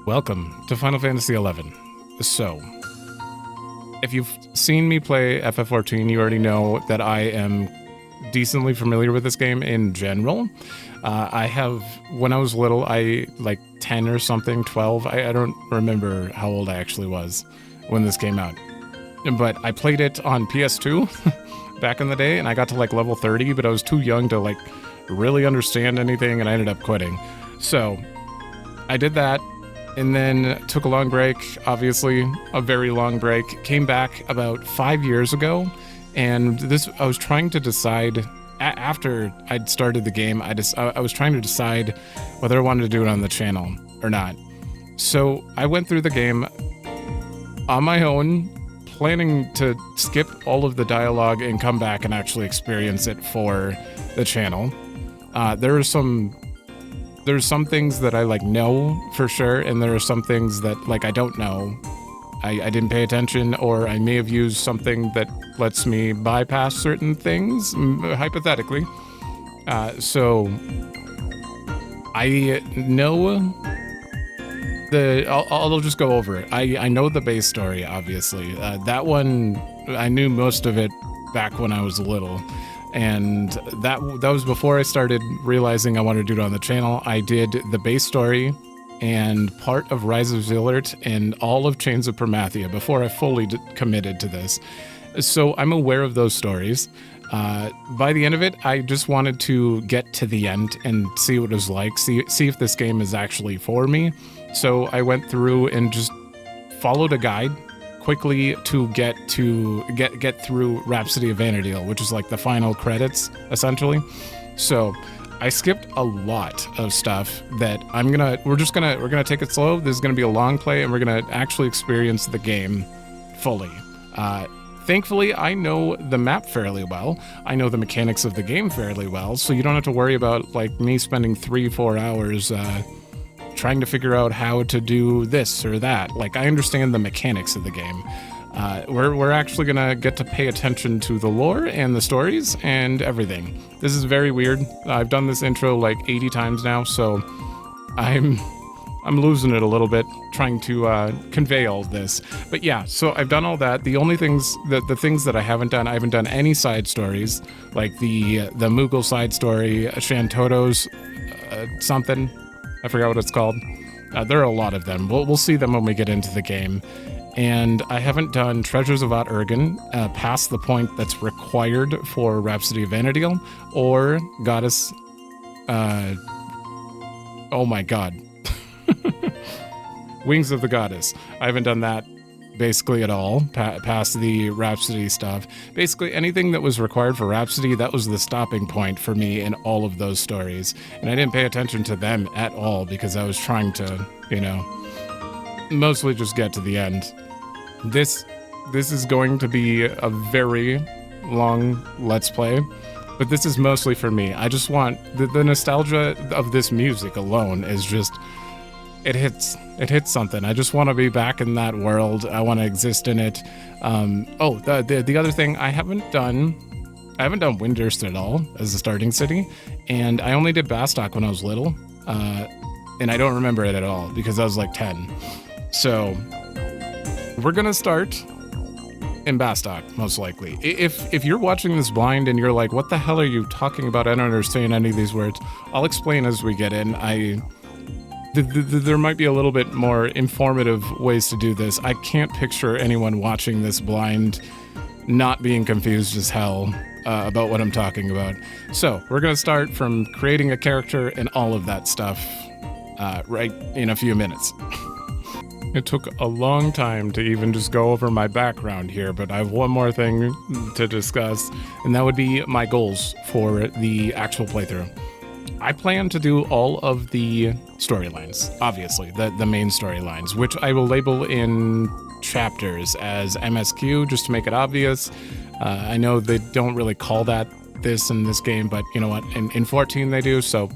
Welcome to Final Fantasy XI. So, if you've seen me play FF14, you already know that I am decently familiar with this game in general. When I was little, like 10 or something, 12, I don't remember how old I actually was when this came out. But I played it on PS2 back in the day, and I got to like level 30, but I was too young to like really understand anything, and I ended up quitting. So, I did that. And then took a long break, obviously, a very long break. Came back about 5 years ago, and I was trying to decide, after I'd started the game, I was trying to decide whether I wanted to do it on the channel or not. So I went through the game on my own, planning to skip all of the dialogue and come back and actually experience it for the channel. There's some things that I like know for sure, and there are some things that like I don't know. I didn't pay attention, or I may have used something that lets me bypass certain things, hypothetically. So I know I'll just go over it. I know the base story, obviously. That one, I knew most of it back when I was little. And that was before I started realizing I wanted to do it on the channel. I did the base story and part of Rise of Zilert and all of Chains of Promathia before I fully committed to this. So I'm aware of those stories. By the end of it, I just wanted to get to the end and see what it was like, see if this game is actually for me. So I went through and just followed a guide quickly to get through Rhapsody of Vana'diel, which is like the final credits, essentially. So I skipped a lot of stuff that we're gonna take it slow. This is gonna be a long play, and we're gonna actually experience the game fully. Thankfully, I know the map fairly well. I know the mechanics of the game fairly well, so you don't have to worry about like me spending 3-4 hours trying to figure out how to do this or that. Like, I understand the mechanics of the game. We're actually gonna get to pay attention to the lore and the stories and everything. This is very weird. I've done this intro like 80 times now, so I'm losing it a little bit trying to convey all of this. But yeah, so I've done all that. The only things the things that I haven't done any side stories, like the Moogle side story, Shantoto's something. I forgot what it's called. There are a lot of them. We'll see them when we get into the game. And I haven't done Treasures of Ot-Urgen past the point that's required for Rhapsody of Vana'diel or Goddess... oh my god. Wings of the Goddess. I haven't done that basically at all, past the Rhapsody stuff. Basically, anything that was required for Rhapsody, that was the stopping point for me in all of those stories. And I didn't pay attention to them at all because I was trying to, mostly just get to the end. This is going to be a very long Let's Play, but this is mostly for me. I just want, the nostalgia of this music alone is just... It hits something. I just want to be back in that world. I want to exist in it. The other thing, I haven't done Windurst at all as a starting city, and I only did Bastok when I was little, and I don't remember it at all because I was like 10. So we're gonna start in Bastok, most likely. If you're watching this blind and you're like, what the hell are you talking about? I don't understand any of these words. I'll explain as we get in. There might be a little bit more informative ways to do this. I can't picture anyone watching this blind not being confused as hell about what I'm talking about. So we're going to start from creating a character and all of that stuff right in a few minutes. It took a long time to even just go over my background here, but I have one more thing to discuss, and that would be my goals for the actual playthrough. I plan to do all of the storylines, obviously, the main storylines, which I will label in chapters as MSQ, just to make it obvious. I know they don't really call that this in this game, but you know what, in 14 they do, so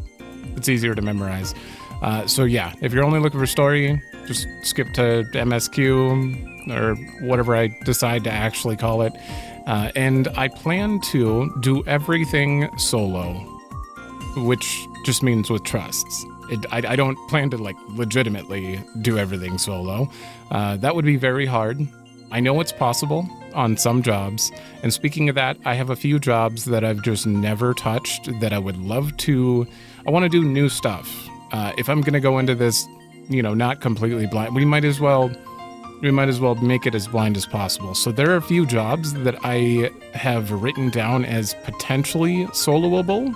it's easier to memorize. So yeah, if you're only looking for story, just skip to MSQ, or whatever I decide to actually call it. And I plan to do everything solo, which just means with trusts. I don't plan to like legitimately do everything solo. That would be very hard. I know it's possible on some jobs. And speaking of that, I have a few jobs that I've just never touched that I would love to. I want to do new stuff. If I'm going to go into this, not completely blind, we might as well make it as blind as possible. So there are a few jobs that I have written down as potentially soloable.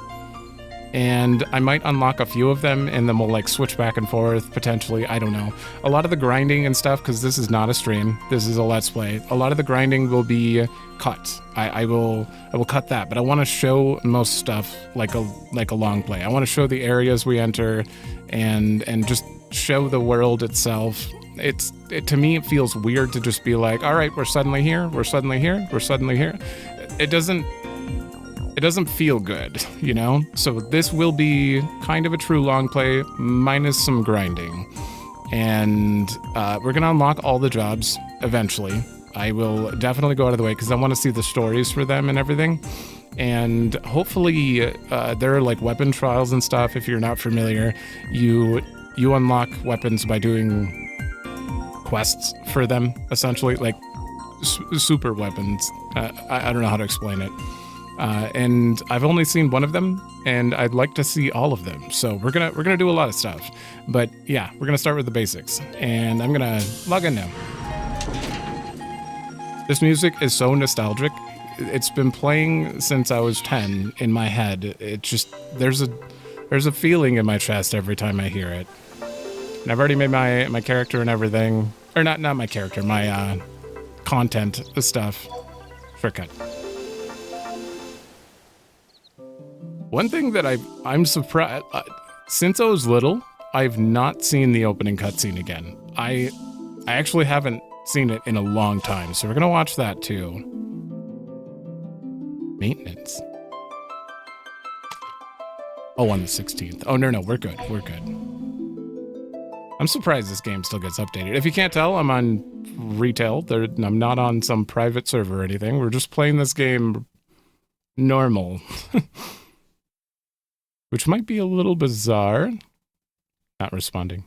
And I might unlock a few of them, and then we'll like switch back and forth, potentially. I don't know. A lot of the grinding and stuff, because this is not a stream, this is a Let's Play. A lot of the grinding will be cut. I will cut that, but I want to show most stuff like a long play. I want to show the areas we enter, and just show the world itself. To me, it feels weird to just be like, all right, we're suddenly here, we're suddenly here, we're suddenly here. It doesn't feel good, So this will be kind of a true long play minus some grinding. And we're going to unlock all the jobs eventually. I will definitely go out of the way because I want to see the stories for them and everything. And hopefully there are like weapon trials and stuff. If you're not familiar, you unlock weapons by doing quests for them, essentially, like super weapons. I don't know how to explain it. And I've only seen one of them, and I'd like to see all of them. So we're gonna do a lot of stuff. But yeah, we're gonna start with the basics, and I'm gonna log in now. This music is so nostalgic. It's been playing since I was 10 in my head. It just there's a feeling in my chest every time I hear it. And I've already made my character and everything, or not my character, my content stuff. Shortcut. One thing that I'm surprised, since I was little, I've not seen the opening cutscene again. I actually haven't seen it in a long time, so we're gonna watch that too. Maintenance. Oh, on the 16th. Oh, no, we're good. We're good. I'm surprised this game still gets updated. If you can't tell, I'm on retail. I'm not on some private server or anything. We're just playing this game normal. Which might be a little bizarre. Not responding.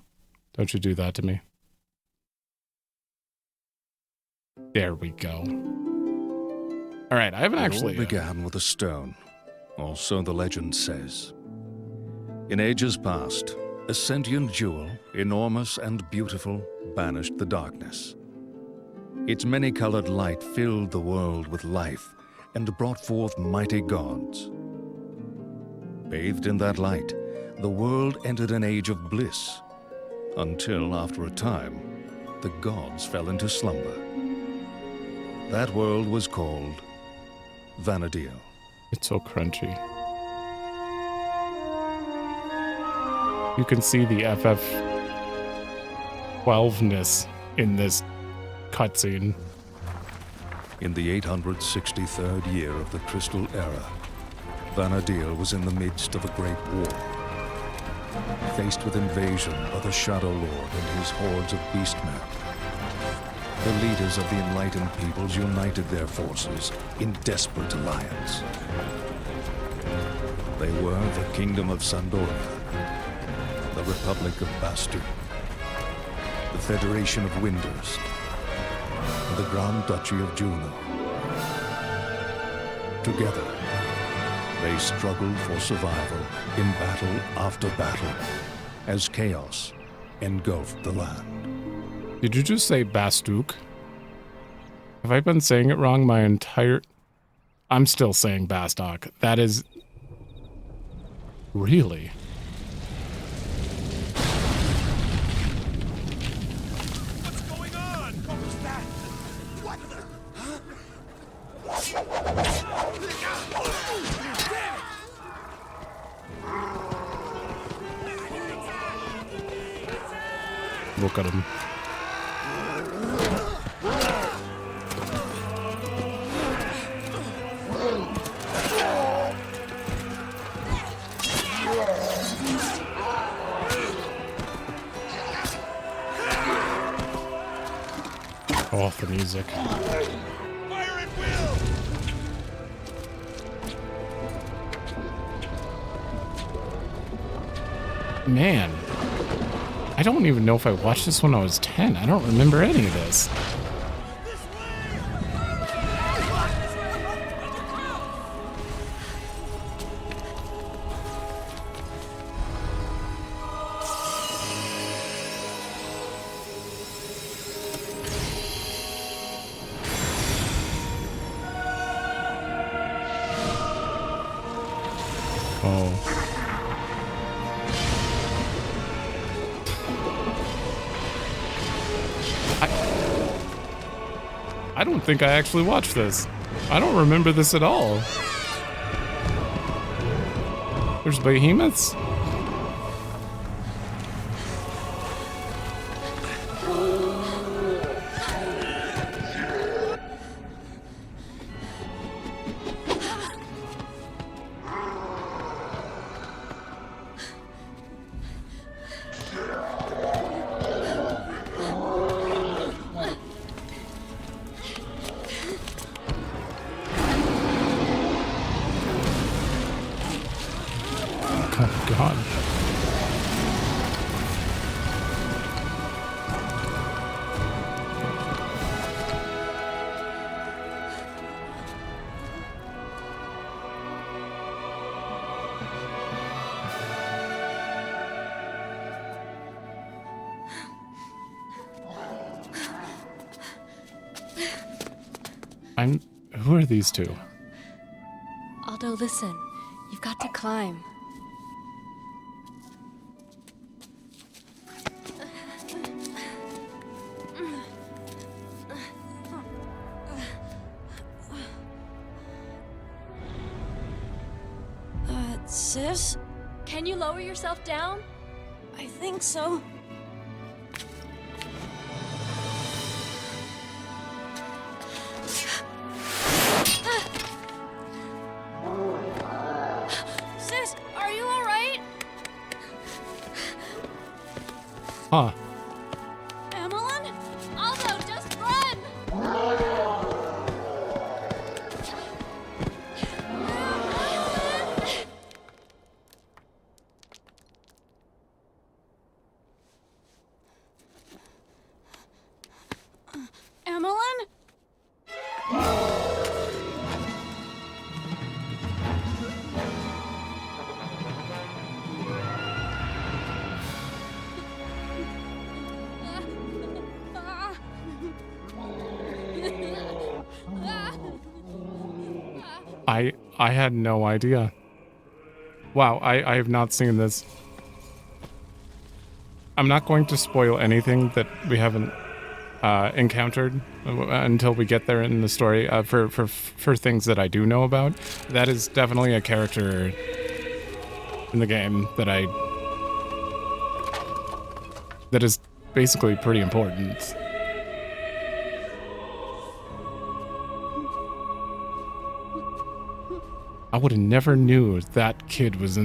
Don't you do that to me. There we go. All right, I haven't actually... It all began with a stone, or so the legend says. In ages past, a sentient jewel, enormous and beautiful, banished the darkness. Its many-colored light filled the world with life and brought forth mighty gods. Bathed in that light, the world entered an age of bliss, until after a time, the gods fell into slumber. That world was called Vana'diel. It's so crunchy. You can see the FF12-ness in this cutscene. In the 863rd year of the Crystal Era, Vana'diel was in the midst of a great war. Faced with invasion by the Shadow Lord and his hordes of beastmen, the leaders of the enlightened peoples united their forces in desperate alliance. They were the Kingdom of Sandoria, the Republic of Bastok, the Federation of Windurst, and the Grand Duchy of Juno. Together, they struggled for survival in battle after battle as chaos engulfed the land. Did you just say Bastok? Have I been saying it wrong my entire... I'm still saying Bastok. That is... Really? What's going on? What was that? What the... Look at him. Oh, the music. Fire at will! Man, I don't even know if I watched this when I was 10. I don't remember any of this. I don't think I actually watched this. I don't remember this at all. There's behemoths? Who are these two? Aldo, listen. You've got to climb. Sis? Can you lower yourself down? I think so. Sis, are you alright? Huh. Emelyn? Aldo, just run! Emelyn? I had no idea. Wow, I have not seen this. I'm not going to spoil anything that we haven't encountered until we get there in the story. For things that I do know about, that is definitely a character in the game that is basically pretty important. I would have never knew that kid was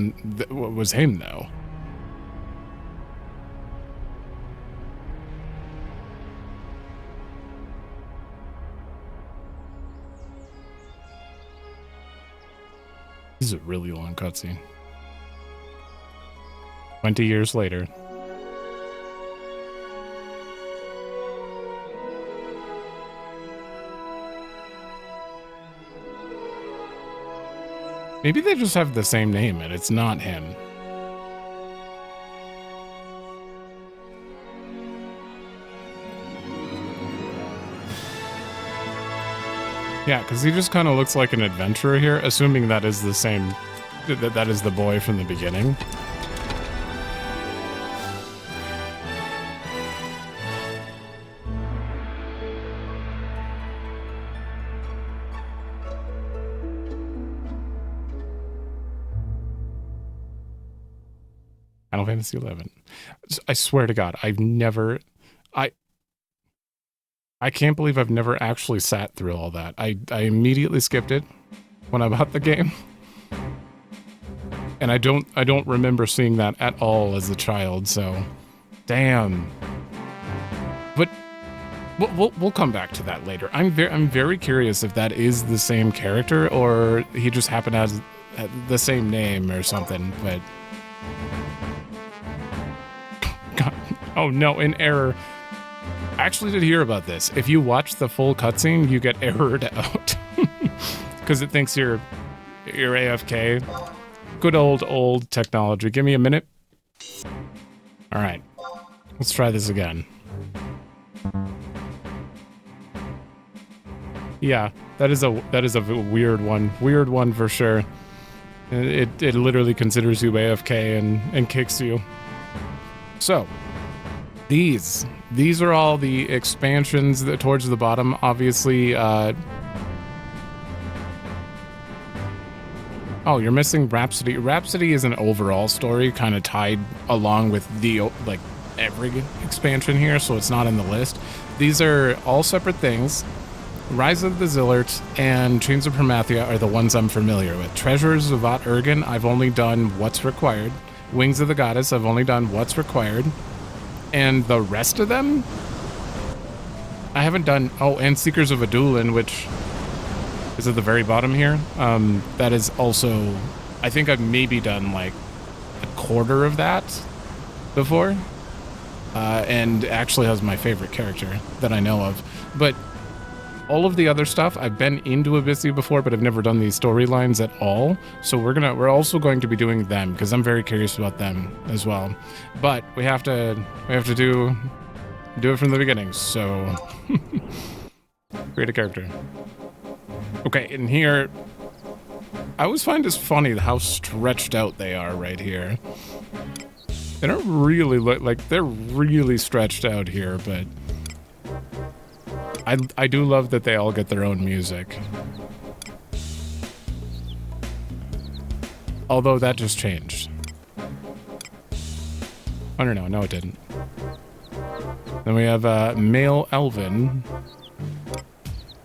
was him though. This is a really long cutscene. 20 years later. Maybe they just have the same name and it's not him. Yeah, because he just kind of looks like an adventurer here, assuming that is the same, that is the boy from the beginning. Final Fantasy 11. I swear to God, I've never, I can't believe I've never actually sat through all that. I immediately skipped it when I bought the game. And I don't remember seeing that at all as a child, so damn. But we'll come back to that later. I'm very curious if that is the same character or he just happened to have the same name or something, but God. Oh no, an error. I actually did hear about this. If you watch the full cutscene, you get errored out. Because it thinks you're AFK. Good old technology. Give me a minute. All right. Let's try this again. Yeah, that is a weird one. Weird one for sure. It literally considers you AFK and kicks you. So, these are all the expansions that towards the bottom. Obviously, oh, you're missing Rhapsody. Rhapsody is an overall story, kind of tied along with the like every expansion here, so it's not in the list. These are all separate things. Rise of the Zillert and Chains of Permathia are the ones I'm familiar with. Treasures of Vat Urgen, I've only done what's required. Wings of the Goddess, I've only done what's required. And the rest of them, I haven't done. Oh, and Seekers of Adulin, which is at the very bottom here. That is also, I think I've maybe done like a quarter of that before. And actually has my favorite character that I know of. But all of the other stuff, I've been into Abyssia before, but I've never done these storylines at all. So we're also going to be doing them because I'm very curious about them as well. But we have to do it from the beginning. So create a character. Okay, and here I always find this funny how stretched out they are right here. They don't really look like they're really stretched out here, but I do love that they all get their own music. Although that just changed. Oh no, it didn't. Then we have male elven.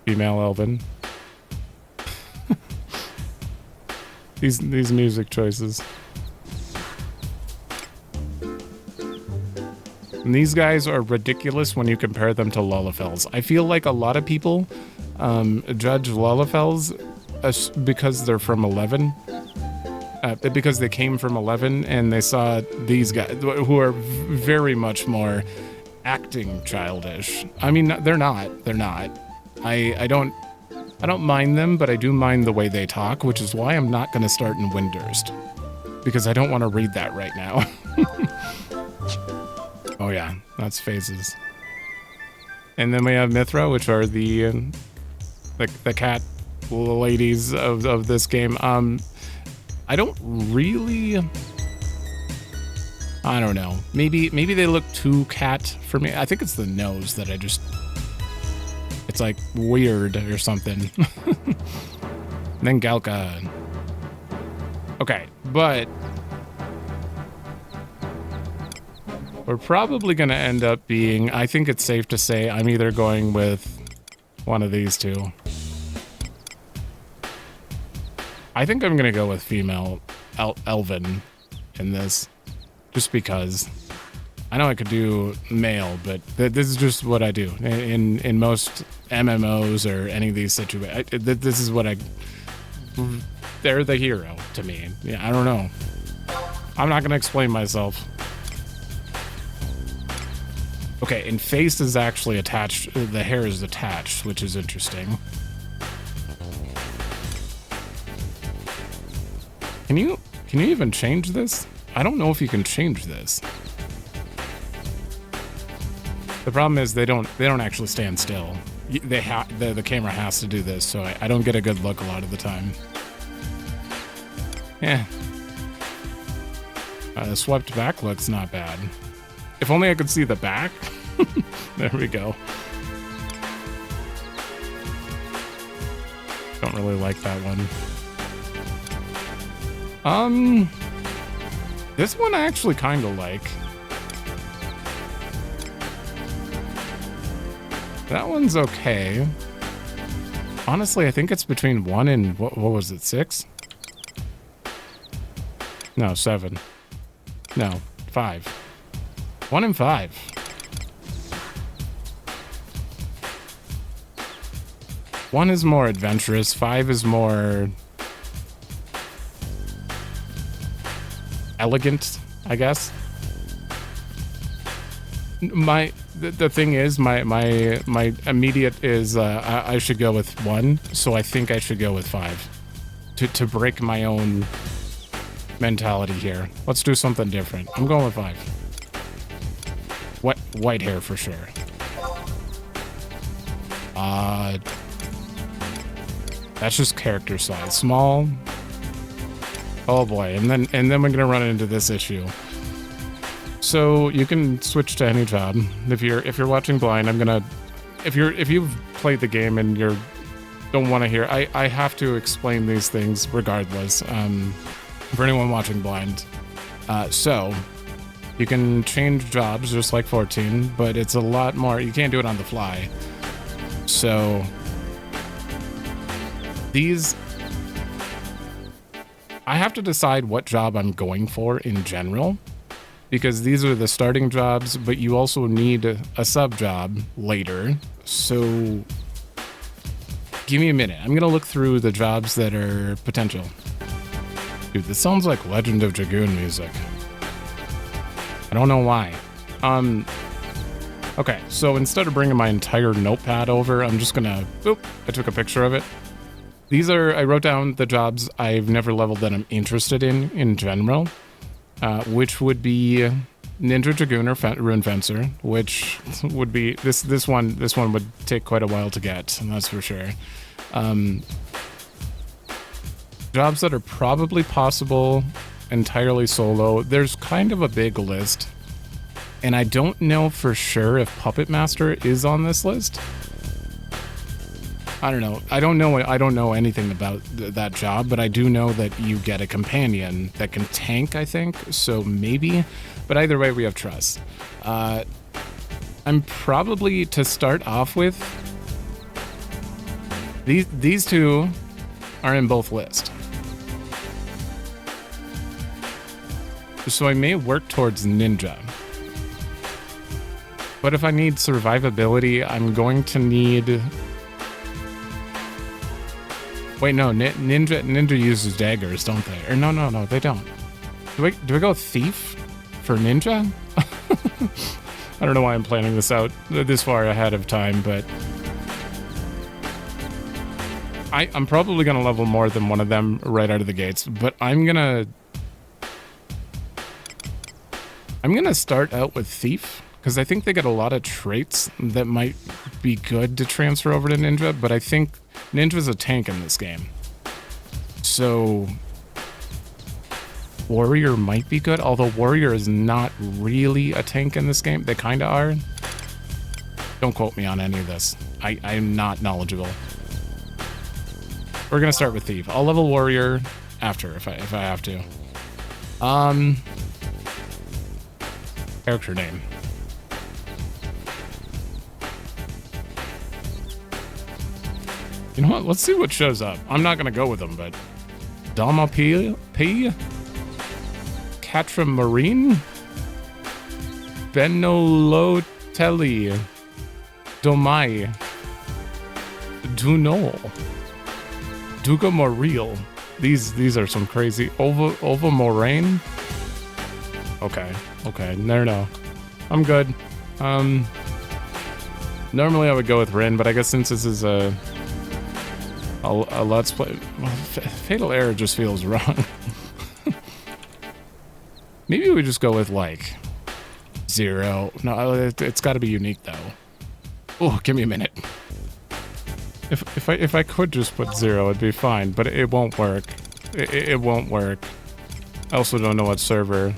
Female elven. These music choices. And these guys are ridiculous when you compare them to Lullafels. I feel like a lot of people judge Lullafels because they're from 11. Because they came from 11 and they saw these guys who are very much more acting childish. I mean, they're not. I don't mind them, but I do mind the way they talk, which is why I'm not going to start in Windurst. Because I don't want to read that right now. Oh yeah, that's phases. And then we have Mithra, which are the cat ladies of this game. I don't know. Maybe they look too cat for me. I think it's the nose that it's like weird or something. And then Galka. Okay, but we're probably going to end up being, I think it's safe to say, I'm either going with one of these two. I think I'm going to go with female elven in this, just because I know I could do male, but this is just what I do in most MMOs or any of these situations. This is what they're the hero to me. Yeah, I don't know. I'm not going to explain myself. Okay, and face is actually attached. The hair is attached, which is interesting. Can you even change this? I don't know if you can change this. The problem is they don't actually stand still. The camera has to do this, so I don't get a good look a lot of the time. Yeah. The swept back looks not bad. If only I could see the back. There we go. Don't really like that one. This one I actually kind of like. That one's okay. Honestly, I think it's between 1 and, what was it, 6? No, 7. No, 5. 1 and 5. One is more adventurous, 5 is more elegant, I guess. The thing is, my immediate is I should go with 1, so I think I should go with 5 to break my own mentality here. Let's do something different. I'm going with 5. White hair for sure. That's just character size. Small. Oh boy, and then we're gonna run into this issue. So you can switch to any job. If you're watching blind, I'm gonna if you've played the game and you don't want to hear, I have to explain these things regardless. For anyone watching blind, so you can change jobs just like 14, but it's a lot more. You can't do it on the fly. So these, I have to decide what job I'm going for in general, because these are the starting jobs, but you also need a sub job later. So give me a minute. I'm gonna look through the jobs that are potential. Dude, this sounds like Legend of Dragoon music. I don't know why. Okay, so instead of bringing my entire notepad over, I'm just gonna, I took a picture of it. These are, I wrote down the jobs I've never leveled that I'm interested in general, which would be Ninja Dragoon or Rune Fencer, which would be, this one would take quite a while to get, and that's for sure. Jobs that are probably possible entirely solo, there's kind of a big list, and I don't know for sure if Puppet Master is on this list. I don't know. I don't know anything about that job, but I do know that you get a companion that can tank, I think, so maybe. But either way, we have trust. I'm probably, to start off with, these two are in both lists. So I may work towards Ninja. But if I need survivability, I'm going to need... Wait, no, Ninja uses daggers, don't they? Or no, they don't. Do I go Thief for Ninja? I don't know why I'm planning this out this far ahead of time, but... I'm probably going to level more than one of them right out of the gates, but I'm going to start out with Thief, because I think they get a lot of traits that might be good to transfer over to Ninja, but I think Ninja's a tank in this game. So Warrior might be good, although Warrior is not really a tank in this game. They kind of are. Don't quote me on any of this. I'm not knowledgeable. We're going to start with Thief. I'll level Warrior after if I have to. Character name. You know what? Let's see what shows up. I'm not gonna go with them, but Dama P, Catramarine, Benolotelli, Domai, Dunol, Duga Moril. These are some crazy. Ova Moraine. Okay, no. I'm good. Normally I would go with Rin, but I guess since this is a Let's Play, well, Fatal Error just feels wrong. Maybe we just go with, like, 0. No, it's got to be unique, though. Oh, give me a minute. If I could just put 0, it'd be fine, but it won't work. It won't work. I also don't know what server.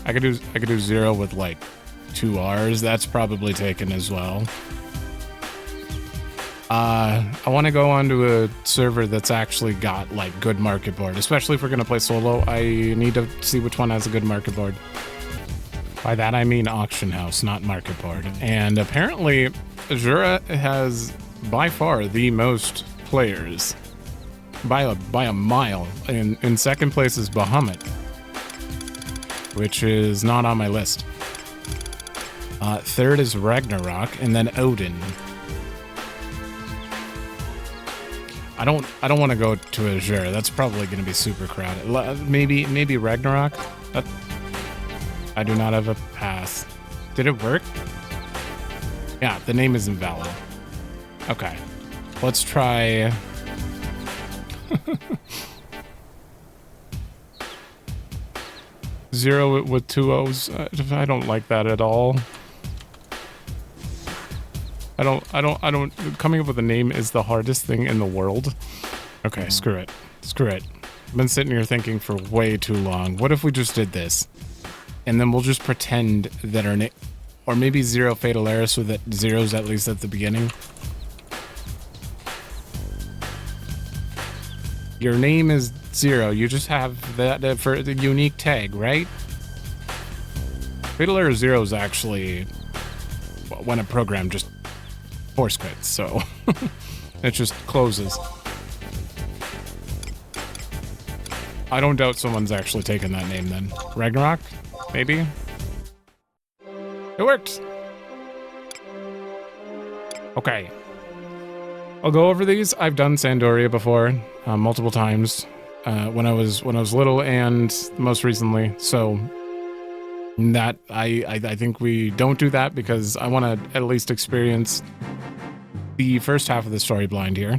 I could do 0 with like 2 R's. That's probably taken as well. I want to go onto a server that's actually got like good market board, especially if we're gonna play solo. I need to see which one has a good market board. By that I mean auction house, not market board. And apparently, Azura has by far the most players by a mile. In second place is Bahamut, which is not on my list. Third is Ragnarok, and then Odin. I don't want to go to Azure. That's probably going to be super crowded. Maybe Ragnarok. I do not have a pass. Did it work? Yeah, the name is invalid. Okay. Let's try... Zero with 2 O's. I don't like that at all. I don't, coming up with a name is the hardest thing in the world. Okay, screw it. Screw it. I've been sitting here thinking for way too long. What if we just did this? And then we'll just pretend that our name, or maybe Zero Fatalaris so that zero's at least at the beginning. Your name is Zero. You just have that for the unique tag, right? Fatalaris Zero is actually when a program just force quits, so it just closes. I don't doubt someone's actually taken that name then. Ragnarok? Maybe? It worked! Okay. I'll go over these. I've done Sandoria before, multiple times, when I was little and most recently, so that I think we don't do that because I want to at least experience the first half of the story blind here.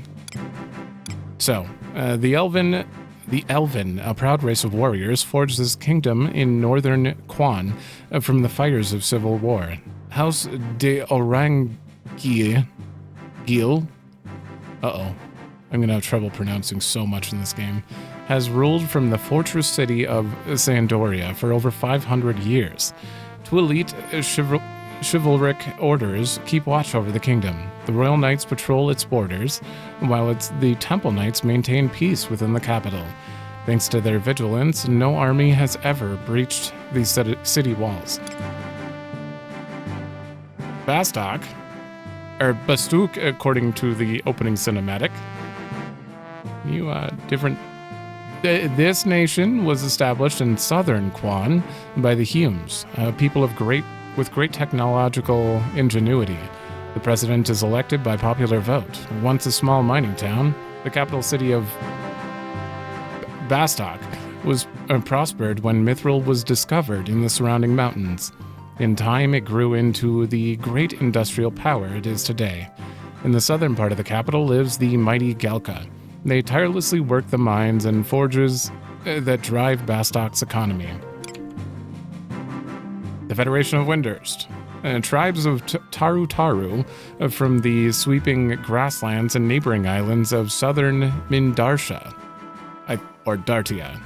So, the Elven, a proud race of warriors, forged this kingdom in northern Quan from the fires of civil war. House de Orangiel, I'm gonna have trouble pronouncing so much in this game, has ruled from the fortress city of Sandoria for over 500 years. Two elite chivalric orders keep watch over the kingdom. The Royal Knights patrol its borders, while the Temple Knights maintain peace within the capital. Thanks to their vigilance, no army has ever breached the city walls. Bastok, or Bastok, according to the opening cinematic. This nation was established in southern Quan by the Humes, people with great technological ingenuity. The president is elected by popular vote. Once a small mining town, the capital city of Bastok was prospered when mithril was discovered in the surrounding mountains. In time, it grew into the great industrial power it is today. In the southern part of the capital lives the mighty Galka. They tirelessly work the mines and forges that drive Bastok's economy. The Federation of Windurst. Tribes of Taru from the sweeping grasslands and neighboring islands of southern Mindarsha, or Dartia,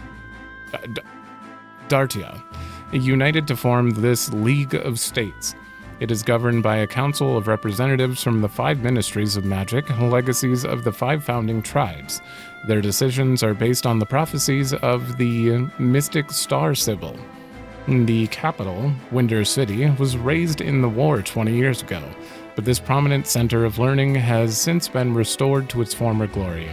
united to form this League of States. It is governed by a council of representatives from the 5 ministries of magic, legacies of the 5 founding tribes. Their decisions are based on the prophecies of the mystic Star Sibyl. The capital, Winder City, was raised in the war 20 years ago, but this prominent center of learning has since been restored to its former glory.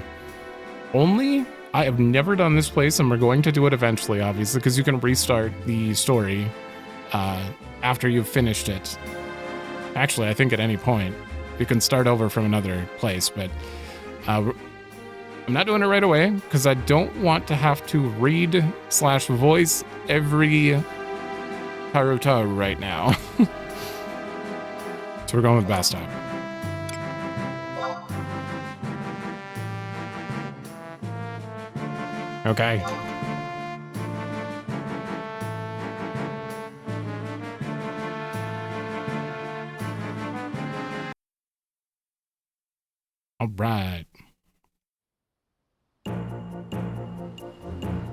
I have never done this place, and we're going to do it eventually, obviously, because you can restart the story after you've finished it. Actually, I think at any point. You can start over from another place, but I'm not doing it right away, because I don't want to have to read/voice every Taruta right now. So we're going with Bastok. Okay. All right.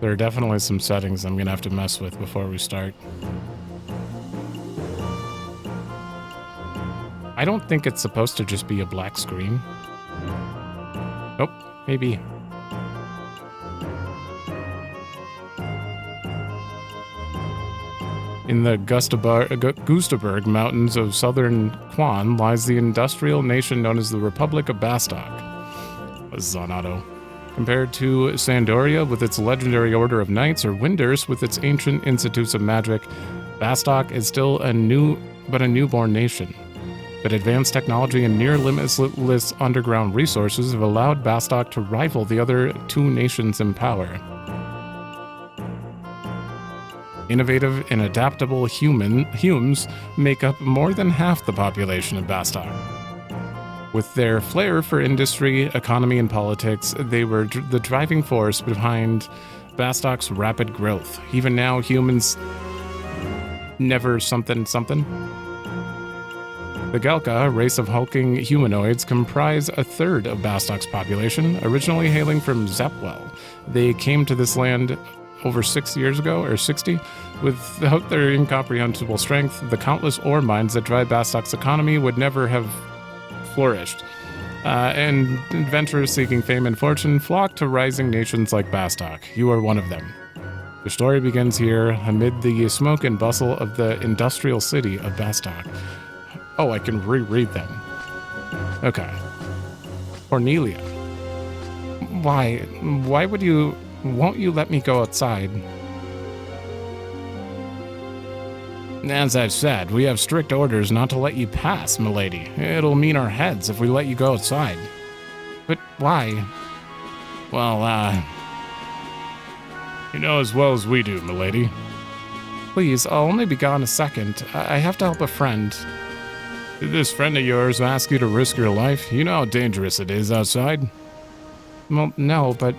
There are definitely some settings I'm gonna have to mess with before we start. I don't think it's supposed to just be a black screen. Nope, maybe. In the Gustaberg Mountains of southern Quan lies the industrial nation known as the Republic of Bastok. Zanado. Compared to Sandoria with its legendary order of knights, or Windurst with its ancient institutes of magic, Bastok is still a newborn nation. But advanced technology and near limitless underground resources have allowed Bastok to rival the other 2 nations in power. Innovative and adaptable humans make up more than half the population of Bastok. With their flair for industry, economy, and politics, they were the driving force behind Bastok's rapid growth. Even now, humans never something. The Galka, a race of hulking humanoids, comprise a third of Bastok's population, originally hailing from Zepwell. They came to this land over 6 years ago, or 60. Without their incomprehensible strength, the countless ore mines that drive Bastok's economy would never have flourished. And adventurers seeking fame and fortune flock to rising nations like Bastok. You are one of them. Your story begins here, amid the smoke and bustle of the industrial city of Bastok. Oh, I can reread them. Okay. Cornelia. Why won't you let me go outside? As I've said, we have strict orders not to let you pass, milady. It'll mean our heads if we let you go outside. But why? Well, you know as well as we do, milady. Please, I'll only be gone a second. I have to help a friend. Did this friend of yours ask you to risk your life? You know how dangerous it is outside. Well, no, but...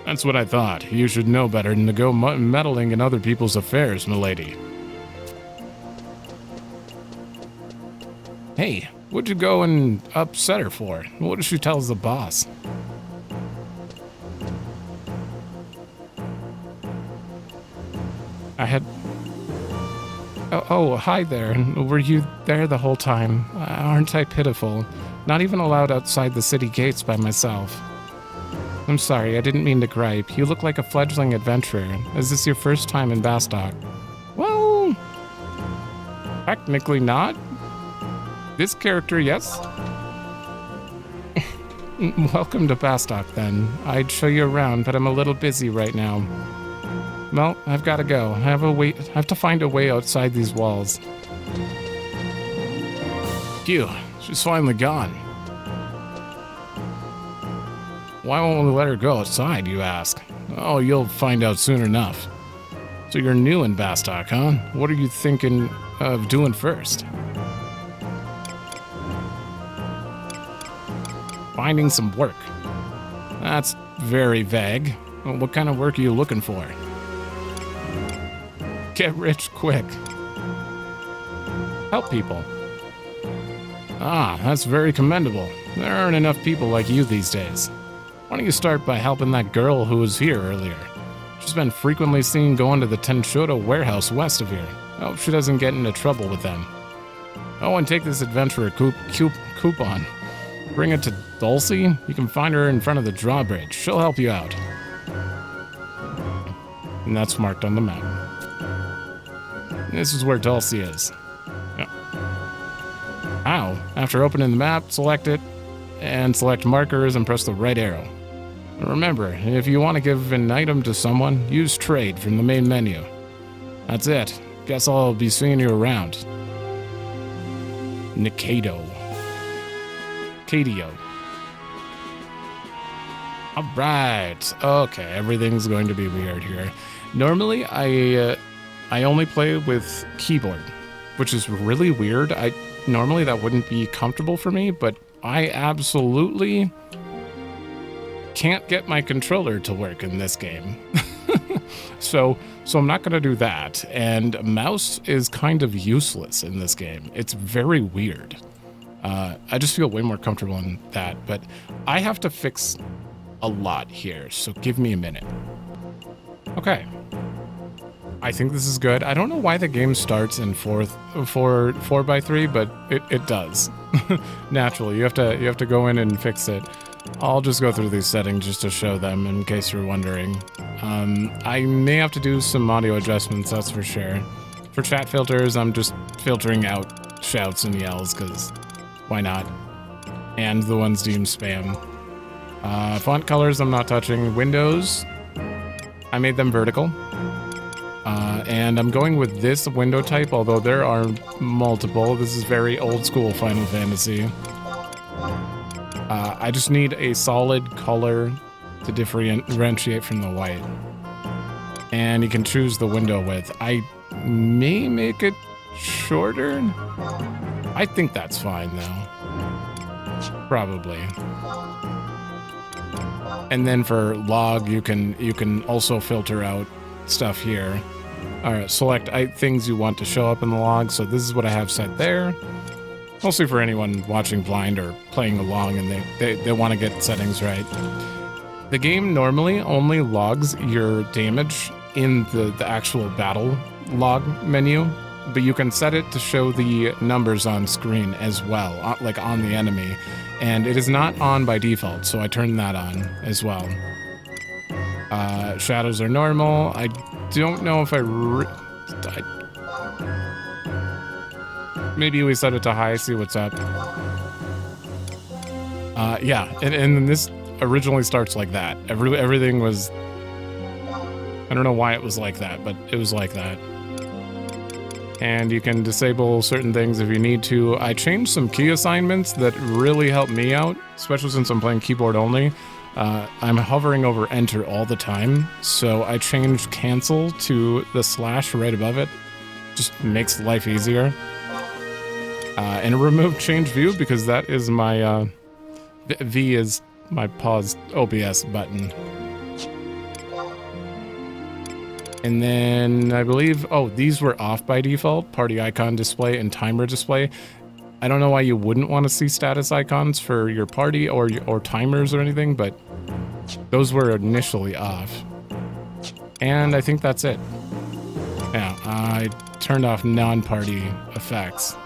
That's what I thought. You should know better than to go meddling in other people's affairs, milady. Hey, what'd you go and upset her for? What did she tell the boss? I had... Oh, hi there. Were you there the whole time? Aren't I pitiful? Not even allowed outside the city gates by myself. I'm sorry, I didn't mean to gripe. You look like a fledgling adventurer. Is this your first time in Bastok? Well... technically not. This character, yes. Welcome to Bastok, then. I'd show you around, but I'm a little busy right now. Well, I've got to go. I have to find a way outside these walls. Phew, she's finally gone. Why won't we let her go outside, you ask? Oh, you'll find out soon enough. So you're new in Bastok, huh? What are you thinking of doing first? Finding some work. That's very vague. What kind of work are you looking for? Get rich quick. Help people. Ah, that's very commendable. There aren't enough people like you these days. Why don't you start by helping that girl who was here earlier? She's been frequently seen going to the Tenshoto warehouse west of here. I hope she doesn't get into trouble with them. Oh, and take this adventurer coupon. Bring it to Dulcie. You can find her in front of the drawbridge. She'll help you out. And that's marked on the map. This is where Dulcie is. Yep. How? After opening the map, select it, and select markers and press the right arrow. Remember, if you want to give an item to someone, use trade from the main menu. That's it. Guess I'll be seeing you around. Nikado. Cadio. Alright. Okay, everything's going to be weird here. Normally, I only play with keyboard, which is really weird. Normally that wouldn't be comfortable for me, but I absolutely can't get my controller to work in this game. So I'm not going to do that. And mouse is kind of useless in this game. It's very weird. I just feel way more comfortable in that, but I have to fix a lot here, so give me a minute. Okay. I think this is good. I don't know why the game starts in 4x3, but it does. Naturally, you have to go in and fix it. I'll just go through these settings just to show them in case you're wondering. I may have to do some audio adjustments, that's for sure. For chat filters, I'm just filtering out shouts and yells, because why not? And the ones deemed spam. Font colors I'm not touching. Windows, I made them vertical. And I'm going with this window type, although there are multiple. This is very old school Final Fantasy. I just need a solid color to differentiate from the white. And you can choose the window width. I may make it shorter. I think that's fine though. Probably. And then for log, you can also filter out stuff here. All right, select things you want to show up in the log. So this is what I have set there. Mostly for anyone watching blind or playing along and they want to get settings right. The game normally only logs your damage in the actual battle log menu, but you can set it to show the numbers on screen as well, like on the enemy. And it is not on by default, so I turned that on as well. Shadows are normal. I don't know if maybe we set it to high, see what's up. Yeah, and this originally starts like that. Everything was... I don't know why it was like that, but it was like that. And you can disable certain things if you need to. I changed some key assignments that really helped me out, especially since I'm playing keyboard only. I'm hovering over enter all the time, so I changed cancel to the slash right above it. Just makes life easier. And remove change view because that is my V is my pause OBS button. And then I believe, oh, these were off by default, party icon display and timer display. I don't know why you wouldn't want to see status icons for your party or timers or anything, but those were initially off. And I think that's it. Yeah, I turned off non-party effects.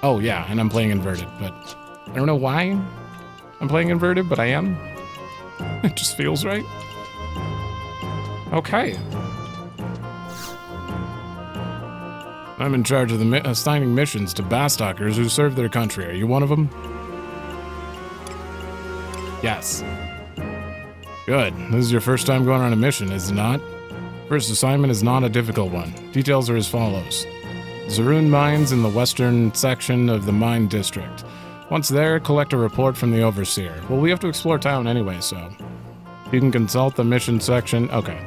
Oh yeah, and I'm playing inverted, but I don't know why I'm playing inverted, but I am. It just feels right. Okay. I'm in charge of assigning missions to Bastokers who serve their country. Are you one of them? Yes. Good. This is your first time going on a mission, is it not? First assignment is not a difficult one. Details are as follows. Zeruhn Mines in the western section of the mine district. Once there, collect a report from the overseer. Well, we have to explore town anyway, so you can consult the mission section. Okay.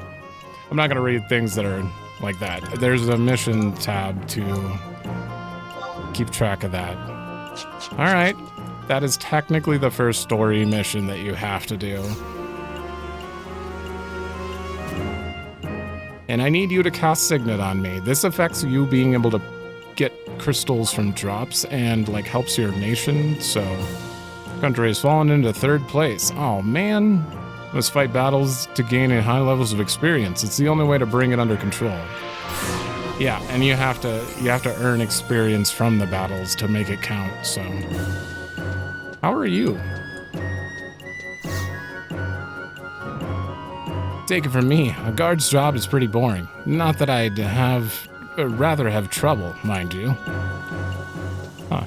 I'm not going to read things that are like that. There's a mission tab to keep track of that. All right. That is technically the first story mission that you have to do. And I need you to cast Signet on me. This affects you being able to get crystals from drops and like helps your nation. So country has fallen into third place. Oh man. Must fight battles to gain high levels of experience. It's the only way to bring it under control. Yeah, and you have to earn experience from the battles to make it count. So how are you? Take it from me, a guard's job is pretty boring. Not that I'd rather have trouble, mind you. Huh.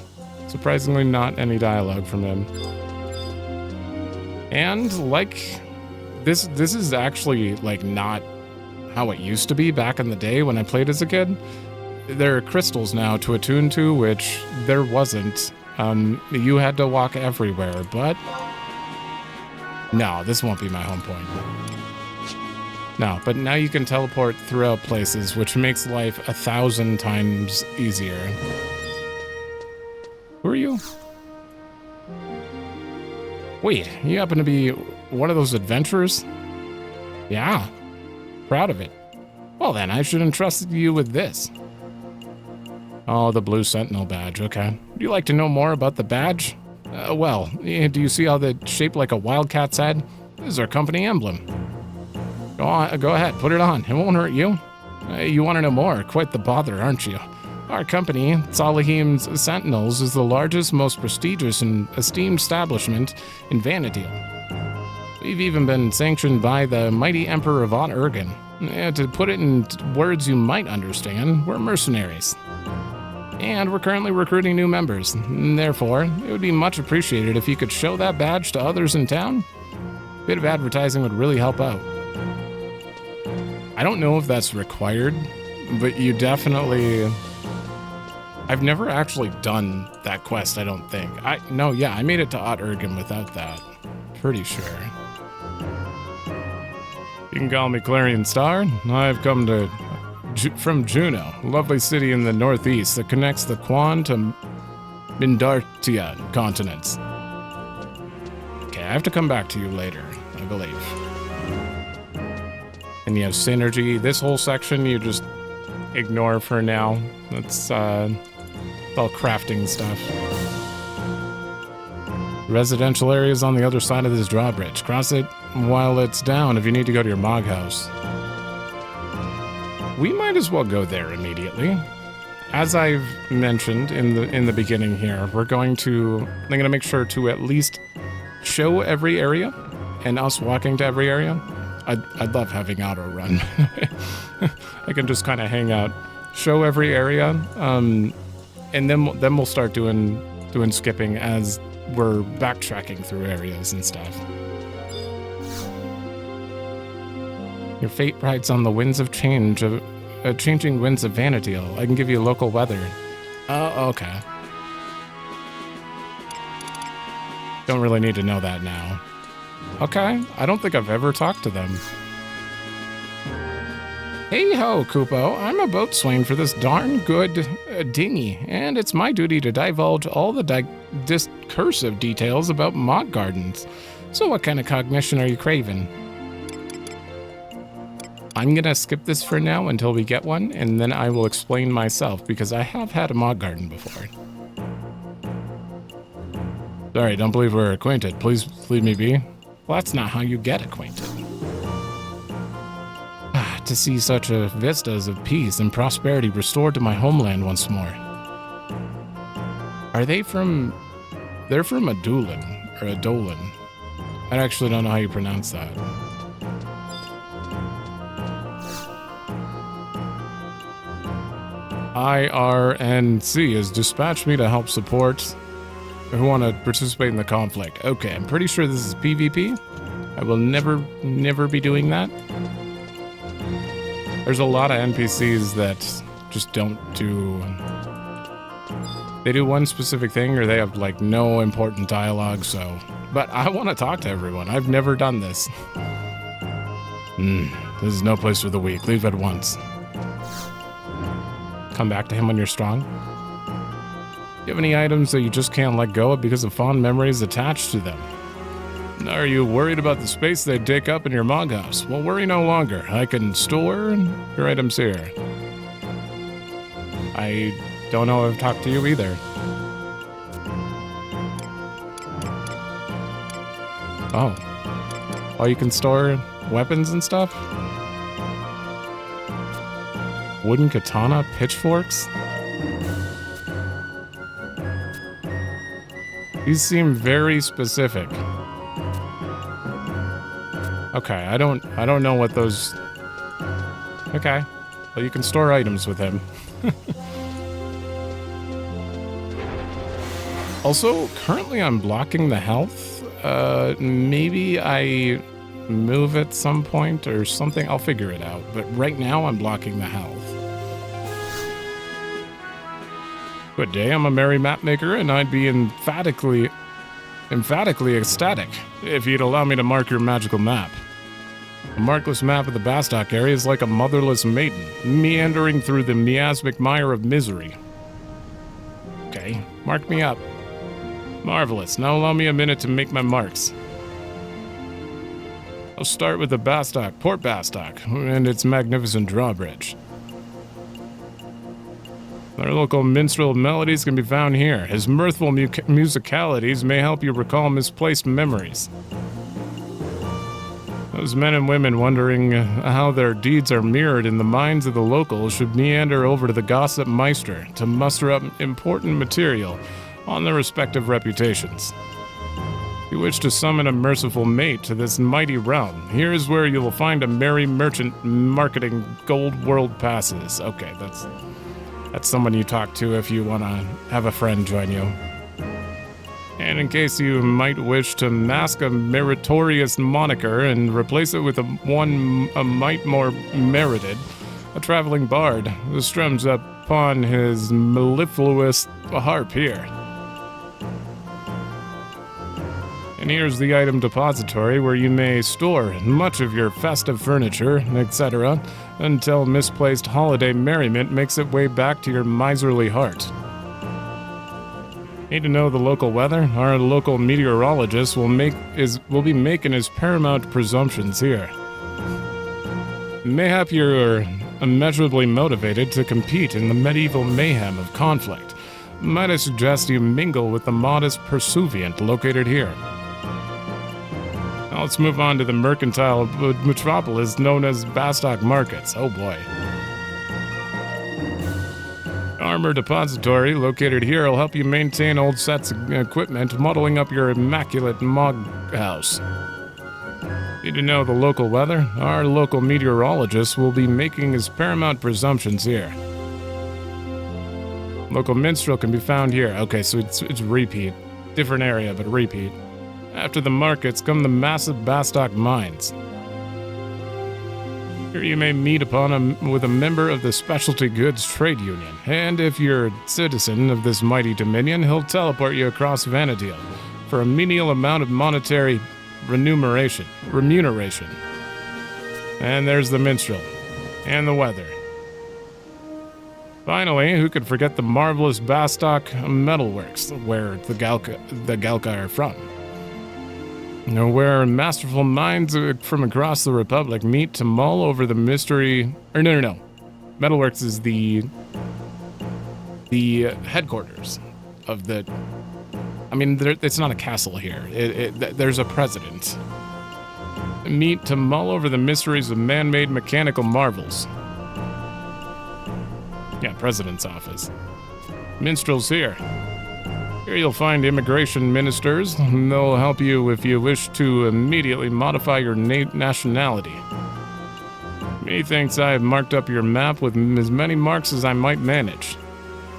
Surprisingly not any dialogue from him. And like, this is actually like not how it used to be back in the day when I played as a kid. There are crystals now to attune to, which there wasn't. You had to walk everywhere, but no, this won't be my home point. No, but now you can teleport throughout places, which makes life 1,000 times easier. Who are you? Wait, you happen to be one of those adventurers? Yeah, proud of it. Well then, I should entrust you with this. Oh, the blue sentinel badge, okay. Would you like to know more about the badge? Well, do you see how they're shaped like a wildcat's head? This is our company emblem. Go ahead, put it on. It won't hurt you. You want to know more? Quite the bother, aren't you? Our company, Salahim's Sentinels, is the largest, most prestigious and esteemed establishment in Vana'diel. We've even been sanctioned by the mighty Emperor of Urgan. To put it in words you might understand, we're mercenaries. And we're currently recruiting new members. Therefore, it would be much appreciated if you could show that badge to others in town. A bit of advertising would really help out. I don't know if that's required, but you definitely... I've never actually done that quest, I don't think. I made it to Urgan without that. Pretty sure. You can call me Clarion Star. I've come from Juno, a lovely city in the northeast that connects the Cont to Vana'diel continents. Okay, I have to come back to you later, I believe. And you have synergy. This whole section you just ignore for now. That's all crafting stuff. Residential areas on the other side of this drawbridge. Cross it while it's down if you need to go to your Mog House. We might as well go there immediately. As I've mentioned in the beginning here, I'm gonna make sure to at least show every area and us walking to every area. I'd love having auto run. I can just kind of hang out, show every area, and then we'll start doing skipping as we're backtracking through areas and stuff. Your fate rides on the winds of change, changing winds of Vana'diel. I can give you local weather. Oh, okay. Don't really need to know that now. Okay, I don't think I've ever talked to them. Hey ho, Kupo. I'm a boatswain for this darn good dinghy, and it's my duty to divulge all the discursive details about mock gardens. So what kind of cognition are you craving? I'm gonna skip this for now until we get one, and then I will explain myself, because I have had a mock garden before. Sorry, don't believe we're acquainted. Please leave me be. Well, that's not how you get acquainted. To see such a vistas of peace and prosperity restored to my homeland once more. Are they from... They're from Adulin, or Adolin. I actually don't know how you pronounce that. IRNC has dispatched me to help support who want to participate in the conflict. Okay, I'm pretty sure this is PvP. I will never be doing that. There's a lot of NPCs that just don't do... They do one specific thing, or they have, like, no important dialogue, so... But I want to talk to everyone. I've never done this. This is no place for the weak. Leave at once. Come back to him when you're strong. Do you have any items that you just can't let go of because of fond memories attached to them? Are you worried about the space they take up in your Mog House? Well, worry no longer. I can store your items here. I don't know if I've talked to you either. Oh, you can store weapons and stuff? Wooden katana, pitchforks? These seem very specific. Okay, I don't know what those... Okay, well, you can store items with him. Also, currently I'm blocking the health. Maybe I move at some point or something. I'll figure it out. But right now I'm blocking the health. Good day, I'm a merry mapmaker, and I'd be emphatically ecstatic if you'd allow me to mark your magical map. A markless map of the Bastok area is like a motherless maiden, meandering through the miasmic mire of misery. Okay, mark me up. Marvelous, now allow me a minute to make my marks. I'll start with the Bastok, Port Bastok, and its magnificent drawbridge. Our local minstrel melodies can be found here. His mirthful musicalities may help you recall misplaced memories. Those men and women wondering how their deeds are mirrored in the minds of the locals should meander over to the Gossip Meister to muster up important material on their respective reputations. If you wish to summon a merciful mate to this mighty realm, here is where you will find a merry merchant marketing gold world passes. Okay, that's someone you talk to if you want to have a friend join you. And in case you might wish to mask a meritorious moniker and replace it with a mite more merited, a traveling bard who strums upon his mellifluous harp here. And here's the item depository where you may store much of your festive furniture, etc., until misplaced holiday merriment makes its way back to your miserly heart. Need to know the local weather? Our local meteorologist will be making his paramount presumptions here. Mayhap you're immeasurably motivated to compete in the medieval mayhem of conflict. Might I suggest you mingle with the modest pursuivant located here? Now let's move on to the mercantile metropolis known as Bastok Markets. Oh boy. Armor depository located here will help you maintain old sets of equipment, modeling up your immaculate Mog House. Need to know the local weather? Our local meteorologist will be making his paramount presumptions here. Local minstrel can be found here. Okay, so it's repeat. Different area, but repeat. After the markets come the massive Bastok mines. Here you may meet with a member of the Specialty Goods Trade Union, and if you're a citizen of this mighty dominion, he'll teleport you across Vana'diel for a menial amount of monetary remuneration. And there's the minstrel, and the weather. Finally, who could forget the marvelous Bastok Metalworks, where the Galka are from? Where masterful minds from across the Republic meet to mull over the mystery... No. Metalworks is the headquarters of the... I mean, it's not a castle here. There's a president. Meet to mull over the mysteries of man-made mechanical marvels. Yeah, president's office. Minstrels here. Here you'll find immigration ministers. They'll help you if you wish to immediately modify your nationality. Methinks I have marked up your map with as many marks as I might manage.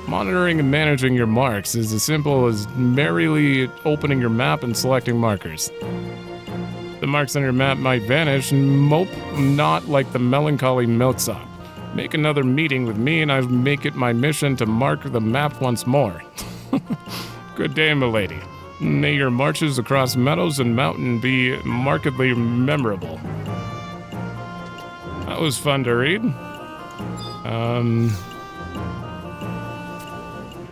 Monitoring and managing your marks is as simple as merely opening your map and selecting markers. The marks on your map might vanish and mope not like the melancholy milksop. Make another meeting with me and I'll make it my mission to mark the map once more. Good day, milady. May your marches across meadows and mountain be markedly memorable. That was fun to read.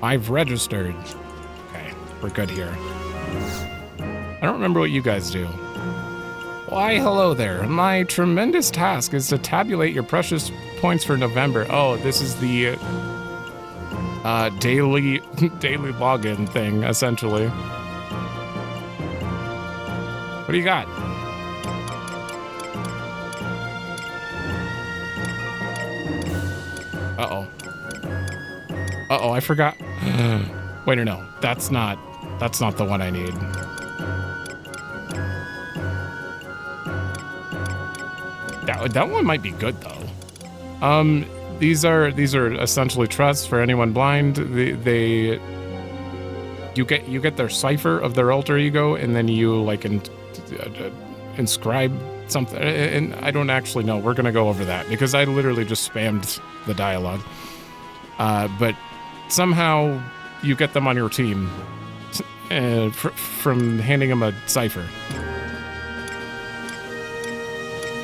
I've registered. Okay, we're good here. I don't remember what you guys do. Why, hello there. My tremendous task is to tabulate your precious points for November. Oh, this is the daily login thing, essentially. What do you got? Uh-oh, I forgot. Wait, no, that's not the one I need. That one might be good though. These are essentially trusts for anyone blind. You get their cipher of their alter ego, and then you like inscribe something. And I don't actually know. We're gonna go over that because I literally just spammed the dialogue. But somehow you get them on your team from handing them a cipher.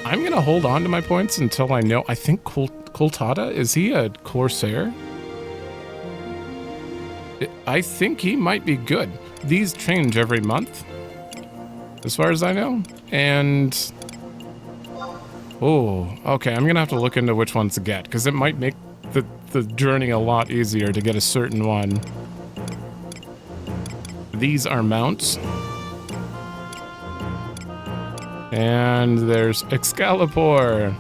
I'm going to hold on to my points until I know. I think Koltada, is he a Corsair? I think he might be good. These change every month, as far as I know. And... oh, okay, I'm going to have to look into which ones to get, because it might make the journey a lot easier to get a certain one. These are mounts. And there's Excalibur.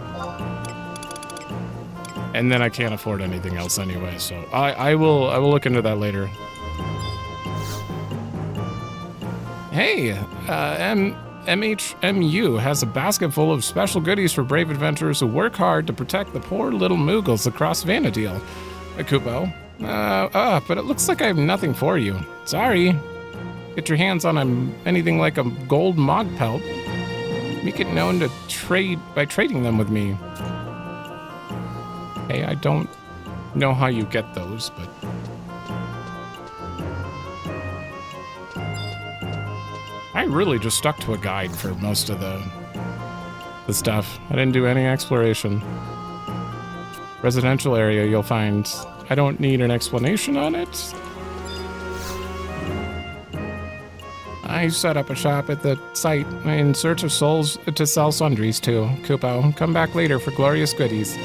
And then I can't afford anything else anyway, so I will look into that later. Hey, MHMU has a basket full of special goodies for brave adventurers who work hard to protect the poor little Moogles across Vana'diel. Akupo. But it looks like I have nothing for you. Sorry. Get your hands on anything like a gold Mog pelt. Make it known to trade by trading them with me. Hey, I don't know how you get those, but... I really just stuck to a guide for most of the stuff. I didn't do any exploration. Residential area, you'll find I don't need an explanation on it. I set up a shop at the site in search of souls to sell sundries to. Kupo, come back later for glorious goodies.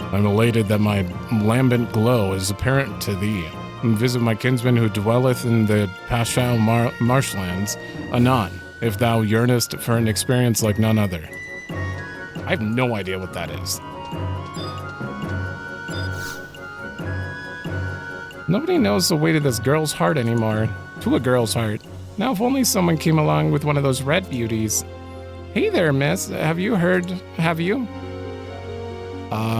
I'm elated that my lambent glow is apparent to thee. Visit my kinsman who dwelleth in the Pashao marshlands anon, if thou yearnest for an experience like none other. I have no idea what that is. Nobody knows the way to this girl's heart anymore. To a girl's heart. Now if only someone came along with one of those red beauties. Hey there, miss. Have you heard? Have you?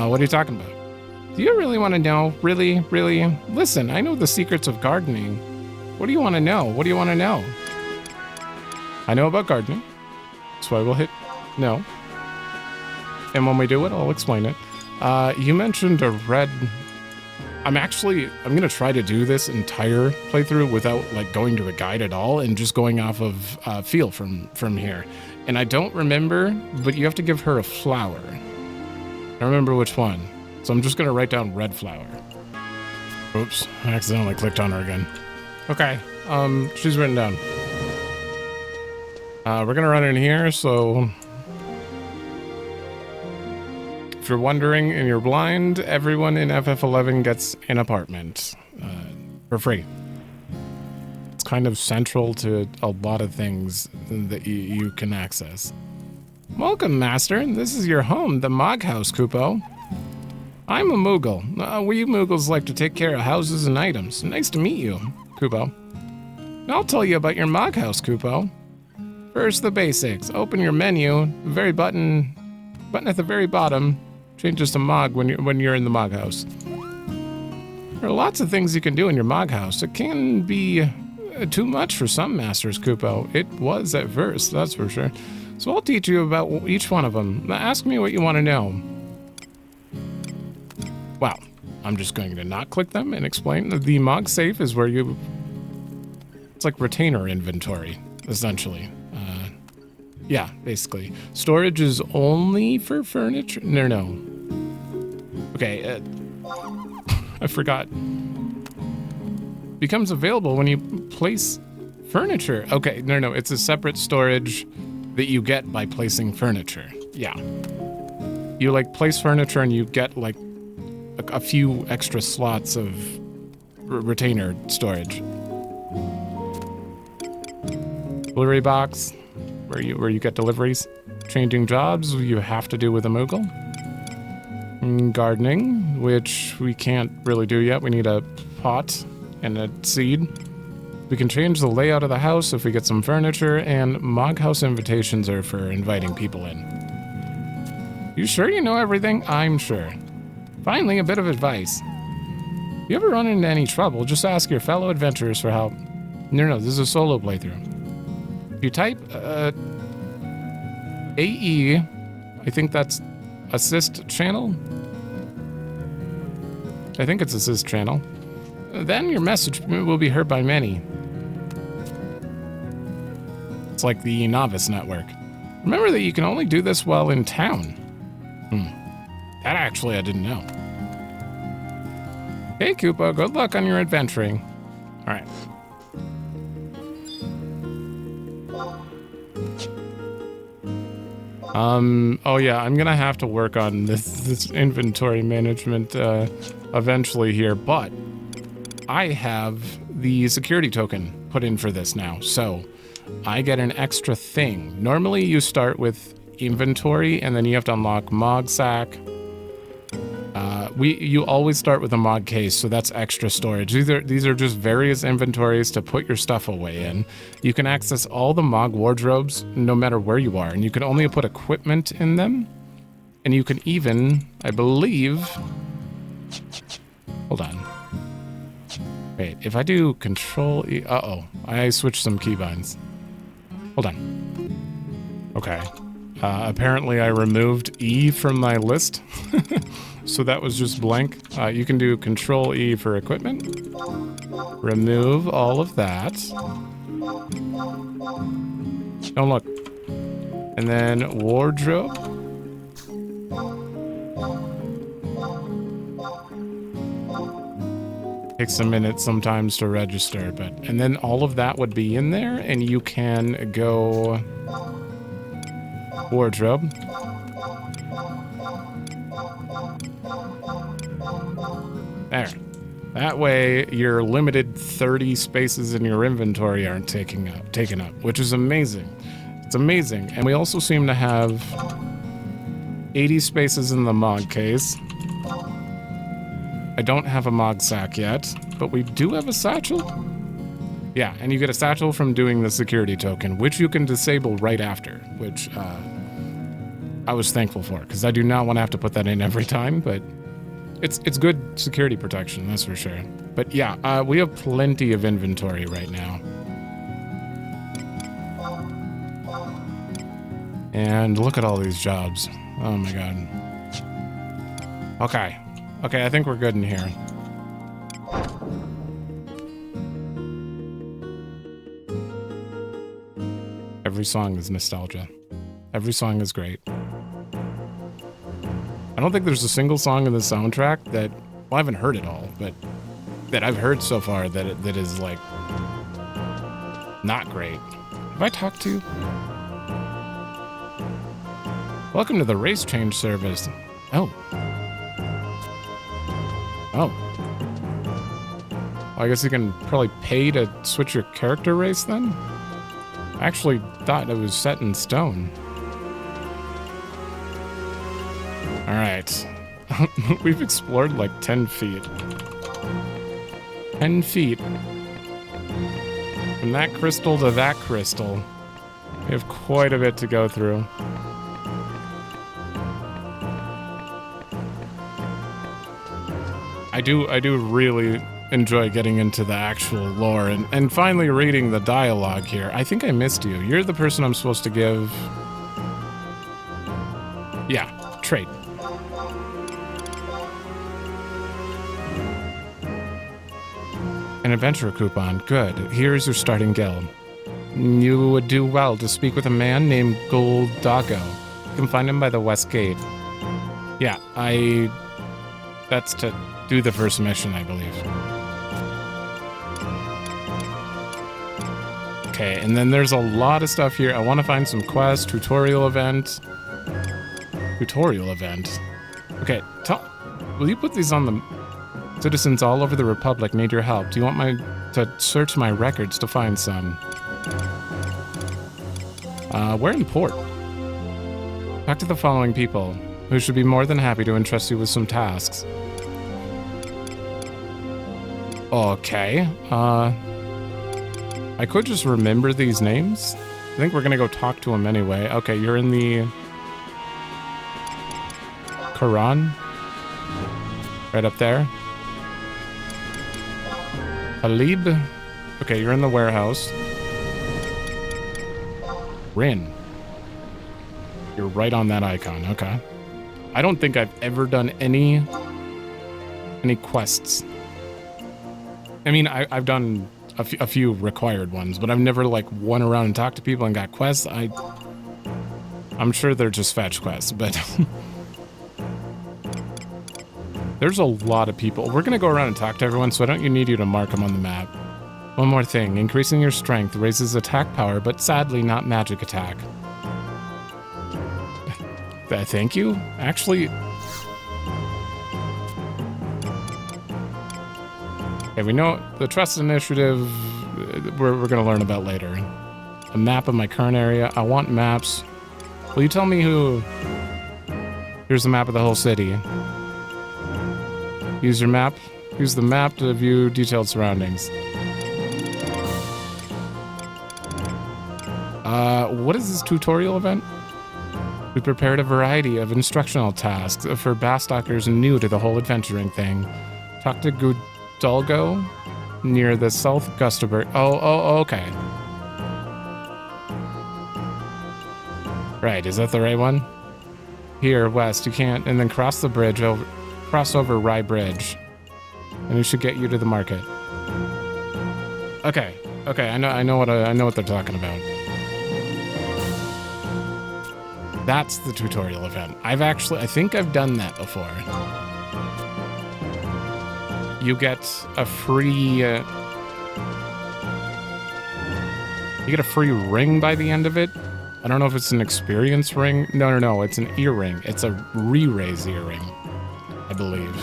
What are you talking about? Do you really want to know? Really? Really? Listen, I know the secrets of gardening. What do you want to know? What do you want to know? I know about gardening. That's why we'll hit no. And when we do it, I'll explain it. You mentioned a red... I'm going to try to do this entire playthrough without like going to a guide at all and just going off of feel from here. And I don't remember, but you have to give her a flower. I remember which one. So I'm just going to write down red flower. Oops, I accidentally clicked on her again. Okay, she's written down. We're going to run in here, so... If you're wondering and you're blind, everyone in FF11 gets an apartment for free. It's kind of central to a lot of things that you can access. Welcome, Master. This is your home, the Mog House, Kupo. I'm a Moogle. We Moogles like to take care of houses and items. Nice to meet you, Kupo. I'll tell you about your Mog House, Kupo. First, the basics. Open your menu. Very button at the very bottom changes to Mog when you're in the Mog House. There are lots of things you can do in your Mog House. It can be too much for some masters, Kupo. It was at first, that's for sure. So I'll teach you about each one of them. Ask me what you want to know. Wow. I'm just going to not click them and explain. The Mog safe is where you... It's like retainer inventory, essentially. Yeah, basically. Storage is only for furniture? No. Okay, I forgot. Becomes available when you place furniture. Okay, no, it's a separate storage that you get by placing furniture. Yeah. You, like, place furniture and you get, like, a few extra slots of retainer storage. Delivery box. Where you get deliveries. Changing jobs, you have to do with a Moogle. Gardening, which we can't really do yet. We need a pot and a seed. We can change the layout of the house if we get some furniture, and Mog House invitations are for inviting people in. You sure you know everything? I'm sure. Finally, a bit of advice. If you ever run into any trouble, just ask your fellow adventurers for help. No, this is a solo playthrough. If you type AE, I think that's assist channel. I think it's assist channel. Then your message will be heard by many. It's like the novice network. Remember that you can only do this while in town. That actually I didn't know. Hey, Koopa, good luck on your adventuring. All right. Oh yeah, I'm gonna have to work on this inventory management eventually here, but I have the security token put in for this now, so I get an extra thing. Normally you start with inventory and then you have to unlock Mog Sack. You always start with a Mog case, so that's extra storage. These are just various inventories to put your stuff away in. You can access all the Mog wardrobes no matter where you are, and you can only put equipment in them. And you can even, I believe... Hold on. Wait, if I do Control E... Uh-oh, I switched some keybinds. Hold on. Okay. Apparently I removed E from my list. So that was just blank. You can do Control E for equipment. Remove all of that. Oh, look. And then wardrobe. Takes a minute sometimes to register, and then all of that would be in there, and you can go wardrobe. There. That way, your limited 30 spaces in your inventory aren't taken up, which is amazing. It's amazing. And we also seem to have 80 spaces in the Mog case. I don't have a Mog sack yet, but we do have a satchel. Yeah, and you get a satchel from doing the security token, which you can disable right after, which I was thankful for, because I do not want to have to put that in every time, but it's good security protection, that's for sure. But yeah, we have plenty of inventory right now. And look at all these jobs. Oh my god. Okay. Okay, I think we're good in here. Every song is nostalgia. Every song is great. I don't think there's a single song in the soundtrack that, well, I haven't heard it all, but that I've heard so far that is like not great. Have I talked to you? Welcome to the race change service. Oh. Oh. Well, I guess you can probably pay to switch your character race then? I actually thought it was set in stone. Alright. We've explored like 10 feet. 10 feet. From that crystal to that crystal. We have quite a bit to go through. I do really enjoy getting into the actual lore and finally reading the dialogue here. I think I missed you. You're the person I'm supposed to give... Yeah, trait. An adventure coupon. Good. Here's your starting guild. You would do well to speak with a man named Goldago. You can find him by the west gate. Yeah, that's to do the first mission, I believe. Okay, and then there's a lot of stuff here. I want to find some quests, tutorial event. Tutorial event. Okay, will you put these on the... Citizens all over the Republic need your help. Do you want to search my records to find some? We're in port. Talk to the following people, who should be more than happy to entrust you with some tasks. Okay, I could just remember these names. I think we're gonna go talk to them anyway. Okay, you're in the... Quran? Right up there. Halib? Okay, you're in the warehouse. Rin. You're right on that icon, okay. I don't think I've ever done any quests. I mean, I've done a few required ones, but I've never like went around and talked to people and got quests. I'm sure they're just fetch quests, but there's a lot of people. We're gonna go around and talk to everyone, so I don't need you to mark them on the map. One more thing, increasing your strength raises attack power, but sadly not magic attack. Thank you? Actually... Okay, we know the Trust Initiative we're going to learn about later. A map of my current area. I want maps. Will you tell me who... Here's the map of the whole city. Use your map. Use the map to view detailed surroundings. What is this tutorial event? We prepared a variety of instructional tasks for Bastokers new to the whole adventuring thing. Talk to Gudalgo near the South Gustaberg. Oh, okay. Right, is that the right one? Here, west, you can't, and then cross the bridge over, cross over Rye Bridge. And it should get you to the market. Okay, I know what they're talking about. That's the tutorial event. I think I've done that before. You get a free, you get a free ring by the end of it. I don't know if it's an experience ring. No, it's an earring. It's a re-raise earring, I believe.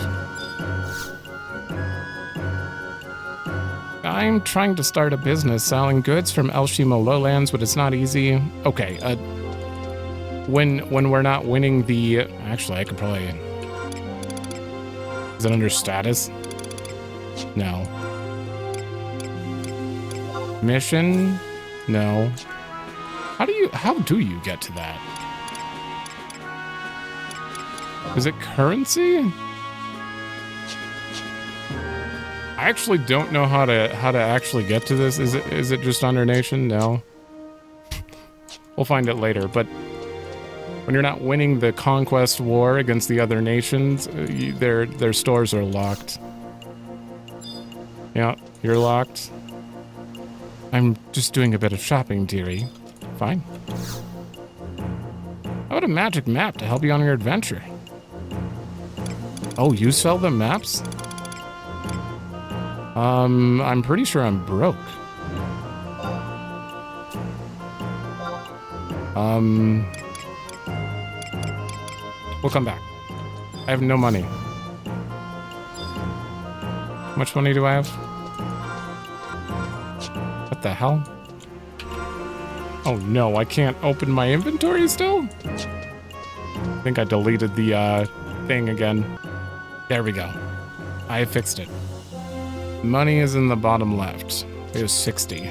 I'm trying to start a business selling goods from Elshima Lowlands, but it's not easy. Okay, when we're not winning the... Actually, I could probably... Is it under status? No. Mission? No. How do you get to that? Is it currency? I actually don't know how to actually get to this. Is it just under nation? No. We'll find it later, but when you're not winning the conquest war against the other nations, their stores are locked. Yeah, you're locked. I'm just doing a bit of shopping, dearie. Fine. How about a magic map to help you on your adventure? Oh, you sell the maps? I'm pretty sure I'm broke. We'll come back. I have no money. How much money do I have? What the hell? Oh no, I can't open my inventory still? I think I deleted the thing again. There we go. I fixed it. Money is in the bottom left. There's 60.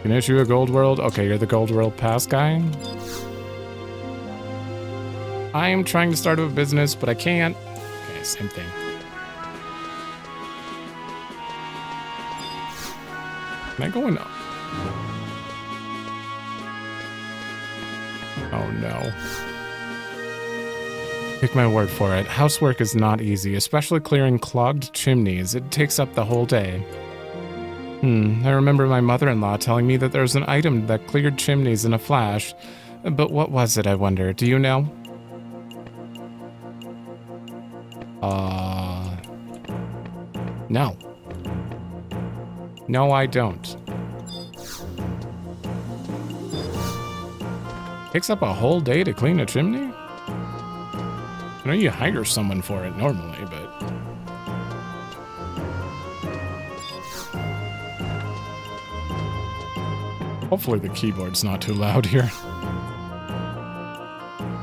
Can issue a gold world? Okay, you're the gold world pass guy. I am trying to start a business, but I can't. Okay, same thing. Can I go in? Oh no. Take my word for it. Housework is not easy, especially clearing clogged chimneys. It takes up the whole day. I remember my mother-in-law telling me that there was an item that cleared chimneys in a flash. But what was it, I wonder? Do you know? No. No, I don't. Takes up a whole day to clean a chimney? I know you hire someone for it normally, but... Hopefully the keyboard's not too loud here.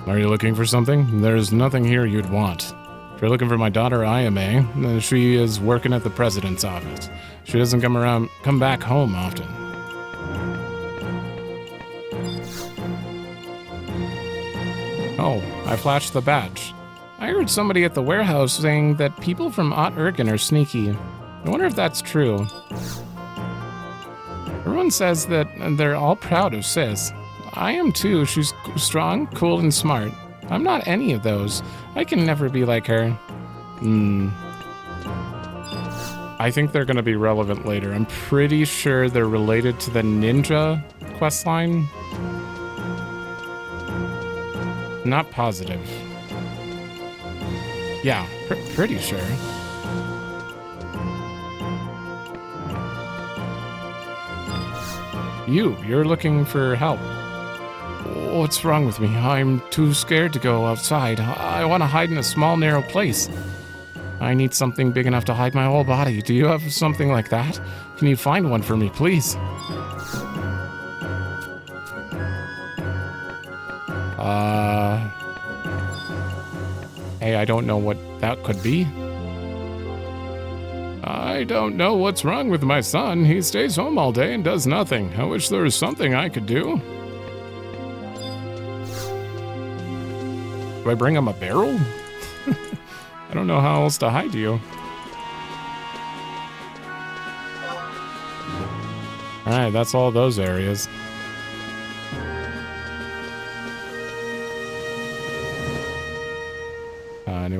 Are you looking for something? There's nothing here you'd want. If you're looking for my daughter, Ayame, she is working at the president's office. She doesn't come back home often. Oh, I flashed the badge. I heard somebody at the warehouse saying that people from Ott Ergen are sneaky. I wonder if that's true. Everyone says that they're all proud of Sis. I am too. She's strong, cool, and smart. I'm not any of those. I can never be like her. I think they're going to be relevant later. I'm pretty sure they're related to the ninja questline. Not positive. Yeah, pretty sure. You're looking for help. What's wrong with me? I'm too scared to go outside. I want to hide in a small, narrow place. I need something big enough to hide my whole body. Do you have something like that? Can you find one for me, please? Hey, I don't know what that could be. I don't know what's wrong with my son. He stays home all day and does nothing. I wish there was something I could do. Do I bring him a barrel? I don't know how else to hide you. Alright, that's all those areas.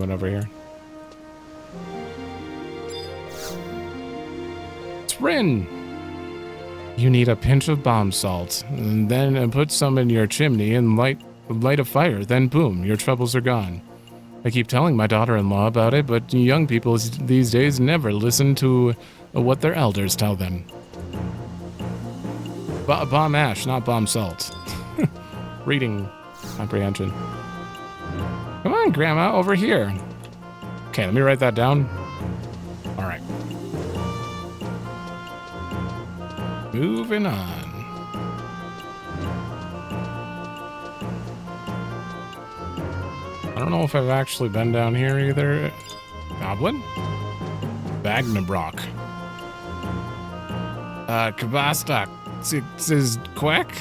nothing over here. It's Rin! You need a pinch of bomb salt, and then put some in your chimney and light a fire. Then boom, your troubles are gone. I keep telling my daughter-in-law about it, but young people these days never listen to what their elders tell them. Bomb ash, not bomb salt. Reading comprehension. Come on, Grandma, over here. Okay, let me write that down. All right. Moving on. I don't know if I've actually been down here either. Goblin? Bagnabrock. Kabastok. Says Quack?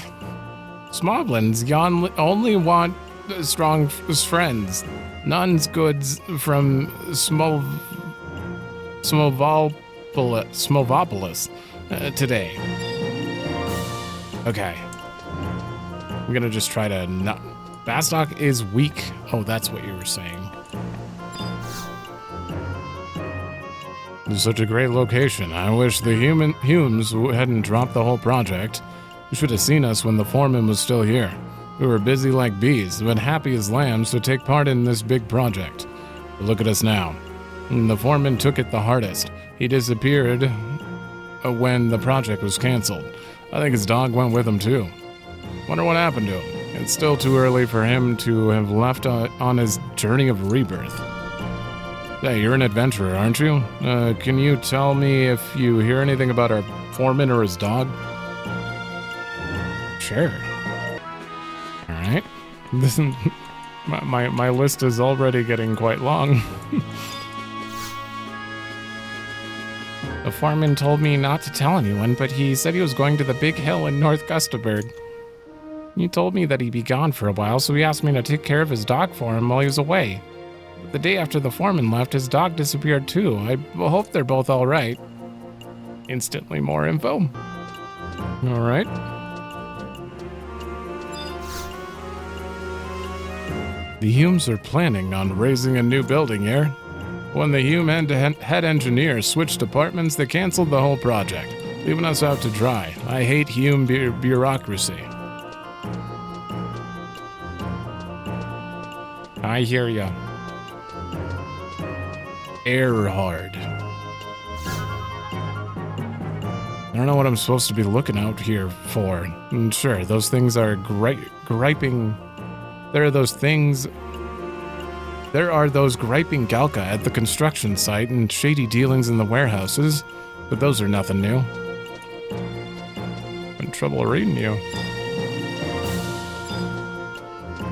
Smoblins, yon only want strong friends. None's goods from Smovopolis today. Okay. I'm gonna just try to not... Bastok is weak. Oh, that's what you were saying. This is such a great location. I wish the Humes hadn't dropped the whole project. You should have seen us when the foreman was still here. We were busy like bees, but happy as lambs to take part in this big project. But look at us now. The foreman took it the hardest. He disappeared when the project was canceled. I think his dog went with him too. Wonder what happened to him. It's still too early for him to have left on his journey of rebirth. Hey, you're an adventurer, aren't you? Can you tell me if you hear anything about our foreman or his dog? Sure. Alright. My list is already getting quite long. The foreman told me not to tell anyone, but he said he was going to the big hill in North Gustaberg. He told me that he'd be gone for a while, so he asked me to take care of his dog for him while he was away. The day after the foreman left, his dog disappeared too. I hope they're both alright. Instantly more info. Alright. The Humes are planning on raising a new building here. When the Hume head engineer switched departments, they canceled the whole project, leaving us out to dry. I hate Hume bureaucracy. I hear ya. Erhard. I don't know what I'm supposed to be looking out here for. Sure, those things are griping. There are those griping Galka at the construction site and shady dealings in the warehouses, but those are nothing new. I'm in trouble reading you.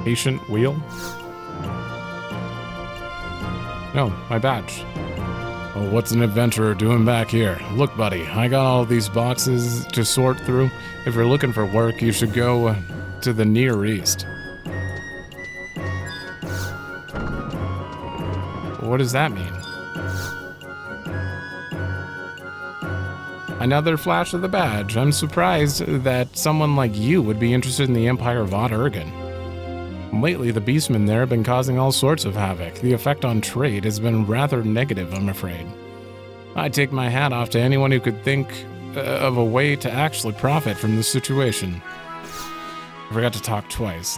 Patient wheel? No, my badge. Oh, what's an adventurer doing back here? Look, buddy, I got all these boxes to sort through. If you're looking for work, you should go to the Near East. What does that mean? Another flash of the badge. I'm surprised that someone like you would be interested in the Empire of Odd Ergen. Lately, the beastmen there have been causing all sorts of havoc. The effect on trade has been rather negative, I'm afraid. I take my hat off to anyone who could think of a way to actually profit from this situation. I forgot to talk twice.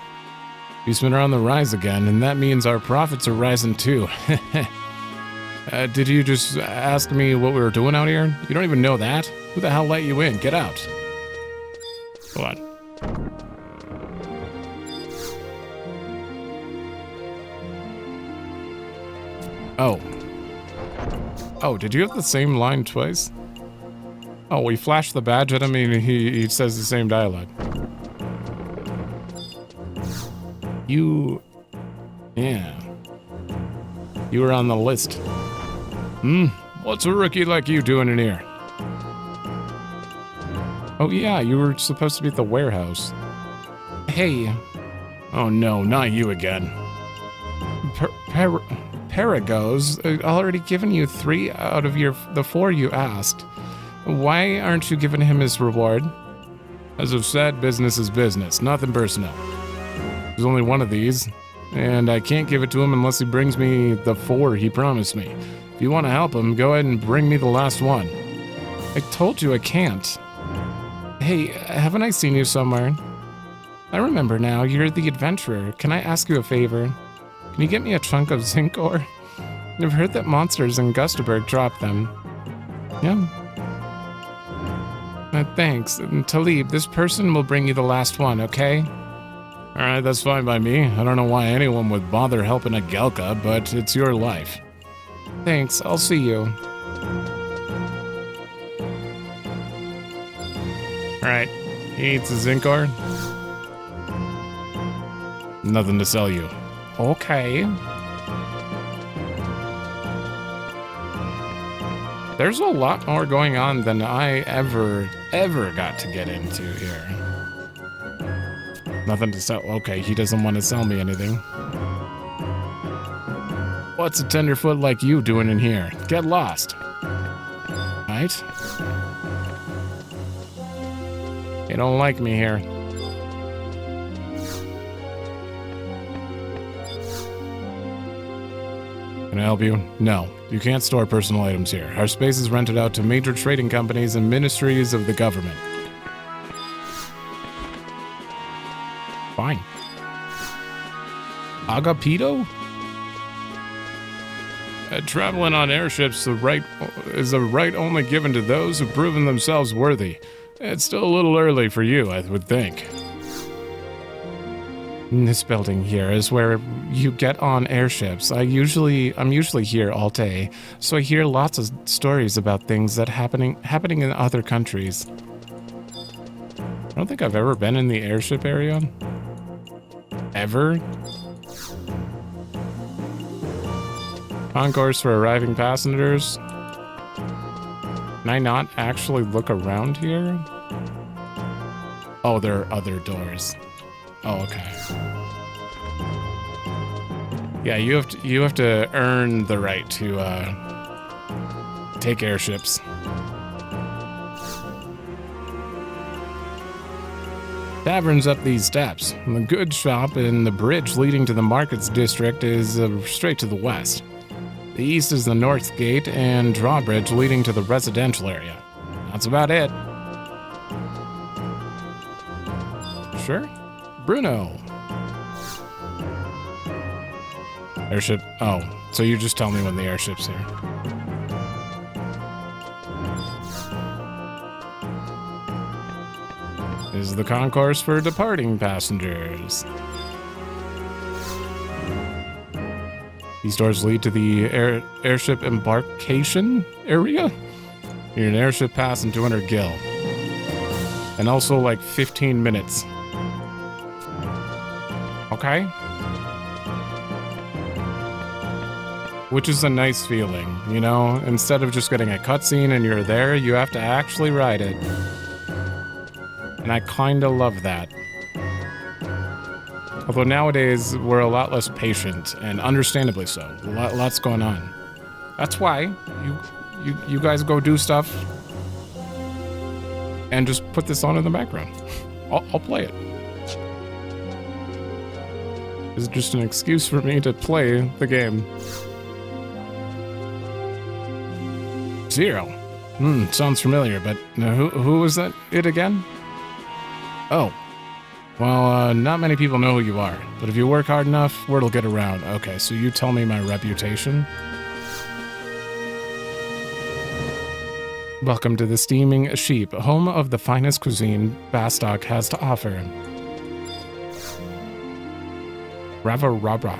Beastmen are on the rise again, and that means our profits are rising too. Did you just ask me what we were doing out here? You don't even know that? Who the hell let you in? Get out. Go on. Oh, did you have the same line twice? Oh, we flashed the badge at him and he says the same dialogue. Yeah. You were on the list. What's a rookie like you doing in here? Oh yeah, you were supposed to be at the warehouse. Hey. Oh no, not you again. Parago's already given you 3 out of the 4 you asked. Why aren't you giving him his reward? As I've said, business is business, nothing personal. There's only one of these. and I can't give it to him unless he brings me the 4 he promised me. If you want to help him, go ahead and bring me the last one. I told you I can't. Hey, haven't I seen you somewhere? I remember now, you're the adventurer. Can I ask you a favor? Can you get me a chunk of zinc ore? I've heard that monsters in Gustaberg drop them. Yeah. Thanks. Talib, this person will bring you the last one, okay? Alright, that's fine by me. I don't know why anyone would bother helping a Gelka, but it's your life. Thanks, I'll see you. Alright, he eats a zinc ore. Nothing to sell you. Okay. There's a lot more going on than I ever got to get into here. Nothing to sell. Okay, he doesn't want to sell me anything. What's a tenderfoot like you doing in here? Get lost. Right? You don't like me here. Can I help you? No, you can't store personal items here. Our space is rented out to major trading companies and ministries of the government. Fine. Agapito? Traveling on airships is a right only given to those who've proven themselves worthy. It's still a little early for you, I would think. This building here is where you get on airships. I'm usually here all day, so I hear lots of stories about things that happening in other countries. I don't think I've ever been in the airship area. Ever? Concourse for arriving passengers. Can I not actually look around here? Oh, there are other doors. Oh, okay. Yeah, you have to earn the right to take airships. Tavern's up these steps. The goods shop and the bridge leading to the markets district is straight to the west. The east is the north gate and drawbridge leading to the residential area. That's about it. Sure? Bruno. Airship. Oh, so you just tell me when the airship's here. This is the concourse for departing passengers. These doors lead to the airship embarkation area. You're an airship pass in 200 gil. And also like 15 minutes. Okay. Which is a nice feeling, you know? Instead of just getting a cutscene and you're there, you have to actually ride it. And I kinda love that. Although nowadays, we're a lot less patient, and understandably so. Lots going on. That's why you guys go do stuff and just put this on in the background. I'll play it. It's just an excuse for me to play the game. Zero. Sounds familiar, but who was that it again? Oh. Well, not many people know who you are, but if you work hard enough, word'll get around. Okay, so you tell me my reputation. Welcome to the Steaming Sheep, home of the finest cuisine Bastok has to offer. Rava.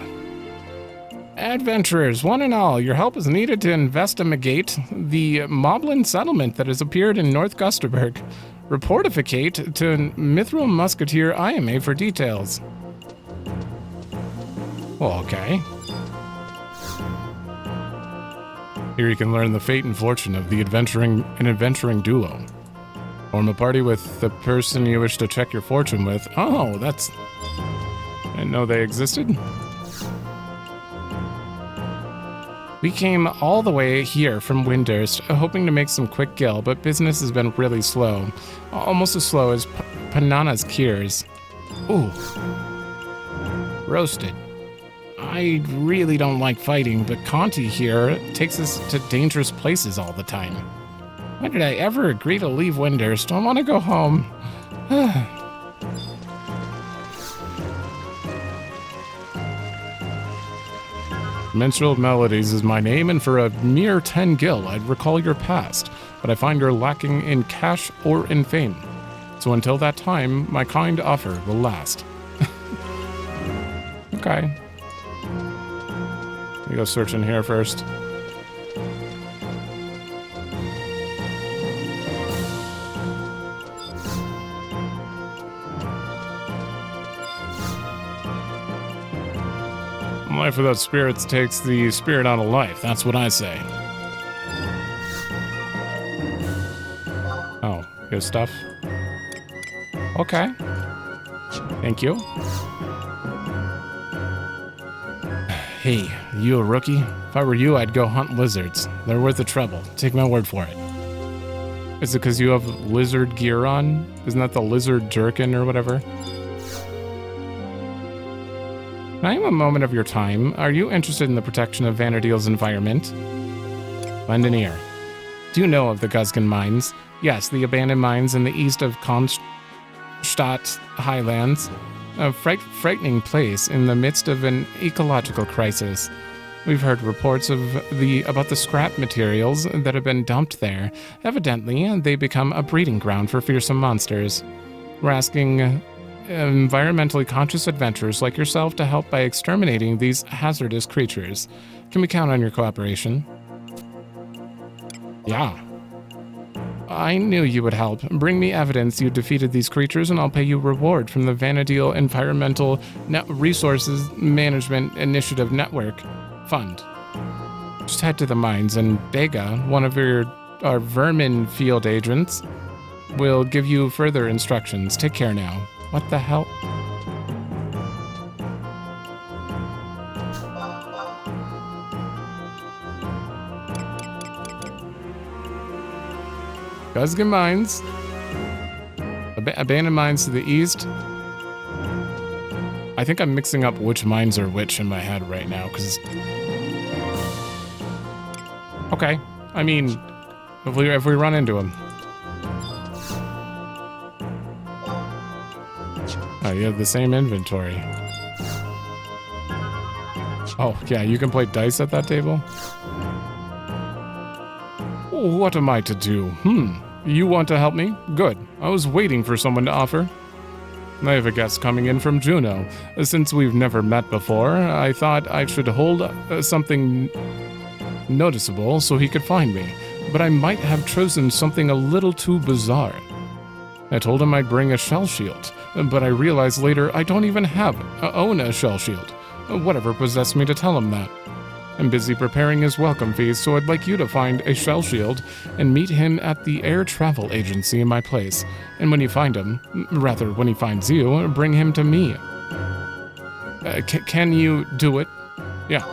Adventurers, one and all, your help is needed to investigate the Moblin settlement that has appeared in North Gustaberg. Reportificate to Mithril Musketeer IMA for details. Well, okay. Here you can learn the fate and fortune of the adventuring duo. Form a party with the person you wish to check your fortune with. Oh, that's... I didn't know they existed. We came all the way here from Windurst, hoping to make some quick gil, but business has been really slow. Almost as slow as Panana's cures. Ooh. Roasted. I really don't like fighting, but Conti here takes us to dangerous places all the time. Why did I ever agree to leave Windhurst? I want to go home. Minstrel Melodies is my name, and for a mere 10 gil, I'd recall your past, but I find you're lacking in cash or in fame. So until that time, my kind offer will last. Okay. Let me go search in here first. Life without spirits takes the spirit out of life. That's what I say. Oh, good stuff. Okay. Thank you. Hey, you a rookie? If I were you, I'd go hunt lizards. They're worth the trouble. Take my word for it. Is it because you have lizard gear on? Isn't that the lizard jerkin or whatever? Can I have a moment of your time? Are you interested in the protection of Vana'diel's environment? Lend an ear. Do you know of the Guzgan mines? Yes, the abandoned mines in the east of Kronstadt Highlands. A frightening place in the midst of an ecological crisis. We've heard reports about the scrap materials that have been dumped there. Evidently, they become a breeding ground for fearsome monsters. We're asking environmentally conscious adventurers like yourself to help by exterminating these hazardous creatures. Can we count on your cooperation? Yeah. I knew you would help. Bring me evidence you defeated these creatures and I'll pay you reward from the Vana'diel Environmental Resources Management Initiative Network Fund. Just head to the mines and Bega, one of our vermin field agents, will give you further instructions. Take care now. What the hell? Guzgan mines. Abandoned mines to the east. I think I'm mixing up which mines are which in my head right now, because... Okay. I mean, if we run into them. Oh, you have the same inventory. Oh, yeah, you can play dice at that table? Oh, what am I to do? You want to help me? Good. I was waiting for someone to offer. I have a guest coming in from Juno. Since we've never met before, I thought I should hold something noticeable so he could find me. But I might have chosen something a little too bizarre. I told him I'd bring a shell shield, but I realized later I don't even own a shell shield. Whatever possessed me to tell him that. I'm busy preparing his welcome feast, so I'd like you to find a shell shield and meet him at the air travel agency in my place. And when you find him, when he finds you, bring him to me. Can you do it? Yeah.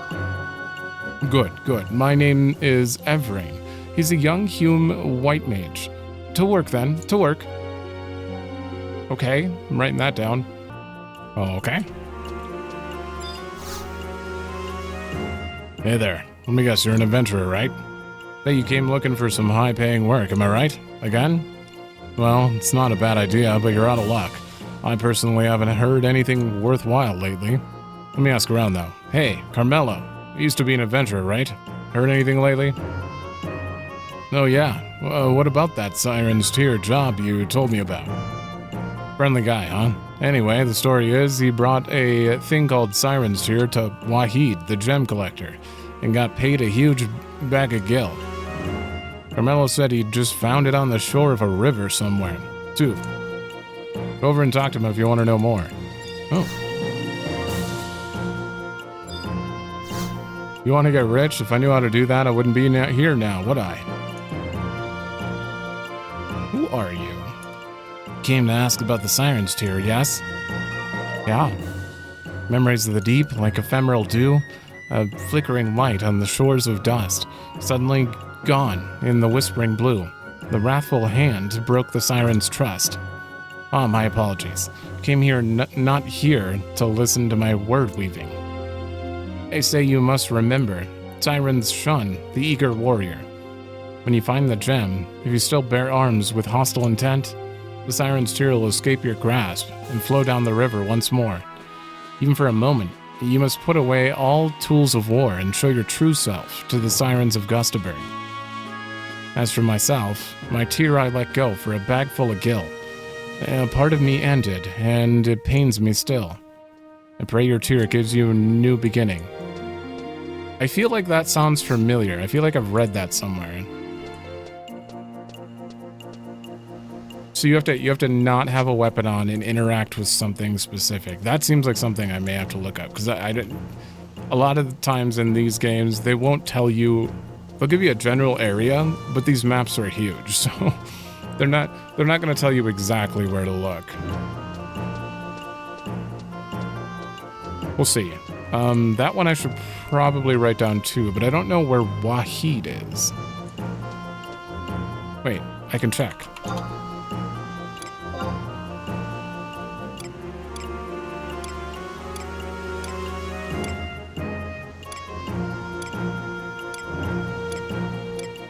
Good. My name is Evrain. He's a young Hume white mage. To work then, to work. Okay, I'm writing that down. Okay. Hey there. Let me guess, you're an adventurer, right? Bet you came looking for some high-paying work, am I right? Again? Well, it's not a bad idea, but you're out of luck. I personally haven't heard anything worthwhile lately. Let me ask around, though. Hey, Carmelo. You used to be an adventurer, right? Heard anything lately? Oh, yeah. What about that Siren's Tear job you told me about? Friendly guy, huh? Anyway, the story is he brought a thing called Siren's Tear to Wahid, the gem collector, and got paid a huge bag of gil. Carmelo said he'd just found it on the shore of a river somewhere, too. Go over and talk to him if you want to know more. Oh. You want to get rich? If I knew how to do that, I wouldn't be here now, would I? Who are you? Came to ask about the Siren's Tear, yes? Yeah. Memories of the deep, like ephemeral dew, a flickering light on the shores of dust, suddenly gone in the whispering blue. The wrathful hand broke the siren's trust. Ah, my apologies. Came here not here to listen to my word weaving. I say you must remember, sirens shun the eager warrior. When you find the gem, if you still bear arms with hostile intent, the siren's tear will escape your grasp and flow down the river once more. Even for a moment, you must put away all tools of war and show your true self to the sirens of Gustaberg. As for myself, my tear I let go for a bag full of gil. A part of me ended, and it pains me still. I pray your tear gives you a new beginning. I feel like that sounds familiar. I feel like I've read that somewhere. So you have to not have a weapon on and interact with something specific. That seems like something I may have to look up, because I didn't. A lot of the times in these games, they won't tell you. They'll give you a general area, but these maps are huge, so they're not going to tell you exactly where to look. We'll see. That one I should probably write down too, but I don't know where Wahid is. Wait, I can check.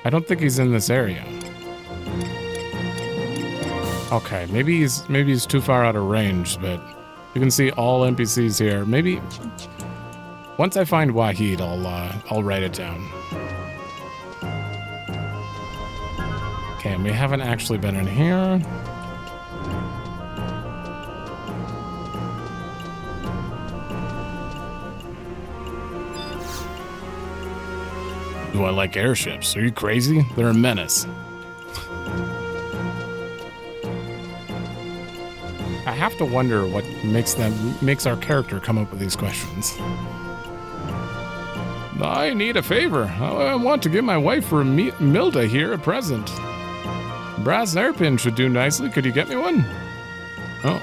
I don't think he's in this area. Okay, maybe he's too far out of range, but you can see all NPCs here. Maybe once I find Wahid, I'll write it down. Okay, and we haven't actually been in here. Do I like airships? Are you crazy? They're a menace. I have to wonder what makes our character come up with these questions. I need a favor. I want to give my wife for Milda here a present. Brass hairpin should do nicely. Could you get me one? Oh.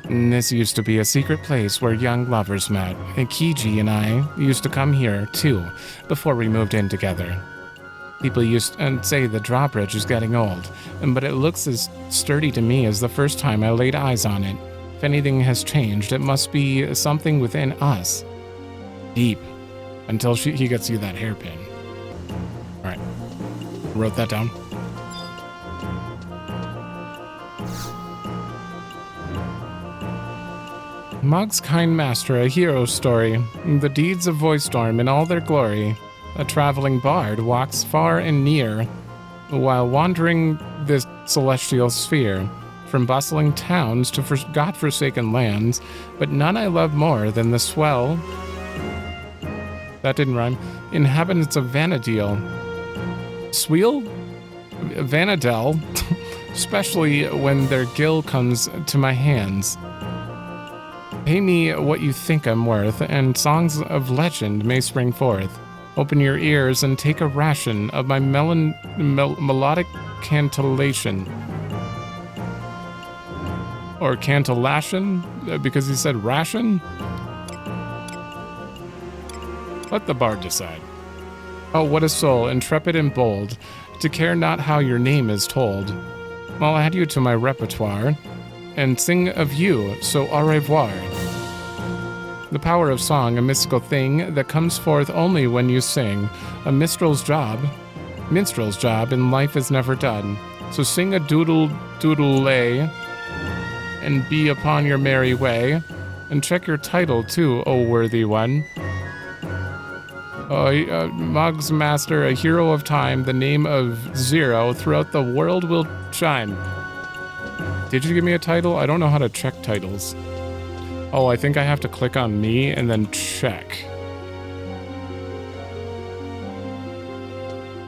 This used to be a secret place where young lovers met. Kiji and I used to come here, too, before we moved in together. People used to say the drawbridge is getting old, but it looks as sturdy to me as the first time I laid eyes on it. If anything has changed, it must be something within us. Deep. Until he gets you that hairpin. Alright. Wrote that down. Mog's kind master, a hero story. The deeds of Voidstorm in all their glory. A traveling bard walks far and near, while wandering this celestial sphere, from bustling towns to God-forsaken lands, but none I love more than the swell, that didn't rhyme, inhabitants of Vana'diel. Sweel? Vana'diel, especially when their gil comes to my hands. Pay me what you think I'm worth, and songs of legend may spring forth. Open your ears and take a ration of my melodic cantillation. Or cantillation, because he said ration? Let the bard decide. Oh, what a soul, intrepid and bold, to care not how your name is told. I'll add you to my repertoire, and sing of you, so au revoir. The power of song, a mystical thing that comes forth only when you sing. A minstrel's job in life is never done. So sing a doodle-lay, and be upon your merry way. And check your title too, O worthy one. Mog's master, a hero of time, the name of Zero, throughout the world will shine. Did you give me a title? I don't know how to check titles. Oh, I think I have to click on me and then check.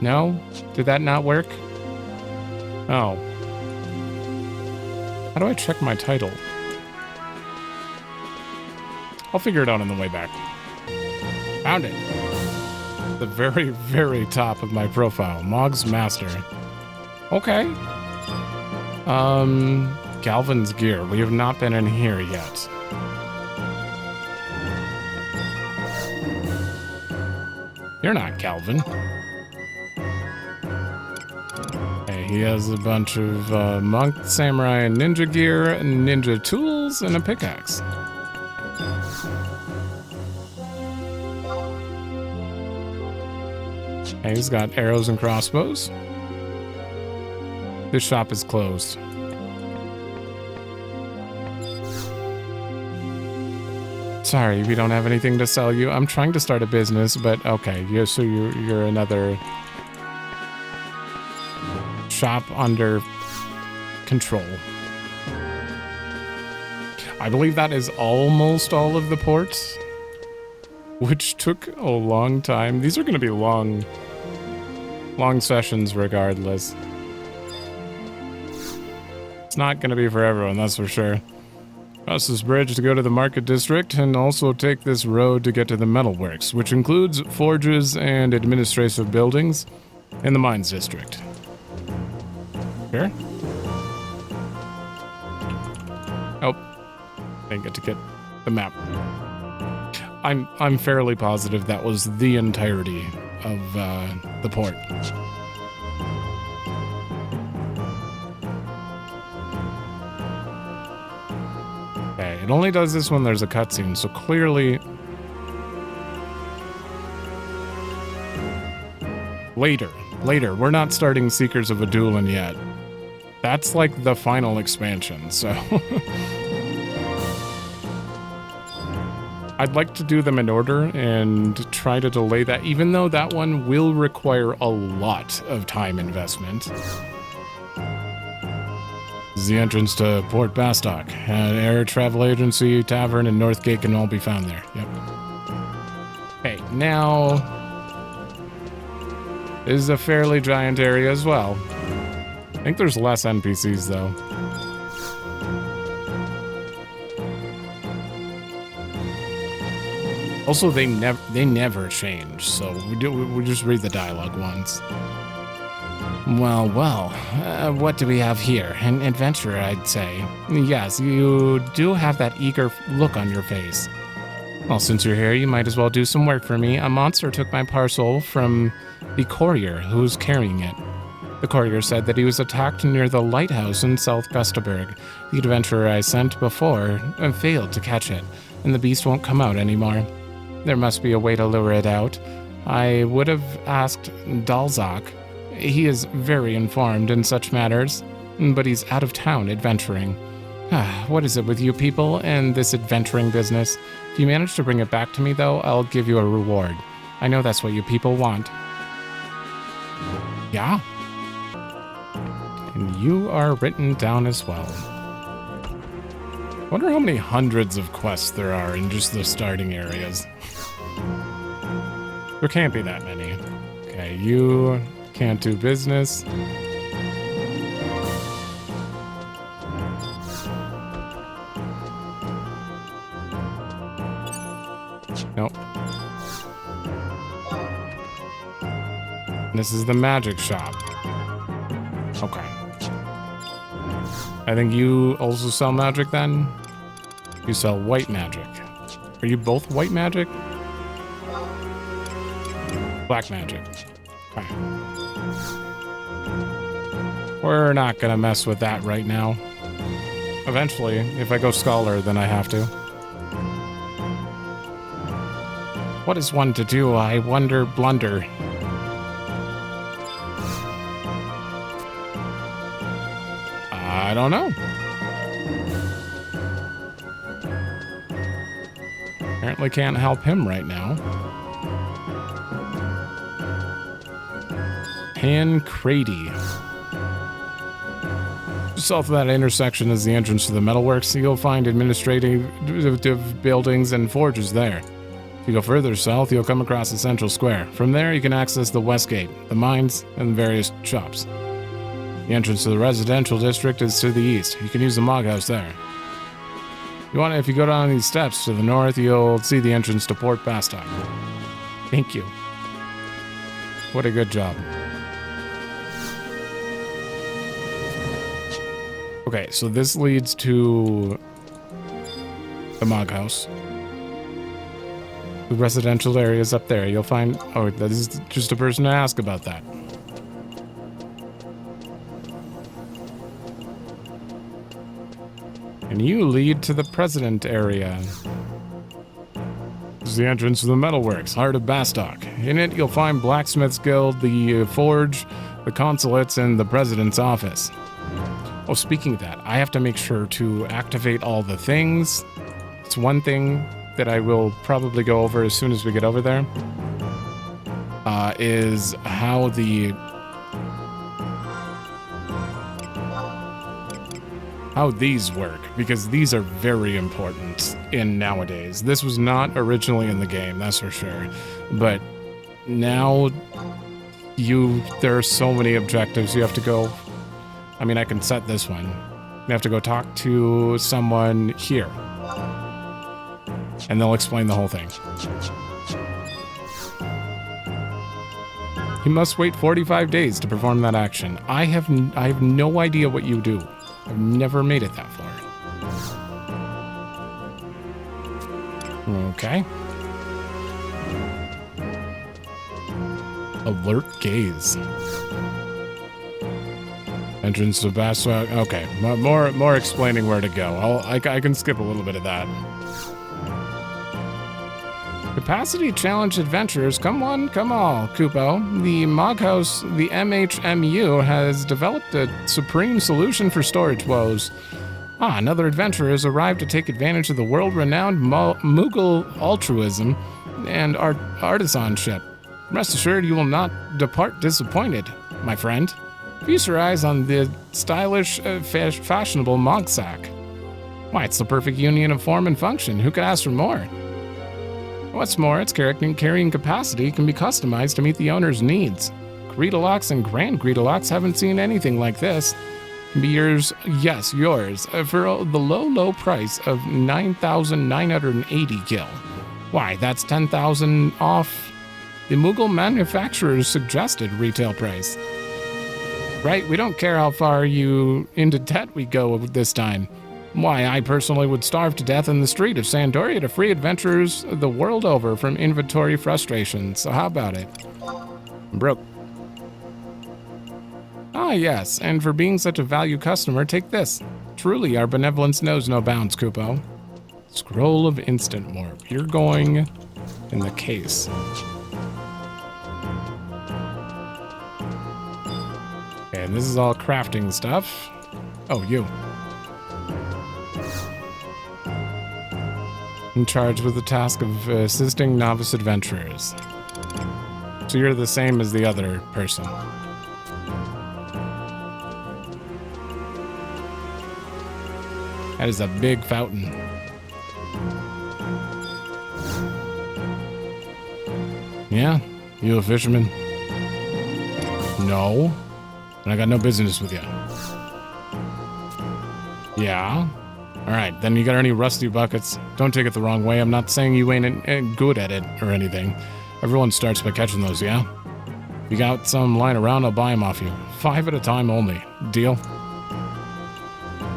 No? Did that not work? Oh. How do I check my title? I'll figure it out on the way back. Found it. The very, very top of my profile. Mog's Master. Okay. Galvin's Gear. We have not been in here yet. You're not Calvin. Hey, he has a bunch of monk, samurai, and ninja gear, ninja tools, and a pickaxe. Okay, he's got arrows and crossbows. This shop is closed. Sorry, we don't have anything to sell you. I'm trying to start a business, but okay. Yeah, so you're another shop under control. I believe that is almost all of the ports, which took a long time. These are going to be long sessions regardless. It's not going to be for everyone, that's for sure. Cross this bridge to go to the market district, and also take this road to get to the metalworks, which includes forges and administrative buildings in the mines district. Sure. Oh, didn't get to get the map. I'm fairly positive that was the entirety of the port. Okay, it only does this when there's a cutscene, so clearly... Later. We're not starting Seekers of Vana'diel yet. That's like the final expansion, so... I'd like to do them in order and try to delay that, even though that one will require a lot of time investment. This is the entrance to Port Bastok. An air travel agency, tavern, and Northgate can all be found there. Yep. Okay, now... this is a fairly giant area as well. I think there's less NPCs, though. Also, they never change, so we just read the dialogue once. Well, what do we have here? An adventurer, I'd say. Yes, you do have that eager look on your face. Well, since you're here, you might as well do some work for me. A monster took my parcel from the courier who's carrying it. The courier said that he was attacked near the lighthouse in South Gustaberg. The adventurer I sent before failed to catch it, and the beast won't come out anymore. There must be a way to lure it out. I would have asked Dalzak. He is very informed in such matters, but he's out of town adventuring. What is it with you people and this adventuring business? If you manage to bring it back to me, though, I'll give you a reward. I know that's what you people want. Yeah. And you are written down as well. Wonder how many hundreds of quests there are in just the starting areas. There can't be that many. Okay, you can't do business. Nope. This is the magic shop. Okay. I think you also sell magic then? You sell white magic. Are you both white magic? Black magic. Okay. We're not gonna mess with that right now. Eventually, if I go scholar, then I have to. What is one to do? I wonder, blunder. I don't know. Apparently can't help him right now. Pancrady. South of that intersection is the entrance to the metalworks. You'll find administrative buildings and forges there. If you go further south, you'll come across the central square. From there, you can access the west gate, the mines, and various shops. The entrance to the residential district is to the east. You can use the Mog House there. If you go down these steps to the north, you'll see the entrance to Port Bastok. Thank you. What a good job. Okay, so this leads to the Mog House. The residential areas up there. You'll find... oh, that is just a person to ask about that. And you lead to the president area. This is the entrance to the Metalworks, heart of Bastok. In it, you'll find Blacksmith's Guild, the Forge, the consulates, and the President's office. Oh, speaking of that, I have to make sure to activate all the things. It's one thing that I will probably go over as soon as we get over there, is how these work, because these are very important in nowadays. This was not originally in the game, that's for sure, but now there are so many objectives. You have to go, I mean, I can set this one. You have to go talk to someone here, and they'll explain the whole thing. You must wait 45 days to perform that action. I have no idea what you do. I've never made it that far. Okay. Alert gaze. Entrance to Bastok. Okay, more explaining where to go. I can skip a little bit of that. Capacity challenge adventurers, come one, come all, Kupo. The Mog House, the MHMU, has developed a supreme solution for storage woes. Another adventurer has arrived to take advantage of the world-renowned Mughal altruism and artisanship. Rest assured you will not depart disappointed, my friend. Feast your eyes on the stylish, fashionable Mogsack. Why, it's the perfect union of form and function. Who could ask for more? What's more, its carrying capacity can be customized to meet the owner's needs. Greedalox and Grand Greedalox haven't seen anything like this. Can be yours, yes, yours, for the low price of 9,980 gil. Why, that's 10,000 off the Mughal manufacturer's suggested retail price. Right, we don't care how far into debt we go this time. Why, I personally would starve to death in the street of Sandoria to free adventurers the world over from inventory frustrations. So how about it? I'm broke. Ah, yes, and for being such a valued customer, take this. Truly, our benevolence knows no bounds, Kupo. Scroll of Instant Warp. You're going in the case. Okay, and this is all crafting stuff. Oh, you. In charge with the task of assisting novice adventurers. So you're the same as the other person. That is a big fountain. Yeah? You a fisherman? No. And I got no business with you. Yeah? Alright, then you got any rusty buckets? Don't take it the wrong way. I'm not saying you ain't good at it or anything. Everyone starts by catching those, yeah? If you got some lying around, I'll buy them off you. 5 at a time only. Deal?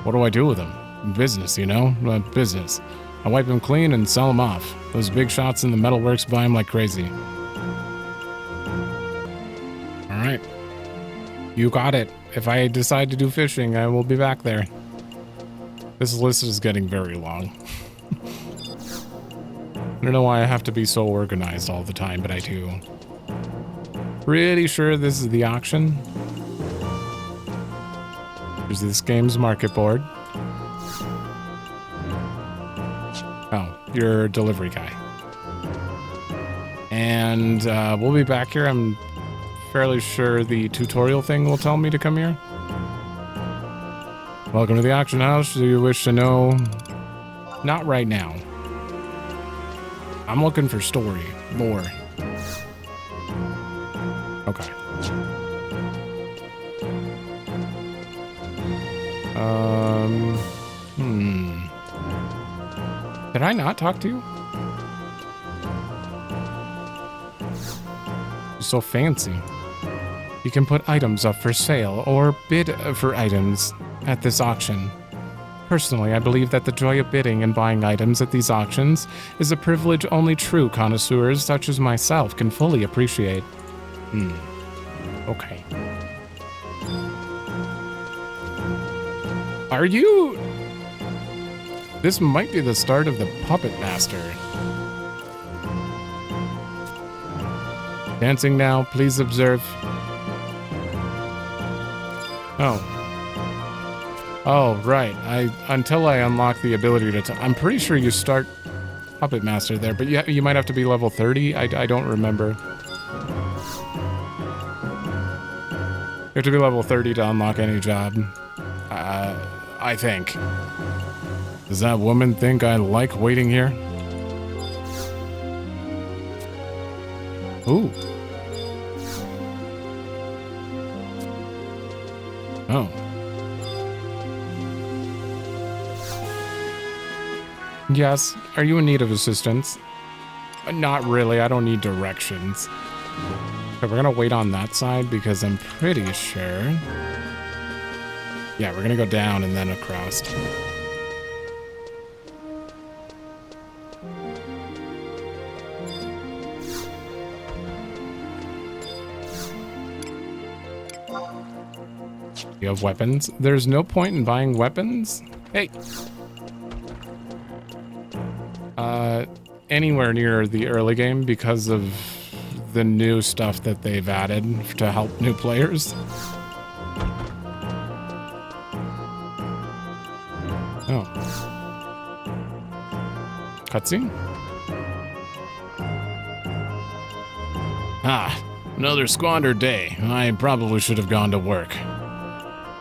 What do I do with them? Business, you know? Business. I wipe them clean and sell them off. Those big shots in the metalworks buy them like crazy. Alright. You got it. If I decide to do fishing, I will be back there. This list is getting very long. I don't know why I have to be so organized all the time, but I do. Pretty sure this is the auction. Here's this game's market board. Oh, you're a delivery guy. And we'll be back here. I'm fairly sure the tutorial thing will tell me to come here. Welcome to the auction house. Do you wish to know? Not right now. I'm looking for story. Lore. Okay. Did I not talk to you? You're so fancy. You can put items up for sale or bid for items at this auction. Personally, I believe that the joy of bidding and buying items at these auctions is a privilege only true connoisseurs such as myself can fully appreciate. Okay. Are you... This might be the start of the Puppet Master. Dancing now, please observe. Oh. Oh, right. Until I unlock the ability to... I'm pretty sure you start Puppet Master there, but you might have to be level 30. I don't remember. You have to be level 30 to unlock any job. I think. Does that woman think I like waiting here? Ooh. Oh. Yes. Are you in need of assistance? Not really. I don't need directions. Okay, we're gonna wait on that side because I'm pretty sure... Yeah, we're gonna go down and then across. You have weapons? There's no point in buying weapons? Hey! Anywhere near the early game because of the new stuff that they've added to help new players. Oh. Cutscene? Ah, another squandered day. I probably should have gone to work.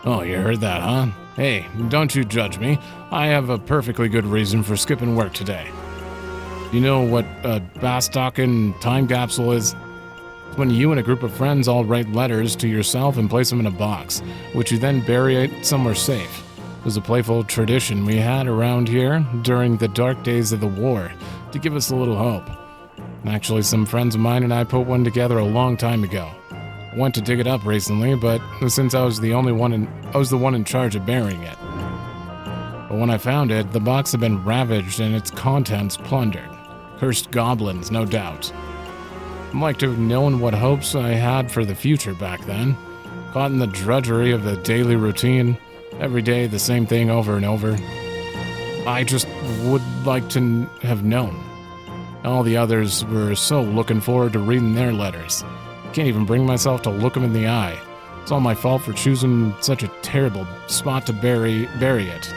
Oh, you heard that, huh? Hey, don't you judge me. I have a perfectly good reason for skipping work today. You know what a Bastok time capsule is? It's when you and a group of friends all write letters to yourself and place them in a box, which you then bury somewhere safe. It was a playful tradition we had around here during the dark days of the war to give us a little hope. Actually, some friends of mine and I put one together a long time ago. I went to dig it up recently, but since I was the one in charge of burying it. But when I found it, the box had been ravaged and its contents plundered. Cursed goblins, no doubt. I'd like to have known what hopes I had for the future back then. Caught in the drudgery of the daily routine, every day the same thing over and over. I just would like to have known. All the others were so looking forward to reading their letters. Can't even bring myself to look them in the eye. It's all my fault for choosing such a terrible spot to bury it.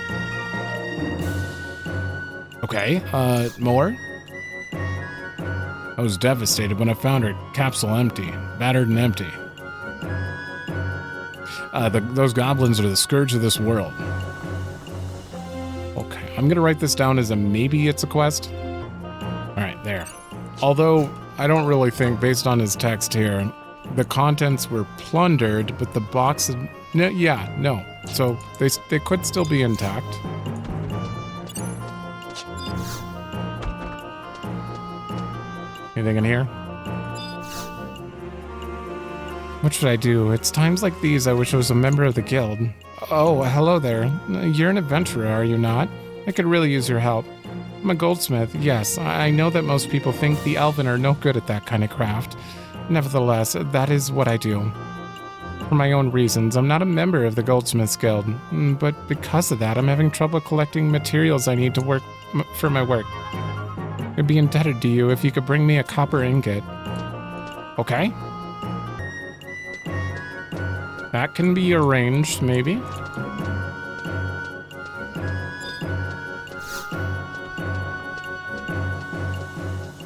Okay, more? I was devastated when I found her capsule empty, battered and empty. Those goblins are the scourge of this world. Okay, I'm gonna write this down as a maybe it's a quest. Alright, there. Although, I don't really think, based on his text here, the contents were plundered, but the box... no. So, they could still be intact. Anything in here? What should I do? It's times like these I wish I was a member of the guild. Oh, hello there. You're an adventurer, are you not? I could really use your help. I'm a goldsmith, yes. I know that most people think the elven are no good at that kind of craft. Nevertheless, that is what I do. For my own reasons, I'm not a member of the Goldsmiths Guild, but because of that, I'm having trouble collecting materials I need to work for my work. I'd be indebted to you if you could bring me a copper ingot. Okay. That can be arranged, maybe.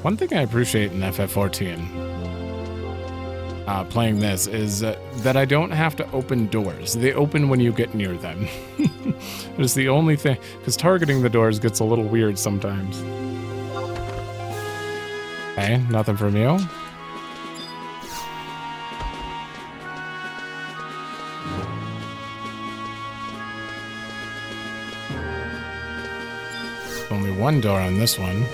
One thing I appreciate in FF14 playing this is that I don't have to open doors. They open when you get near them. It's the only thing, because targeting the doors gets a little weird sometimes. Okay, nothing from you. Only one door on this one.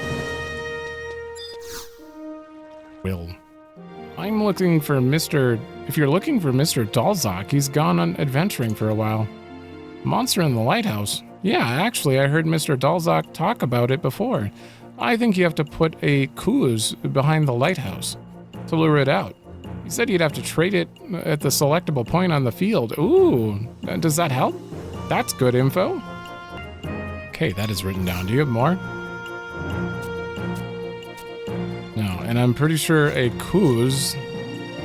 I'm looking for Mr... If you're looking for Mr. Dalzak, he's gone on adventuring for a while. Monster in the lighthouse? Yeah, actually, I heard Mr. Dalzak talk about it before. I think you have to put a kuz behind the lighthouse to lure it out. He said you'd have to trade it at the selectable point on the field. Ooh, does that help? That's good info. Okay, that is written down. Do you have more? No, and I'm pretty sure a kuz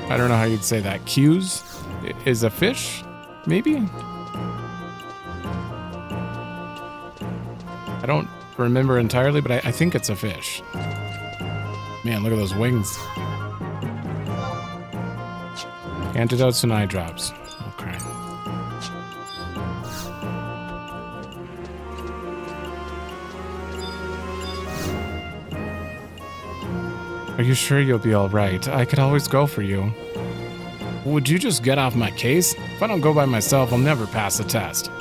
I don't know how you'd say that. Q's is a fish, maybe? I don't remember entirely, but I think it's a fish. Man, look at those wings. Antidotes and eye drops. Okay. Are you sure you'll be all right? I could always go for you. Would you just get off my case? If I don't go by myself, I'll never pass the test.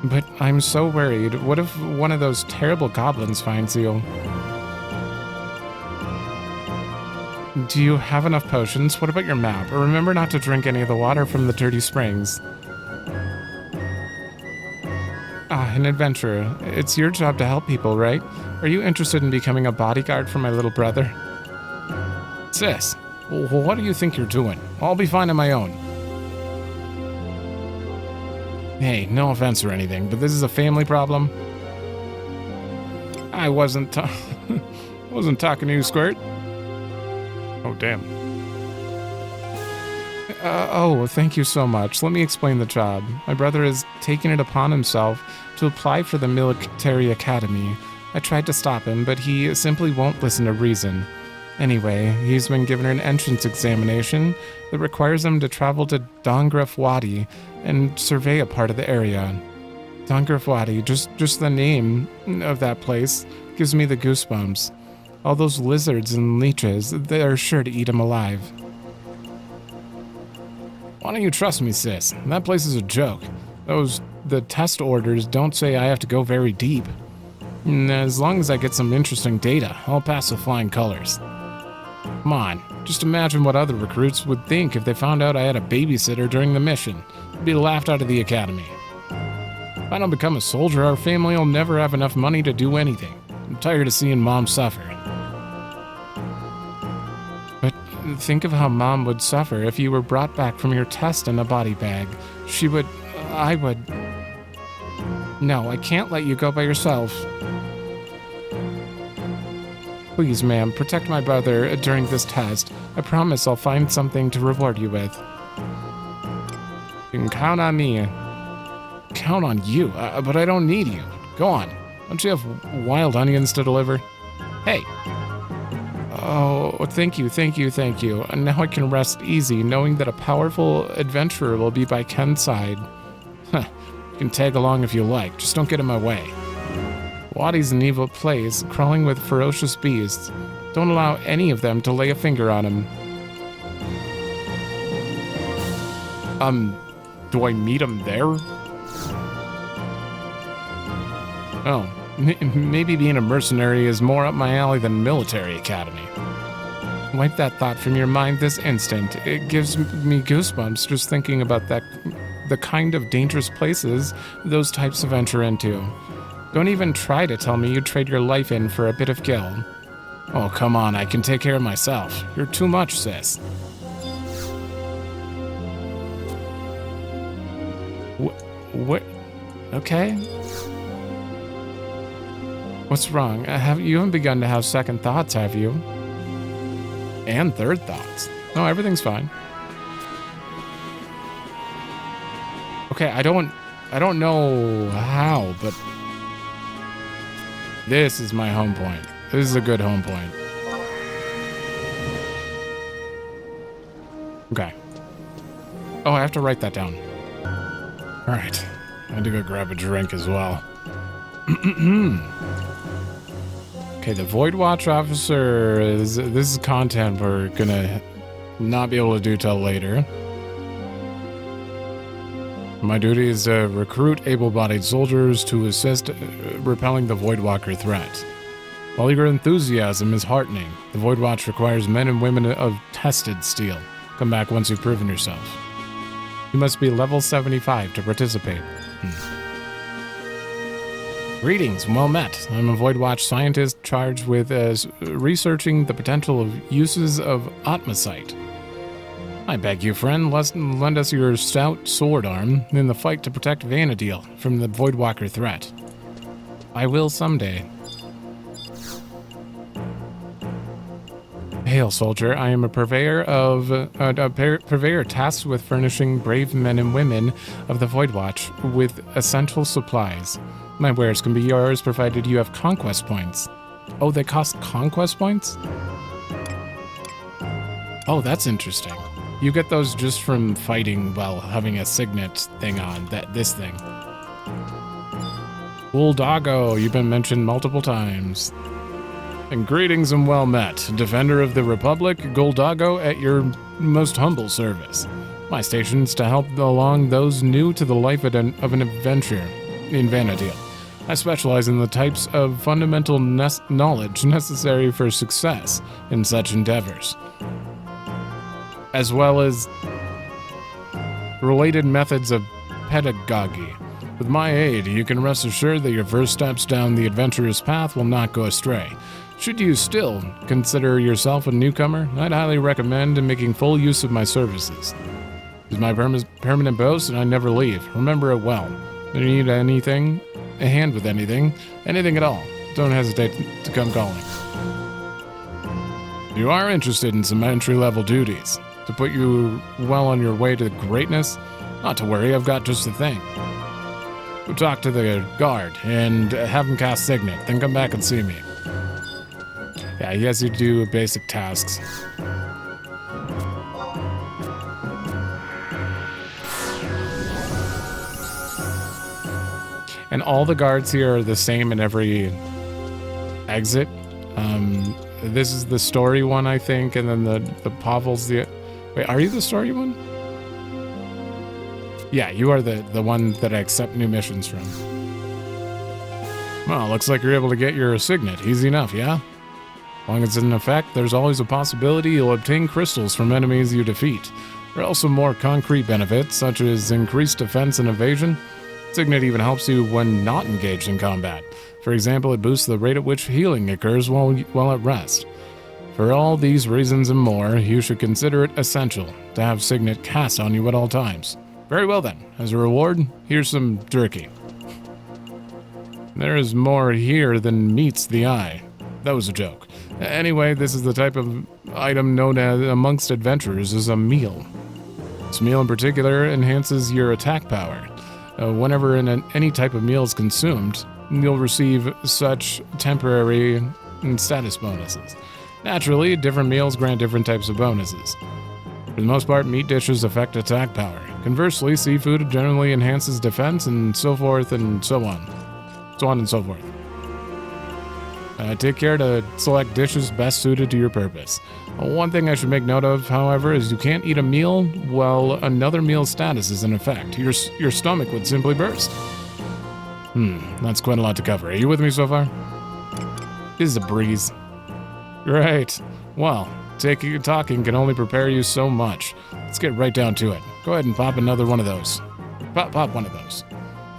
But I'm so worried. What if one of those terrible goblins finds you? Do you have enough potions? What about your map? Remember not to drink any of the water from the dirty springs. Ah, an adventurer. It's your job to help people, right? Are you interested in becoming a bodyguard for my little brother? Sis, what do you think you're doing? I'll be fine on my own. Hey, no offense or anything, but this is a family problem. I wasn't talking to you, Squirt. Oh, damn. Oh, thank you so much. Let me explain the job. My brother has taken it upon himself to apply for the military academy. I tried to stop him, but he simply won't listen to reason. Anyway, he's been given an entrance examination that requires him to travel to Dongraf Wadi and survey a part of the area. Dongraf Wadi, just the name of that place gives me the goosebumps. All those lizards and leeches, they're sure to eat him alive. Why don't you trust me, sis? That place is a joke. The test orders don't say I have to go very deep. And as long as I get some interesting data, I'll pass with flying colors. Come on, just imagine what other recruits would think if they found out I had a babysitter during the mission. I'd be laughed out of the academy. If I don't become a soldier, our family will never have enough money to do anything. I'm tired of seeing Mom suffer. But think of how Mom would suffer if you were brought back from your test in a body bag. I would... No, I can't let you go by yourself. Please, ma'am, protect my brother during this test. I promise I'll find something to reward you with. You can count on me. Count on you? But I don't need you. Go on. Don't you have wild onions to deliver? Hey. Oh, thank you. And now I can rest easy, knowing that a powerful adventurer will be by Ken's side. Huh. You can tag along if you like, just don't get in my way. Wadi's an evil place, crawling with ferocious beasts. Don't allow any of them to lay a finger on him. Do I meet him there? Oh, maybe being a mercenary is more up my alley than military academy. Wipe that thought from your mind this instant. It gives me goosebumps just thinking about the kind of dangerous places those types venture into. Don't even try to tell me you'd trade your life in for a bit of gil. Oh, come on, I can take care of myself. You're too much, sis. What? Okay. What's wrong? You haven't begun to have second thoughts, have you? And third thoughts. No, everything's fine. Okay, I don't know how, but this is my home point. This is a good home point. Okay. Oh, I have to write that down. All right. I had to go grab a drink as well. Okay, the Void Watch officer this is content we're gonna not be able to do till later. My duty is to recruit able-bodied soldiers to assist repelling the Voidwalker threat. While your enthusiasm is heartening, the Void Watch requires men and women of tested steel. Come back once you've proven yourself. You must be level 75 to participate. Greetings, well met. I'm a Void Watch scientist charged with researching the potential of uses of Atmasite. I beg you, friend, lend us your stout sword arm in the fight to protect Vana'diel from the Voidwalker threat. I will someday. Hail, soldier. I am a purveyor tasked with furnishing brave men and women of the Void Watch with essential supplies. My wares can be yours, provided you have conquest points. Oh, they cost conquest points? Oh, that's interesting. You get those just from fighting while having a signet thing on, this thing. Bulldogo, you've been mentioned multiple times. And greetings and well met, Defender of the Republic, Goldago at your most humble service. My station is to help along those new to the life of an adventure in Vana'diel. I specialize in the types of fundamental knowledge necessary for success in such endeavors, as well as related methods of pedagogy. With my aid, you can rest assured that your first steps down the adventurous path will not go astray. Should you still consider yourself a newcomer, I'd highly recommend making full use of my services. It's my permanent boast, and I never leave. Remember it well. If you need anything, a hand with anything at all, don't hesitate to come calling. You are interested in some entry-level duties to put you well on your way to greatness? Not to worry, I've got just the thing. Go talk to the guard and have him cast Signet, then come back and see me. Yeah, he has you do basic tasks. And all the guards here are the same in every exit. This is the story one, I think, and then the Pavel's the... Wait, are you the story one? Yeah, you are the one that I accept new missions from. Well, looks like you're able to get your Signet. Easy enough, yeah? As long as it's in effect, there's always a possibility you'll obtain crystals from enemies you defeat. There are also more concrete benefits, such as increased defense and evasion. Signet even helps you when not engaged in combat. For example, it boosts the rate at which healing occurs while at rest. For all these reasons and more, you should consider it essential to have Signet cast on you at all times. Very well then, as a reward, here's some jerky. There is more here than meets the eye. That was a joke. Anyway, this is the type of item known as, amongst adventurers, as a meal. This meal in particular enhances your attack power. Whenever any type of meal is consumed, you'll receive such temporary status bonuses. Naturally, different meals grant different types of bonuses. For the most part, meat dishes affect attack power. Conversely, seafood generally enhances defense and so forth and so on. So on and so forth. Take care to select dishes best suited to your purpose. One thing I should make note of, however, is you can't eat a meal while another meal's status is in effect. Your stomach would simply burst. That's quite a lot to cover. Are you with me so far? This is a breeze. Great. Well, talking can only prepare you so much. Let's get right down to it. Go ahead and pop another one of those. Pop one of those.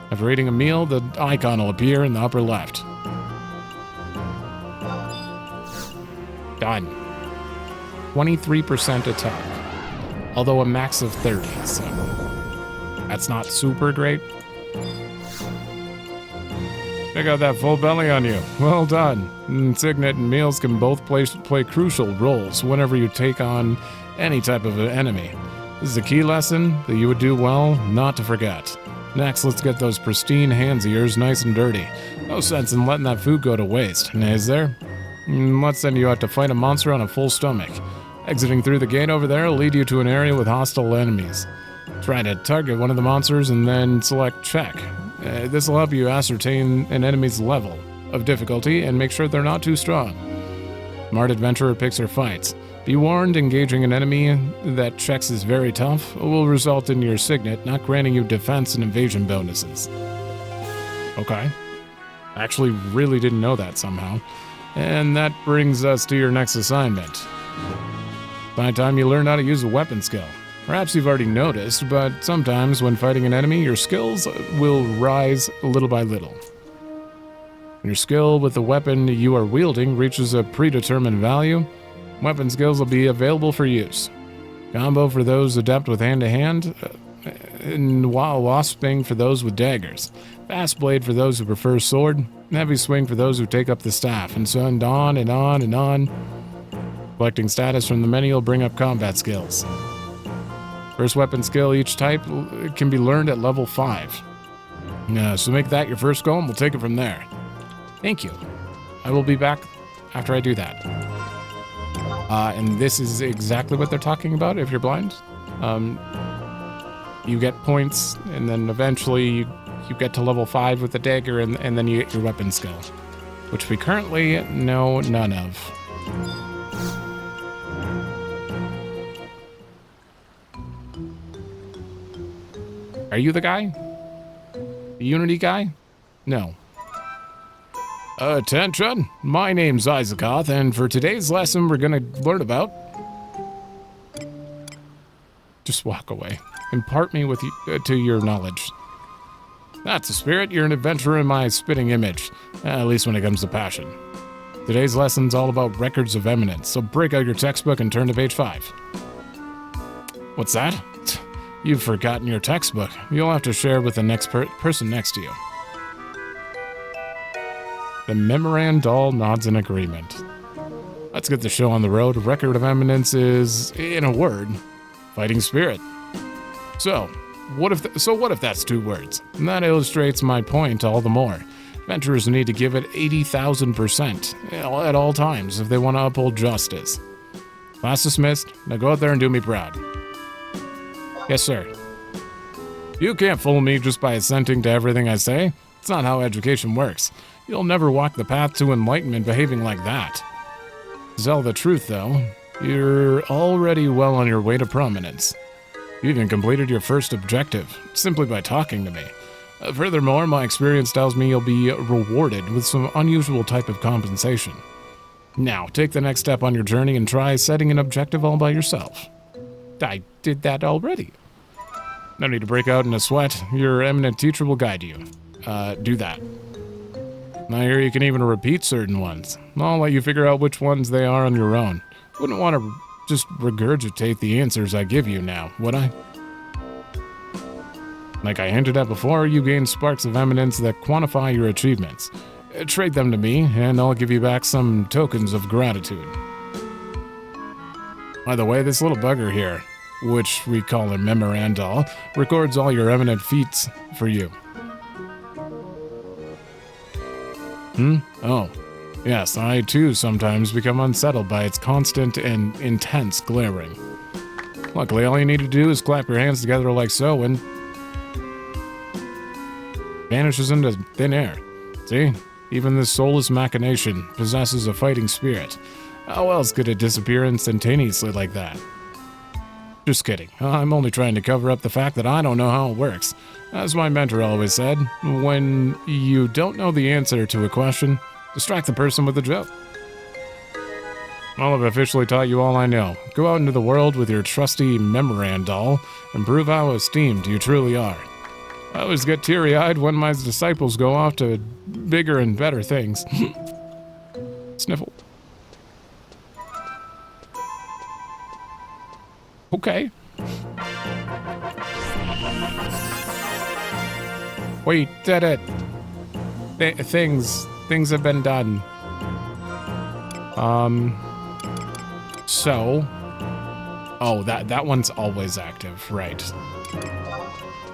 After eating a meal, the icon will appear in the upper left. Done. 23% attack. Although a max of 30, so that's not super great. I got that full belly on you. Well done. Signet and meals can both play crucial roles whenever you take on any type of enemy. This is a key lesson that you would do well not to forget. Next, let's get those pristine hands of yours nice and dirty. No sense in letting that food go to waste, is there? Let's send you out to fight a monster on a full stomach. Exiting through the gate over there will lead you to an area with hostile enemies. Try to target one of the monsters and then select check. This will help you ascertain an enemy's level of difficulty and make sure they're not too strong. Smart adventurer picks her fights. Be warned, engaging an enemy that checks is very tough will result in your Signet not granting you defense and evasion bonuses. Okay. I actually really didn't know that somehow. And that brings us to your next assignment. By the time you learn how to use a weapon skill. Perhaps you've already noticed, but sometimes when fighting an enemy, your skills will rise little by little. When your skill with the weapon you are wielding reaches a predetermined value, weapon skills will be available for use. Combo for those adept with hand-to-hand, and wasping for those with daggers. Fast blade for those who prefer sword, and heavy swing for those who take up the staff, and so on and on and on. Collecting status from the menu will bring up combat skills. First weapon skill each type can be learned at level 5. So make that your first goal and we'll take it from there. Thank you. I will be back after I do that. And this is exactly what they're talking about if you're blind. You get points, and then eventually you get to level 5 with the dagger, and then you get your weapon skill, which we currently know none of. Are you the guy? The Unity guy? No. Attention! My name's Isakoth, and for today's lesson we're gonna learn about... Just walk away. Impart me with to your knowledge. That's a spirit. You're an adventurer in my spitting image. At least when it comes to passion. Today's lesson's all about records of Eminence, so break out your textbook and turn to page 5. What's that? You've forgotten your textbook. You'll have to share with the next person next to you. The Memorandal nods in agreement. Let's get the show on the road. Record of Eminence is, in a word, fighting spirit. So what if that's 2 words? And that illustrates my point all the more. Adventurers need to give it 80,000% at all times if they want to uphold justice. Class dismissed. Now go out there and do me proud. Yes, sir. You can't fool me just by assenting to everything I say. It's not how education works. You'll never walk the path to enlightenment behaving like that. To tell the truth, though, you're already well on your way to prominence. You even completed your first objective, simply by talking to me. Furthermore, my experience tells me you'll be rewarded with some unusual type of compensation. Now, take the next step on your journey and try setting an objective all by yourself. I did that already. No need to break out in a sweat. Your eminent teacher will guide you. Do that. I hear you can even repeat certain ones. I'll let you figure out which ones they are on your own. Wouldn't want to just regurgitate the answers I give you now, would I? Like I hinted at before, you gain sparks of eminence that quantify your achievements. Trade them to me, and I'll give you back some tokens of gratitude. By the way, this little bugger here, which we call a Memorandal, records all your eminent feats for you. Oh. Yes, I too sometimes become unsettled by its constant and intense glaring. Luckily, all you need to do is clap your hands together like so and vanishes into thin air. See? Even this soulless machination possesses a fighting spirit. How else could it disappear instantaneously like that? Just kidding. I'm only trying to cover up the fact that I don't know how it works. As my mentor always said, when you don't know the answer to a question, distract the person with a joke. Well, I've officially taught you all I know. Go out into the world with your trusty Memorandal and prove how esteemed you truly are. I always get teary-eyed when my disciples go off to bigger and better things. Sniffle. Okay. We did it. Things have been done. So. Oh, that one's always active, right?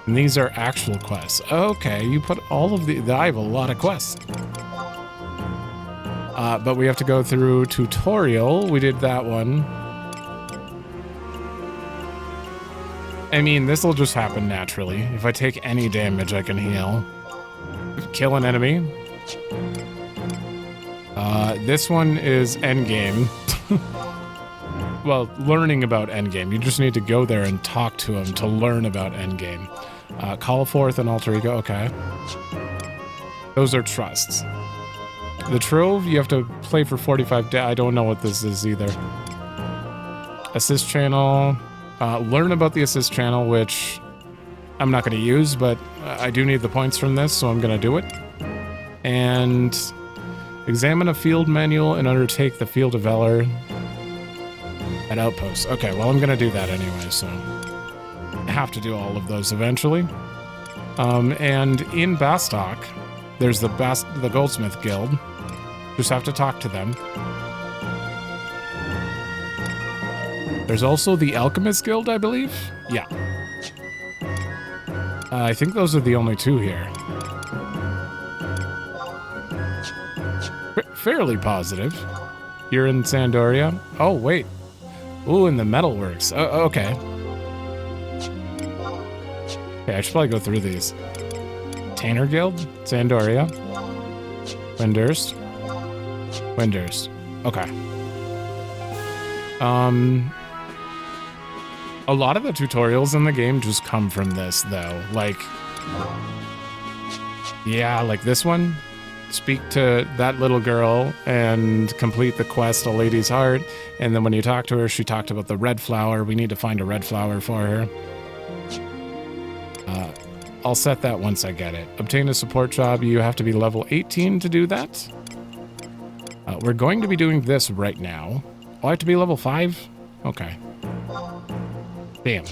And these are actual quests. Okay, you put all of the. I have a lot of quests. But we have to go through tutorial. We did that one. I mean, this will just happen naturally. If I take any damage, I can heal. Kill an enemy. This one is endgame. Well, learning about endgame. You just need to go there and talk to him to learn about endgame. Call forth an alter ego. Okay. Those are trusts. The Trove, you have to play for 45 days. I don't know what this is either. Assist channel. Learn about the assist channel, which I'm not going to use, but I do need the points from this, so I'm going to do it. And examine a field manual and undertake the field of valor at outposts. Okay, well, I'm going to do that anyway, so I have to do all of those eventually. And in Bastok, there's the Goldsmith Guild. Just have to talk to them. There's also the Alchemist Guild, I believe. Yeah. I think those are the only two here. Fairly positive. You're in Sandoria. Oh, wait. Ooh, in the Metalworks. Okay. Okay, I should probably go through these. Tanner Guild, Sandoria, Windurst, Windurst. Okay. A lot of the tutorials in the game just come from this, though. Like, yeah, like this one. Speak to that little girl and complete the quest, A Lady's Heart. And then when you talk to her, she talked about the red flower. We need to find a red flower for her. I'll set that once I get it. Obtain a support job. You have to be level 18 to do that. We're going to be doing this right now. Oh, I have to be level 5? Okay. Damn.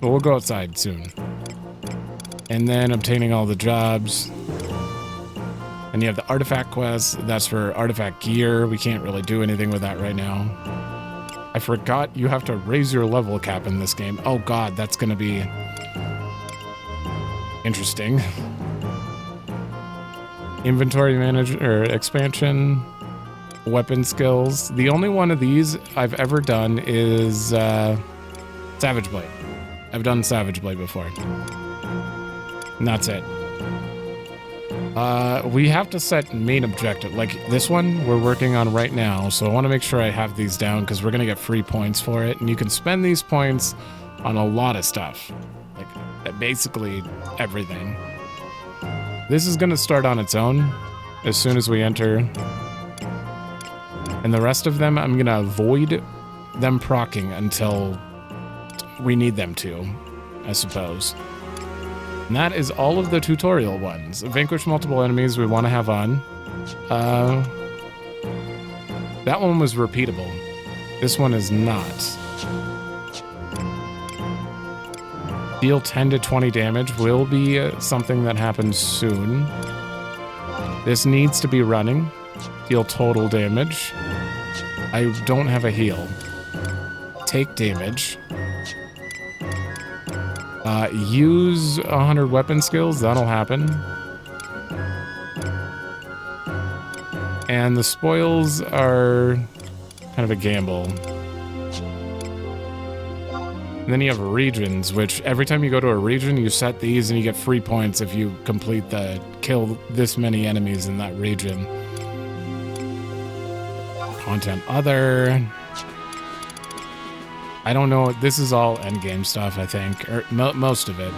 But we'll go outside soon. And then obtaining all the jobs. And you have the artifact quest. That's for artifact gear. We can't really do anything with that right now. I forgot you have to raise your level cap in this game. Oh god, that's going to be interesting. Inventory manager or expansion. Weapon skills. The only one of these I've ever done is Savage Blade. I've done Savage Blade before. And that's it. We have to set main objective. Like this one we're working on right now. So I want to make sure I have these down because we're going to get free points for it. And you can spend these points on a lot of stuff. Like basically everything. This is going to start on its own as soon as we enter. And the rest of them, I'm going to avoid them proccing until we need them to, I suppose. And that is all of the tutorial ones. Vanquish multiple enemies we want to have on. That one was repeatable. This one is not. Deal 10 to 20 damage will be something that happens soon. This needs to be running. Deal total damage. I don't have a heal. Take damage. Use 100 weapon skills. That'll happen. And the spoils are kind of a gamble. And then you have regions, which every time you go to a region, you set these and you get free points if you complete the kill this many enemies in that region. Content other. I don't know. This is all endgame stuff, I think. Or most of it.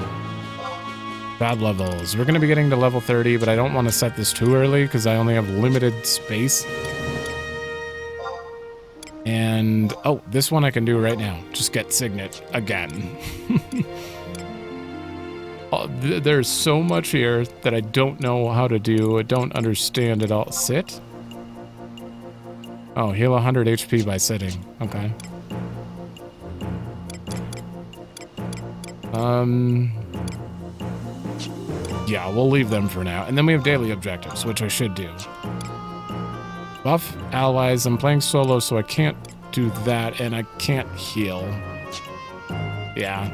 Bad levels. We're going to be getting to level 30, but I don't want to set this too early because I only have limited space. And, oh, this one I can do right now. Just get Signet again. There's so much here that I don't know how to do. I don't understand it all. Sit? Oh, heal 100 HP by sitting. Okay. Yeah, we'll leave them for now. And then we have daily objectives, which I should do. Buff allies. I'm playing solo, so I can't do that, and I can't heal. Yeah.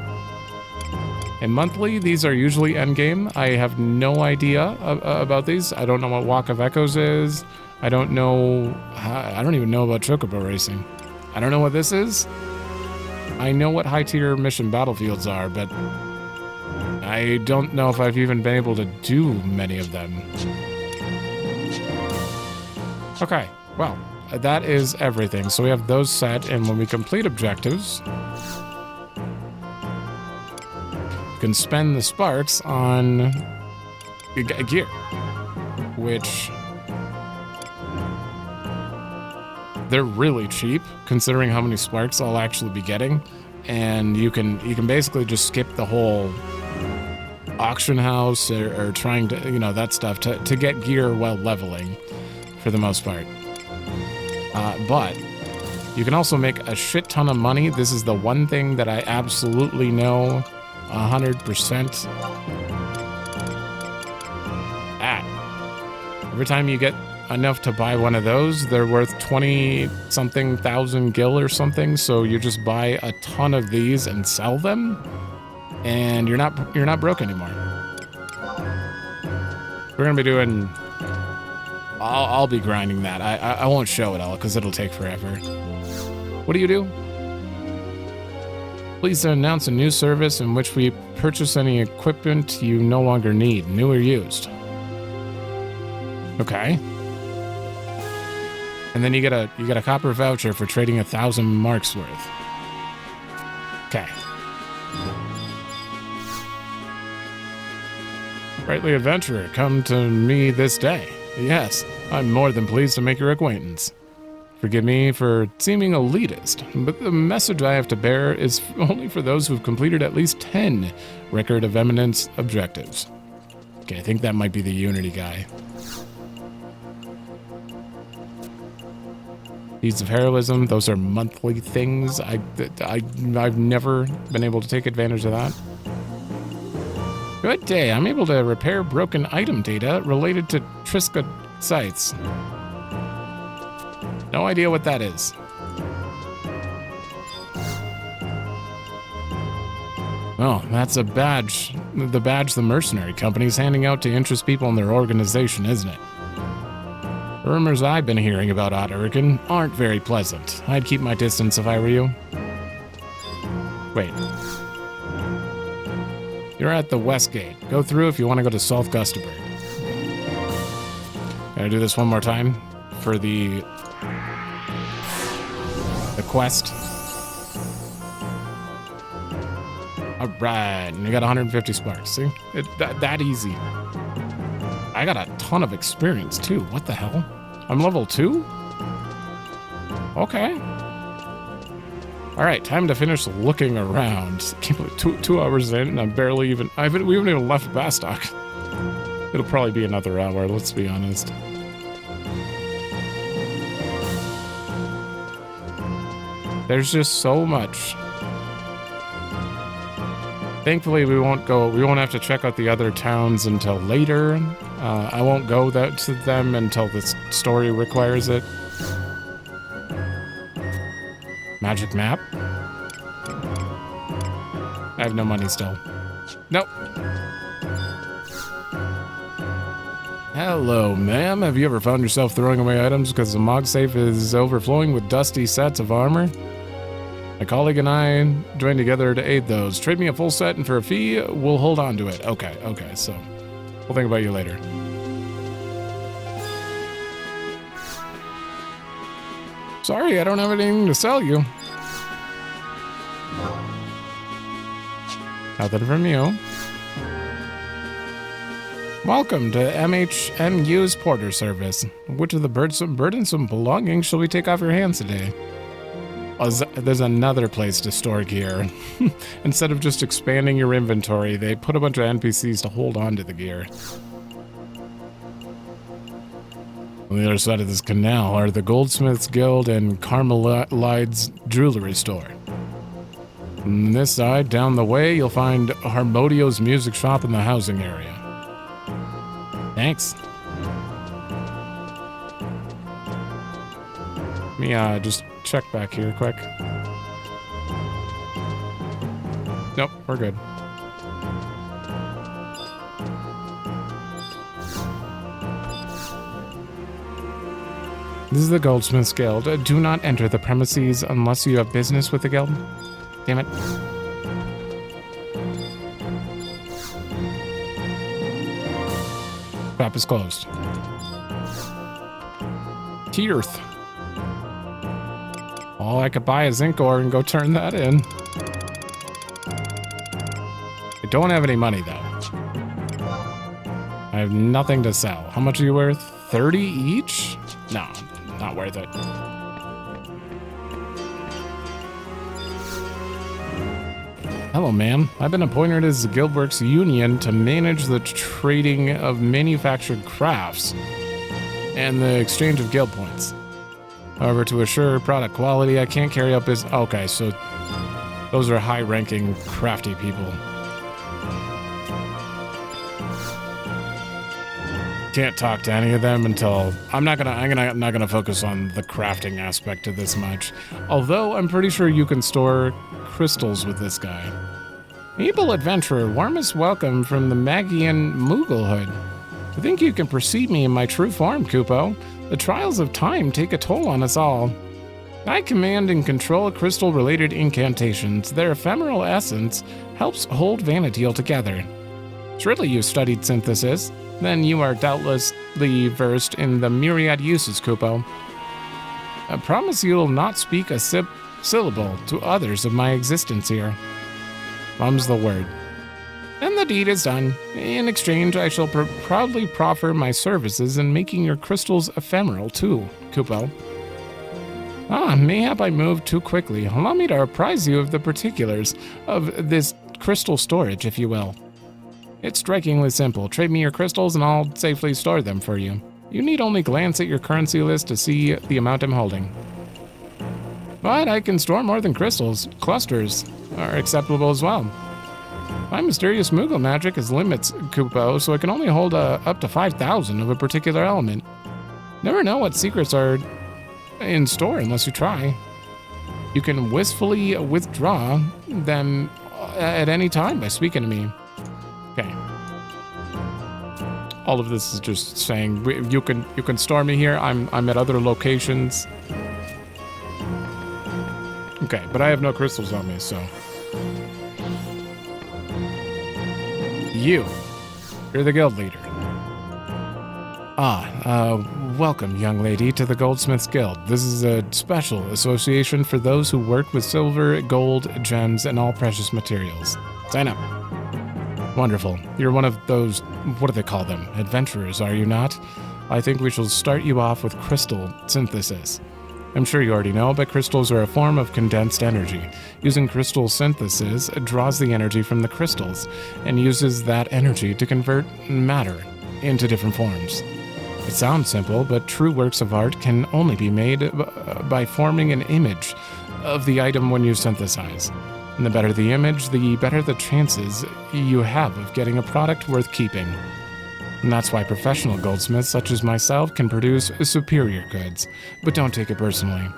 And monthly, these are usually endgame. I have no idea about these. I don't know what Walk of Echoes is. I don't know. I don't even know about Chocobo Racing. I don't know what this is. I know what high-tier mission battlefields are, but I don't know if I've even been able to do many of them. Okay, well, that is everything. So we have those set, and when we complete objectives, you can spend the sparks on gear, which they're really cheap considering how many sparks I'll actually be getting, and you can basically just skip the whole auction house or trying to, you know, that stuff to get gear while leveling for the most part. But you can also make a shit ton of money. This is the one thing that I absolutely know 100% at. Every time you get enough to buy one of those. They're worth 20-something thousand gil or something. So you just buy a ton of these and sell them, and you're not broke anymore. We're gonna be doing. I'll be grinding that. I won't show it all because it'll take forever. What do you do? Please announce a new service in which we purchase any equipment you no longer need, new or used. Okay. And then you get a copper voucher for trading 1,000 marks worth. Okay. Sprightly adventurer, come to me this day. Yes, I'm more than pleased to make your acquaintance. Forgive me for seeming elitist, but the message I have to bear is only for those who've completed at least 10 Record of Eminence objectives. Okay, I think that might be the Unity guy. Deeds of Heroism, those are monthly things. I've never been able to take advantage of that. Good day, I'm able to repair broken item data related to Triska sites. No idea what that is. Oh, that's a badge. The badge the mercenary company's handing out to interest people in their organization, isn't it? The rumors I've been hearing about Otterican aren't very pleasant. I'd keep my distance if I were you. Wait. You're at the West Gate. Go through if you want to go to South Gustaberg. Gotta do this one more time for the quest. All right, and you got 150 sparks. See, that easy. I got a ton of experience too. What the hell? I'm level 2? Okay. All right, time to finish looking around. Can't believe 2 hours in, and I'm barely even. We haven't even left Bastok. It'll probably be another hour. Let's be honest. There's just so much. Thankfully, we won't have to check out the other towns until later. I won't go to them until the story requires it. Magic map? I have no money still. Nope. Hello, ma'am. Have you ever found yourself throwing away items because the Mog safe is overflowing with dusty sets of armor? My colleague and I joined together to aid those. Trade me a full set and for a fee, we'll hold on to it. Okay, so we'll think about you later. Sorry, I don't have anything to sell you. Nothing from you. Welcome to MHMU's Porter Service. Which of the burdensome belongings shall we take off your hands today? Oh, there's another place to store gear. Instead of just expanding your inventory, they put a bunch of NPCs to hold on to the gear. On the other side of this canal are the Goldsmiths Guild and Carmelide's Jewelry Store. On this side, down the way, you'll find Harmodio's music shop in the housing area. Thanks. Let me just check back here quick. Nope, we're good. This is the Goldsmiths Guild. Do not enter the premises unless you have business with the guild. Damn it. Shop is closed. Tearth. Oh, I could buy a zinc ore and go turn that in. I don't have any money, though. I have nothing to sell. How much are you worth? 30 each? No, not worth it. Hello, ma'am. I've been appointed as the Guildworks Union to manage the trading of manufactured crafts and the exchange of guild points. However, to assure product quality, I can't carry out business. Okay, so those are high-ranking, crafty people. can't talk to any of them until I'm not gonna focus on the crafting aspect of this much. Although I'm pretty sure you can store crystals with this guy. Able adventurer, warmest welcome from the Magian Mooglehood. I think you can perceive me in my true form, Kupo. The trials of time take a toll on us all. I command and control crystal-related incantations. Their ephemeral essence helps hold Vana'diel together. Surely you studied synthesis. Then you are doubtlessly versed in the myriad uses, Kupo. I promise you will not speak a syllable to others of my existence here. Mum's the word. And the deed is done. In exchange, I shall proudly proffer my services in making your crystals ephemeral too, Kupo. Mayhap I moved too quickly. Allow me to apprise you of the particulars of this crystal storage, if you will. It's strikingly simple. Trade me your crystals and I'll safely store them for you. You need only glance at your currency list to see the amount I'm holding. But I can store more than crystals. Clusters are acceptable as well. My mysterious Moogle magic has limits, Kupo, so I can only hold up to 5,000 of a particular element. Never know what secrets are in store unless you try. You can wistfully withdraw them at any time by speaking to me. Okay. All of this is just saying you can store me here. I'm at other locations. Okay, but I have no crystals on me, so. You're the guild leader. Welcome, young lady, to the Goldsmiths Guild. This is a special association for those who work with silver, gold, gems, and all precious materials. Sign up. Wonderful. You're one of those, what do they call them? Adventurers, are you not? I think we shall start you off with crystal synthesis. I'm sure you already know, but crystals are a form of condensed energy. Using crystal synthesis, it draws the energy from the crystals and uses that energy to convert matter into different forms. It sounds simple, but true works of art can only be made by forming an image of the item when you synthesize. And the better the image, the better the chances you have of getting a product worth keeping. And that's why professional goldsmiths such as myself can produce superior goods, but don't take it personally.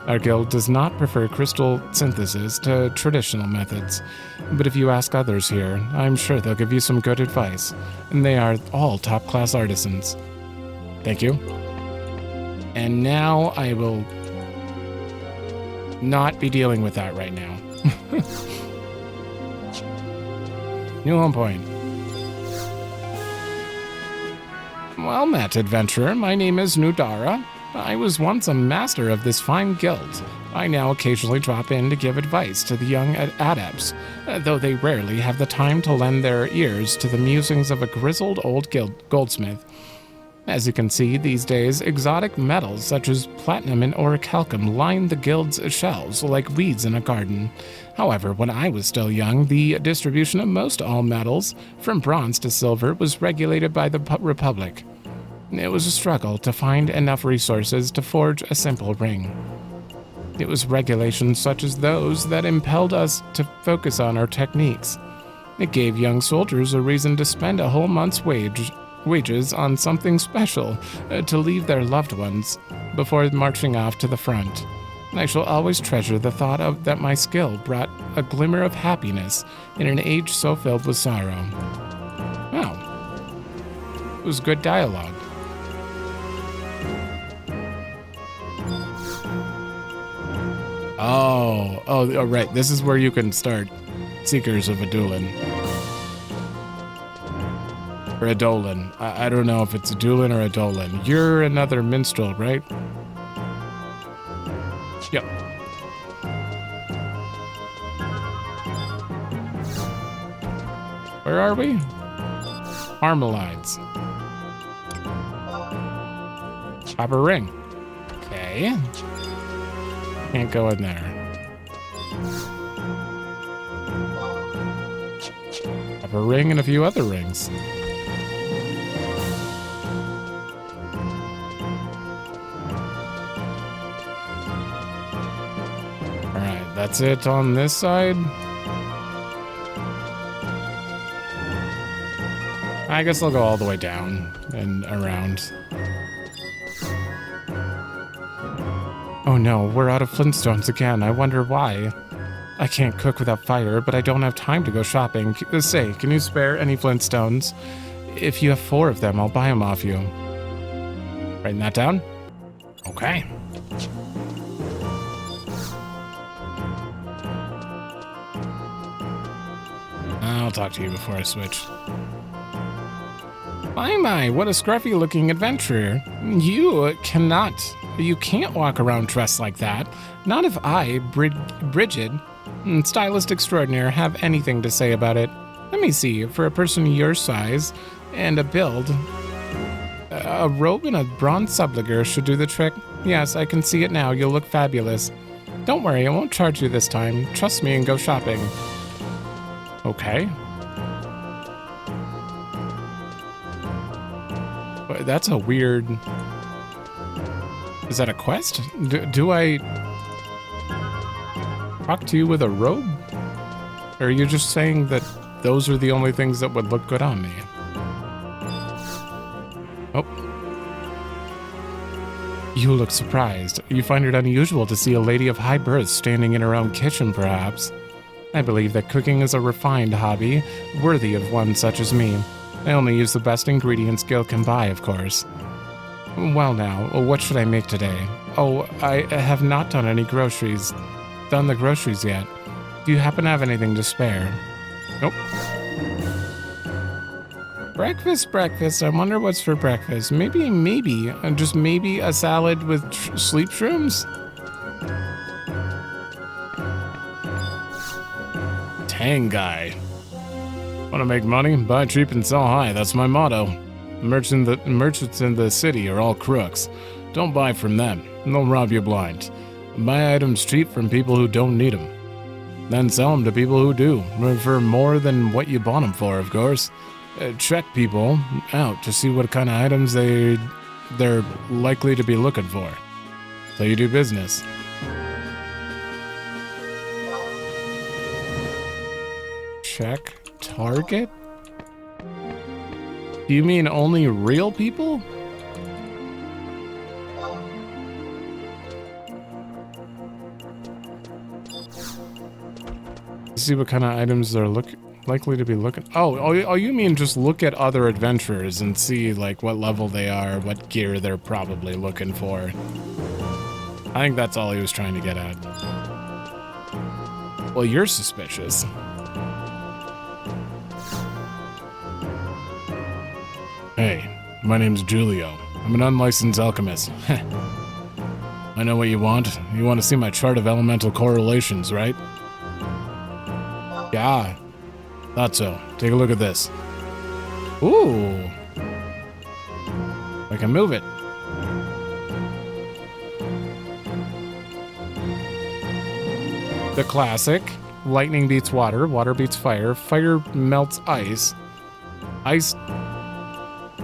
Our guild does not prefer crystal synthesis to traditional methods, but if you ask others here, I'm sure they'll give you some good advice, and they are all top-class artisans. Thank you. And now I will not be dealing with that right now. New home point. Well met, adventurer. My name is Nudara. I was once a master of this fine guild. I now occasionally drop in to give advice to the young adepts, though they rarely have the time to lend their ears to the musings of a grizzled old goldsmith. As you can see, these days, exotic metals such as platinum and orichalcum line the guild's shelves like weeds in a garden. However, when I was still young, the distribution of most all metals, from bronze to silver, was regulated by the Republic. It was a struggle to find enough resources to forge a simple ring. It was regulations such as those that impelled us to focus on our techniques. It gave young soldiers a reason to spend a whole month's wages on something special to leave their loved ones before marching off to the front. I shall always treasure the thought of that my skill brought a glimmer of happiness in an age so filled with sorrow. Well, it was good dialogue. Oh, right. This is where you can start Seekers of Adulin. Or Adolin. I don't know if it's Adulin or Adolin. You're another minstrel, right? Yep. Where are we? Armalides. Copper ring. Okay. Can't go in there. Copper ring and a few other rings. Alright, that's it on this side. I guess I'll go all the way down and around. Oh no, we're out of flintstones again. I wonder why. I can't cook without fire, but I don't have time to go shopping. Say, can you spare any flintstones? If you have 4 of them, I'll buy them off you. Writing that down? Okay. I'll talk to you before I switch. My, what a scruffy-looking adventurer. You can't walk around dressed like that. Not if I, Bridget, stylist extraordinaire, have anything to say about it. Let me see, for a person your size and a build, a robe and a bronze subliger should do the trick. Yes, I can see it now. You'll look fabulous. Don't worry, I won't charge you this time. Trust me and go shopping. Okay. But that's a weird... Is that a quest? Do I talk to you with a robe? Or are you just saying that those are the only things that would look good on me? Oh. You look surprised. You find it unusual to see a lady of high birth standing in her own kitchen, perhaps. I believe that cooking is a refined hobby, worthy of one such as me. I only use the best ingredients Gil can buy, of course. Well now, what should I make today? Oh, I have not done the groceries yet. Do you happen to have anything to spare? Nope. Breakfast. I wonder what's for breakfast. Maybe, just maybe a salad with sleep shrooms? Tang guy. Want to make money? Buy cheap and sell high. That's my motto. Merchants in the city are all crooks. Don't buy from them. They'll rob you blind. Buy items cheap from people who don't need them. Then sell them to people who do, for more than what you bought them for, of course. Check people out to see what kind of items they're likely to be looking for. So you do business. Check target? Do you mean only real people? See what kind of items they're likely to be looking. Oh, you mean just look at other adventurers and see like what level they are, what gear they're probably looking for. I think that's all he was trying to get at. Well, you're suspicious. Hey, my name's Julio. I'm an unlicensed alchemist. I know what you want. You want to see my chart of elemental correlations, right? Yeah, thought so. Take a look at this. Ooh. I can move it. The classic. Lightning beats water, water beats fire, fire melts ice, ice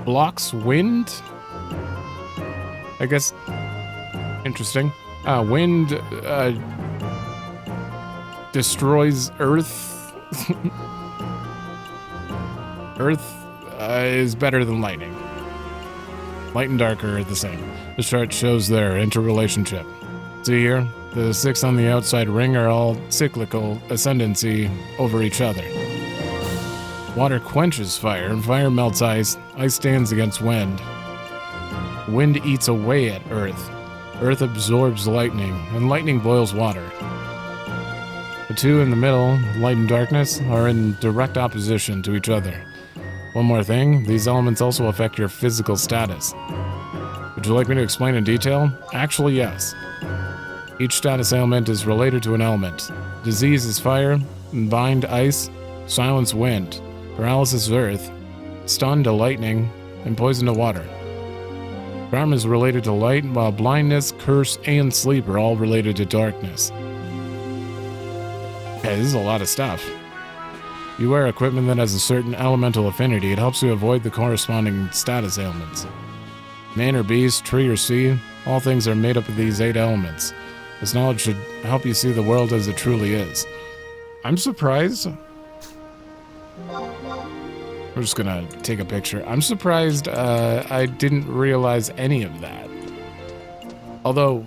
blocks wind? I guess. Interesting. Wind destroys earth. Earth is better than lightning. Light and dark are the same. The chart shows their interrelationship. See here? The 6 on the outside ring are all cyclical ascendancy over each other. Water quenches fire, and fire melts ice. Ice stands against wind. Wind eats away at earth. Earth absorbs lightning, and lightning boils water. The two in the middle, light and darkness, are in direct opposition to each other. One more thing, these elements also affect your physical status. Would you like me to explain in detail? Actually, yes. Each status ailment is related to an element. Disease is fire, bind ice, silence wind, paralysis earth, stun to lightning, and poison to water. Charm is related to light, while blindness, curse, and sleep are all related to darkness. Okay, this is a lot of stuff. You wear equipment that has a certain elemental affinity. It helps you avoid the corresponding status ailments. Man or beast, tree or sea, all things are made up of these 8 elements. This knowledge should help you see the world as it truly is. I'm surprised. We're just gonna take a picture. I'm surprised I didn't realize any of that. Although,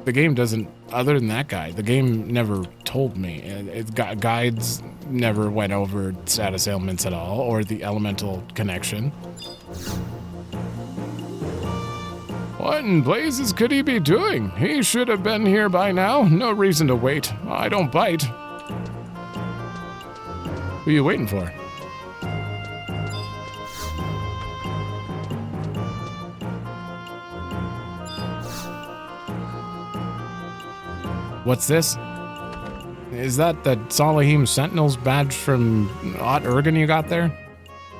the game doesn't, other than that guy, the game never told me. Guides never went over status ailments at all, or the elemental connection. What in blazes could he be doing? He should have been here by now. No reason to wait. I don't bite. Who are you waiting for? What's this? Is that the Salahim Sentinel's badge from Ott Urgan you got there?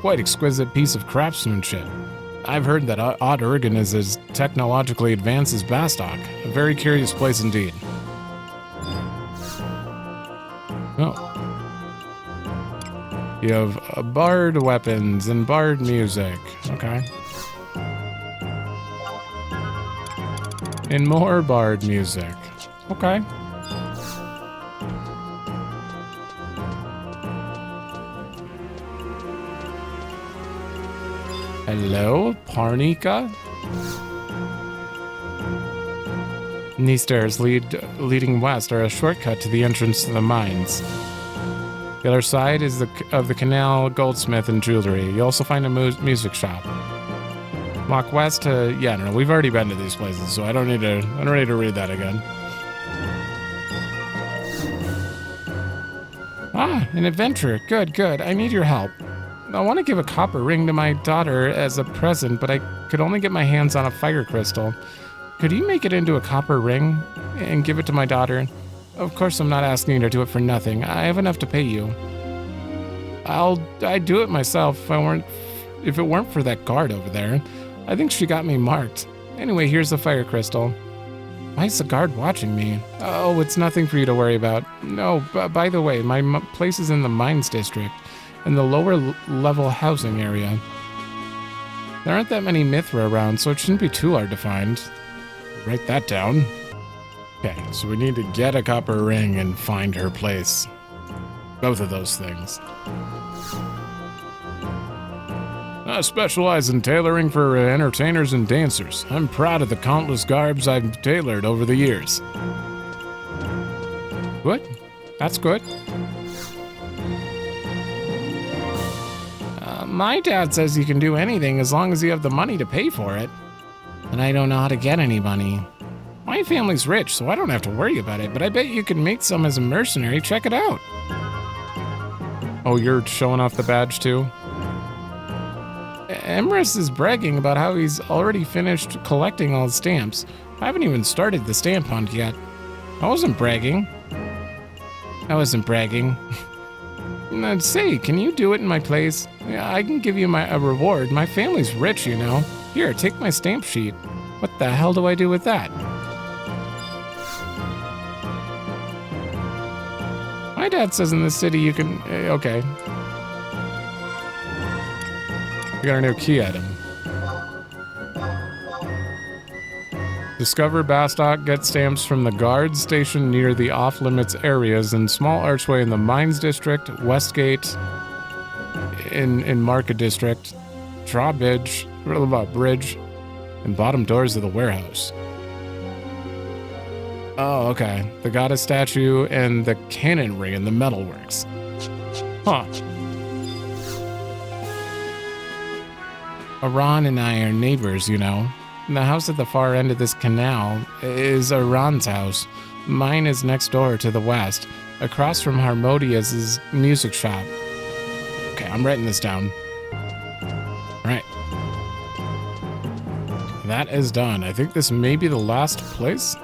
Quite exquisite piece of craftsmanship. I've heard that Ott Urgan is as technologically advanced as Bastok. A very curious place indeed. Oh. You have bard weapons and bard music. Okay. And more bard music. Okay. Hello, Parnika? These stairs leading west are a shortcut to the entrance to the mines. The other side is of the canal, goldsmith, and jewelry. You also find a music shop. Walk west to no, we've already been to these places, so I don't need to read that again. Ah, an adventurer. Good. I need your help. I want to give a copper ring to my daughter as a present, but I could only get my hands on a fire crystal. Could you make it into a copper ring and give it to my daughter? Of course, I'm not asking you to do it for nothing. I have enough to pay you. I'd do it myself if it weren't for that guard over there. I think she got me marked. Anyway, here's the fire crystal. Why is the guard watching me? Oh, it's nothing for you to worry about. No, by the way, my place is in the mines district, in the lower level housing area. There aren't that many Mithra around, so it shouldn't be too hard to find. Write that down. Okay, so we need to get a copper ring and find her place. Both of those things. I specialize in tailoring for entertainers and dancers. I'm proud of the countless garbs I've tailored over the years. Good. That's good. My dad says you can do anything as long as you have the money to pay for it. And I don't know how to get any money. My family's rich, so I don't have to worry about it, but I bet you can make some as a mercenary. Check it out. Oh, you're showing off the badge too? Emrys is bragging about how he's already finished collecting all the stamps. I haven't even started the stamp hunt yet. I wasn't bragging. Say, can you do it in my place? I can give you a reward. My family's rich, you know. Here, take my stamp sheet. What the hell do I do with that? My dad says in this city you can... okay. We got our new key item. Discover Bastok, get stamps from the guard station near the off-limits areas and small archway in the Mines District, Westgate in Market District, Drawbridge, Bridge, and bottom doors of the warehouse. Oh, okay. The goddess statue and the cannon ring in the metalworks. Huh. Aran and I are neighbors, you know. The house at the far end of this canal is Aran's house. Mine is next door to the west, across from Harmodia's music shop. Okay, I'm writing this down. All right. That is done. I think this may be the last place.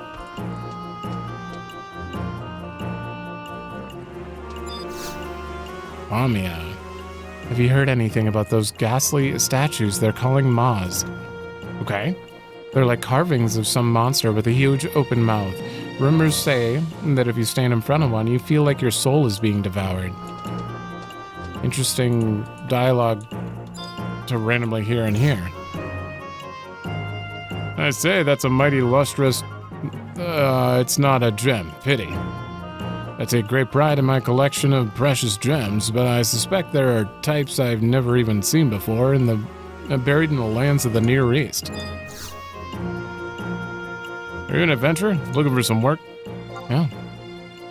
Amia. Have you heard anything about those ghastly statues they're calling Maz? Okay. They're like carvings of some monster with a huge open mouth. Rumors say that if you stand in front of one, you feel like your soul is being devoured. Interesting dialogue to randomly hear and hear. I say that's a mighty lustrous... it's not a gem. Pity. I take great pride in my collection of precious gems, but I suspect there are types I've never even seen before buried in the lands of the Near East. Are you an adventurer? Looking for some work? Yeah.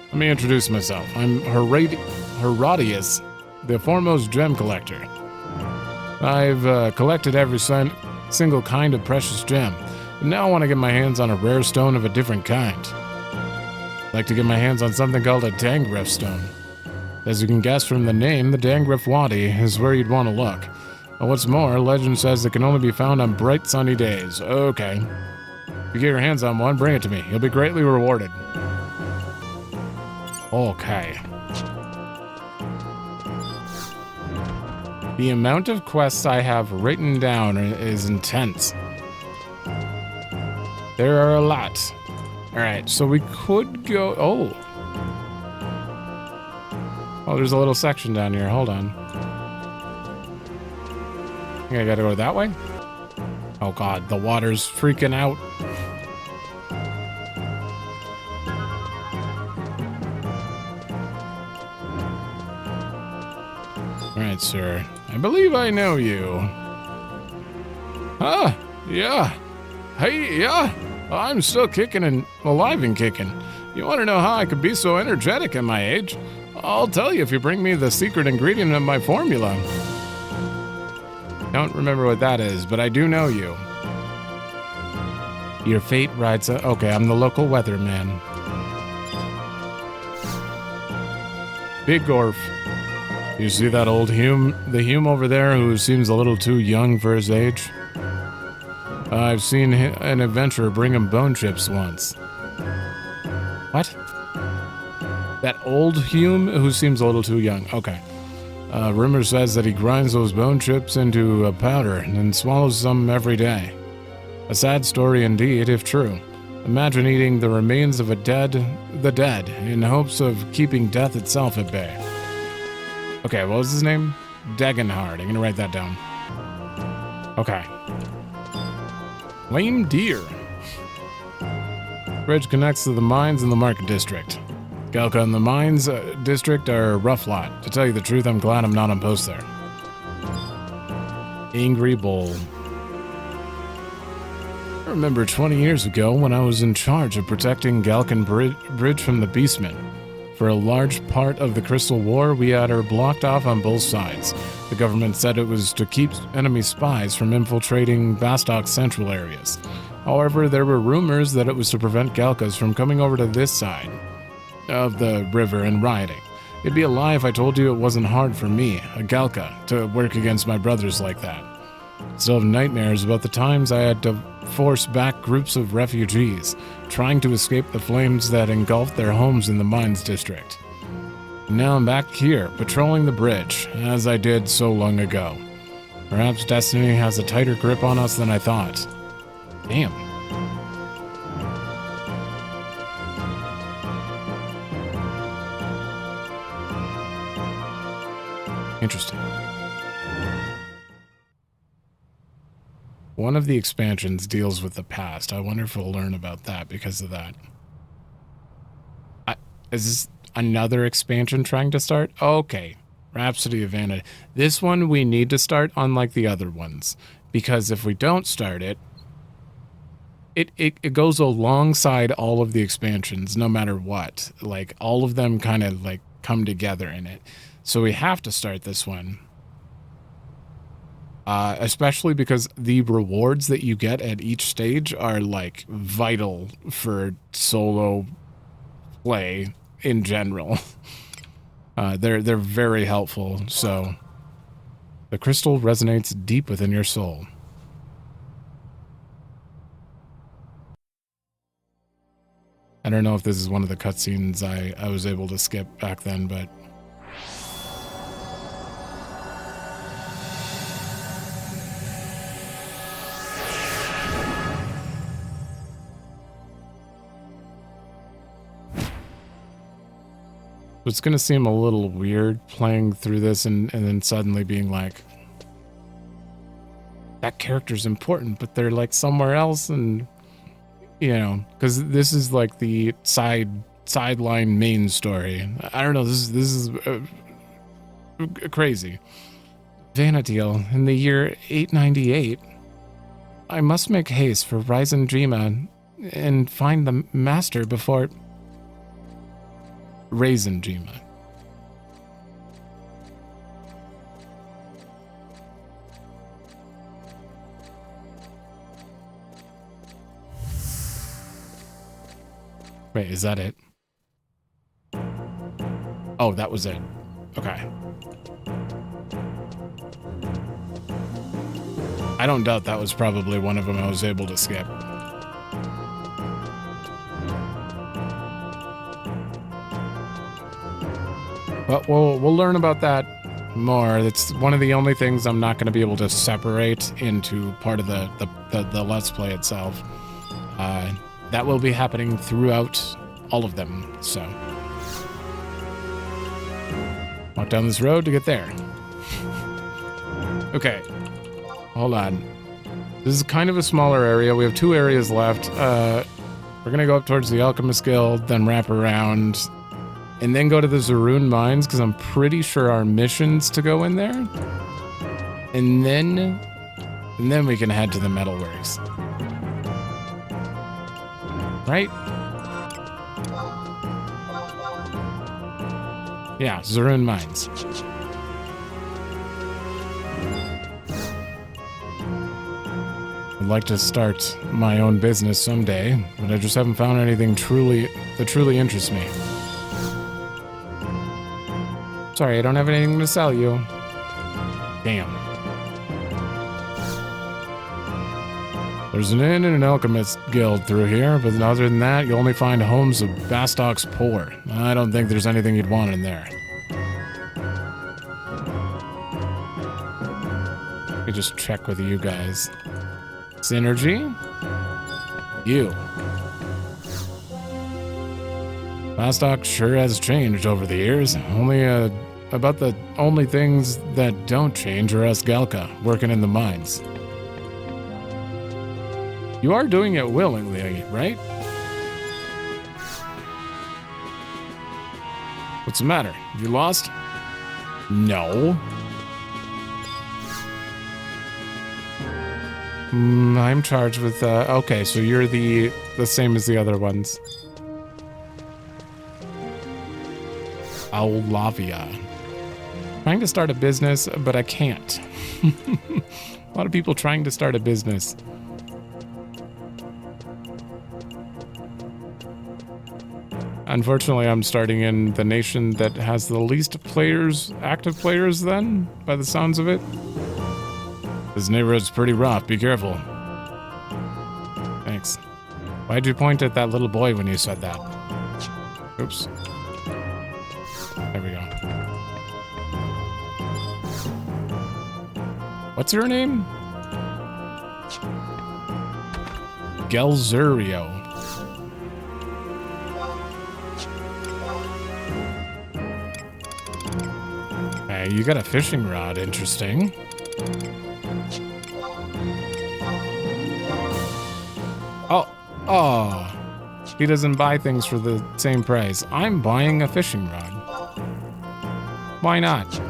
Let me introduce myself. I'm Herodias, the foremost gem collector. I've collected every single kind of precious gem, but now I want to get my hands on a rare stone of a different kind. I'd like to get my hands on something called a Dangrif stone. As you can guess from the name, the Dangrif Wadi is where you'd want to look. And what's more, legend says it can only be found on bright sunny days. Okay. If you get your hands on one, bring it to me. You'll be greatly rewarded. Okay. The amount of quests I have written down is intense. There are a lot. Alright, so we could go... Oh, there's a little section down here. Hold on. I think I gotta go that way? Oh god, the water's freaking out. Alright, sir. I believe I know you. Ah, yeah. Hey, yeah. I'm still kicking and alive and kicking. You want to know how I could be so energetic at my age? I'll tell you if you bring me the secret ingredient of my formula. Don't remember what that is, but I do know you. Your fate rides a... Okay, I'm the local weatherman. Big Orf. You see that old the Hume over there who seems a little too young for his age? I've seen an adventurer bring him bone chips once. What? That old Hume who seems a little too young. Okay. Rumor says that he grinds those bone chips into a powder and then swallows some every day. A sad story indeed, if true. Imagine eating the remains of the dead in hopes of keeping death itself at bay. Okay, what was his name? Degenhard. I'm gonna write that down. Okay. Lame deer. Bridge connects to the mines in the market district. Galka and the mines district are a rough lot. To tell you the truth, I'm glad I'm not on post there. Angry Bull. I remember 20 years ago when I was in charge of protecting Galkan Bridge from the Beastmen. For a large part of the Crystal War, we had her blocked off on both sides. The government said it was to keep enemy spies from infiltrating Bastok's central areas. However, there were rumors that it was to prevent Galkas from coming over to this side of the river and rioting. It'd be a lie if I told you it wasn't hard for me, a Galka, to work against my brothers like that. Still have nightmares about the times I had to force back groups of refugees, trying to escape the flames that engulfed their homes in the mines district. Now I'm back here, patrolling the bridge, as I did so long ago. Perhaps destiny has a tighter grip on us than I thought. Damn. Interesting. One of the expansions deals with the past. I wonder if we'll learn about that because of that. Is this another expansion trying to start? Okay. Rhapsody of Vana'diel. This one we need to start unlike the other ones. Because if we don't start it, it goes alongside all of the expansions, no matter what. Like, all of them kind of, like, come together in it. So we have to start this one. Especially because the rewards that you get at each stage are, like, vital for solo play in general. They're very helpful, so... The crystal resonates deep within your soul. I don't know if this is one of the cutscenes I was able to skip back then, but... It's going to seem a little weird playing through this and then suddenly being like, that character's important, but they're like somewhere else, and, you know, because this is like the side sideline main story. I don't know. This is crazy. Vana'diel in the year 898. I must make haste for Raisenjima and find the master before Raisenjima. Wait, is that it? Oh, that was it. Okay. I don't doubt that was probably one of them I was able to skip. But we'll learn about that more. That's one of the only things I'm not going to be able to separate into part of the Let's Play itself. That will be happening throughout all of them, so. Walk down this road to get there. Okay. Hold on. This is kind of a smaller area. We have 2 areas left. We're going to go up towards the Alchemist Guild, then wrap around, and then go to the Zeruhn Mines, because I'm pretty sure our mission's to go in there. And then we can head to the Metalworks. Right? Yeah, Zeruhn Mines. I'd like to start my own business someday, but I just haven't found anything that truly interests me. Sorry, I don't have anything to sell you. Damn. There's an inn and an alchemist guild through here, but other than that, you'll only find homes of Bastok's poor. I don't think there's anything you'd want in there. Let me just check with you guys. Synergy? You. Bastok sure has changed over the years. About the only things that don't change are us Galka, working in the mines. You are doing it willingly, right? What's the matter? You lost? No. I'm charged with, okay, so you're the same as the other ones. Aulavia. Trying to start a business, but I can't. A lot of people trying to start a business. Unfortunately, I'm starting in the nation that has the least players, active players then, by the sounds of it. This neighborhood's pretty rough, be careful. Thanks. Why'd you point at that little boy when you said that? Oops. There we go. What's your name? Gelzurio. Hey, you got a fishing rod, interesting. Oh, he doesn't buy things for the same price. I'm buying a fishing rod. Why not?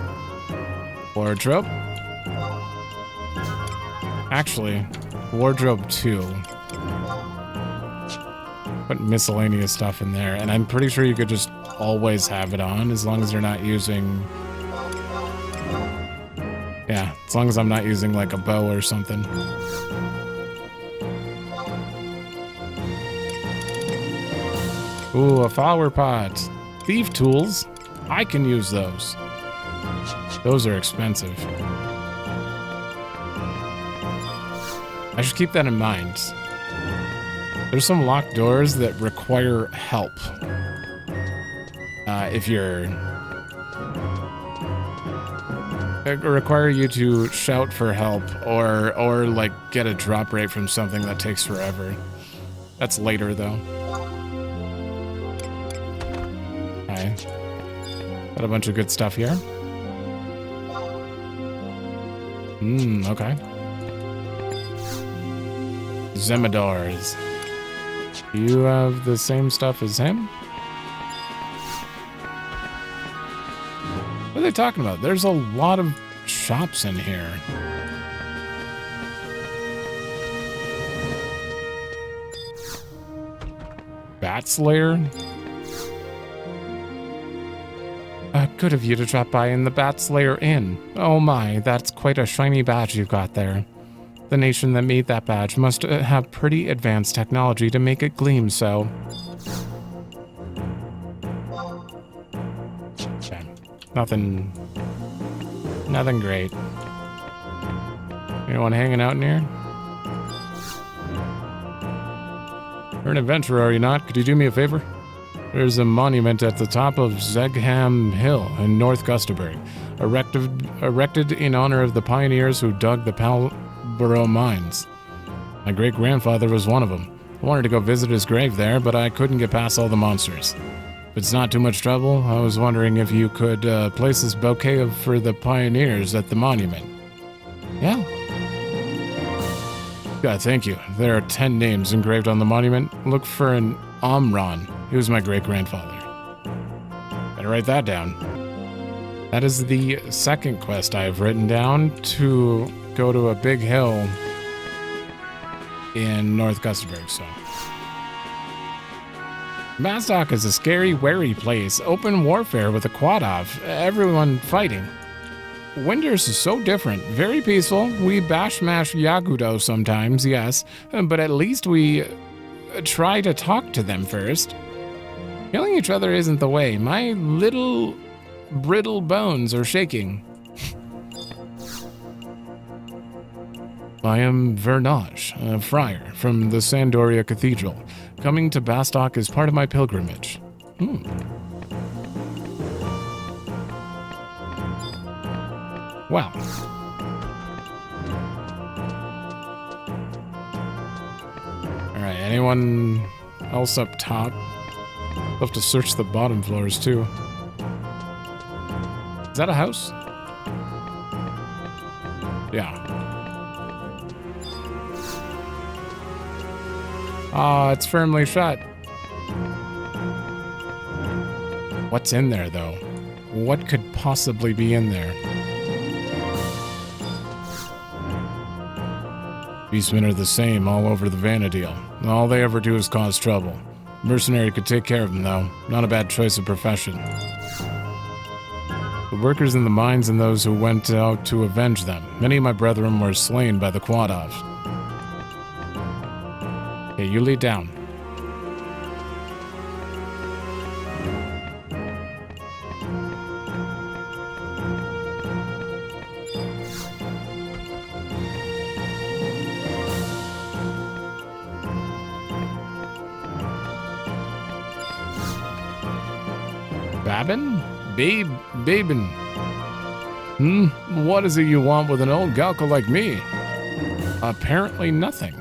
Wardrobe? Actually, wardrobe 2. Put miscellaneous stuff in there, and I'm pretty sure you could just always have it on as long as you're not using... Yeah, as long as I'm not using like a bow or something. Ooh, a flower pot. Thief tools. I can use those. Those are expensive. I should keep that in mind. There's some locked doors that require help. If you're... It require you to shout for help or like get a drop rate from something that takes forever. That's later though. Okay. Got a bunch of good stuff here. Okay. Zemidors. Do you have the same stuff as him? they talking about? There's a lot of shops in here. Bat Slayer? Good of you to drop by in the Bat Slayer Inn. Oh my, that's quite a shiny badge you've got there. The nation that made that badge must have pretty advanced technology to make it gleam so. Okay. Nothing great. Anyone hanging out in here? You're an adventurer, are you not? Could you do me a favor? There's a monument at the top of Zegham Hill in North Gustaberg, erected in honor of the pioneers who dug the Palborough mines. My great-grandfather was one of them. I wanted to go visit his grave there, but I couldn't get past all the monsters. If it's not too much trouble, I was wondering if you could place this bouquet for the pioneers at the monument. Yeah. God, thank you. There are 10 names engraved on the monument. Look for an Omron. He was my great-grandfather. Better write that down. That is the second quest I have written down, to go to a big hill in North Gustaberg, so. Bastok is a scary, wary place. Open warfare with a quad-off. Everyone fighting. Winters is so different. Very peaceful. We bash-mash Yagudo sometimes, yes. But at least we try to talk to them first. Killing each other isn't the way. My little brittle bones are shaking. I am Vernage, a friar from the Sandoria Cathedral. Coming to Bastok is part of my pilgrimage. Wow. Alright, anyone else up top? I'll have to search the bottom floors too. Is that a house? Yeah. Ah, it's firmly shut. What's in there, though? What could possibly be in there? Beastmen are the same all over the Vana'diel. All they ever do is cause trouble. Mercenary could take care of them, though. Not a bad choice of profession. The workers in the mines and those who went out to avenge them. Many of my brethren were slain by the Quadov. Okay, you lead down. Babin? Babin. What is it you want with an old Galka like me? Apparently nothing.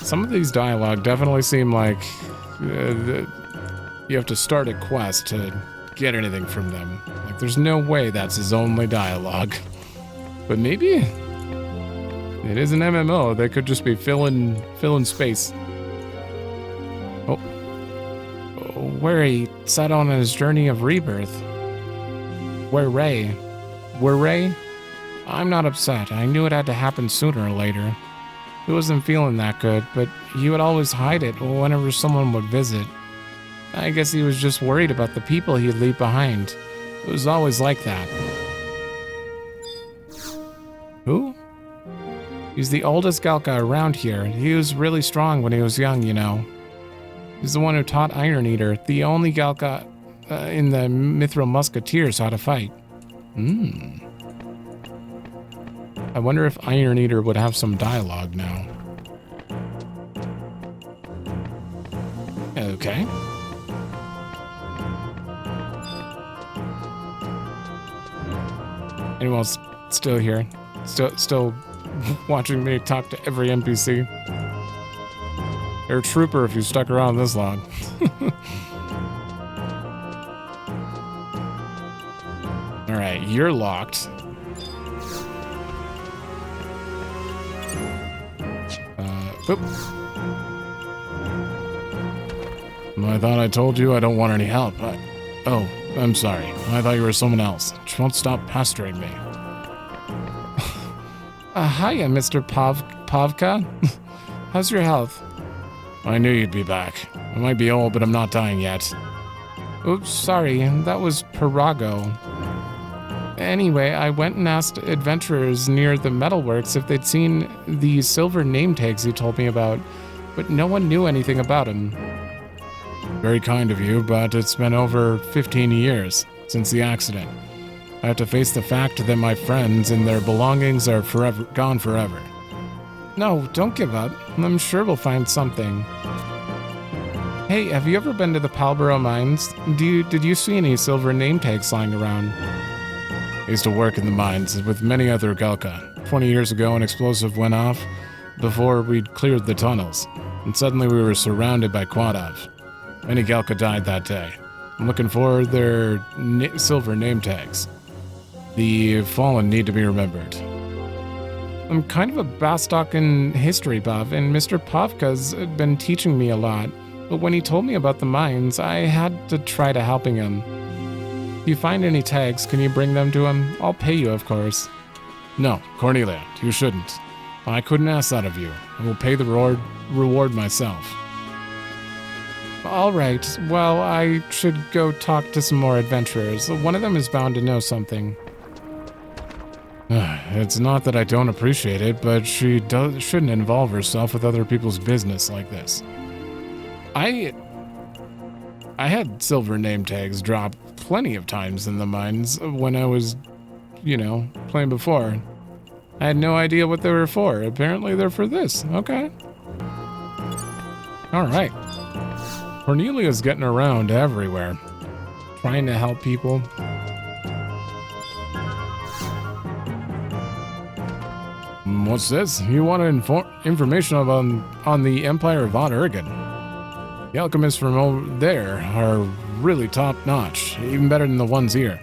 Some of these dialogue definitely seem like you have to start a quest to get anything from them. Like, there's no way that's his only dialogue. But maybe it is an MMO. They could just be filling space. Oh. Where he set on his journey of rebirth. Where Ray? I'm not upset. I knew it had to happen sooner or later. He wasn't feeling that good, but he would always hide it whenever someone would visit. I guess he was just worried about the people he'd leave behind. It was always like that. Who? He's the oldest Galka around here. He was really strong when he was young, you know. He's the one who taught Iron Eater, the only Galka in the Mithril Musketeers, how to fight. I wonder if Iron Eater would have some dialogue now. Okay. Anyone else still here? Still watching me talk to every NPC? You're a trooper if you stuck around this long. Alright, you're locked. Oop. I thought I told you I don't want any help. Oh, I'm sorry. I thought you were someone else. Just won't stop pestering me. Hiya, Mr. Pavka. How's your health? I knew you'd be back. I might be old, but I'm not dying yet. Oops, sorry. That was Parago. Anyway, I went and asked adventurers near the Metalworks if they'd seen the silver name tags you told me about, but no one knew anything about them. Very kind of you, but it's been over 15 years since the accident. I have to face the fact that my friends and their belongings are gone forever. No, don't give up. I'm sure we'll find something. Hey, have you ever been to the Palborough mines? Did you see any silver name tags lying around? I used to work in the mines with many other Galka. 20 years ago, an explosive went off before we'd cleared the tunnels, and suddenly we were surrounded by Quadav. Many Galka died that day. I'm looking for their silver name tags. The fallen need to be remembered. I'm kind of a Bastok in history buff, and Mr. Pavka's been teaching me a lot, but when he told me about the mines, I had to try to helping him. If you find any tags, can you bring them to him? I'll pay you, of course. No, Cornelia, you shouldn't. I couldn't ask that of you. I will pay the reward myself. All right, well, I should go talk to some more adventurers. One of them is bound to know something. It's not that I don't appreciate it, but she shouldn't involve herself with other people's business like this. I had silver name tags drop plenty of times in the mines when I was, playing before. I had no idea what they were for. Apparently they're for this. Okay. All right. Cornelia's getting around everywhere, trying to help people. What's this? You want information on the Empire of Von Ergen. The alchemists from over there are really top-notch, even better than the ones here.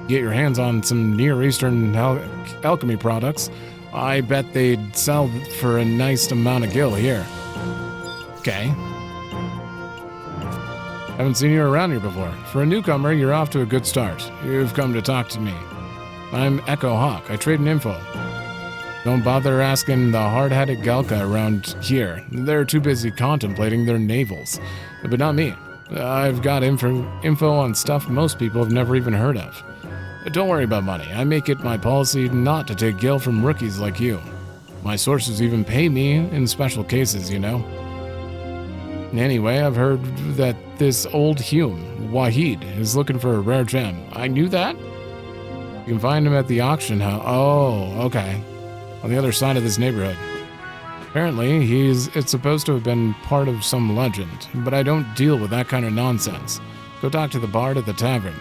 Get your hands on some Near Eastern alchemy products, I bet they'd sell for a nice amount of gil here. Okay. Haven't seen you around here before. For a newcomer, you're off to a good start. You've come to talk to me. I'm Echo Hawk. I trade in info. Don't bother asking the hard-headed Galka around here. They're too busy contemplating their navels. But not me. I've got info on stuff most people have never even heard of. Don't worry about money. I make it my policy not to take gil from rookies like you. My sources even pay me in special cases, Anyway, I've heard that this old Hume, Wahid, is looking for a rare gem. I knew that? You can find him at the auction house. Oh, okay. On the other side of this neighborhood. Apparently, it's supposed to have been part of some legend, but I don't deal with that kind of nonsense. Go talk to the bard at the tavern.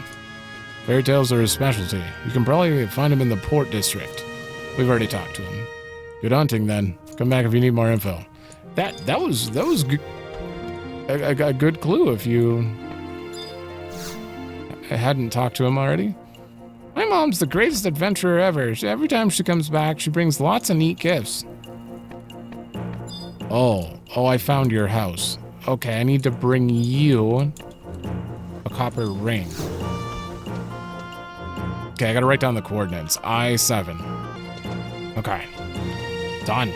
Fairy tales are his specialty. You can probably find him in the Port District. We've already talked to him. Good hunting, then. Come back if you need more info. That was a good clue if you hadn't talked to him already. My mom's the greatest adventurer ever. Every time she comes back, she brings lots of neat gifts. Oh, I found your house. Okay, I need to bring you a copper ring. Okay, I gotta write down the coordinates. I-7. Okay. Done.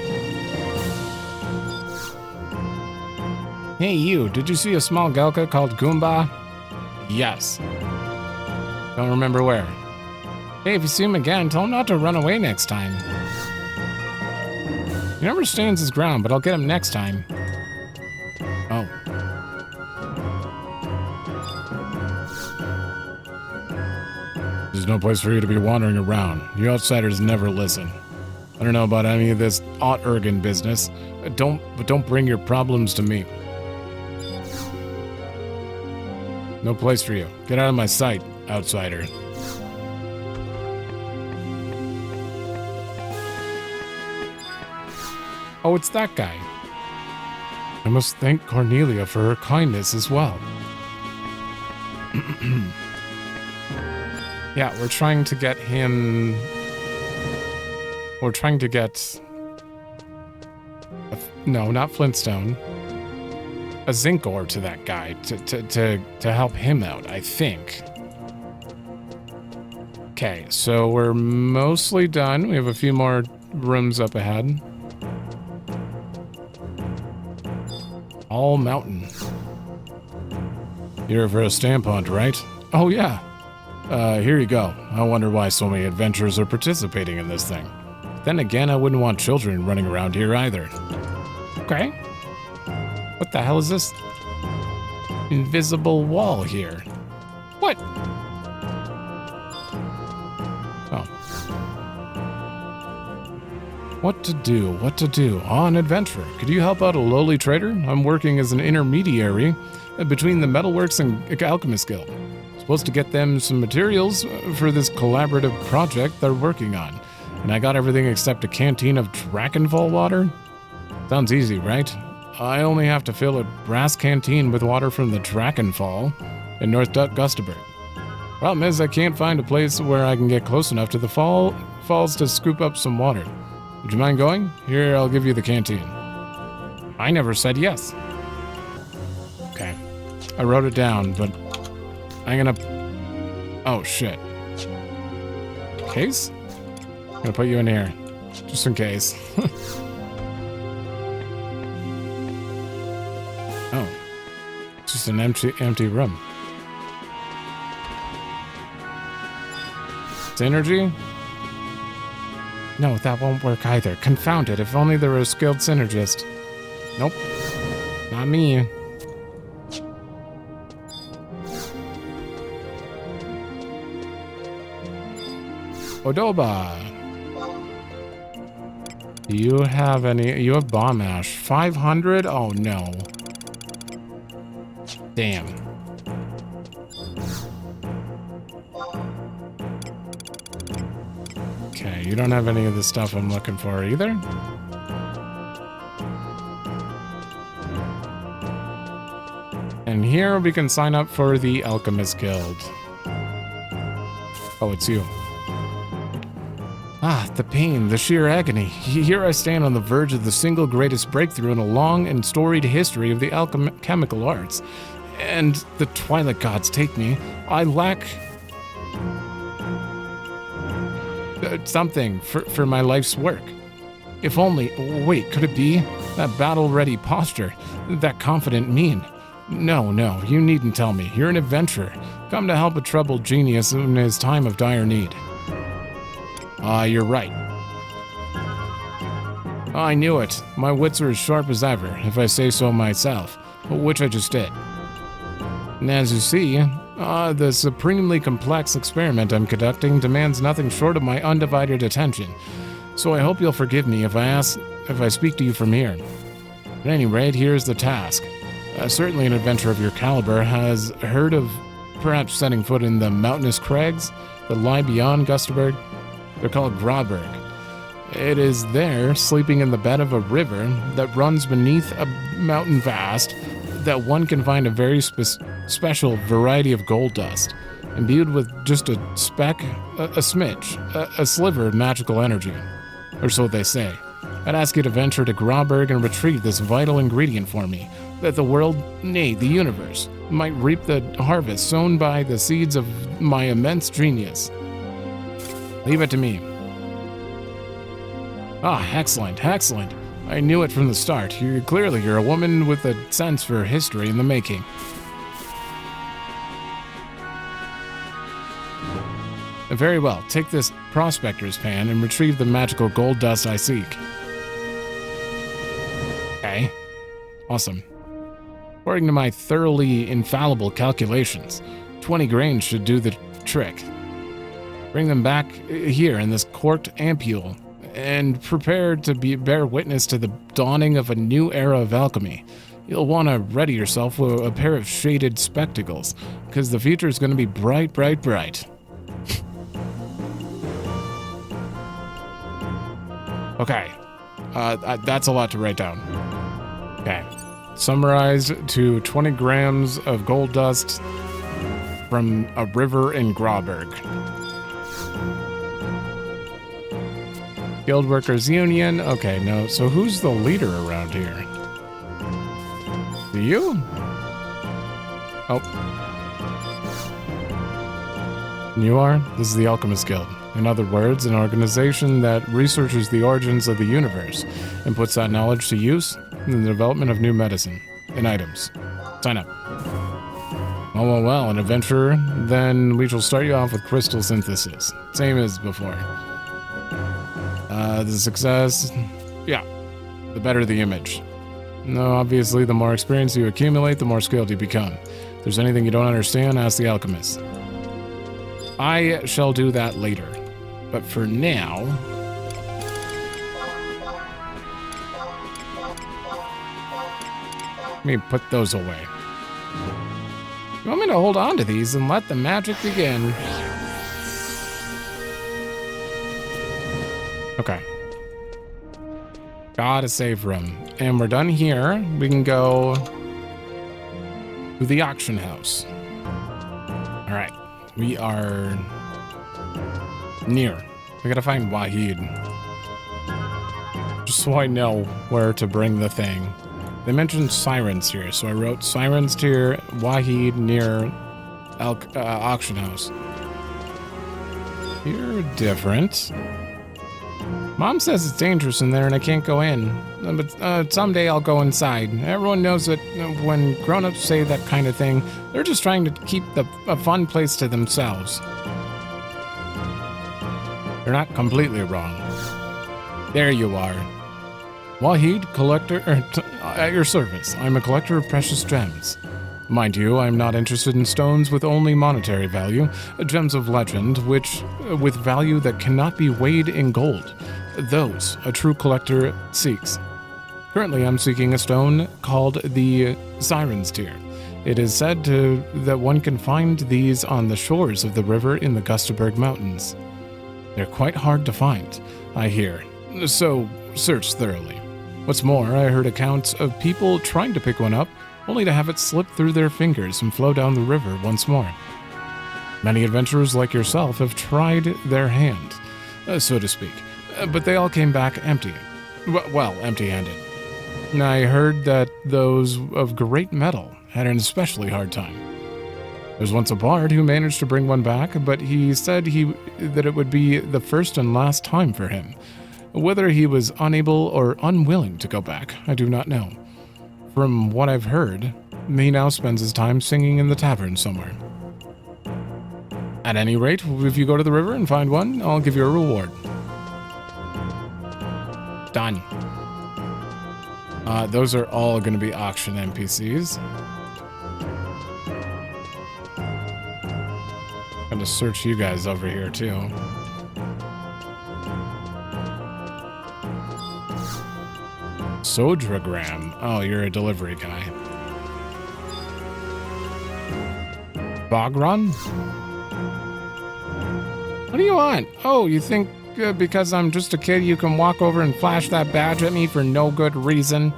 Hey, you. Did you see a small Galka called Goomba? Yes. Don't remember where. Hey, if you see him again, tell him not to run away next time. He never stands his ground, but I'll get him next time. Oh. There's no place for you to be wandering around. You outsiders never listen. I don't know about any of this Ott-Ergen business. But don't bring your problems to me. No place for you. Get out of my sight, outsider. Oh, it's that guy. I must thank Cornelia for her kindness as well. Yeah, we're trying to get him... We're trying to get... No, not Flintstone. A zinc ore to that guy to help him out, I think. Okay, so we're mostly done. We have a few more rooms up ahead. All mountain. Here for a stamp hunt, right? Oh, yeah. Here you go. I wonder why so many adventurers are participating in this thing. Then again, I wouldn't want children running around here either. Okay. What the hell is this? Invisible wall here. What? Oh. What to do? What to do? Oh, an adventurer. Could you help out a lowly trader? I'm working as an intermediary between the Metalworks and Alchemist Guild. Supposed to get them some materials for this collaborative project they're working on. And I got everything except a canteen of Drakenfall water? Sounds easy, right? I only have to fill a brass canteen with water from the Drakenfall in North Gustaberg. Problem is, I can't find a place where I can get close enough to the falls to scoop up some water. Would you mind going? Here, I'll give you the canteen. I never said yes. Okay. I wrote it down, but I'm gonna... Oh, shit. Case? I'm gonna put you in here, just in case. Oh. It's just an empty room. Synergy? No, that won't work either. Confound it, if only there were a skilled synergist. Nope. Not me. Odoba. Do you have any? You have bomb ash. 500? Oh no. Damn. Okay, you don't have any of the stuff I'm looking for either. And here we can sign up for the Alchemist Guild. Oh, it's you. Ah, the pain, the sheer agony. Here I stand on the verge of the single greatest breakthrough in a long and storied history of the alchemical arts. And the Twilight Gods take me. I lack... something for my life's work. If only... Wait, could it be? That battle-ready posture. That confident mien. No, you needn't tell me. You're an adventurer. Come to help a troubled genius in his time of dire need. You're right. I knew it. My wits are as sharp as ever, if I say so myself, which I just did. And as you see, the supremely complex experiment I'm conducting demands nothing short of my undivided attention. So I hope you'll forgive me if I speak to you from here. At any rate, here's the task. Certainly an adventurer of your caliber has heard of perhaps setting foot in the mountainous crags that lie beyond Gustaberg. They're called Grauberg. It is there, sleeping in the bed of a river that runs beneath a mountain vast, that one can find a very special variety of gold dust, imbued with just a speck, a smidge, a sliver of magical energy. Or so they say. I'd ask you to venture to Grauberg and retrieve this vital ingredient for me, that the world, nay, the universe, might reap the harvest sown by the seeds of my immense genius. Leave it to me. Ah, excellent. I knew it from the start. You're a woman with a sense for history in the making. Very well, take this prospector's pan and retrieve the magical gold dust I seek. Okay. Awesome. According to my thoroughly infallible calculations, 20 grains should do the trick. Bring them back here in this corked ampule, and prepare to bear witness to the dawning of a new era of alchemy. You'll want to ready yourself with a pair of shaded spectacles, because the future is going to be bright. Okay, that's a lot to write down. Okay, summarize to 20 grams of gold dust from a river in Grauberg. Guild Workers Union. Okay, no. So who's the leader around here? You? Oh. You are? This is the Alchemist Guild. In other words, an organization that researches the origins of the universe and puts that knowledge to use in the development of new medicine and items. Sign up. Well, an adventurer. Then we shall start you off with crystal synthesis. Same as before. The success, yeah, the better the image. No, obviously, the more experience you accumulate, the more skilled you become. If there's anything you don't understand, ask the alchemist. I shall do that later. But for now... let me put those away. You want me to hold on to these and let the magic begin? Okay. Got a save room. And we're done here. We can go to the auction house. Alright. We are near. We gotta find Wahid. Just so I know where to bring the thing. They mentioned sirens here, so I wrote sirens tier, Wahid near auction house. You're different. Mom says it's dangerous in there and I can't go in. But someday I'll go inside. Everyone knows that when grown-ups say that kind of thing, they're just trying to keep a fun place to themselves. They're not completely wrong. There you are. Wahid, collector, at your service. I'm a collector of precious gems. Mind you, I'm not interested in stones with only monetary value, gems of legend, which with value that cannot be weighed in gold. Those a true collector seeks. Currently, I'm seeking a stone called the Sirens Tear. It is said that one can find these on the shores of the river in the Gustaberg Mountains. They're quite hard to find, I hear, so search thoroughly. What's more, I heard accounts of people trying to pick one up, only to have it slip through their fingers and flow down the river once more. Many adventurers like yourself have tried their hand, so to speak, but they all came back empty. Well, empty-handed. I heard that those of great metal had an especially hard time. There was once a bard who managed to bring one back, but he said that it would be the first and last time for him. Whether he was unable or unwilling to go back, I do not know. From what I've heard, he now spends his time singing in the tavern somewhere. At any rate, if you go to the river and find one, I'll give you a reward. Done. Those are all going to be auction NPCs. I'm going to search you guys over here, too. Sodragram. Oh, you're a delivery guy. Bogron? What do you want? Oh, you think because I'm just a kid you can walk over and flash that badge at me for no good reason?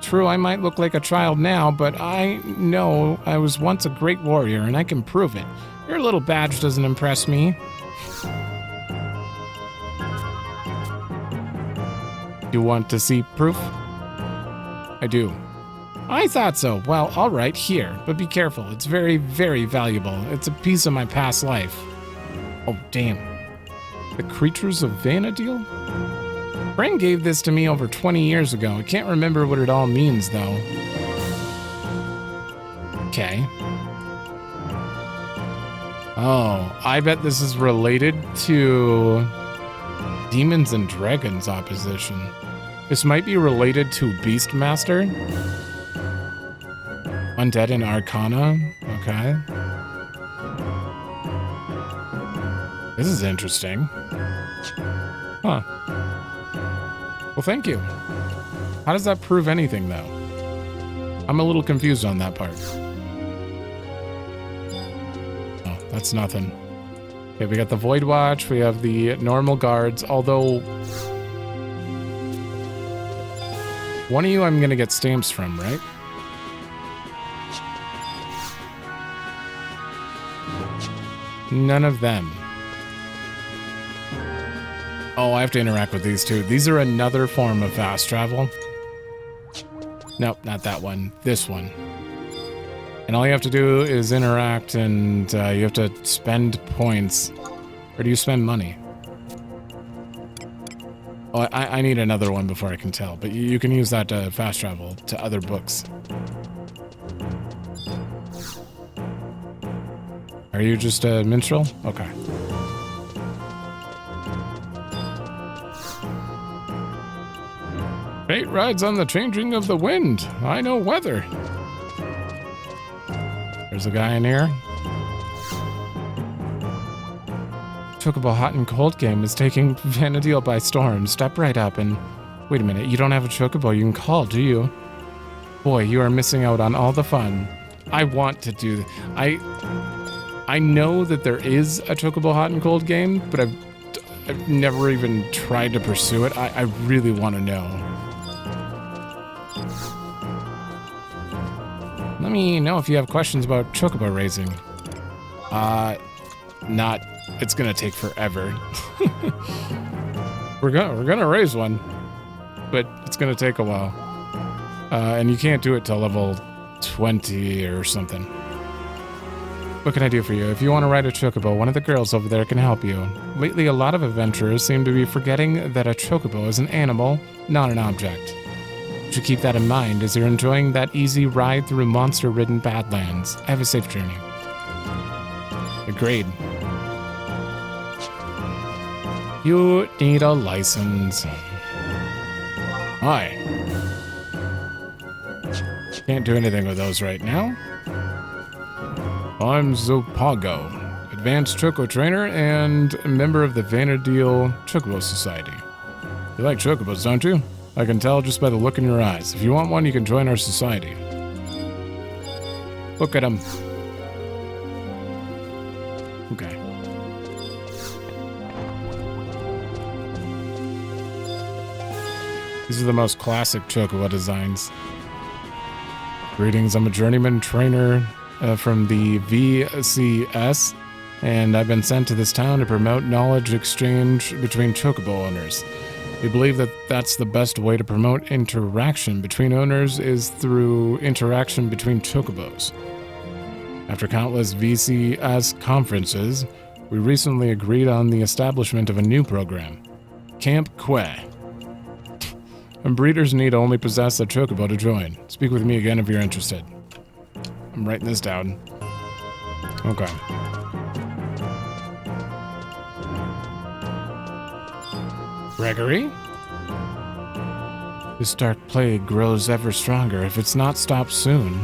True, I might look like a child now, but I know I was once a great warrior and I can prove it. Your little badge doesn't impress me. You want to see proof? I do. I thought so. Well, all right, here. But be careful. It's very, very valuable. It's a piece of my past life. Oh, damn. The creatures of Vana'diel? Bren gave this to me over 20 years ago. I can't remember what it all means, though. Okay. Oh, I bet this is related to Demons and Dragons opposition. This might be related to Beastmaster. Undead and Arcana. Okay. This is interesting. Huh. Well, thank you. How does that prove anything, though? I'm a little confused on that part. Oh, that's nothing. Okay, we got the Void Watch. We have the normal guards, although one of you I'm going to get stamps from, right? None of them. Oh, I have to interact with these two. These are another form of fast travel. Nope, not that one. This one. And all you have to do is interact, and you have to spend points. Or do you spend money? Oh, I need another one before I can tell, but you can use that to fast travel to other books. Are you just a minstrel? Okay. Fate rides on the changing of the wind. I know weather. There's a guy in here. Chocobo Hot and Cold game is taking Vana'diel by storm. Step right up and... Wait a minute, you don't have a chocobo you can call, do you? Boy, you are missing out on all the fun. I want to do... I know that there is a Chocobo Hot and Cold game, but I've never even tried to pursue it. I really want to know. Let me know if you have questions about chocobo raising. Not... It's gonna take forever. We're gonna raise one, but it's gonna take a while. And you can't do it till level 20 or something. What can I do for you? If you want to ride a chocobo, one of the girls over there can help you. Lately, a lot of adventurers seem to be forgetting that a chocobo is an animal, not an object. You should keep that in mind as you're enjoying that easy ride through monster-ridden Badlands. Have a safe journey. Agreed. You need a license. Hi. Can't do anything with those right now. I'm Zopago, advanced Choco trainer and a member of the Vana'diel Chocobo Society. You like chocobos, don't you? I can tell just by the look in your eyes. If you want one, you can join our society. Look at him. Okay. These are the most classic chocobo designs. Greetings, I'm a journeyman trainer from the VCS, and I've been sent to this town to promote knowledge exchange between chocobo owners. We believe that that's the best way to promote interaction between owners is through interaction between chocobos. After countless VCS conferences, we recently agreed on the establishment of a new program, Camp Que. And breeders need only possess a chocobo to join. Speak with me again if you're interested. I'm writing this down. Okay. Gregory? This dark plague grows ever stronger if it's not stopped soon.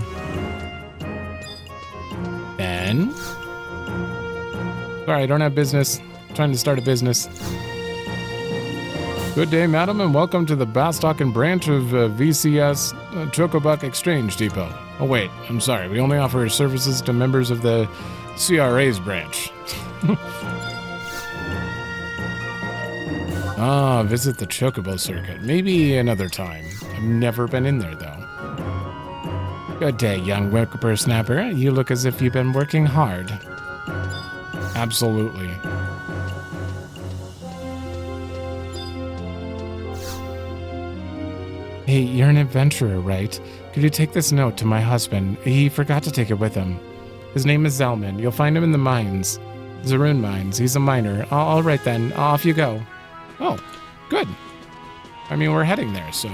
Ben? Sorry, I don't have business. I'm trying to start a business. Good day, madam, and welcome to the Bastok branch of VCS Chocobuck Exchange Depot. Oh, wait, I'm sorry. We only offer services to members of the CRA's branch. Visit the Chocobo Circuit. Maybe another time. I've never been in there, though. Good day, young whippersnapper. You look as if you've been working hard. Absolutely. Hey, you're an adventurer, right? Could you take this note to my husband? He forgot to take it with him. His name is Zelman. You'll find him in the mines. Zeruhn mines. He's a miner. All right then. Off you go. Oh, good. I mean, we're heading there, so...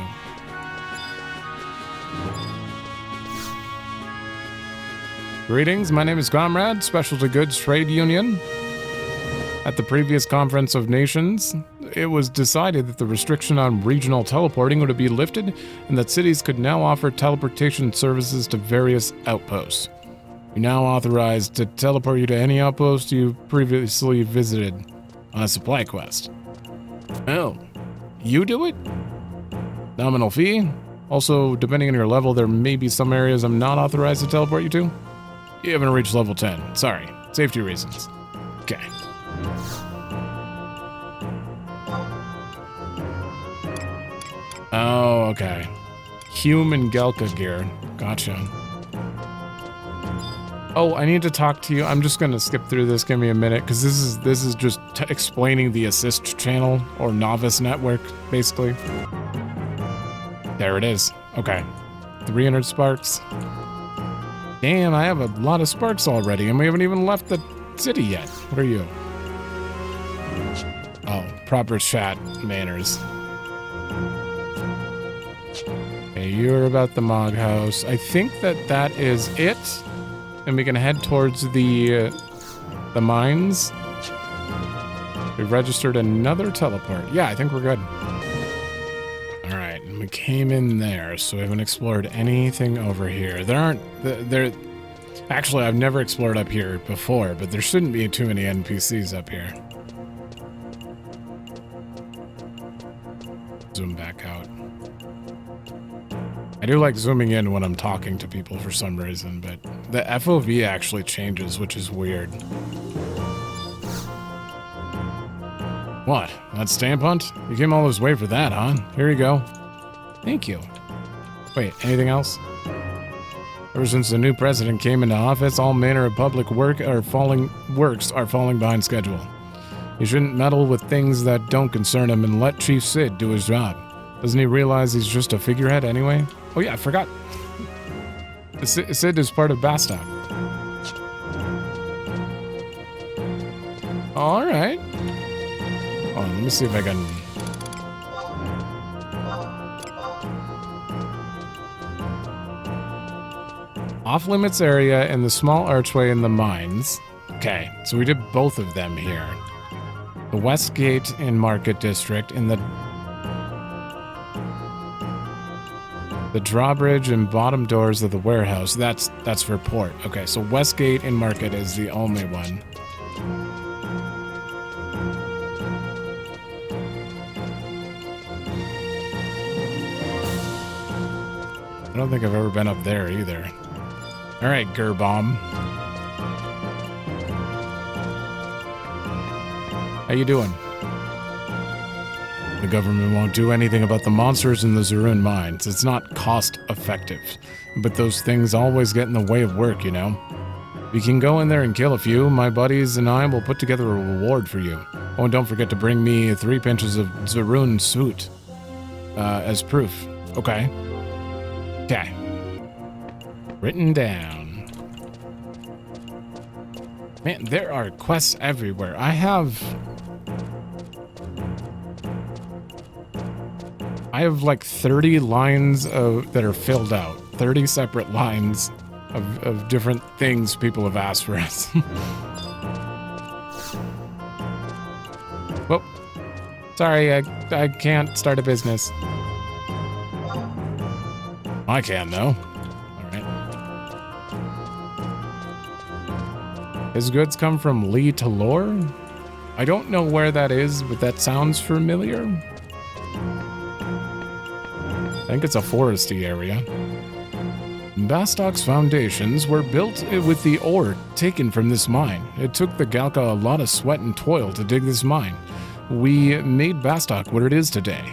Greetings, my name is Comrade, Specialty Goods Trade Union. At the previous Conference of Nations, it was decided that the restriction on regional teleporting would be lifted and that cities could now offer teleportation services to various outposts. You're now authorized to teleport you to any outpost you previously visited on a supply quest. Oh, you do it? Nominal fee? Also, depending on your level, there may be some areas I'm not authorized to teleport you to. You haven't reached level 10. Sorry. Safety reasons. Okay. Oh, okay. Human Gelka gear. Gotcha. Oh, I need to talk to you. I'm just gonna skip through this. Give me a minute, because this is just explaining the assist channel or novice network, basically. There it is. Okay. 300 sparks. Damn, I have a lot of sparks already, and we haven't even left the city yet. What are you? Oh, proper chat manners. Okay, you're about the Mog House. I think that is it. And we can head towards the mines. We've registered another teleport. Yeah, I think we're good. All right, and we came in there, so we haven't explored anything over here. Actually, I've never explored up here before, but there shouldn't be too many NPCs up here. Zoom back out. I do like zooming in when I'm talking to people for some reason, but the FOV actually changes, which is weird. What? That stamp hunt? You came all this way for that, huh? Here you go. Thank you. Wait, anything else? Ever since the new president came into office, all manner of public works are falling behind schedule. You shouldn't meddle with things that don't concern him and let Chief Sid do his job. Doesn't he realize he's just a figurehead anyway? Oh yeah, I forgot. Sid is part of Bastok. Alright. Oh, let me see if I can... Off-limits area and the small archway in the mines. Okay, so we did both of them here. The West Gate in Market District and the drawbridge and bottom doors of the warehouse. That's for port. Okay, so West Gate in Market is the only one. I don't think I've ever been up there either. All right, Gerbomb. How you doing? The government won't do anything about the monsters in the Zeruhn mines. It's not cost effective. But those things always get in the way of work, you know? You can go in there and kill a few. My buddies and I will put together a reward for you. Oh, and don't forget to bring me 3 pinches of Zeruhn soot as proof. Okay. Okay. Written down. Man, there are quests everywhere. I have like 30 lines that are filled out. 30 separate lines of different things people have asked for us. Well, sorry, I can't start a business. I can, though. All right. His goods come from Lee to Lore? I don't know where that is, but that sounds familiar. I think it's a foresty area. Bastok's foundations were built with the ore taken from this mine. It took the Galka a lot of sweat and toil to dig this mine. We made Bastok what it is today.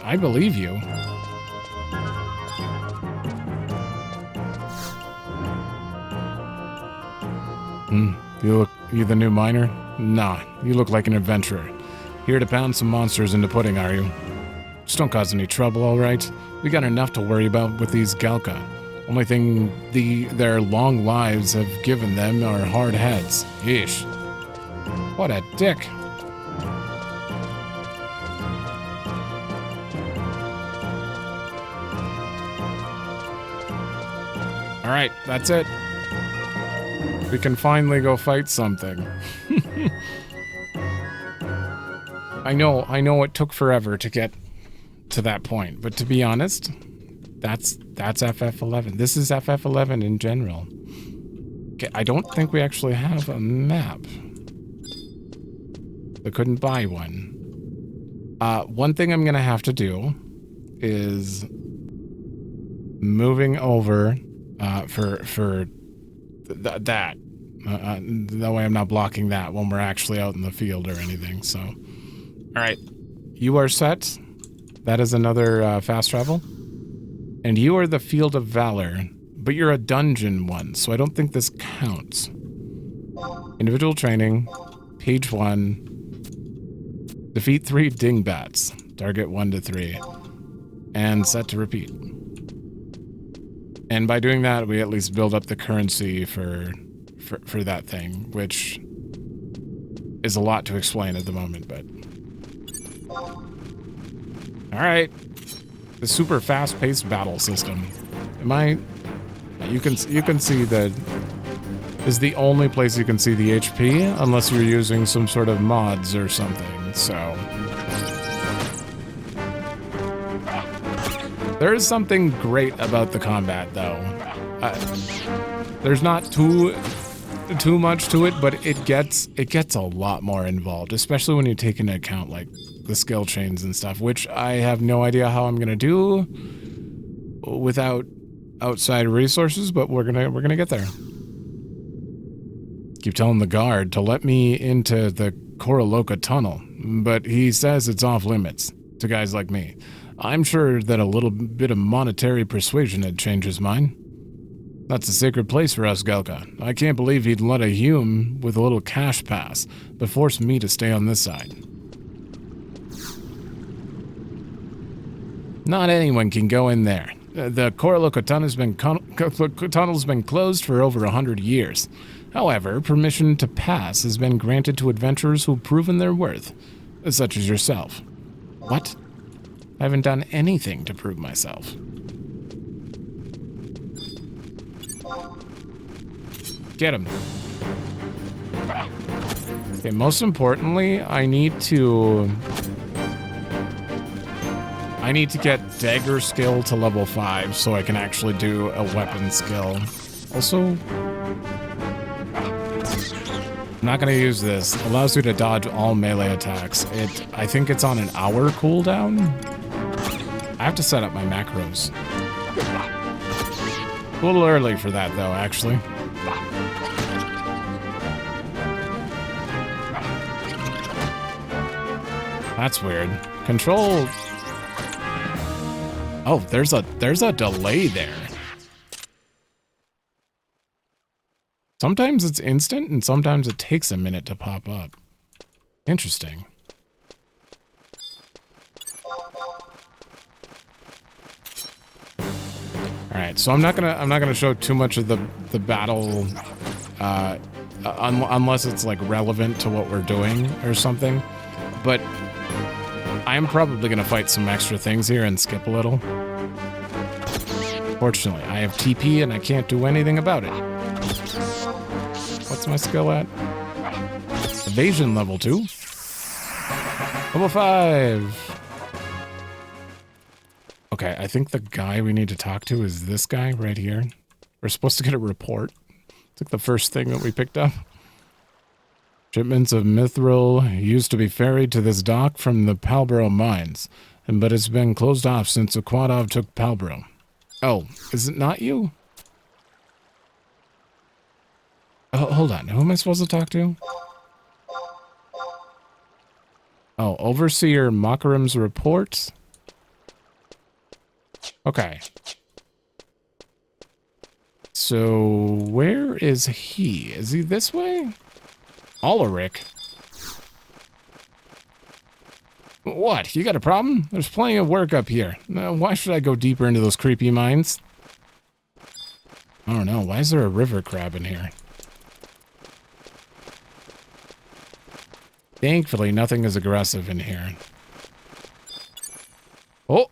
I believe you. You the new miner? Nah, you look like an adventurer. Here to pound some monsters into pudding, are you? Just don't cause any trouble, all right? We got enough to worry about with these Galka. Only thing their long lives have given them are hard heads. Yeesh. What a dick. All right, that's it. We can finally go fight something. I know it took forever to get to that point, but to be honest, that's FF11. This is FF11 in general. Okay, I don't think we actually have a map. I couldn't buy one. One thing I'm gonna have to do is moving over for that. That way I'm not blocking that when we're actually out in the field or anything. So, all right, you are set. That is another fast travel. And you are the Field of Valor, but you're a dungeon one, so I don't think this counts. Individual training, page 1. Defeat 3 dingbats. Target 1 to 3. And set to repeat. And by doing that, we at least build up the currency for that thing, which is a lot to explain at the moment, but... Alright. The super fast-paced battle system. You can see that is the only place you can see the HP, unless you're using some sort of mods or something, so... There is something great about the combat, though. There's not too much to it, but it gets a lot more involved, especially when you take into account like the skill chains and stuff, which I have no idea how I'm gonna do without outside resources, but we're gonna get there. Keep telling the guard to let me into the Koroloka tunnel, but he says it's off limits to guys like me. I'm sure that a little bit of monetary persuasion had changed his mind. That's a sacred place for us, Gelka. I can't believe he'd let a Hume with a little cash pass, but force me to stay on this side. Not anyone can go in there. The Koroloka tunnel's been closed for over 100 years. However, permission to pass has been granted to adventurers who've proven their worth, such as yourself. What? I haven't done anything to prove myself. Get him. Okay, most importantly, I need to get dagger skill to level 5 so I can actually do a weapon skill. Also, I'm not gonna use this. Allows you to dodge all melee attacks. I think it's on an hour cooldown. I have to set up my macros. A little early for that, though, actually. That's weird. Control. Oh, there's a delay there. Sometimes it's instant, and sometimes it takes a minute to pop up. Interesting. All right, so I'm not gonna show too much of the battle, unless it's like relevant to what we're doing or something. But I'm probably gonna fight some extra things here and skip a little. Fortunately, I have TP and I can't do anything about it. What's my skill at? Evasion level 2. Level 5. Okay, I think the guy we need to talk to is this guy right here. We're supposed to get a report. It's like the first thing that we picked up. Shipments of mithril used to be ferried to this dock from the Palbro mines, but it's been closed off since Aquadov took Palbro. Oh, is it not you? Oh, hold on. Who am I supposed to talk to? Oh, Overseer Makarim's report? Okay. So, where is he? Is he this way? Ulrich. What? You got a problem? There's plenty of work up here. Why should I go deeper into those creepy mines? I don't know. Why is there a river crab in here? Thankfully, nothing is aggressive in here. Oh!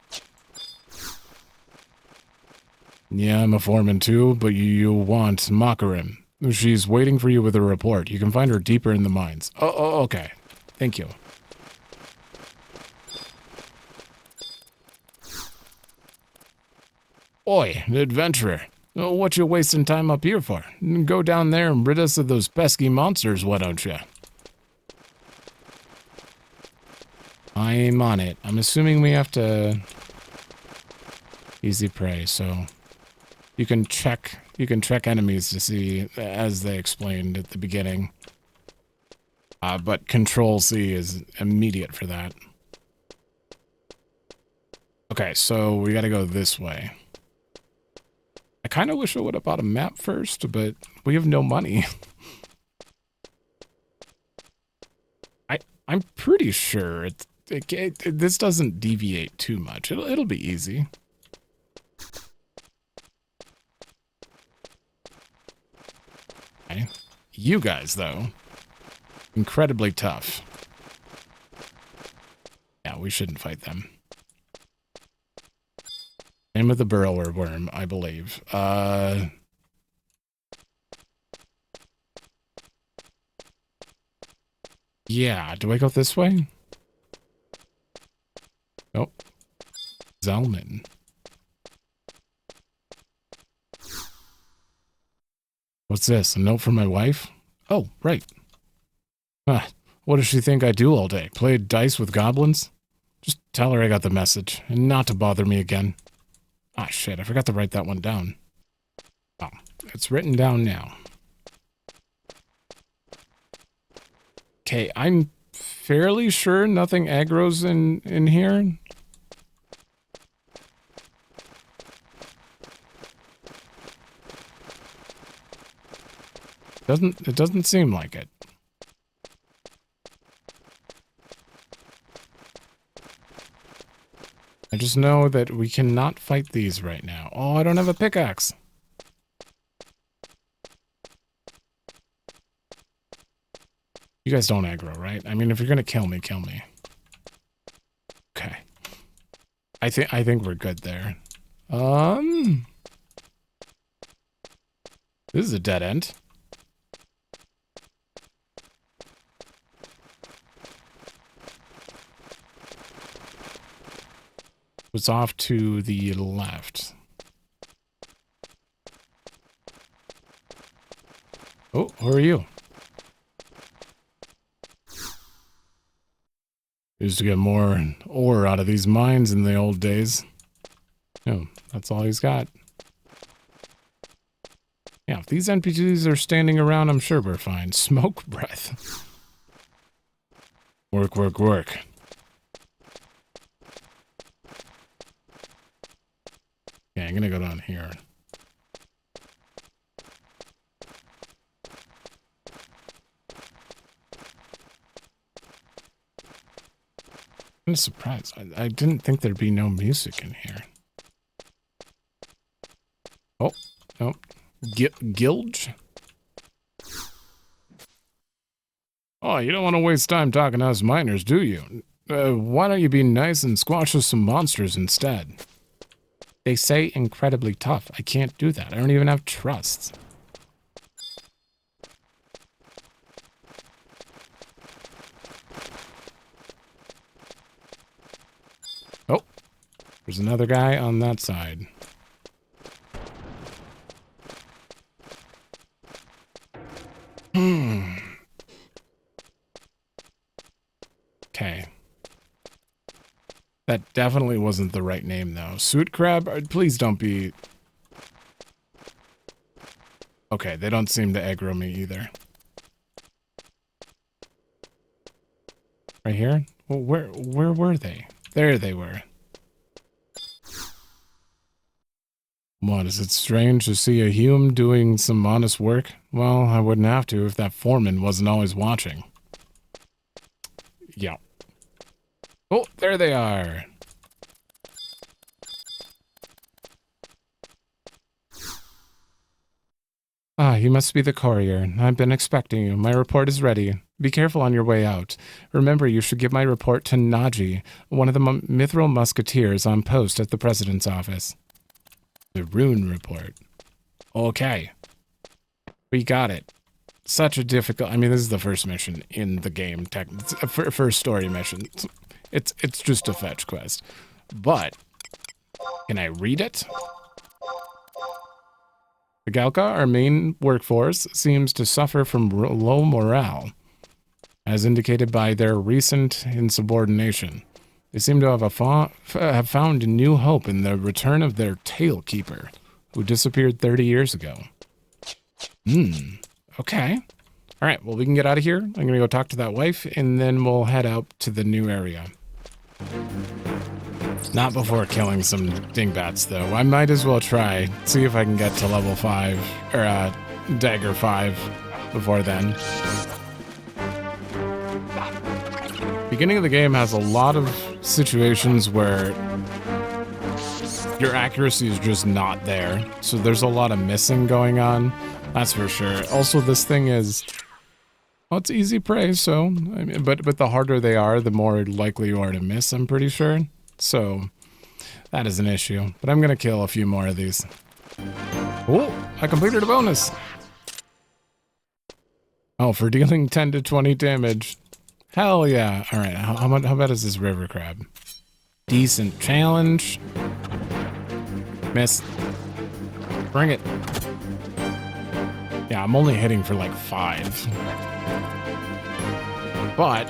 Yeah, I'm a foreman too, but you want Makarim. She's waiting for you with a report. You can find her deeper in the mines. Oh, okay. Thank you. Oi, adventurer. What you wasting time up here for? Go down there and rid us of those pesky monsters, why don't you? I'm on it. I'm assuming we have to... Easy prey, so... You can check enemies to see, as they explained at the beginning. But Control C is immediate for that. Okay, so we gotta go this way. I kind of wish I would have bought a map first, but we have no money. I'm pretty sure this doesn't deviate too much. It'll be easy. You guys, though, incredibly tough. Yeah, we shouldn't fight them. Name of the burrower worm, I believe. Yeah, do I go this way? Nope. Zalman. What's this? A note from my wife? Oh, right. What does she think I do all day? Play dice with goblins? Just tell her I got the message, and not to bother me again. Ah, shit, I forgot to write that one down. Oh, it's written down now. Okay, I'm fairly sure nothing aggro's in here. It doesn't seem like it. I just know that we cannot fight these right now. Oh, I don't have a pickaxe. You guys don't aggro, right? I mean, if you're gonna kill me, kill me. Okay. I think we're good there. This is a dead end. Was off to the left. Oh, who are you? Used to get more ore out of these mines in the old days. Oh, that's all he's got. Yeah, if these NPCs are standing around, I'm sure we're fine. Smoke breath. Work, work, work. Okay, I'm gonna go down here. I'm surprised. I didn't think there'd be no music in here. Oh, nope. Gilge? Oh, you don't want to waste time talking to us miners, do you? Why don't you be nice and squash us some monsters instead? They say incredibly tough. I can't do that. I don't even have trusts. Oh, there's another guy on that side. Okay. That definitely wasn't the right name, though. Suit crab? Please don't be... Okay, they don't seem to aggro me either. Right here? Well, where were they? There they were. What, is it strange to see a human doing some honest work? Well, I wouldn't have to if that foreman wasn't always watching. Yeah. Oh, there they are. Ah, you must be the courier. I've been expecting you. My report is ready. Be careful on your way out. Remember, you should give my report to Naji, one of the Mithril Musketeers on post at the President's office. The Zeruhn Report. Okay. We got it. Such a difficult... I mean, this is the first mission in the game. It's a first story mission. It's just a fetch quest. But, can I read it? The Galka, our main workforce, seems to suffer from low morale, as indicated by their recent insubordination. They seem to have found new hope in the return of their tailkeeper, who disappeared 30 years ago. Okay. All right, well, we can get out of here. I'm going to go talk to that wife, and then we'll head out to the new area. Not before killing some dingbats, though. I might as well try. See if I can get to level 5, or dagger 5 before then. Beginning of the game has a lot of situations where your accuracy is just not there. So there's a lot of missing going on. That's for sure. Also, this thing is... Well, it's easy prey, so... I mean, but the harder they are, the more likely you are to miss, I'm pretty sure. So, that is an issue. But I'm gonna kill a few more of these. Oh, I completed a bonus! Oh, for dealing 10 to 20 damage. Hell yeah. Alright, how bad is this river crab? Decent challenge. Miss. Bring it. Yeah, I'm only hitting for like 5. But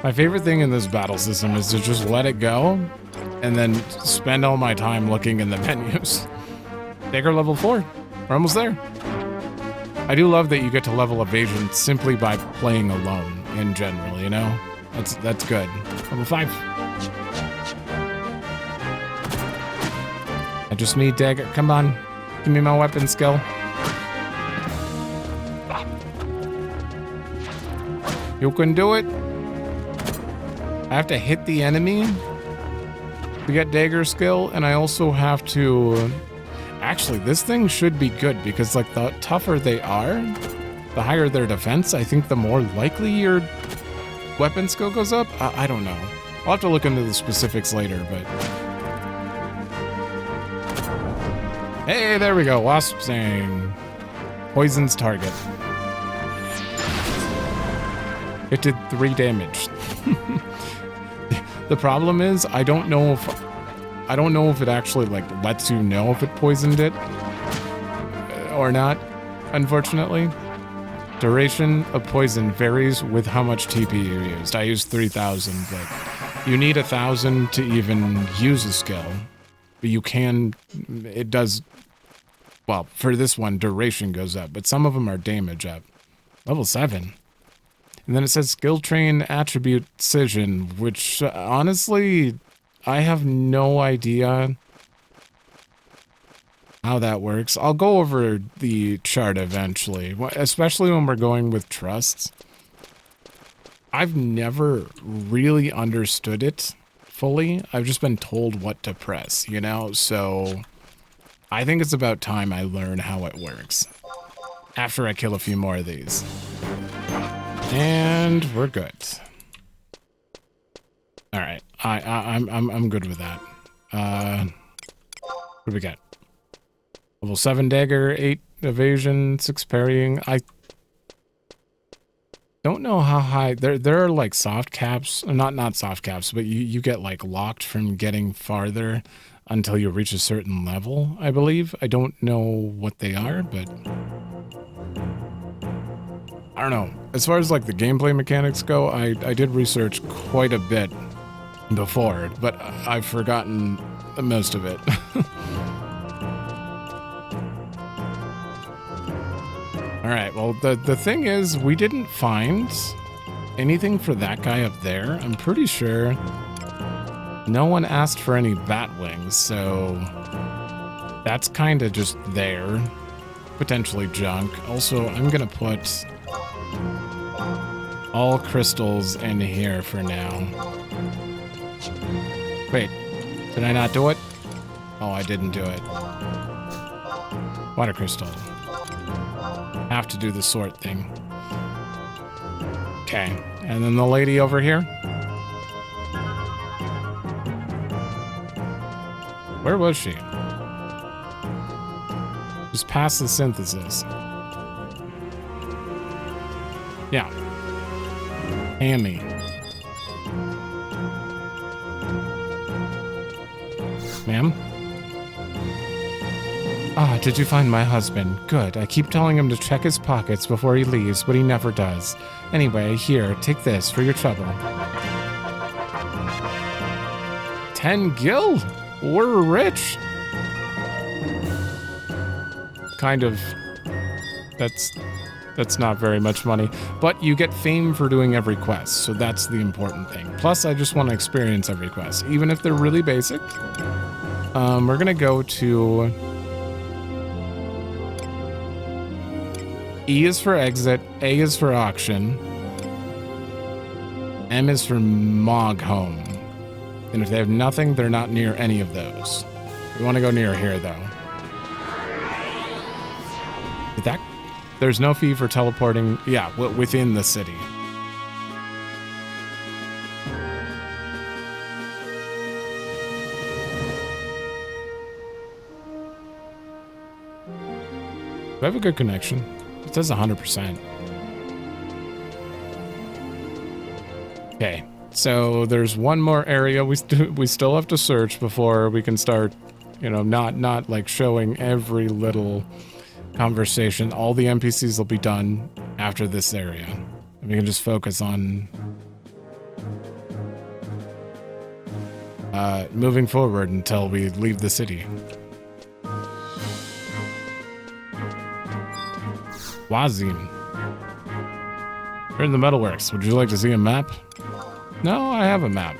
my favorite thing in this battle system is to just let it go and then spend all my time looking in the menus. Dagger level 4. We're almost there. I do love that you get to level evasion simply by playing alone in general, you know? That's good. Level 5. I just need dagger. Come on. Give me my weapon skill. You can do it. I have to hit the enemy to get dagger skill, and I also have to... Actually, this thing should be good because, like, the tougher they are, the higher their defense. I think the more likely your weapon skill goes up. I don't know. I'll have to look into the specifics later, but... Hey, there we go. Wasp Sting. Poisons target. It did 3 damage. The problem is, I don't know if it actually like lets you know if it poisoned it or not, unfortunately. Duration of poison varies with how much TP you used. I used 3,000, but you need 1,000 to even use a skill. But you can, it does, well, for this one, duration goes up, but some of them are damage up. Level 7. And then it says skill train attribute Cision, which honestly, I have no idea how that works. I'll go over the chart eventually, especially when we're going with trusts. I've never really understood it fully. I've just been told what to press, you know? So I think it's about time I learn how it works after I kill a few more of these. And we're good. All right, I'm good with that. What do we got? Level 7 dagger, 8 evasion, 6 parrying. I don't know how high. There are like soft caps, not soft caps, but you get like locked from getting farther until you reach a certain level, I believe. I don't know what they are, but I don't know. As far as like the gameplay mechanics go, I did research quite a bit before, but I've forgotten most of it. All right, well, the thing is, we didn't find anything for that guy up there. I'm pretty sure no one asked for any bat wings, so that's kind of just there. Potentially junk. Also, I'm gonna put all crystals in here for now. Wait, did I not do it? Oh, I didn't do it. Water crystal. Have to do the sort thing. Okay, and then the lady over here. Where was she? Just past the synthesis. Yeah. Hammy. Ma'am? Ah, did you find my husband? Good. I keep telling him to check his pockets before he leaves, but he never does. Anyway, here, take this for your trouble. 10 gil? We're rich. Kind of. That's not very much money. But you get fame for doing every quest, so that's the important thing. Plus, I just want to experience every quest, even if they're really basic. We're gonna go to... E is for exit, A is for auction, M is for Mog Home. And if they have nothing, they're not near any of those. We want to go near here, though. There's no fee for teleporting, within the city. Do I have a good connection? It says 100%. Okay, so there's one more area we still have to search before we can start, not like showing every little conversation. All the NPCs will be done after this area. And we can just focus on moving forward until we leave the city. Wazim. You're in the Metalworks. Would you like to see a map? No, I have a map.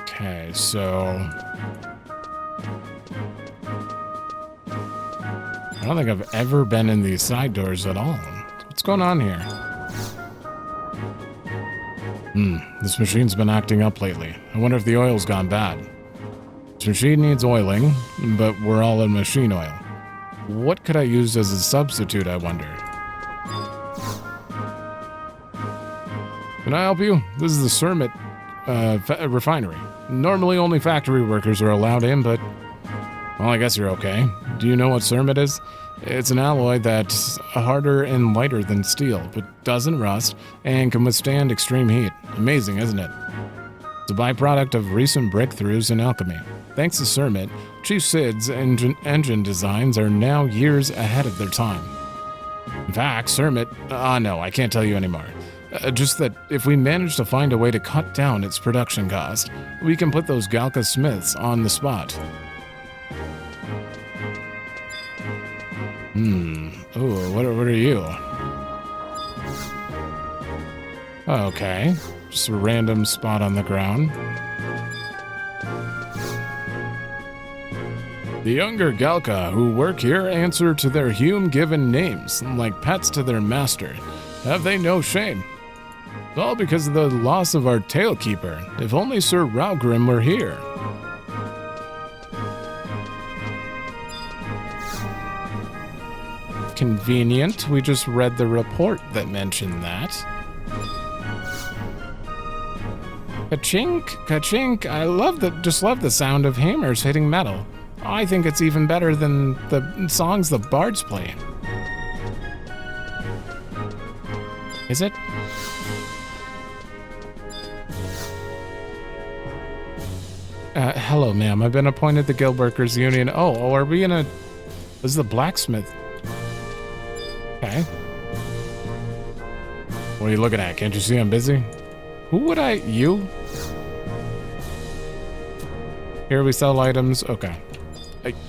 Okay, so I don't think I've ever been in these side doors at all. What's going on here? This machine's been acting up lately. I wonder if the oil's gone bad. This machine needs oiling, but we're all in machine oil. What could I use as a substitute, I wonder? Can I help you? This is the Cermet refinery. Normally only factory workers are allowed in, but... well, I guess you're okay. Do you know what Cermet is? It's an alloy that's harder and lighter than steel, but doesn't rust and can withstand extreme heat. Amazing, isn't it? It's a byproduct of recent breakthroughs in alchemy. Thanks to Cermet, Chief Sid's engine designs are now years ahead of their time. In fact, Cermet... no, I can't tell you anymore. Just that if we manage to find a way to cut down its production cost, we can put those Galka smiths on the spot. Ooh, what are you? Okay. Just a random spot on the ground. The younger Galka who work here answer to their Hume-given names, like pets to their master. Have they no shame? It's all because of the loss of our tailkeeper. If only Sir Raugrim were here. Convenient. We just read the report that mentioned that. Ka-chink, ka-chink. I love the sound of hammers hitting metal. I think it's even better than the songs the bards play. Is it? Hello, ma'am. I've been appointed the Guild Workers Union. Oh, are we in a... This is the blacksmith. Okay. What are you looking at? Can't you see I'm busy? Who would I... You? Here we sell items. Okay.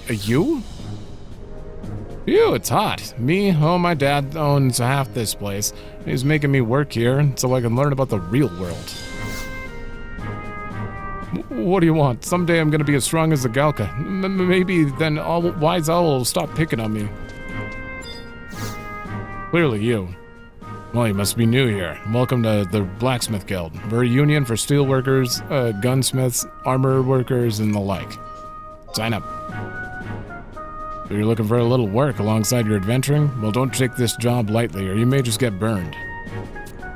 You? Ew, it's hot. Me? Oh, my dad owns half this place. He's making me work here so I can learn about the real world. What do you want? Someday I'm gonna be as strong as the Galka. Maybe then Wise Owl will stop picking on me. Clearly you. Well, you must be new here. Welcome to the Blacksmith Guild. We're a union for steel workers, gunsmiths, armor workers, and the like. Sign up. So you're looking for a little work alongside your adventuring? Well, don't take this job lightly, or you may just get burned.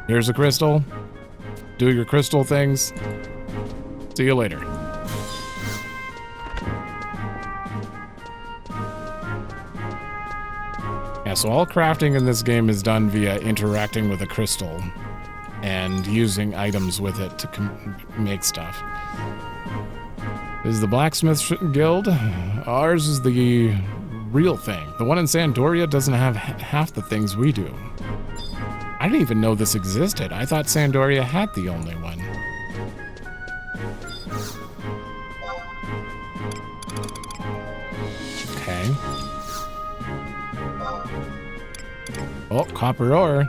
Here's a crystal. Do your crystal things. See you later. Yeah, so all crafting in this game is done via interacting with a crystal and using items with it to make stuff. This is the Blacksmith Guild. Ours is the real thing. The one in Sandoria doesn't have half the things we do. I didn't even know this existed. I thought Sandoria had the only one. Okay. Oh, copper ore.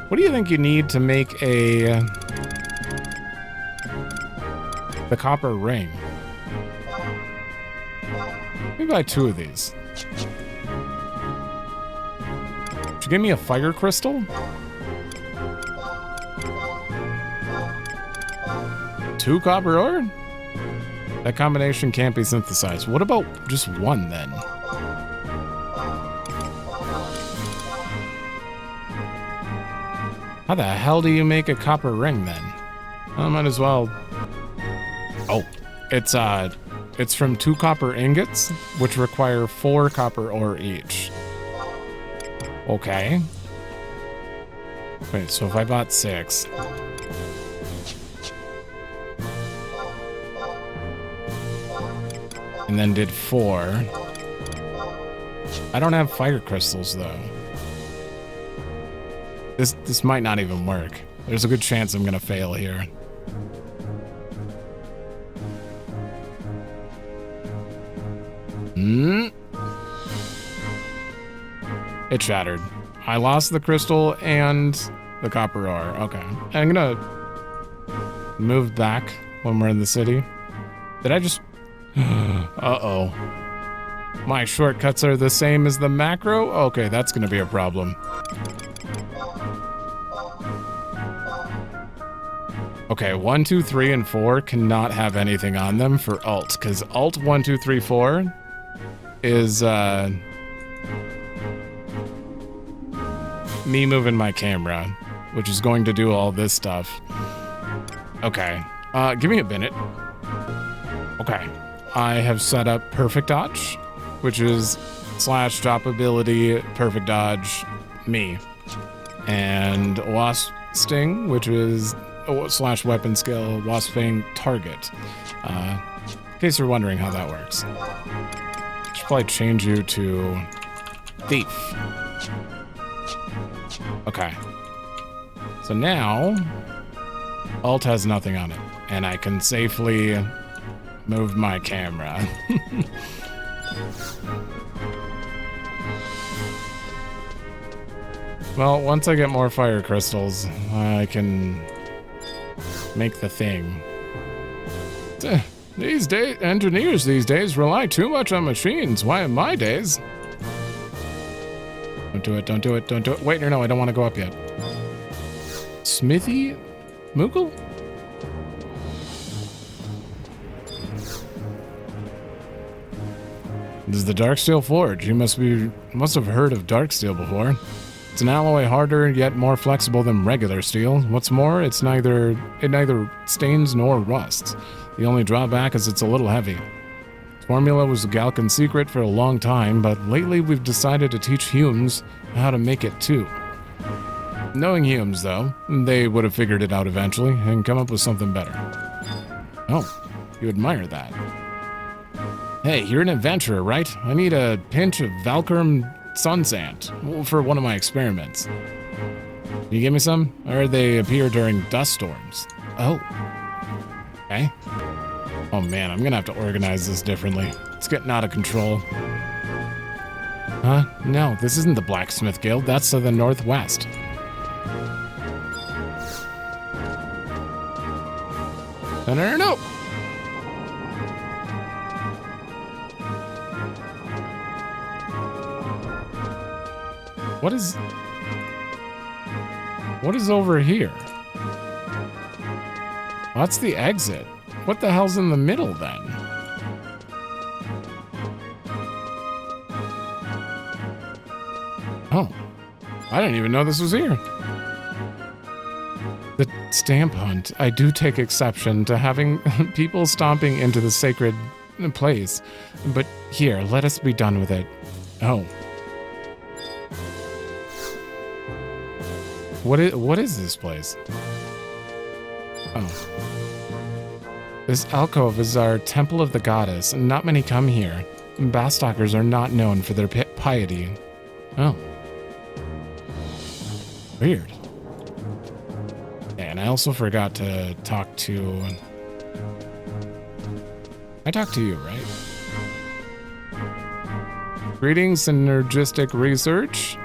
What do you think you need to make the copper ring? Let me buy 2 of these. Did you give me a fire crystal? 2 copper ore? That combination can't be synthesized. What about just one then? How the hell do you make a copper ring then? I might as well. Oh, it's from 2 copper ingots, which require 4 copper ore each. Okay. Wait, so if I bought 6. And then did 4. I don't have fire crystals though. This might not even work. There's a good chance I'm gonna fail here. It shattered. I lost the crystal and the copper ore. Okay. I'm gonna move back when we're in the city. Did I just... Uh-oh. My shortcuts are the same as the macro? Okay, that's gonna be a problem. Okay, 1, 2, 3, and 4 cannot have anything on them for alt, because alt 1, 2, 3, 4 is me moving my camera, which is going to do all this stuff. Okay, give me a minute. Okay, I have set up perfect dodge, which is / drop ability, perfect dodge, me. And wasp sting, which is / weapon skill, wasp sting, target. In case you're wondering how that works. Should probably change you to thief. Okay. So now, alt has nothing on it, and I can safely move my camera. Well, once I get more fire crystals, I can make the thing. These days, engineers these days rely too much on machines. Why in my days? Don't do it, don't do it, don't do it. Wait, no, I don't want to go up yet. Smithy? Moogle? This is the Darksteel Forge. You must have heard of Darksteel before. It's an alloy harder yet more flexible than regular steel. What's more, it neither stains nor rusts. The only drawback is it's a little heavy. Its formula was a Galkan secret for a long time, but lately we've decided to teach Humes how to make it too. Knowing Humes, though, they would have figured it out eventually and come up with something better. Oh, you admire that. Hey, you're an adventurer, right? I need a pinch of Valkyrum sun sand for one of my experiments. Can you give me some? Or they appear during dust storms. Oh. Okay. Oh man, I'm gonna have to organize this differently. It's getting out of control. Huh? No, this isn't the Blacksmith Guild. That's to the northwest. No. What is over here? That's the exit. What the hell's in the middle then? Oh, I didn't even know this was here. The stamp hunt. I do take exception to having people stomping into the sacred place. But here, let us be done with it. Oh. What is this place? Oh. This alcove is our temple of the goddess, and not many come here. Bastokers are not known for their piety. Oh. Weird. And I also forgot to talk to... I talked to you, right? Greetings, Synergistic Research.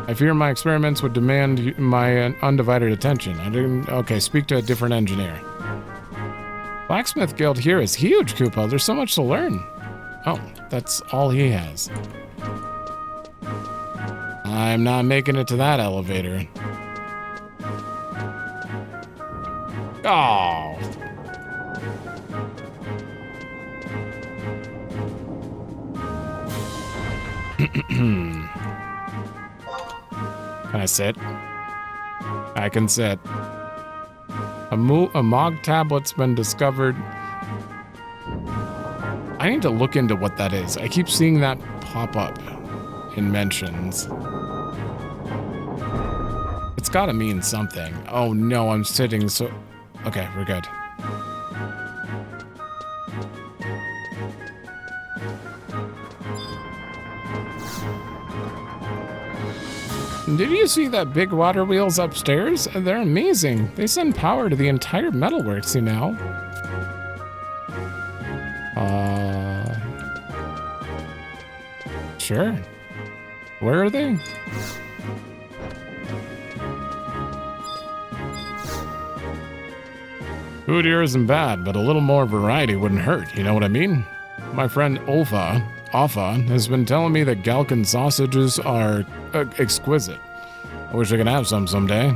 I fear my experiments would demand my undivided attention. Okay, speak to a different engineer. Blacksmith Guild here is huge, Koopa. There's so much to learn. Oh, that's all he has. I'm not making it to that elevator. Oh. Can I sit? I can sit. A Mog tablet's been discovered. I need to look into what that is. I keep seeing that pop up in mentions. It's gotta mean something. Oh no, I'm sitting so... Okay, we're good. Did you see that big water wheels upstairs? They're amazing. They send power to the entire metalworks, you know. Sure. Where are they? Food here isn't bad, but a little more variety wouldn't hurt, you know what I mean? My friend Alpha has been telling me that Galkan sausages are exquisite. I wish I could have some someday.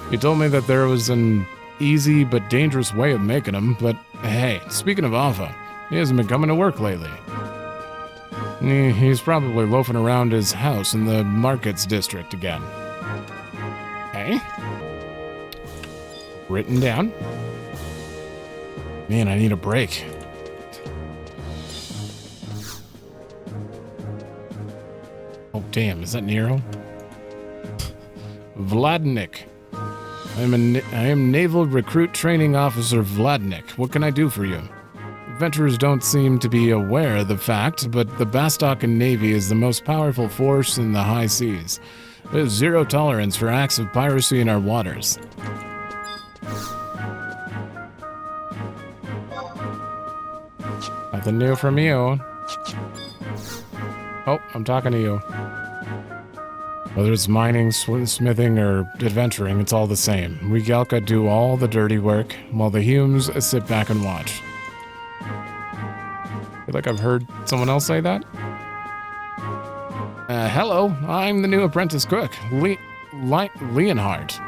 He told me that there was an easy but dangerous way of making them, but hey, speaking of Alpha, he hasn't been coming to work lately. He's probably loafing around his house in the Markets district again. Hey? Written down. Man, I need a break. Oh, damn, is that Nero? Vladnik. I am Naval Recruit Training Officer Vladnik. What can I do for you? Adventurers don't seem to be aware of the fact, but the Bastok Navy is the most powerful force in the high seas. There's zero tolerance for acts of piracy in our waters. Nothing new from you. Oh, I'm talking to you. Whether it's mining, smithing, or adventuring, it's all the same. We Galka do all the dirty work, while the Humes sit back and watch. I feel like I've heard someone else say that. Hello, I'm the new apprentice cook, Leonhardt.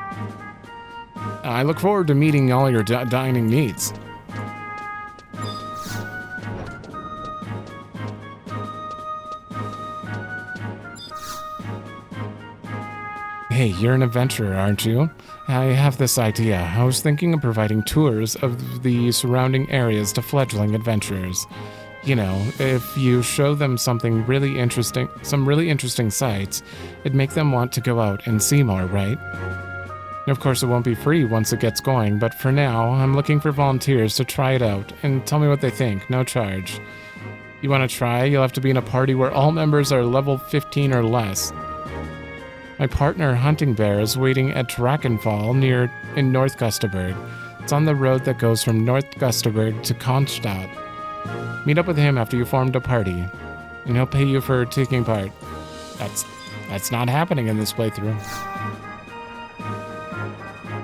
I look forward to meeting all your dining needs. Hey, you're an adventurer, aren't you? I have this idea. I was thinking of providing tours of the surrounding areas to fledgling adventurers. You know, if you show them something really interesting, some really interesting sights, it'd make them want to go out and see more, right? Of course, it won't be free once it gets going, but for now, I'm looking for volunteers to try it out and tell me what they think, no charge. You want to try? You'll have to be in a party where all members are level 15 or less. My partner, Hunting Bear, is waiting at Drakenfall in North Gustaberg. It's on the road that goes from North Gustaberg to Konstadt. Meet up with him after you formed a party, and he'll pay you for taking part. That's not happening in this playthrough.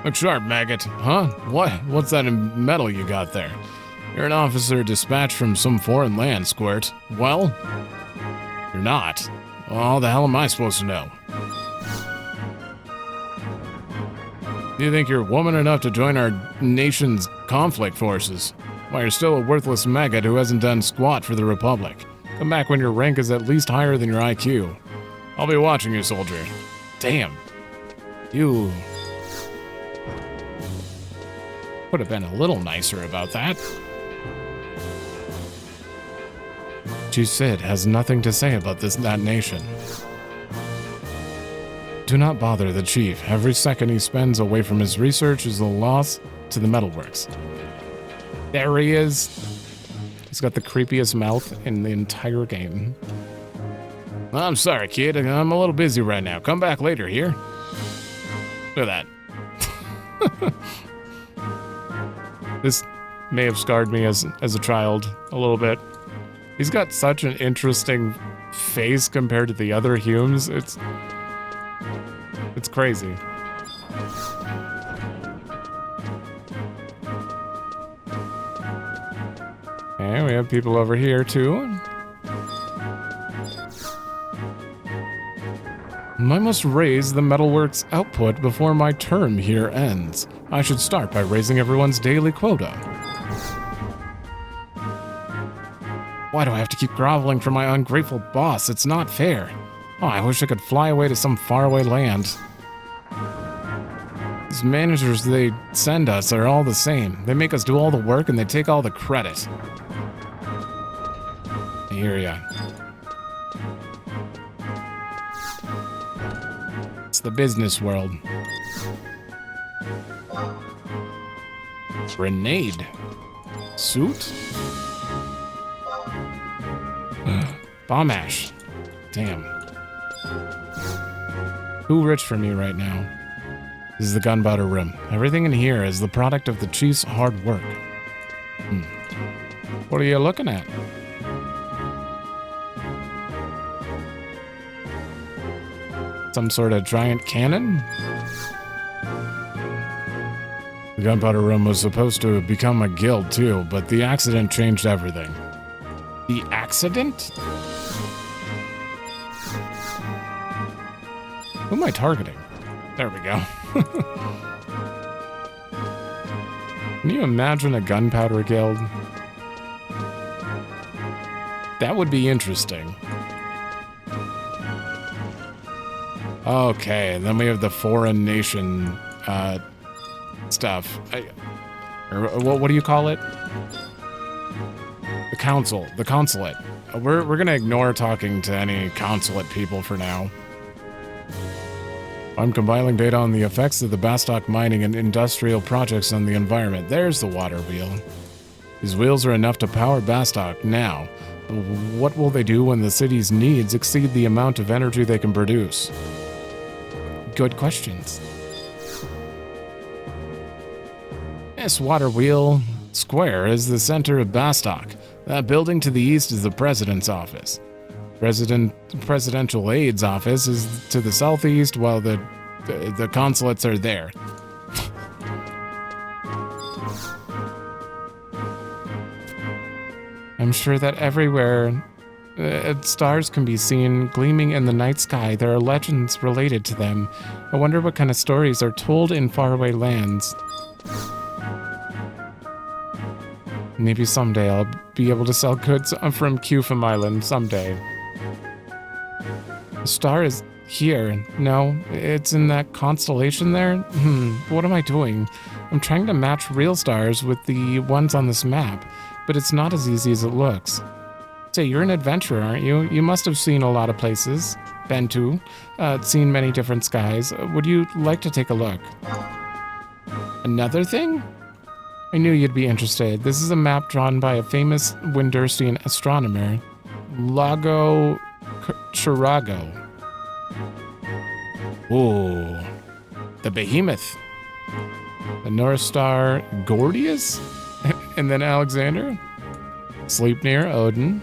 Look sharp, maggot. Huh? What's that in metal you got there? You're an officer dispatched from some foreign land, Squirt. Well, you're not. Well, how the hell am I supposed to know? Do you think you're woman enough to join our nation's conflict forces? Why, you're still a worthless maggot who hasn't done squat for the Republic. Come back when your rank is at least higher than your IQ. I'll be watching you, soldier. Damn. You would have been a little nicer about that. Chief Sid has nothing to say about that nation. Do not bother the chief. Every second he spends away from his research is a loss to the metalworks. There he is. He's got the creepiest mouth in the entire game. I'm sorry, kid. I'm a little busy right now. Come back later, here? Look at that. This may have scarred me as a child a little bit. He's got such an interesting face compared to the other Humes. It's crazy. And we have people over here too. I must raise the metalworks output before my term here ends. I should start by raising everyone's daily quota. Why do I have to keep groveling for my ungrateful boss? It's not fair. Oh, I wish I could fly away to some faraway land. These managers they send us are all the same. They make us do all the work and they take all the credit. I hear ya. It's the business world. Grenade. Suit? Bomb ash. Damn. Too rich for me right now. This is the gunpowder room. Everything in here is the product of the chief's hard work. What are you looking at? Some sort of giant cannon? The gunpowder room was supposed to have become a guild too, but the accident changed everything. The accident? Who am I targeting? There we go. Can you imagine a gunpowder guild? That would be interesting. Okay, and then we have the foreign nation stuff. What do you call it? The council, the consulate. We're gonna ignore talking to any consulate people for now. I'm compiling data on the effects of the Bastok mining and industrial projects on the environment. There's the water wheel. These wheels are enough to power Bastok now. What will they do when the city's needs exceed the amount of energy they can produce? Good questions. This water wheel square is the center of Bastok. That building to the east is the president's office. Presidential aid's office is to the southeast, while the consulates are there. I'm sure that everywhere stars can be seen gleaming in the night sky. There are legends related to them. I wonder what kind of stories are told in faraway lands. Maybe someday I'll be able to sell goods from Kufum Island someday. The star is here. No, it's in that constellation there? What am I doing? I'm trying to match real stars with the ones on this map, but it's not as easy as it looks. Say, you're an adventurer, aren't you? You must have seen a lot of places. Been to. Seen many different skies. Would you like to take a look? Another thing? I knew you'd be interested. This is a map drawn by a famous Winderstian astronomer, Lago Chirago. Ooh. The Behemoth. The North Star Gordius? And then Alexander? Sleipnir, Odin.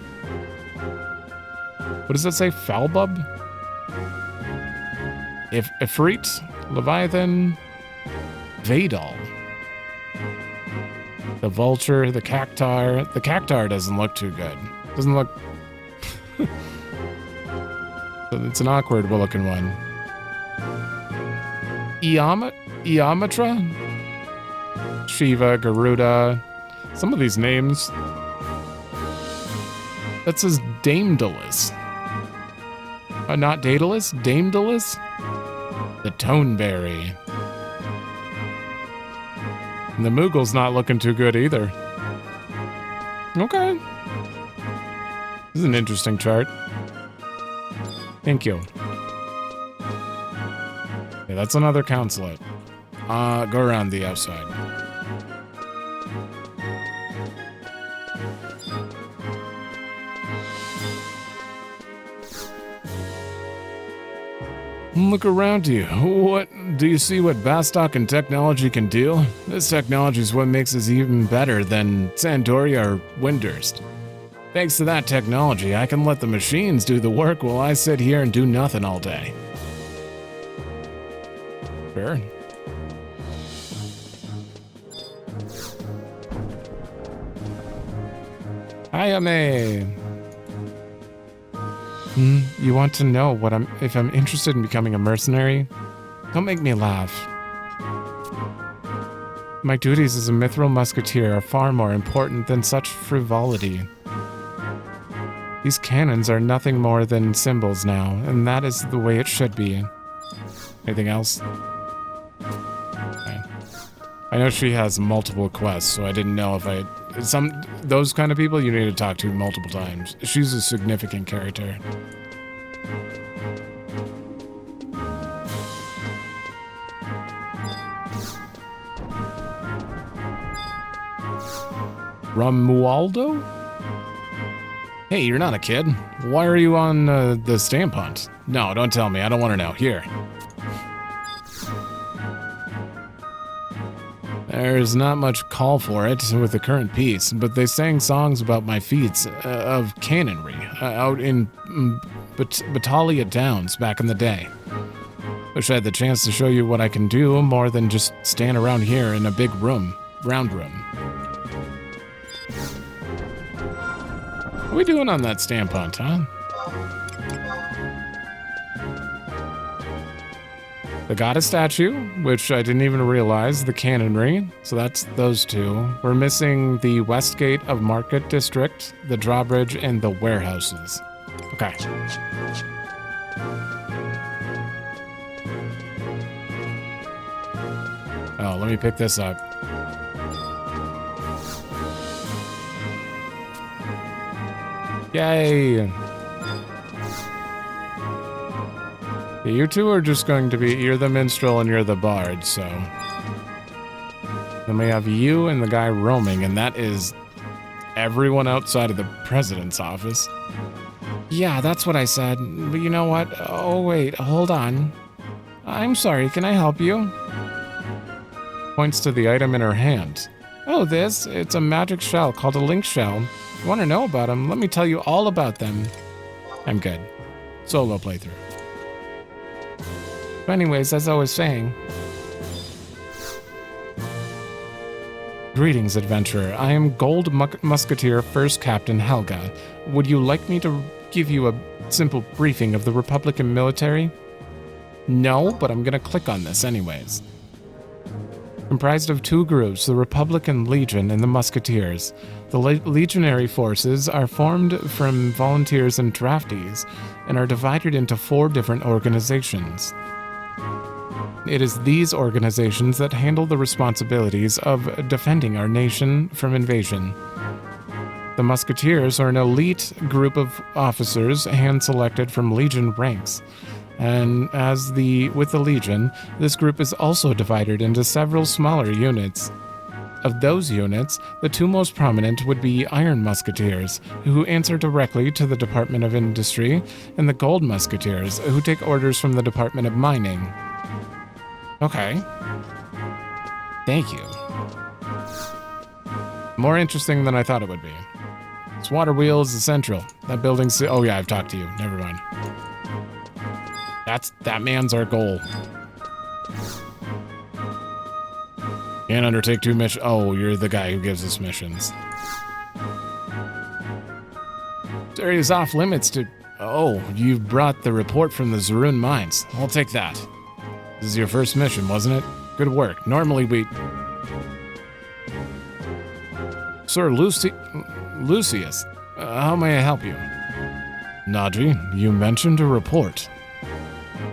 What does that say? Falbub? Ifrit? Leviathan? Vadal. The Vulture, the Cactar. The Cactar doesn't look too good. Doesn't look... It's an awkward looking one. Iamatra? Shiva, Garuda. Some of these names. That says Daedalus. Not Daedalus? Daedalus? The Toneberry. And the Moogle's not looking too good either. Okay. This is an interesting chart. Thank you. Yeah, that's another consulate. Go around the outside. Look around you. What do you see what Bastok and technology can do? This technology is what makes us even better than Sandoria or Windurst. Thanks to that technology, I can let the machines do the work while I sit here and do nothing all day. Sure. Hi, Ame. You want to know if I'm interested in becoming a mercenary? Don't make me laugh. My duties as a mithril musketeer are far more important than such frivolity. These cannons are nothing more than symbols now, and that is the way it should be. Anything else? Okay. I know she has multiple quests, so I didn't know if those kind of people you need to talk to multiple times. She's a significant character. Romualdo? Hey, you're not a kid. Why are you on the stamp hunt? No, don't tell me. I don't want to know. Here. There's not much call for it with the current peace, but they sang songs about my feats of cannonry out in Battalia Downs back in the day. Wish I had the chance to show you what I can do more than just stand around here in a big round room. What are we doing on that stamp hunt, huh? The goddess statue, which I didn't even realize, the cannonry, so that's those two. We're missing the west gate of Market District, the drawbridge, and the warehouses. Okay. Oh, let me pick this up. Yay! You two are just going to be, you're the minstrel and you're the bard, so. Then we have you and the guy roaming, and that is everyone outside of the president's office. Yeah, that's what I said. But you know what? Oh, wait, hold on. I'm sorry, can I help you? Points to the item in her hand. Oh, it's a magic shell called a link shell. You want to know about them? Let me tell you all about them. I'm good. Solo playthrough. But anyways, as I was saying... Greetings, adventurer. I am Gold Musketeer First Captain Helga. Would you like me to give you a simple briefing of the Republican military? No, but I'm gonna click on this anyways. Comprised of two groups, the Republican Legion and the Musketeers. The legionary forces are formed from volunteers and draftees, and are divided into 4 different organizations. It is these organizations that handle the responsibilities of defending our nation from invasion. The Musketeers are an elite group of officers hand-selected from Legion ranks. And with the Legion, this group is also divided into several smaller units. Of those units, the 2 most prominent would be Iron Musketeers, who answer directly to the Department of Industry, and the Gold Musketeers, who take orders from the Department of Mining. Okay. Thank you. More interesting than I thought it would be. This water wheel is the central. That building's... Oh yeah, I've talked to you. Never mind. That man's our goal. Can't undertake 2 missions. Oh, you're the guy who gives us missions. This area's off limits to... Oh, you brought the report from the Zeruhn mines. I'll take that. This is your first mission, wasn't it? Good work. Normally we... Sir Lucius, how may I help you? Nadri, you mentioned a report.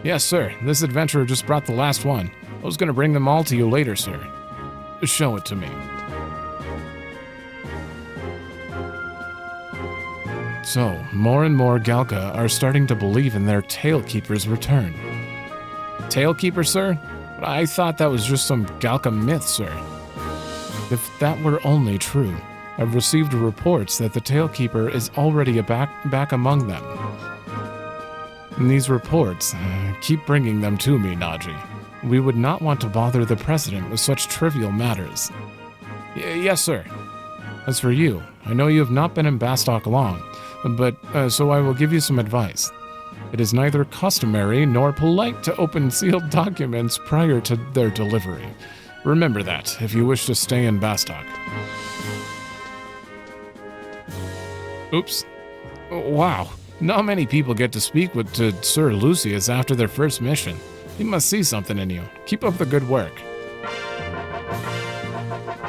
Yes, sir. This adventurer just brought the last one. I was going to bring them all to you later, sir. Show it to me. So, more and more Galka are starting to believe in their Tailkeeper's return. Tailkeeper, sir? But I thought that was just some Galka myth, sir. If that were only true, I've received reports that the Tailkeeper is already back among them. And these reports, keep bringing them to me, Nadji. We would not want to bother the President with such trivial matters. Yes, sir. As for you, I know you have not been in Bastok long, but so I will give you some advice. It is neither customary nor polite to open sealed documents prior to their delivery. Remember that, if you wish to stay in Bastok. Oops. Wow. Not many people get to speak to Sir Lucius after their first mission. He must see something in you. Keep up the good work.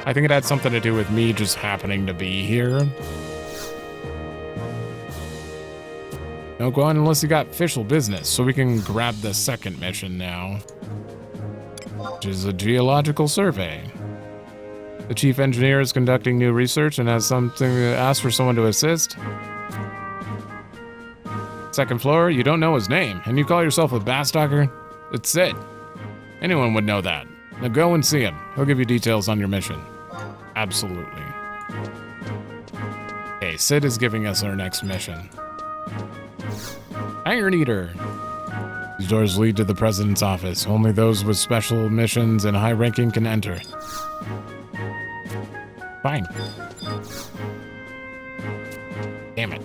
I think it had something to do with me just happening to be here. No, go on unless you got official business, so we can grab the second mission now, which is a Geological Survey. The chief engineer is conducting new research and has something to ask for someone to assist. Second floor, you don't know his name, and you call yourself a Bastoker? It's Sid. Anyone would know that. Now go and see him. He'll give you details on your mission. Absolutely. Okay, Sid is giving us our next mission. Iron Eater. These doors lead to the president's office. Only those with special missions and high ranking can enter. Fine. Damn it.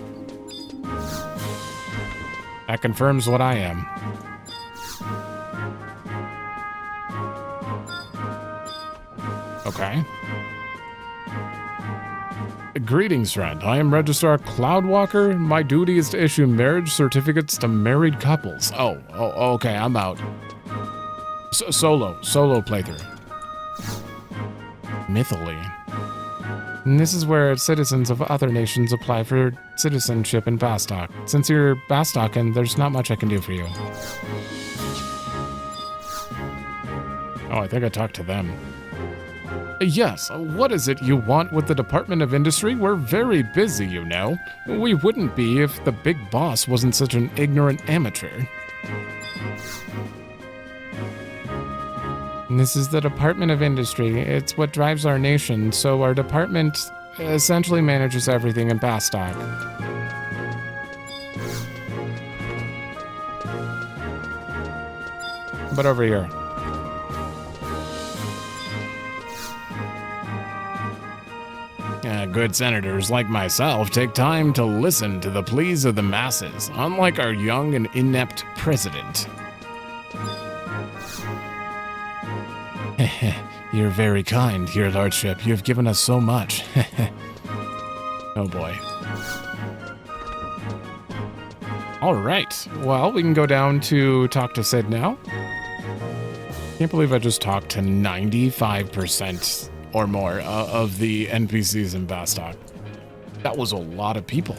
That confirms what I am. Okay. Greetings, friend. I am Registrar Cloudwalker. My duty is to issue marriage certificates to married couples. Oh, okay, I'm out. Solo playthrough. Mythily. And this is where citizens of other nations apply for citizenship in Bastok. Since you're Bastokan, there's not much I can do for you. Oh, I think I talked to them. Yes, what is it you want with the Department of Industry? We're very busy, you know. We wouldn't be if the big boss wasn't such an ignorant amateur. This is the Department of Industry. It's what drives our nation, so our department essentially manages everything in Bastok. But over here. Good senators like myself take time to listen to the pleas of the masses, unlike our young and inept president. You're very kind, your lordship. You've given us so much. Oh boy. All right. Well, we can go down to talk to Sid now. Can't believe I just talked to 95% or more of the NPCs in Bastok. That was a lot of people.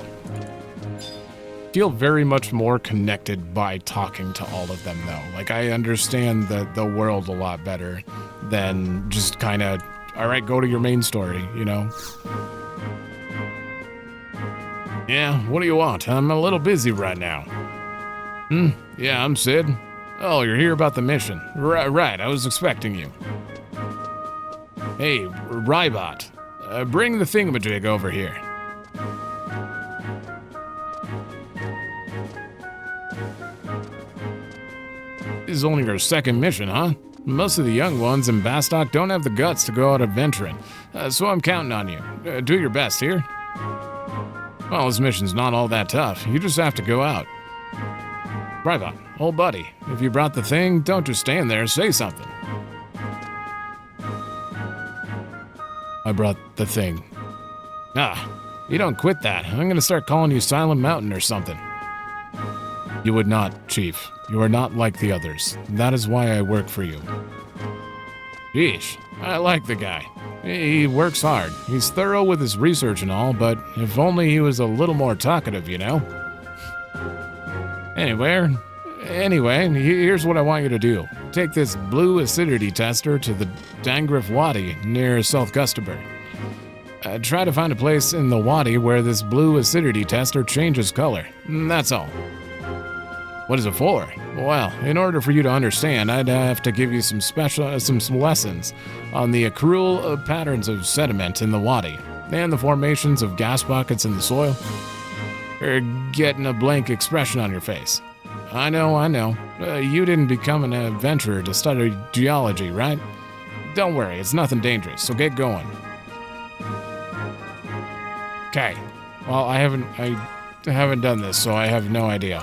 Feel very much more connected by talking to all of them, though. Like, I understand the world a lot better than just kind of, all right, go to your main story, you know? Yeah, what do you want? I'm a little busy right now. Yeah, I'm Sid. Oh, you're here about the mission. Right, I was expecting you. Hey, Rybot, bring the thingamajig over here. This is only your second mission, huh? Most of the young ones in Bastok don't have the guts to go out adventuring, so I'm counting on you. Do your best here. Well, this mission's not all that tough. You just have to go out. Rybot, old buddy, if you brought the thing, don't just stand there, say something. I brought the thing. You don't quit that. I'm gonna start calling you Silent Mountain or something. You would not, Chief. You are not like the others. That is why I work for you. Sheesh, I like the guy. He works hard. He's thorough with his research and all, but if only he was a little more talkative, you know? Anyway, here's what I want you to do. Take this blue acidity tester to the Dangrif Wadi near South Gustaberg. Try to find a place in the Wadi where this blue acidity tester changes color. That's all. What is it for? Well, in order for you to understand, I'd have to give you some lessons on the accrual patterns of sediment in the Wadi and the formations of gas pockets in the soil. You're getting a blank expression on your face. I know. You didn't become an adventurer to study geology, right? Don't worry, it's nothing dangerous, so get going. Okay. Well, I haven't done this, so I have no idea.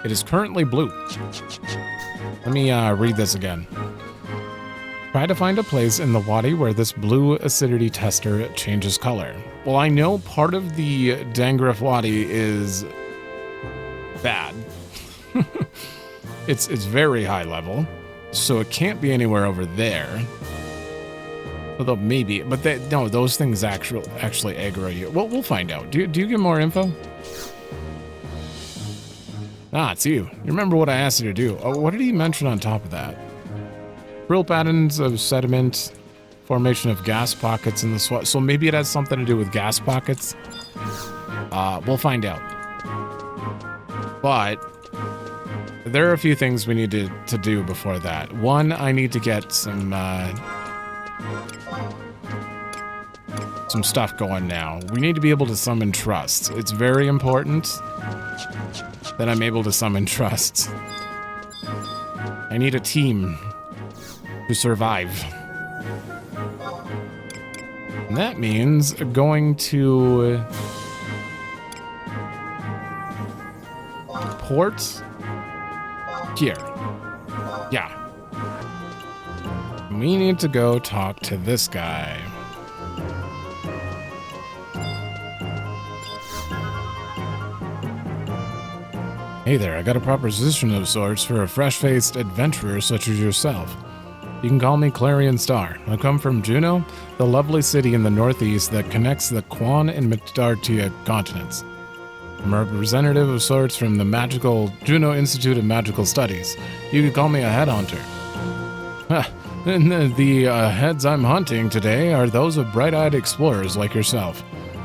It is currently blue. Let me read this again. Try to find a place in the Wadi where this blue acidity tester changes color. Well, I know part of the Dangrif Wadi is bad. It's very high level, so it can't be anywhere over there. Although maybe, but no, those things actually aggro you. Well, we'll find out. Do you get more info? Ah, it's you. You remember what I asked you to do. Oh, what did he mention on top of that? Real patterns of sediment, formation of gas pockets in the swamp. So maybe it has something to do with gas pockets. We'll find out. But there are a few things we need to do before that. One, I need to get some stuff going now. We need to be able to summon trusts. It's very important that I'm able to summon trusts. I need a team to survive. And that means going to port here. Yeah. We need to go talk to this guy. Hey there, I got a proposition of sorts for a fresh-faced adventurer such as yourself. You can call me Clarion Star. I come from Juno, the lovely city in the northeast that connects the Quan and Metartia continents. I'm a representative of sorts from the magical Juno Institute of Magical Studies. You can call me a headhunter. And the heads I'm hunting today are those of bright-eyed explorers like yourself.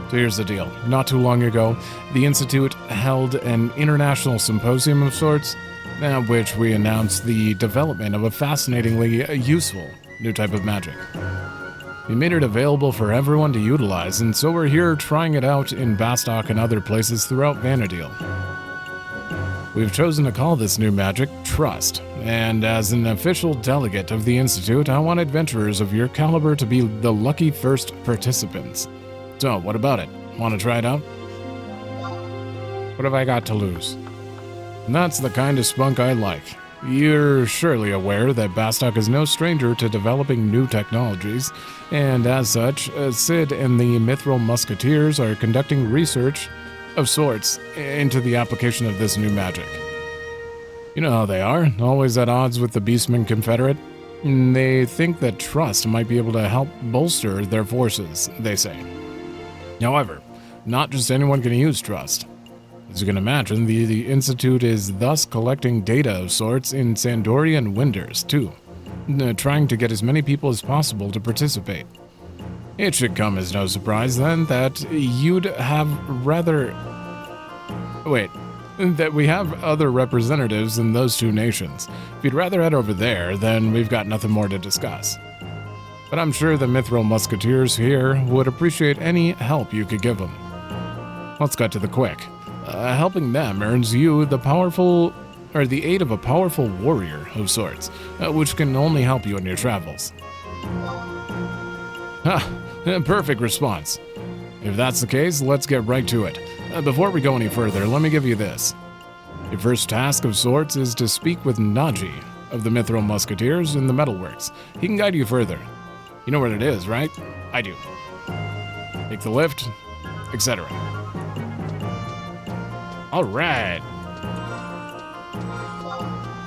So here's the deal. Not too long ago, the Institute held an international symposium of sorts, at which we announced the development of a fascinatingly useful new type of magic. We made it available for everyone to utilize, and so we're here trying it out in Bastok and other places throughout Vana'diel. We've chosen to call this new magic Trust, and as an official delegate of the Institute, I want adventurers of your caliber to be the lucky first participants. So, what about it? Want to try it out? What have I got to lose? And that's the kind of spunk I like. You're surely aware that Bastok is no stranger to developing new technologies, and as such, Sid and the Mithril Musketeers are conducting research of sorts into the application of this new magic. You know how they are, always at odds with the Beastman Confederate. They think that Trust might be able to help bolster their forces, they say. However, not just anyone can use Trust. As you can imagine, the Institute is thus collecting data of sorts in Sandoria and Winders, too, trying to get as many people as possible to participate. It should come as no surprise, then, that you'd have that we have other representatives in those two nations. If you'd rather head over there, then we've got nothing more to discuss. But I'm sure the Mithril Musketeers here would appreciate any help you could give them. Let's cut to the quick. Helping them earns you the aid of a powerful warrior of sorts, which can only help you in your travels. Perfect response. If that's the case, let's get right to it. Before we go any further, let me give you this. Your first task of sorts is to speak with Naji of the Mithril Musketeers in the Metalworks. He can guide you further. You know where it is, right? I do. Take the lift, etc. All right.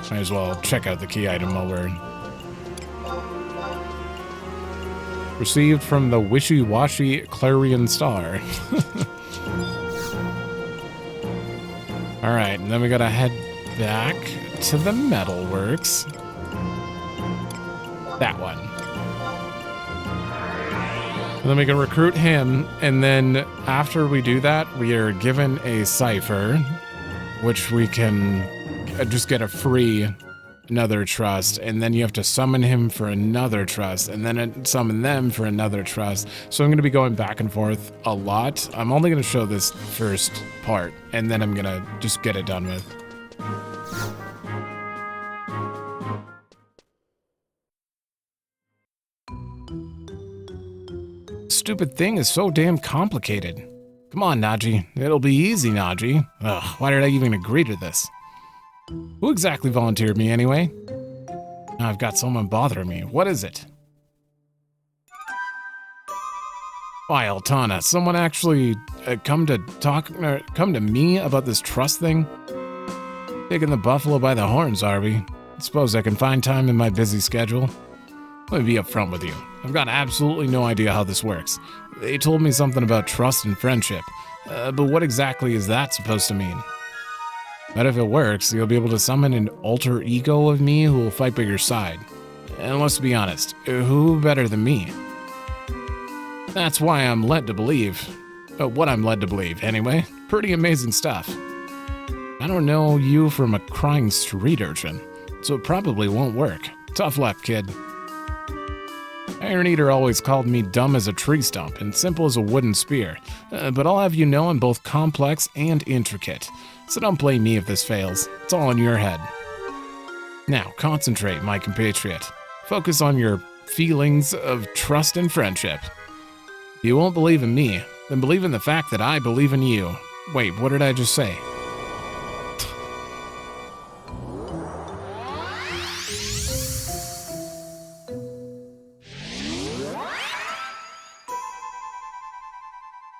Might as well check out the key item while we're... Received from the wishy-washy Clarion Star. All right, and then we gotta head back to the Metalworks. That one. And then we can recruit him, and then after we do that, we are given a cipher, which we can just get a free another trust, and then you have to summon him for another trust, and then summon them for another trust. So I'm going to be going back and forth a lot. I'm only going to show this first part, and then I'm going to just get it done with. Stupid thing is so damn complicated. Come on, Naji. It'll be easy, Naji. Ugh, why did I even agree to this? Who exactly volunteered me anyway? I've got someone bothering me. What is it? Why, Altana, someone actually come to me about this trust thing? Taking the buffalo by the horns, are we? I suppose I can find time in my busy schedule. Let me be upfront with you. I've got absolutely no idea how this works. They told me something about trust and friendship, but what exactly is that supposed to mean? But if it works, you'll be able to summon an alter ego of me who will fight by your side. And let's be honest, who better than me? That's why I'm led to believe. What I'm led to believe, anyway. Pretty amazing stuff. I don't know you from a crying street urchin, so it probably won't work. Tough luck, kid. Iron Eater always called me dumb as a tree stump and simple as a wooden spear, but I'll have you know I'm both complex and intricate, so don't blame me if this fails. It's all in your head. Now, concentrate, my compatriot. Focus on your feelings of trust and friendship. If you won't believe in me, then believe in the fact that I believe in you. Wait, what did I just say?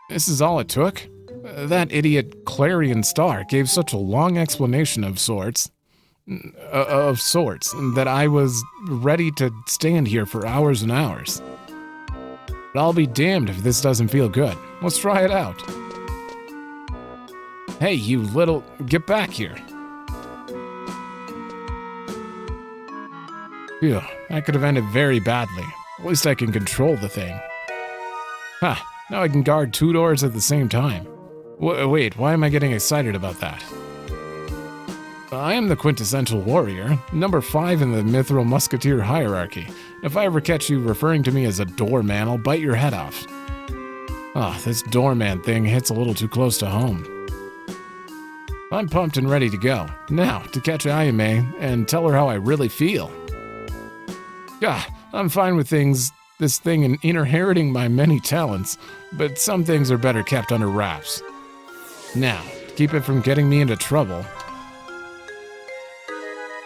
This is all it took? That idiot Clarion Star gave such a long explanation of sorts that I was ready to stand here for hours and hours. But I'll be damned if this doesn't feel good. Let's try it out. Hey, you little... Get back here. Phew, that could have ended very badly. At least I can control the thing. Ha, now I can guard 2 doors at the same time. Wait, why am I getting excited about that? I am the quintessential warrior, number 5 in the Mithril Musketeer hierarchy. If I ever catch you referring to me as a doorman, I'll bite your head off. This doorman thing hits a little too close to home. I'm pumped and ready to go. Now, to catch Ayame and tell her how I really feel. I'm fine with this thing and inheriting my many talents, but some things are better kept under wraps. Now, to keep it from getting me into trouble,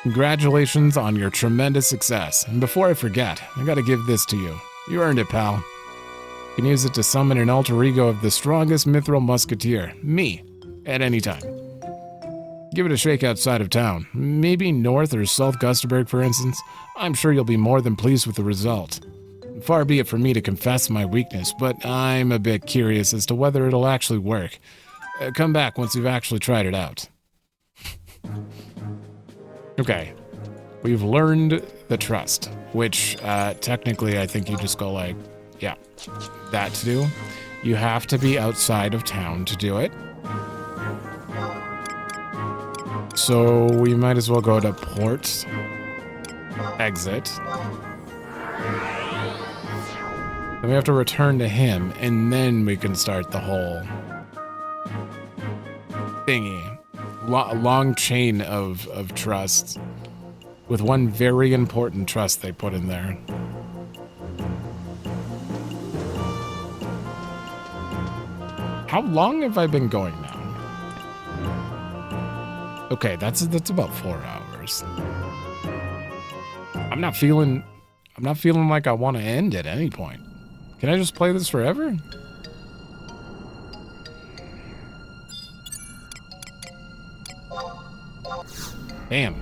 congratulations on your tremendous success. And before I forget, I gotta give this to you. You earned it, pal. You can use it to summon an alter ego of the strongest Mithril Musketeer, me, at any time. Give it a shake outside of town, maybe north or south Gustaberg, for instance. I'm sure you'll be more than pleased with the result. Far be it from me to confess my weakness, but I'm a bit curious as to whether it'll actually work. Come back once you've actually tried it out. Okay, we've learned the trust, which technically I think you just go like, yeah, that to do. You have to be outside of town to do it. So we might as well go to port, exit. Then we have to return to him, and then we can start the whole thingy. Long chain of trusts, with one very important trust they put in there. How long have I been going now? Okay, that's about 4 hours. I'm not feeling like I want to end at any point. Can I just play this forever? Damn.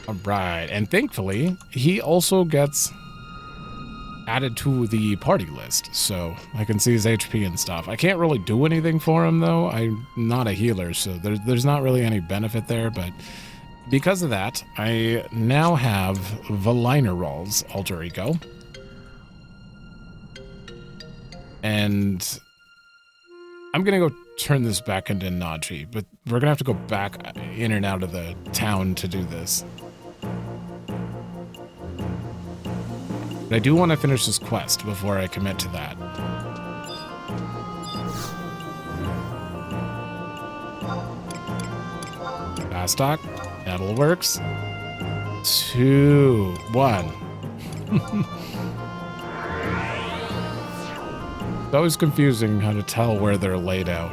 Alright, and thankfully, he also gets added to the party list, so I can see his HP and stuff. I can't really do anything for him, though. I'm not a healer, so there's not really any benefit there, but because of that, I now have Valineral's alter ego. And I'm gonna go turn this back into Naji, but we're gonna have to go back in and out of the town to do this. But I do want to finish this quest before I commit to that. Bastok Metalworks. 2, 1. It's always confusing how to tell where they're laid out.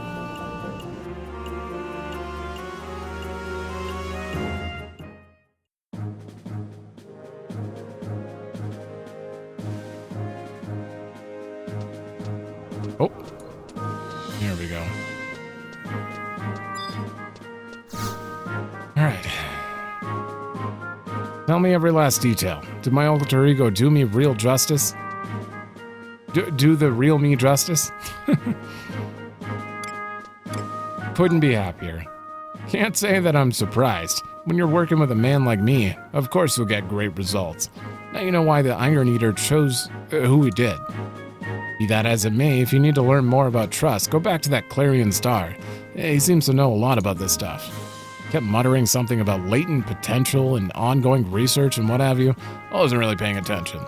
Oh, here we go. All right. Tell me every last detail. Did my alter ego do me real justice? Do the real me justice? Couldn't be happier. Can't say that I'm surprised. When you're working with a man like me, of course you'll get great results. Now you know why the Iron Eater chose who he did. Be that as it may, if you need to learn more about trust, go back to that Clarion Star. He seems to know a lot about this stuff. Kept muttering something about latent potential and ongoing research and what have you. I wasn't really paying attention.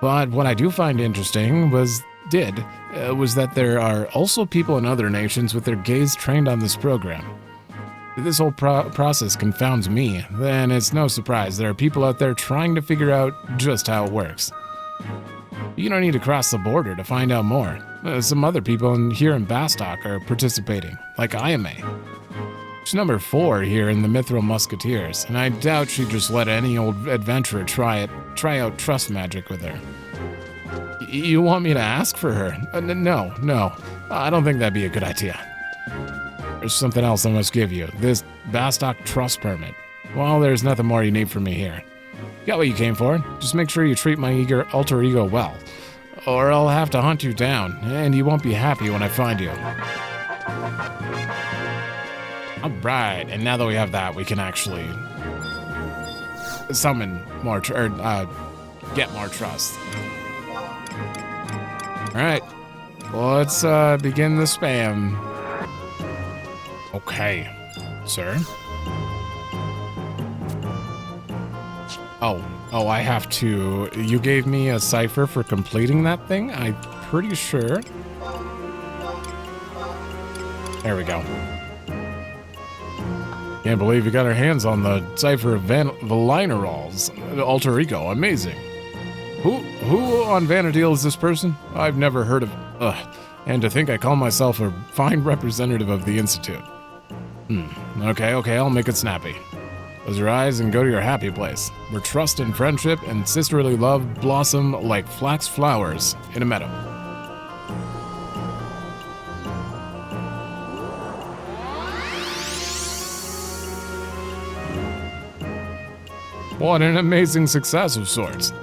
But what I do find interesting was that there are also people in other nations with their gaze trained on this program. If this whole process confounds me, then it's no surprise there are people out there trying to figure out just how it works. You don't need to cross the border to find out more. Some other people here in Bastok are participating, like Ayame. She's number 4 here in the Mithril Musketeers, and I doubt she'd just let any old adventurer try out trust magic with her. You want me to ask for her? No. I don't think that'd be a good idea. There's something else I must give you. This Bastok trust permit. Well, there's nothing more you need from me here. Got what you came for. Just make sure you treat my alter ego well, or I'll have to hunt you down, and you won't be happy when I find you. Alright, and now that we have that, we can actually summon more, get more trust. Alright, let's begin the spam. Okay, sir. Oh, I have to... You gave me a cipher for completing that thing? I'm pretty sure. There we go. Can't believe you got our hands on the cipher of Vana'diel's alter ego. Amazing. Who on Vana'diel is this person? I've never heard of... And to think I call myself a fine representative of the Institute. Okay, I'll make it snappy. Close your eyes and go to your happy place, where trust and friendship and sisterly love blossom like flax flowers in a meadow. What an amazing success of sorts.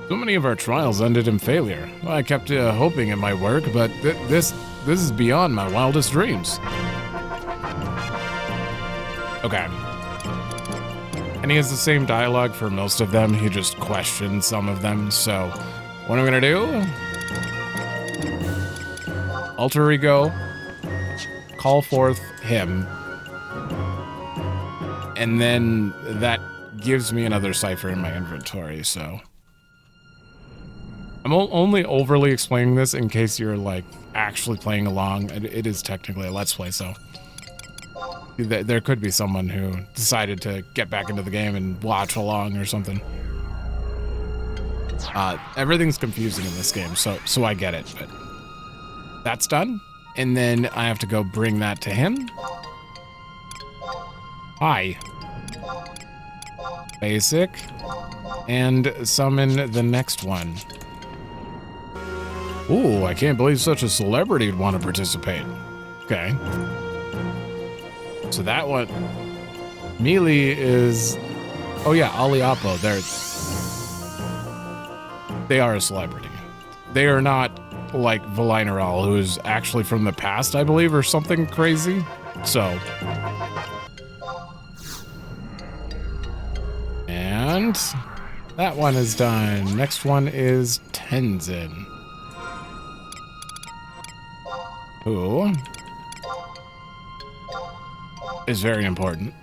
So many of our trials ended in failure. I kept hoping it might work, but this is beyond my wildest dreams. Okay. And he has the same dialogue for most of them. He just questions some of them. So, what I'm gonna do? Alter ego. Call forth him. And then that gives me another cipher in my inventory, so... I'm only overly explaining this in case you're, like, actually playing along. It is technically a Let's Play, so... There could be someone who decided to get back into the game and watch along or something. Everything's confusing in this game, so I get it, but... That's done, and then I have to go bring that to him. Hi. Basic. And summon the next one. Ooh, I can't believe such a celebrity would want to participate. Okay. So that one... Melee is... Oh yeah, Aliapo. They are a celebrity. They are not like Vana'diel, who's actually from the past, I believe, or something crazy. So... And that one is done. Next one is Tenzin. Who is very important.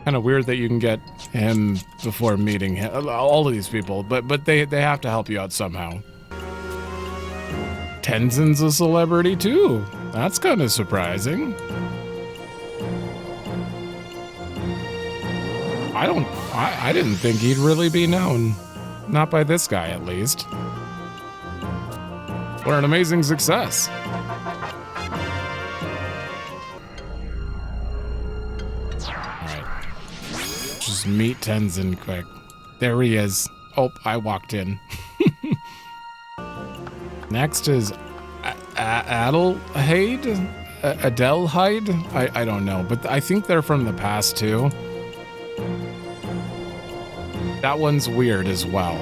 Kind of weird that you can get him before meeting him, all of these people, but they have to help you out somehow. Tenzin's a celebrity too. That's kind of surprising. I didn't think he'd really be known. Not by this guy, at least. What an amazing success. Alright. Just meet Tenzin quick. There he is. Oh, I walked in. Next is Adelheid? Adelheid? I don't know, but I think they're from the past too. That one's weird as well.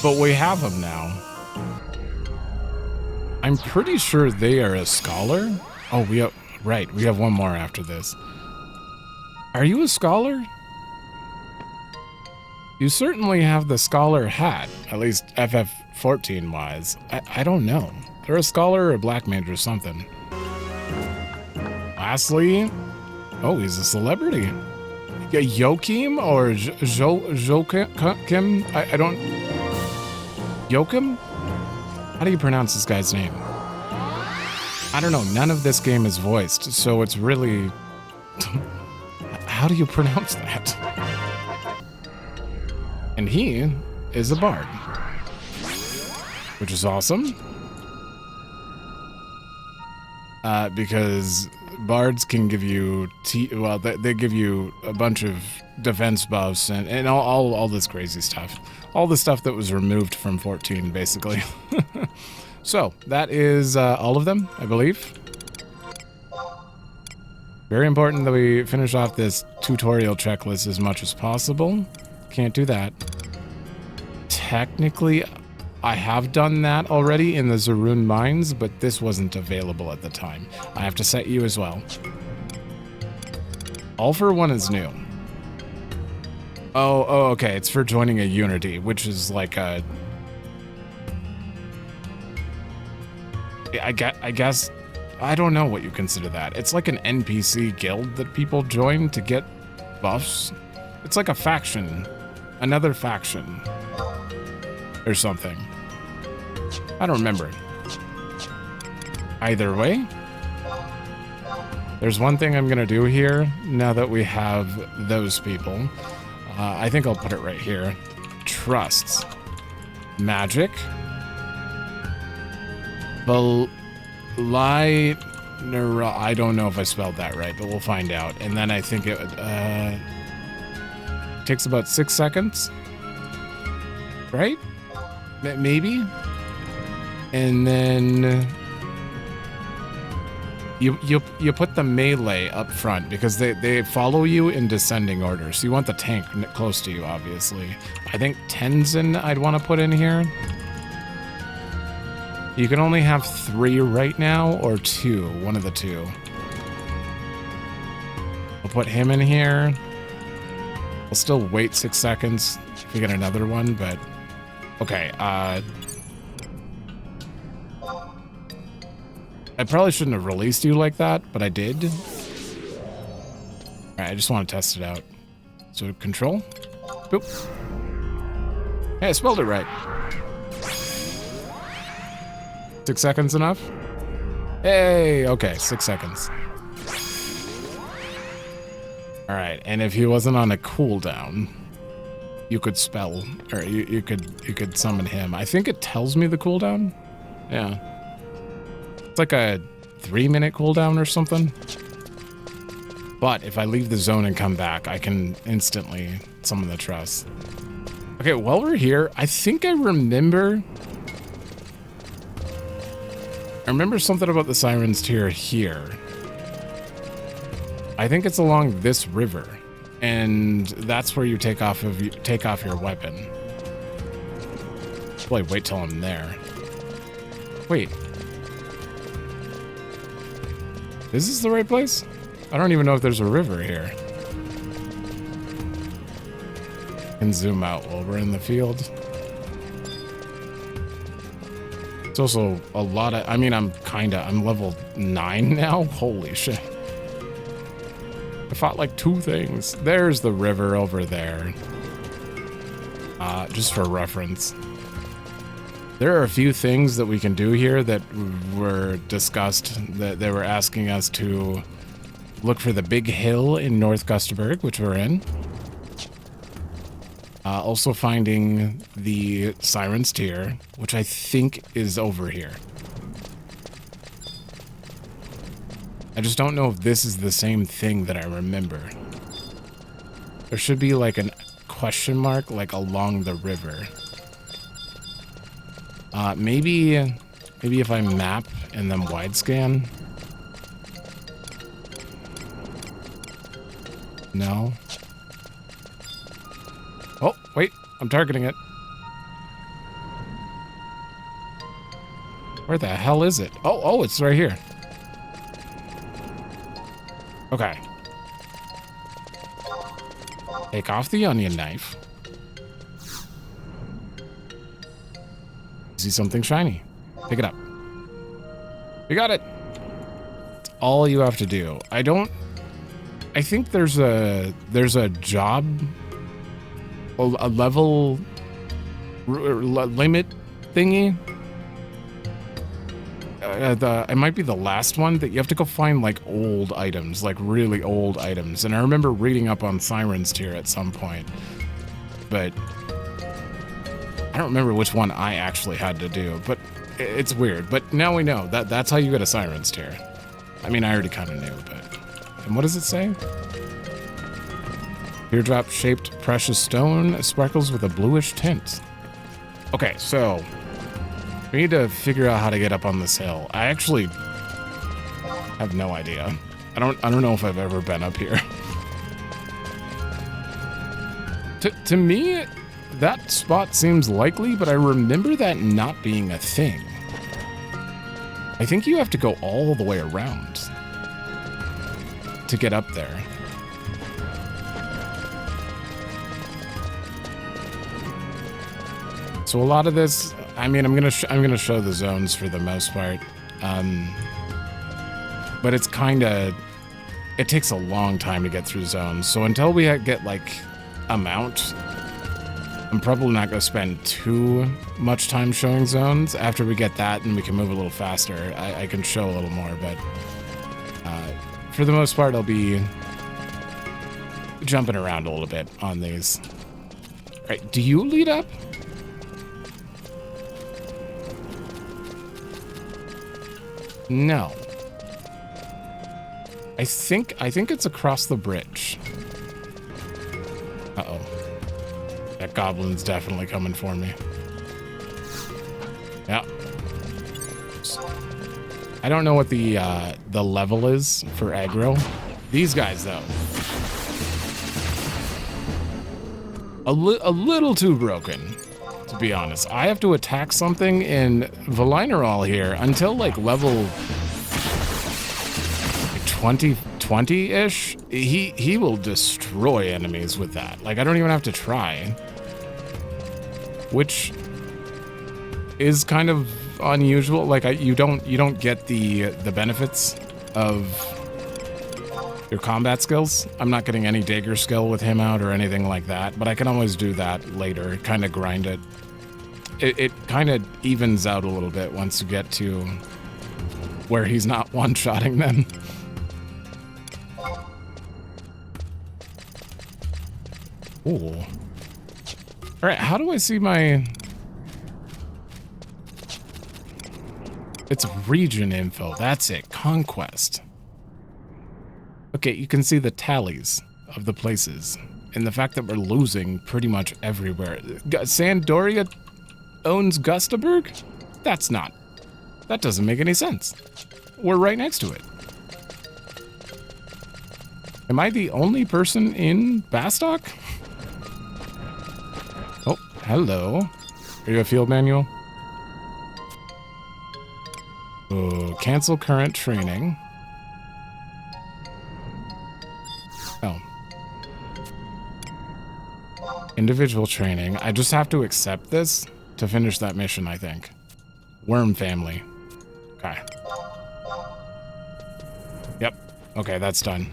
But we have them now. I'm pretty sure they are a scholar. Oh, we have, right, we have one more after this. Are you a scholar? You certainly have the scholar hat, at least FF14 wise. I don't know. They're a scholar or a black mage or something. Lastly, oh, he's a celebrity. Joachim or Joachim? I don't... Joachim? How do you pronounce this guy's name? I don't know. None of this game is voiced, so it's really... How do you pronounce that? And he is a bard, which is awesome. Because bards can give you, they give you a bunch of defense buffs and all this crazy stuff. All the stuff that was removed from 14, basically. So, that is all of them, I believe. Very important that we finish off this tutorial checklist as much as possible. Can't do that. Technically, I have done that already in the Zeruhn mines, but this wasn't available at the time. I have to set you as well. All for one is new. Oh, okay. It's for joining a Unity, which is like a... I guess... I don't know what you consider that. It's like an NPC guild that people join to get buffs. It's like a faction. Another faction. Or something. I don't remember. Either way, there's one thing I'm gonna do here now that we have those people. I think I'll put it right here. Trusts. Magic. I don't know if I spelled that right, but we'll find out. And then I think it takes about 6 seconds. Right? Maybe? And then you put the melee up front because they follow you in descending order. So you want the tank close to you, obviously. I think Tenzin I'd want to put in here. You can only have 3 right now, or 2, one of the 2. I'll put him in here. I'll still wait 6 seconds if we get another one, but okay. I probably shouldn't have released you like that, but I did. All right, I just want to test it out. So control. Boop. Hey, I spelled it right. 6 seconds enough? Hey, okay, 6 seconds. All right, and if he wasn't on a cooldown, you could spell, or you could summon him. I think it tells me the cooldown. Yeah. It's like a 3-minute cooldown or something. But if I leave the zone and come back, I can instantly summon the trust. Okay, while we're here, I think I remember something about the Siren's Tear here. I think it's along this river, and that's where you take off your weapon. Probably wait till I'm there. Wait. Is this the right place? I don't even know if there's a river here. And zoom out while we're in the field. It's also a lot of, I mean, I'm level 9 now. Holy shit. I fought like 2 things. There's the river over there. Just for reference. There are a few things that we can do here that were discussed, that they were asking us to look for the big hill in North Gustaberg, which we're in. Also finding the Siren's Tear, which I think is over here. I just don't know if this is the same thing that I remember. There should be like a question mark, like along the river. Maybe if I map and then wide scan. No. I'm targeting it. Where the hell is it? Oh, it's right here. Okay. Take off the onion knife. See something shiny. Pick it up. You got it. That's all you have to do. I think there's a job, a level limit thingy. It might be the last one that you have to go find like old items, like really old items. And I remember reading up on Siren's Tear at some point, but I don't remember which one I actually had to do. But it's weird. But now we know that's how you get a Siren's Tear. I mean, I already kind of knew, but. And what does it say? Teardrop-shaped precious stone sparkles with a bluish tint. Okay, so we need to figure out how to get up on this hill. I actually have no idea. I don't know if I've ever been up here. To me, that spot seems likely, but I remember that not being a thing. I think you have to go all the way around to get up there. So a lot of this, I mean, I'm gonna show the zones for the most part, but it's it takes a long time to get through zones. So until we get like a mount, I'm probably not gonna spend too much time showing zones. After we get that and we can move a little faster, I can show a little more, but for the most part, I'll be jumping around a little bit on these. All right, do you lead up? No. I think it's across the bridge. Uh-oh. That goblin's definitely coming for me. Yeah. I don't know what the level is for aggro. These guys, though. A little too broken, to be honest. I have to attack something in Valinerol here until like level 20-ish. He will destroy enemies with that. Like I don't even have to try. Which is kind of unusual. Like you don't get the benefits of your combat skills. I'm not getting any dagger skill with him out or anything like that, but I can always do that later, kind of grind it. It kind of evens out a little bit once you get to where he's not one-shotting them. Ooh. All right, how do I see my... It's region info. That's it. Conquest. Okay, you can see the tallies of the places and the fact that we're losing pretty much everywhere. Sandoria owns Gustaberg? That doesn't make any sense. We're right next to it. Am I the only person in Bastok? Oh, hello. Are you a field manual? Oh, cancel current training. Oh. Individual training. I just have to accept this to finish that mission, I think. Worm family. Okay. Yep. Okay, that's done.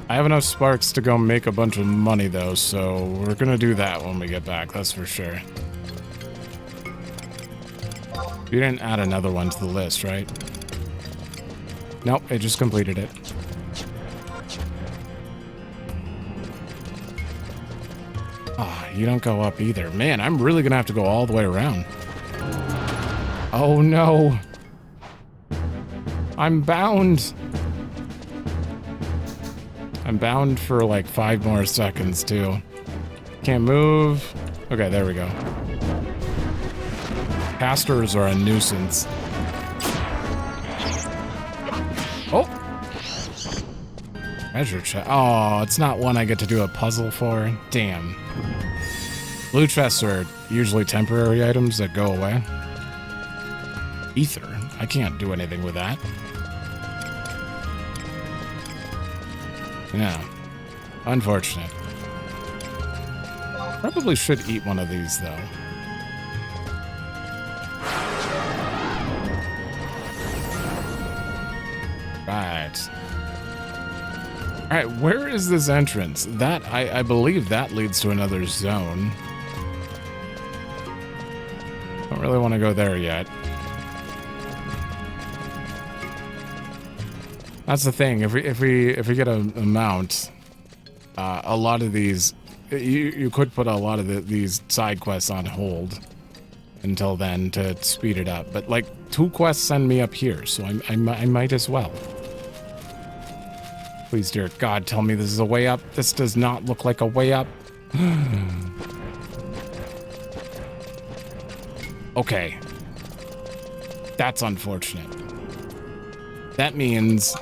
I have enough sparks to go make a bunch of money, though, so we're gonna do that when we get back, that's for sure. You didn't add another one to the list, right? Nope, it just completed it. Ah, you don't go up either. Man, I'm really gonna have to go all the way around. Oh no. I'm bound. I'm bound for like 5 more seconds too. Can't move. Okay, there we go. Casters are a nuisance. Oh! Treasure chest. Oh, it's not one I get to do a puzzle for. Damn. Blue chests are usually temporary items that go away. Ether. I can't do anything with that. Yeah. Unfortunate. Probably should eat one of these, though. Right. Alright, where is this entrance? That, I believe that leads to another zone. Don't really want to go there yet. That's the thing. If we get a mount, a lot of these, you could put a lot of these side quests on hold until then to speed it up. But like 2 quests send me up here, so I might as well. Please, dear God, tell me this is a way up. This does not look like a way up. Okay. That's unfortunate. That means...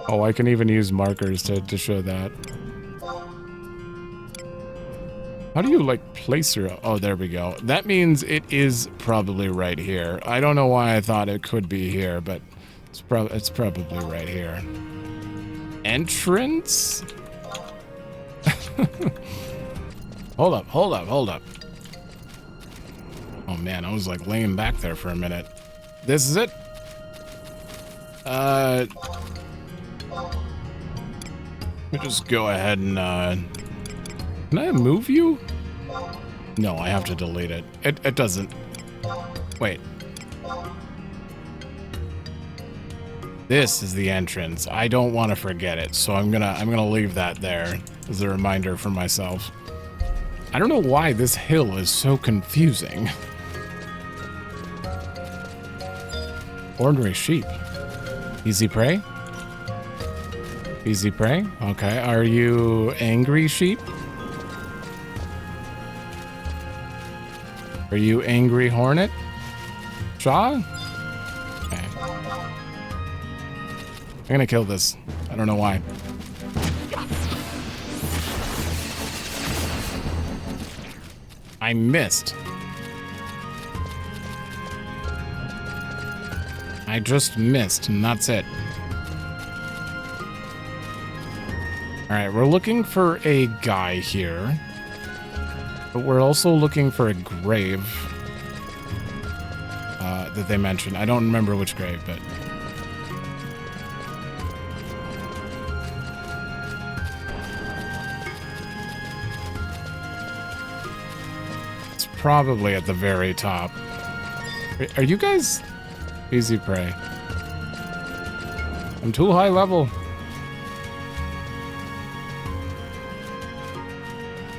Oh, I can even use markers to show that. How do you, like, place your... Oh, there we go. That means it is probably right here. I don't know why I thought it could be here, but it's probably right here. Entrance? Hold up. Oh, man, I was, like, laying back there for a minute. This is it? Let me just go ahead and, can I move you? No, I have to delete it. It doesn't. Wait. This is the entrance. I don't want to forget it, so I'm gonna leave that there as a reminder for myself. I don't know why this hill is so confusing. Ordinary sheep. Easy prey? Easy prey? Okay. Are you angry sheep? Are you angry hornet? Shaw? Okay. I'm gonna kill this. I don't know why. I missed. I just missed, and that's it. Alright, we're looking for a guy here. But we're also looking for a grave. That they mentioned. I don't remember which grave, but... It's probably at the very top. Are you guys... Easy prey. I'm too high level.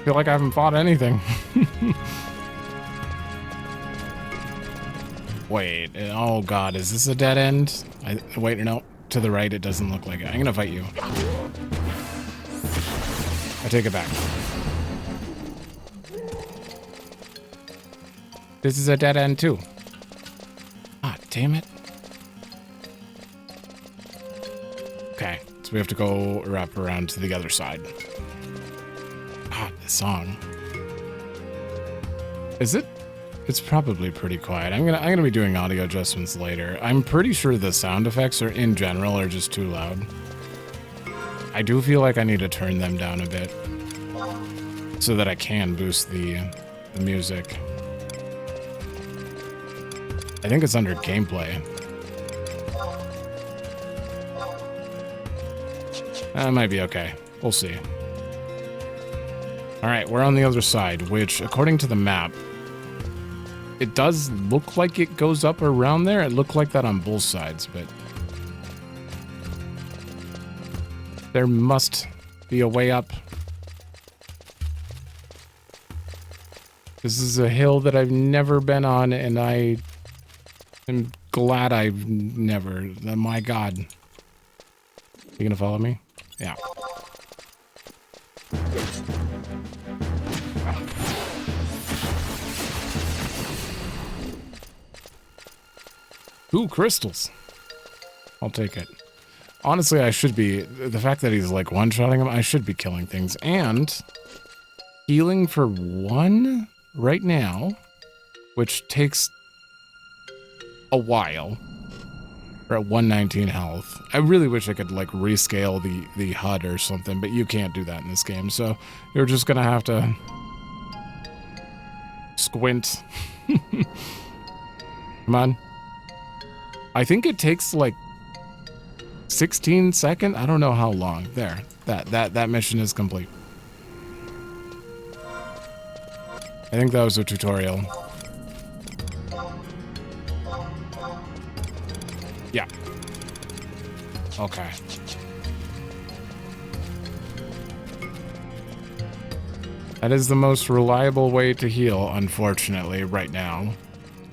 Feel like I haven't fought anything. Wait, oh god, is this a dead end? Wait, no, to the right it doesn't look like it. I'm gonna fight you. I take it back. This is a dead end too. Ah, damn it. Okay, so we have to go wrap around to the other side. God, this song. Is it? It's probably pretty quiet. I'm gonna be doing audio adjustments later. I'm pretty sure the sound effects are in general are just too loud. I do feel like I need to turn them down a bit so that I can boost the music. I think it's under gameplay. That might be okay. We'll see. Alright, we're on the other side, which, according to the map, it does look like it goes up around there. It looked like that on both sides, but... there must be a way up. This is a hill that I've never been on, and I am glad I've never... Oh my god. You gonna follow me? Yeah. Ooh, crystals. I'll take it. Honestly, I should be. The fact that he's like one-shotting him, I should be killing things. And healing for 1 right now, which takes a while. We're at 119 health. I really wish I could like rescale the HUD or something, but you can't do that in this game. So you're just gonna have to squint. Come on. I think it takes like 16 seconds. I don't know how long. There. That mission is complete. I think that was a tutorial. Yeah. Okay. That is the most reliable way to heal, unfortunately, right now.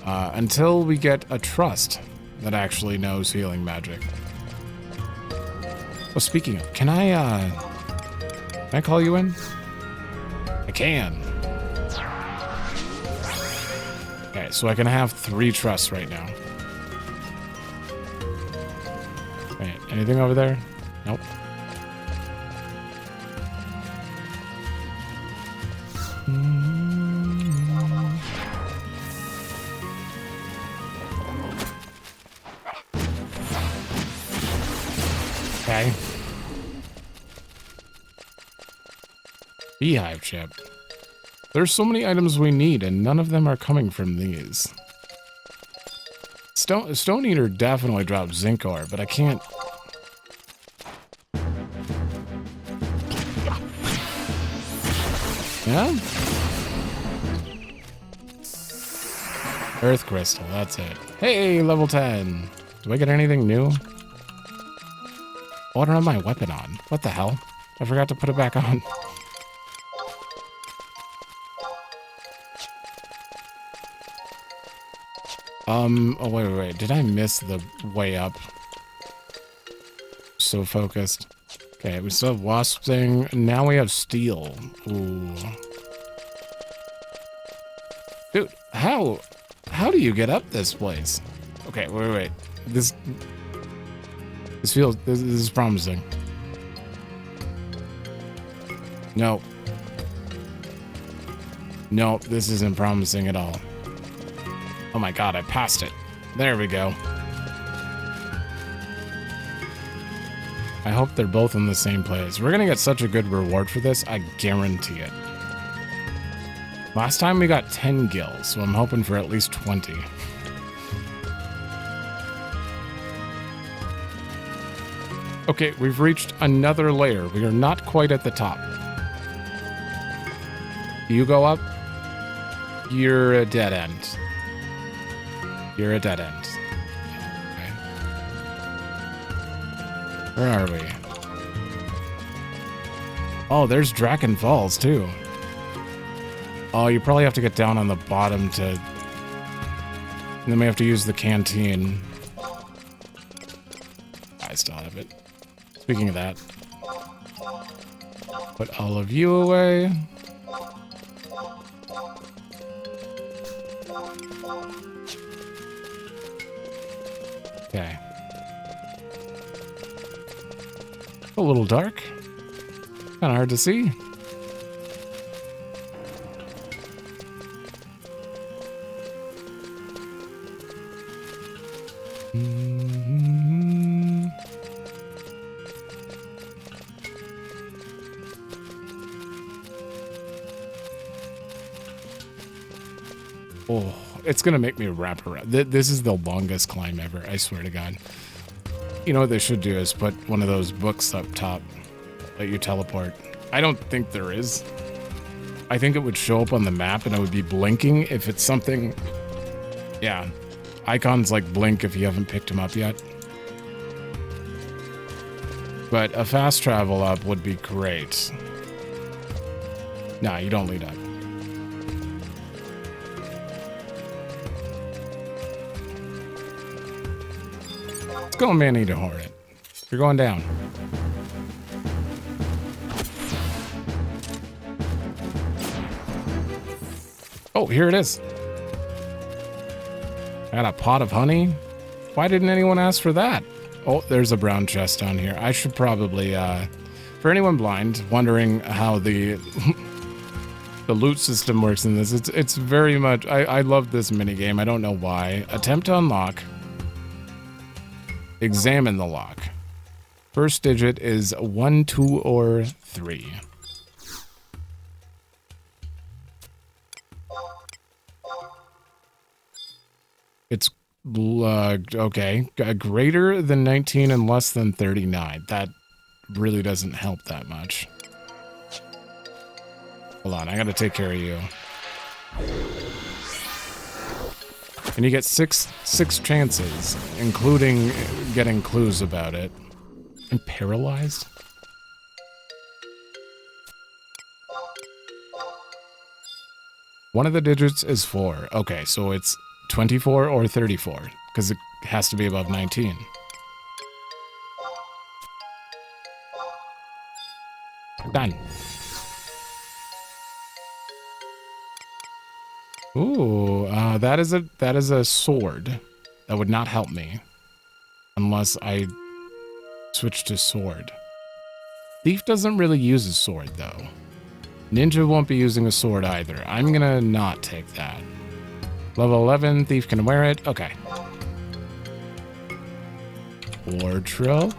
Until we get a trust that actually knows healing magic. Well, speaking of, can I call you in? I can. Okay, so I can have 3 trusts right now. Wait, anything over there? Nope. Okay. Beehive chip. There's so many items we need, and none of them are coming from these. Stone Eater definitely drops zinc ore, but I can't... Yeah? Earth crystal, that's it. Hey, level 10. Do I get anything new? Oh, I don't have my weapon on. What the hell? I forgot to put it back on. Oh, wait. Did I miss the way up? So focused. Okay, we still have wasp thing. Now we have steel. Ooh. Dude, how do you get up this place? Okay, wait. This is promising. No. No, this isn't promising at all. Oh my god, I passed it. There we go. I hope they're both in the same place. We're gonna get such a good reward for this, I guarantee it. Last time we got 10 gills, so I'm hoping for at least 20. Okay, we've reached another layer. We are not quite at the top. You go up, you're a dead end. You're a dead end. Okay. Where are we? Oh, there's Draken Falls, too. Oh, you probably have to get down on the bottom to... And then we have to use the canteen. I still have it. Speaking of that. Put all of you away. Okay. A little dark. Kind of hard to see. Oh, it's gonna make me wrap around. This is the longest climb ever, I swear to God. You know what they should do is put one of those books up top that you teleport. I don't think there is. I think it would show up on the map and it would be blinking if it's something... Yeah. Icons like blink if you haven't picked them up yet. But a fast travel up would be great. Nah, you don't lead up. Let's go man-eater hornet. You're going down. Oh, here it is. Got a pot of honey? Why didn't anyone ask for that? Oh, there's a brown chest down here. I should probably, for anyone blind, wondering how the the loot system works in this, it's very much, I love this minigame. I don't know why. Attempt to unlock. Examine the lock. First digit is 1, 2, or 3. It's okay. Greater than 19 and less than 39. That really doesn't help that much. Hold on, I gotta take care of you. And you get six chances, including getting clues about it. I'm paralyzed? One of the digits is 4. Okay, so it's 24 or 34, because it has to be above 19. Done. Ooh, that is a sword. That would not help me unless I switch to sword. Thief doesn't really use a sword though. Ninja won't be using a sword either. I'm gonna not take that. Level 11, thief can wear it. Okay. Wardrobe.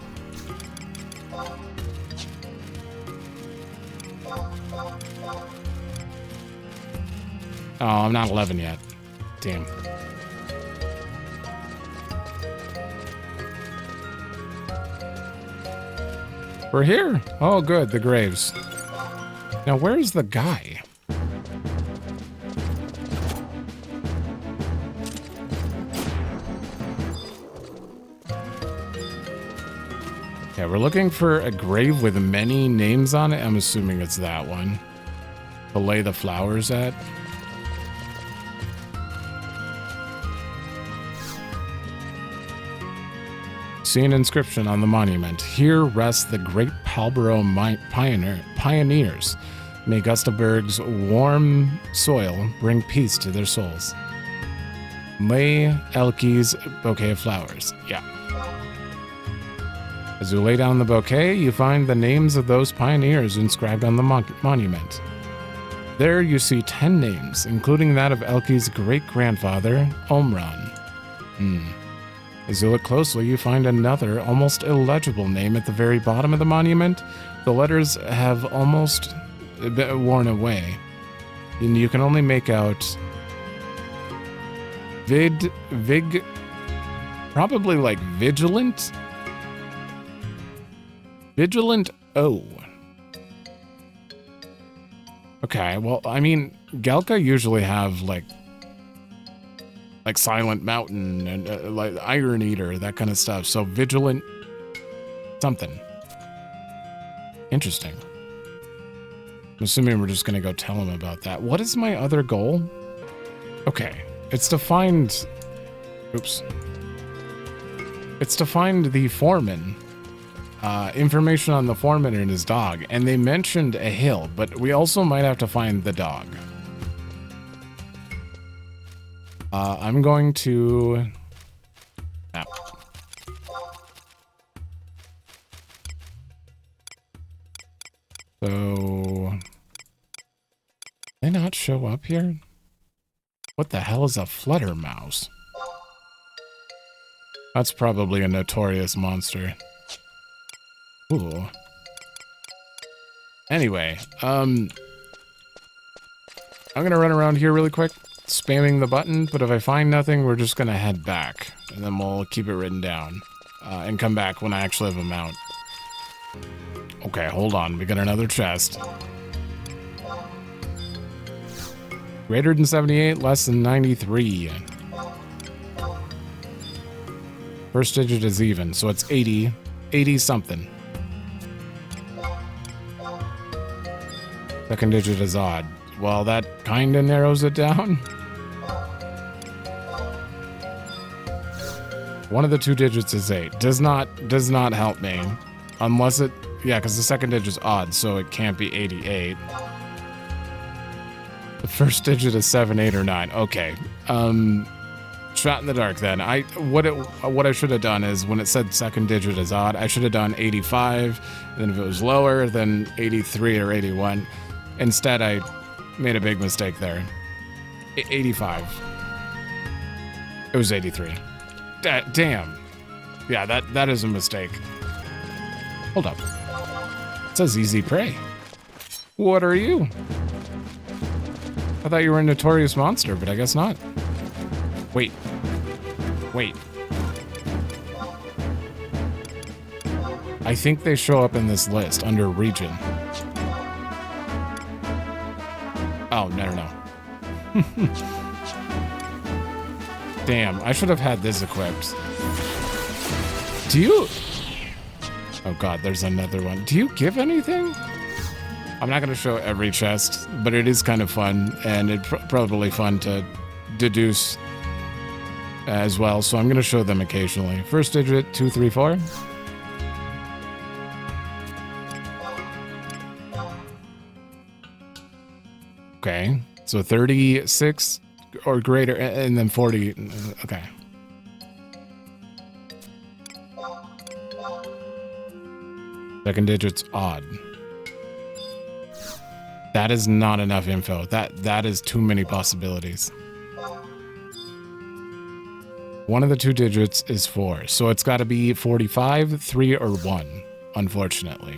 Oh, I'm not 11 yet. Damn. We're here. Oh, good. The graves. Now, where's the guy? Yeah, we're looking for a grave with many names on it. I'm assuming it's that one. To lay the flowers at. See an inscription on the monument. Here rest the great Palborough pioneers. May Gustaberg's warm soil bring peace to their souls. Lay Elke's bouquet of flowers. Yeah. As you lay down the bouquet, you find the names of those pioneers inscribed on the monument. There you see 10 names, including that of Elke's great-grandfather, Omran. As you look closely, you find another, almost illegible name at the very bottom of the monument. The letters have almost worn away, and you can only make out probably like Vigilant? Vigilant O. Okay, well, I mean, Galka usually have like Silent Mountain and like Iron Eater, that kind of stuff. So Vigilant something. Interesting. I'm assuming we're just going to go tell him about that. What is my other goal? Okay. It's to find... Oops. It's to find the foreman. Information on the foreman and his dog. And they mentioned a hill, but we also might have to find the dog. I'm going to... Map. So... They not show up here? What the hell is a flutter mouse? That's probably a notorious monster. Ooh. Anyway, I'm gonna run around here really quick, spamming the button, but if I find nothing, we're just gonna head back, and then we'll keep it written down, and come back when I actually have a mount. Okay, hold on, we got another chest. Greater than 78, less than 93. First digit is even, so it's 80. 80 something. Second digit is odd. Well, that kinda narrows it down. One of the two digits is 8. Does not help me. Unless it... Yeah, because the second digit is odd, so it can't be 88. The first digit is 7, 8, or 9. Okay. shot in the dark then. What I should have done is when it said second digit is odd, I should have done 85. And then if it was lower, then 83 or 81. Instead, I made a big mistake there. 85. It was 83. Damn. Yeah, that is a mistake. Hold up. It says easy prey. What are you? I thought you were a notorious monster, but I guess not. Wait. I think they show up in this list under region. Oh, no. Damn, I should have had this equipped. Do you... Oh god, there's another one. Do you give anything? I'm not going to show every chest, but it is kind of fun, and it's probably fun to deduce as well, so I'm going to show them occasionally. First digit, 2, 3, 4. Okay, so 36 or greater, and then 40. Okay. Second digit's odd. That is not enough info. That is too many possibilities. One of the two digits is 4, so it's got to be 45, 3, or 1, unfortunately.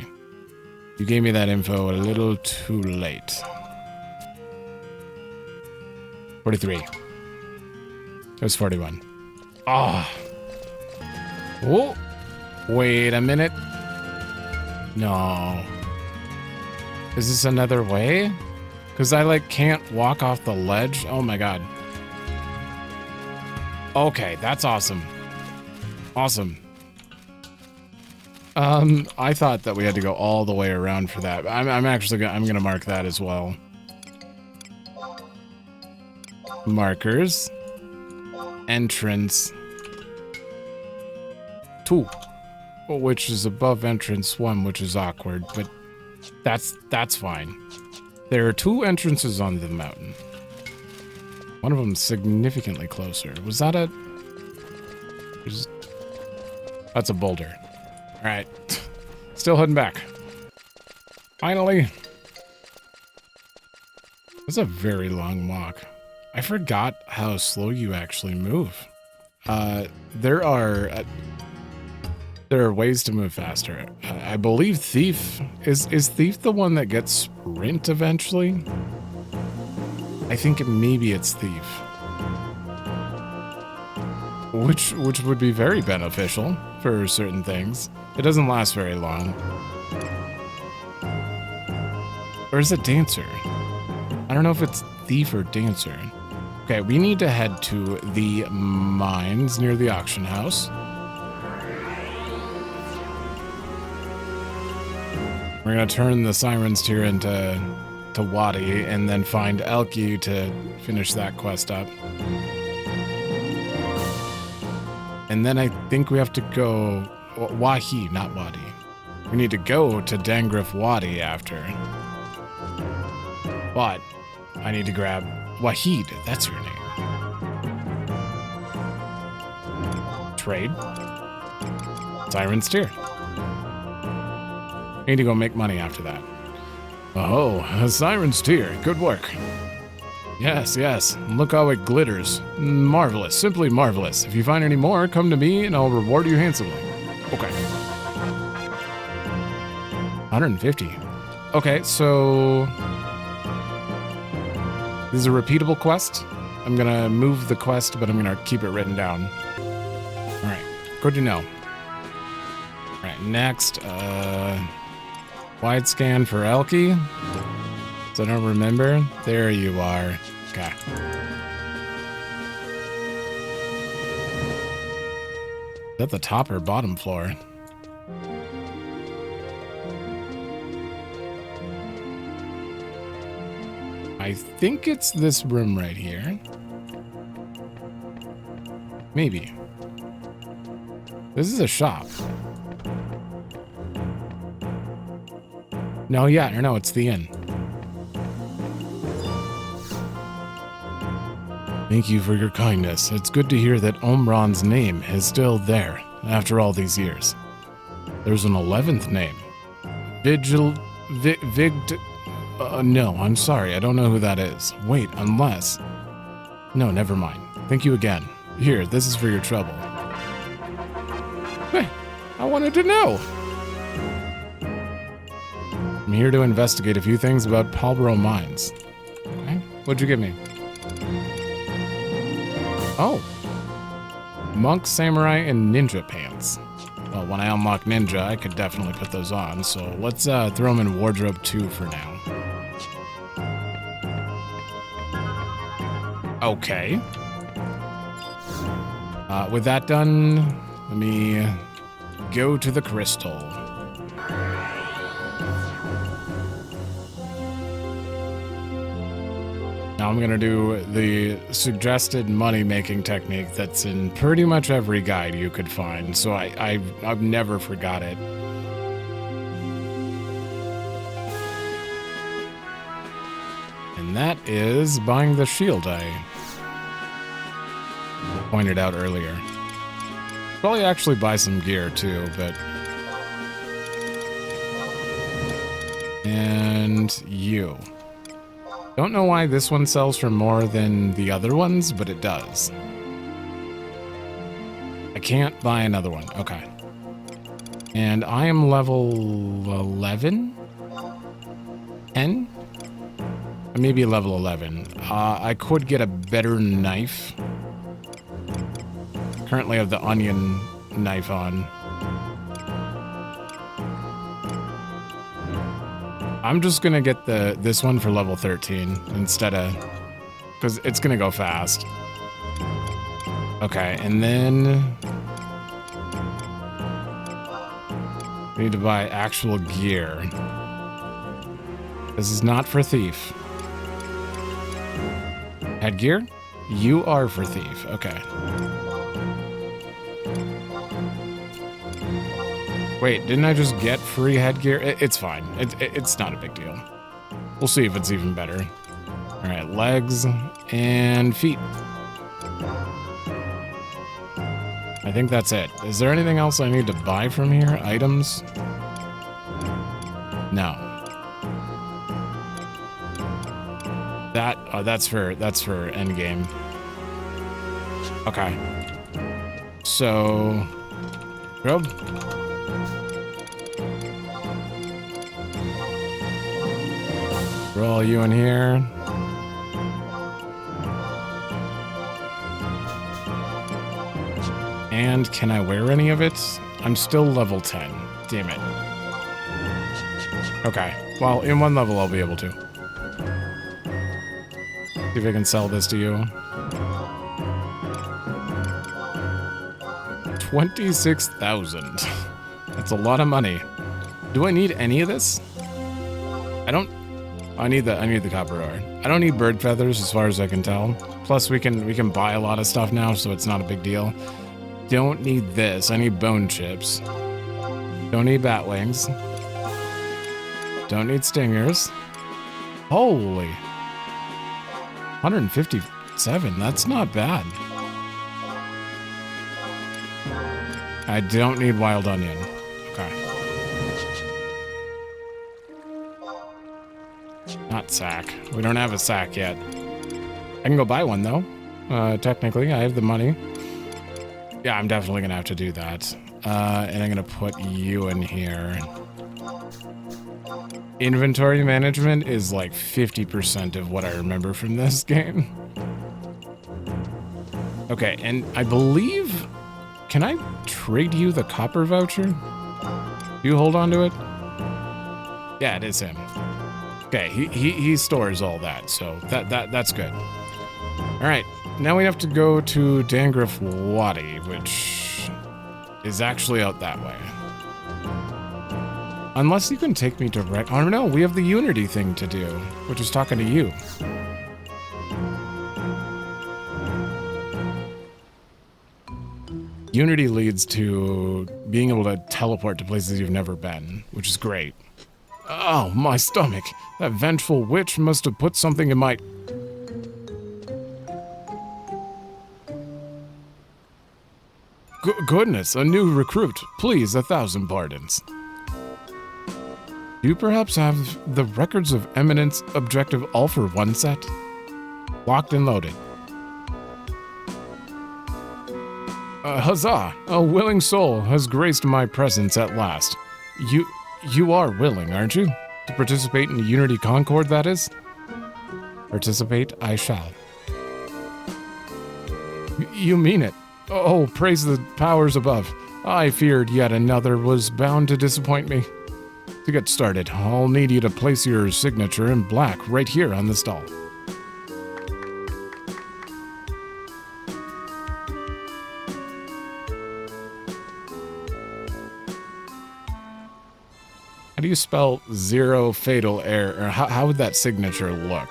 You gave me that info a little too late. 43. It was 41. Ah. Oh. Wait a minute. No. Is this another way? Because I, can't walk off the ledge? Oh, my God. Okay, that's awesome. Awesome. I thought that we had to go all the way around for that. I'm gonna mark that as well. Markers. Entrance 2, which is above entrance 1, which is awkward, but that's fine. There are 2 entrances on the mountain. One of them significantly closer. Was that a... That's a boulder. All right. Still heading back. Finally. That's a very long walk. I forgot how slow you actually move. There are ways to move faster. I believe Thief... Is Thief the one that gets Sprint eventually? I think maybe it's Thief. Which would be very beneficial for certain things. It doesn't last very long. Or is it Dancer? I don't know if it's Thief or Dancer. Okay, we need to head to the mines near the auction house. We're gonna turn the Siren's Tear into Wadi and then find Elki to finish that quest up. And then I think we have to go Wahi, not Wadi. We need to go to Dangrif Wadi after. But I need to grab Wahid, that's your name. Trade. Siren's Tear. Need to go make money after that. Oh, a Siren's Tear. Good work. Yes. Look how it glitters. Marvelous. Simply marvelous. If you find any more, come to me and I'll reward you handsomely. Okay. 150. Okay, so... This is a repeatable quest. I'm gonna move the quest, but I'm gonna keep it written down. Alright, good to know. Alright, next, wide scan for Elki. So I don't remember. There you are. Okay. Is that the top or bottom floor? I think it's this room right here. Maybe. This is a shop. No, it's the inn. Thank you for your kindness. It's good to hear that Omron's name is still there after all these years. There's an 11th name. No, I'm sorry. I don't know who that is. Wait, unless... No, never mind. Thank you again. Here, this is for your trouble. Hey, I wanted to know. I'm here to investigate a few things about Palbro Mines. Okay, what'd you give me? Oh. Monk, samurai, and ninja pants. Well, when I unlock ninja, I could definitely put those on, so let's throw them in wardrobe 2 for now. Okay. With that done, let me go to the crystal. Now I'm gonna do the suggested money-making technique that's in pretty much every guide you could find, so I've never forgot it. And that is buying the shield I pointed out earlier. Probably actually buy some gear too, but... And you. Don't know why this one sells for more than the other ones, but it does. I can't buy another one. Okay. And I am level 11? 10? Maybe level 11. I could get a better knife. Currently have the onion knife on. I'm just gonna get this one for level 13 instead of, because it's gonna go fast. Okay, and then we need to buy actual gear. This is not for thief. Headgear? You are for thief. Okay. Wait, didn't I just get free headgear? It's fine. It's not a big deal. We'll see if it's even better. All right, legs and feet. I think that's it. Is there anything else I need to buy from here? Items? No. That's for endgame. Okay. So, grub. Roll you in here. And can I wear any of it? I'm still level 10. Damn it. Okay. Well, in one level I'll be able to. See if I can sell this to you. 26,000. That's a lot of money. Do I need any of this? I don't. I need the copper ore. I don't need bird feathers as far as I can tell. Plus we can buy a lot of stuff now, so it's not a big deal. Don't need this. I need bone chips. Don't need bat wings. Don't need stingers. Holy. 157. That's not bad. I don't need wild onion. Okay. Not sack. We don't have a sack yet. I can go buy one though. Technically, I have the money. Yeah, I'm definitely gonna have to do that. And I'm gonna put you in here. Inventory management is like 50% of what I remember from this game. Okay, and I believe... Can I trade you the copper voucher? Do you hold on to it? Yeah, it is him. Okay, he stores all that, so that's good. All right, now we have to go to Dangrif Wadi, which is actually out that way. Unless you can take me direct. Oh no, we have the Unity thing to do, which is talking to you. Unity leads to being able to teleport to places you've never been, which is great. Oh, my stomach. That vengeful witch must have put something in my... Goodness, a new recruit. Please, 1,000 pardons. Do you perhaps have the records of Eminence Objective Alpha 1 set? Locked and loaded. Huzzah! A willing soul has graced my presence at last. You are willing, aren't you? To participate in the Unity Concord, that is? Participate I shall. You mean it. Oh, praise the powers above. I feared yet another was bound to disappoint me. To get started, I'll need you to place your signature in black right here on the stall. How do you spell zero fatal error? Or how would that signature look?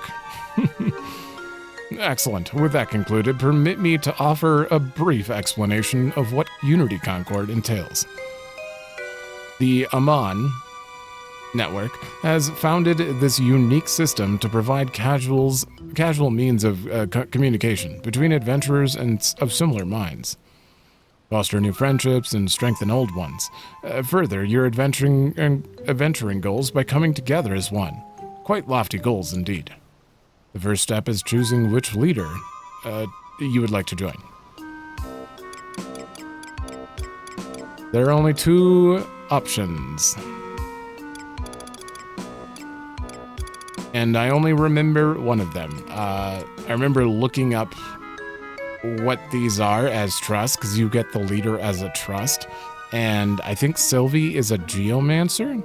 Excellent. With that concluded, permit me to offer a brief explanation of what Unity Concord entails. The Amon network has founded this unique system to provide casual means of communication between adventurers and of similar minds. Foster new friendships and strengthen old ones. Further your adventuring goals by coming together as one. Quite lofty goals indeed. The first step is choosing which leader you would like to join. There are only 2 options. And I only remember one of them. I remember looking up what these are as trust, because you get the leader as a trust. And I think Sylvie is a geomancer,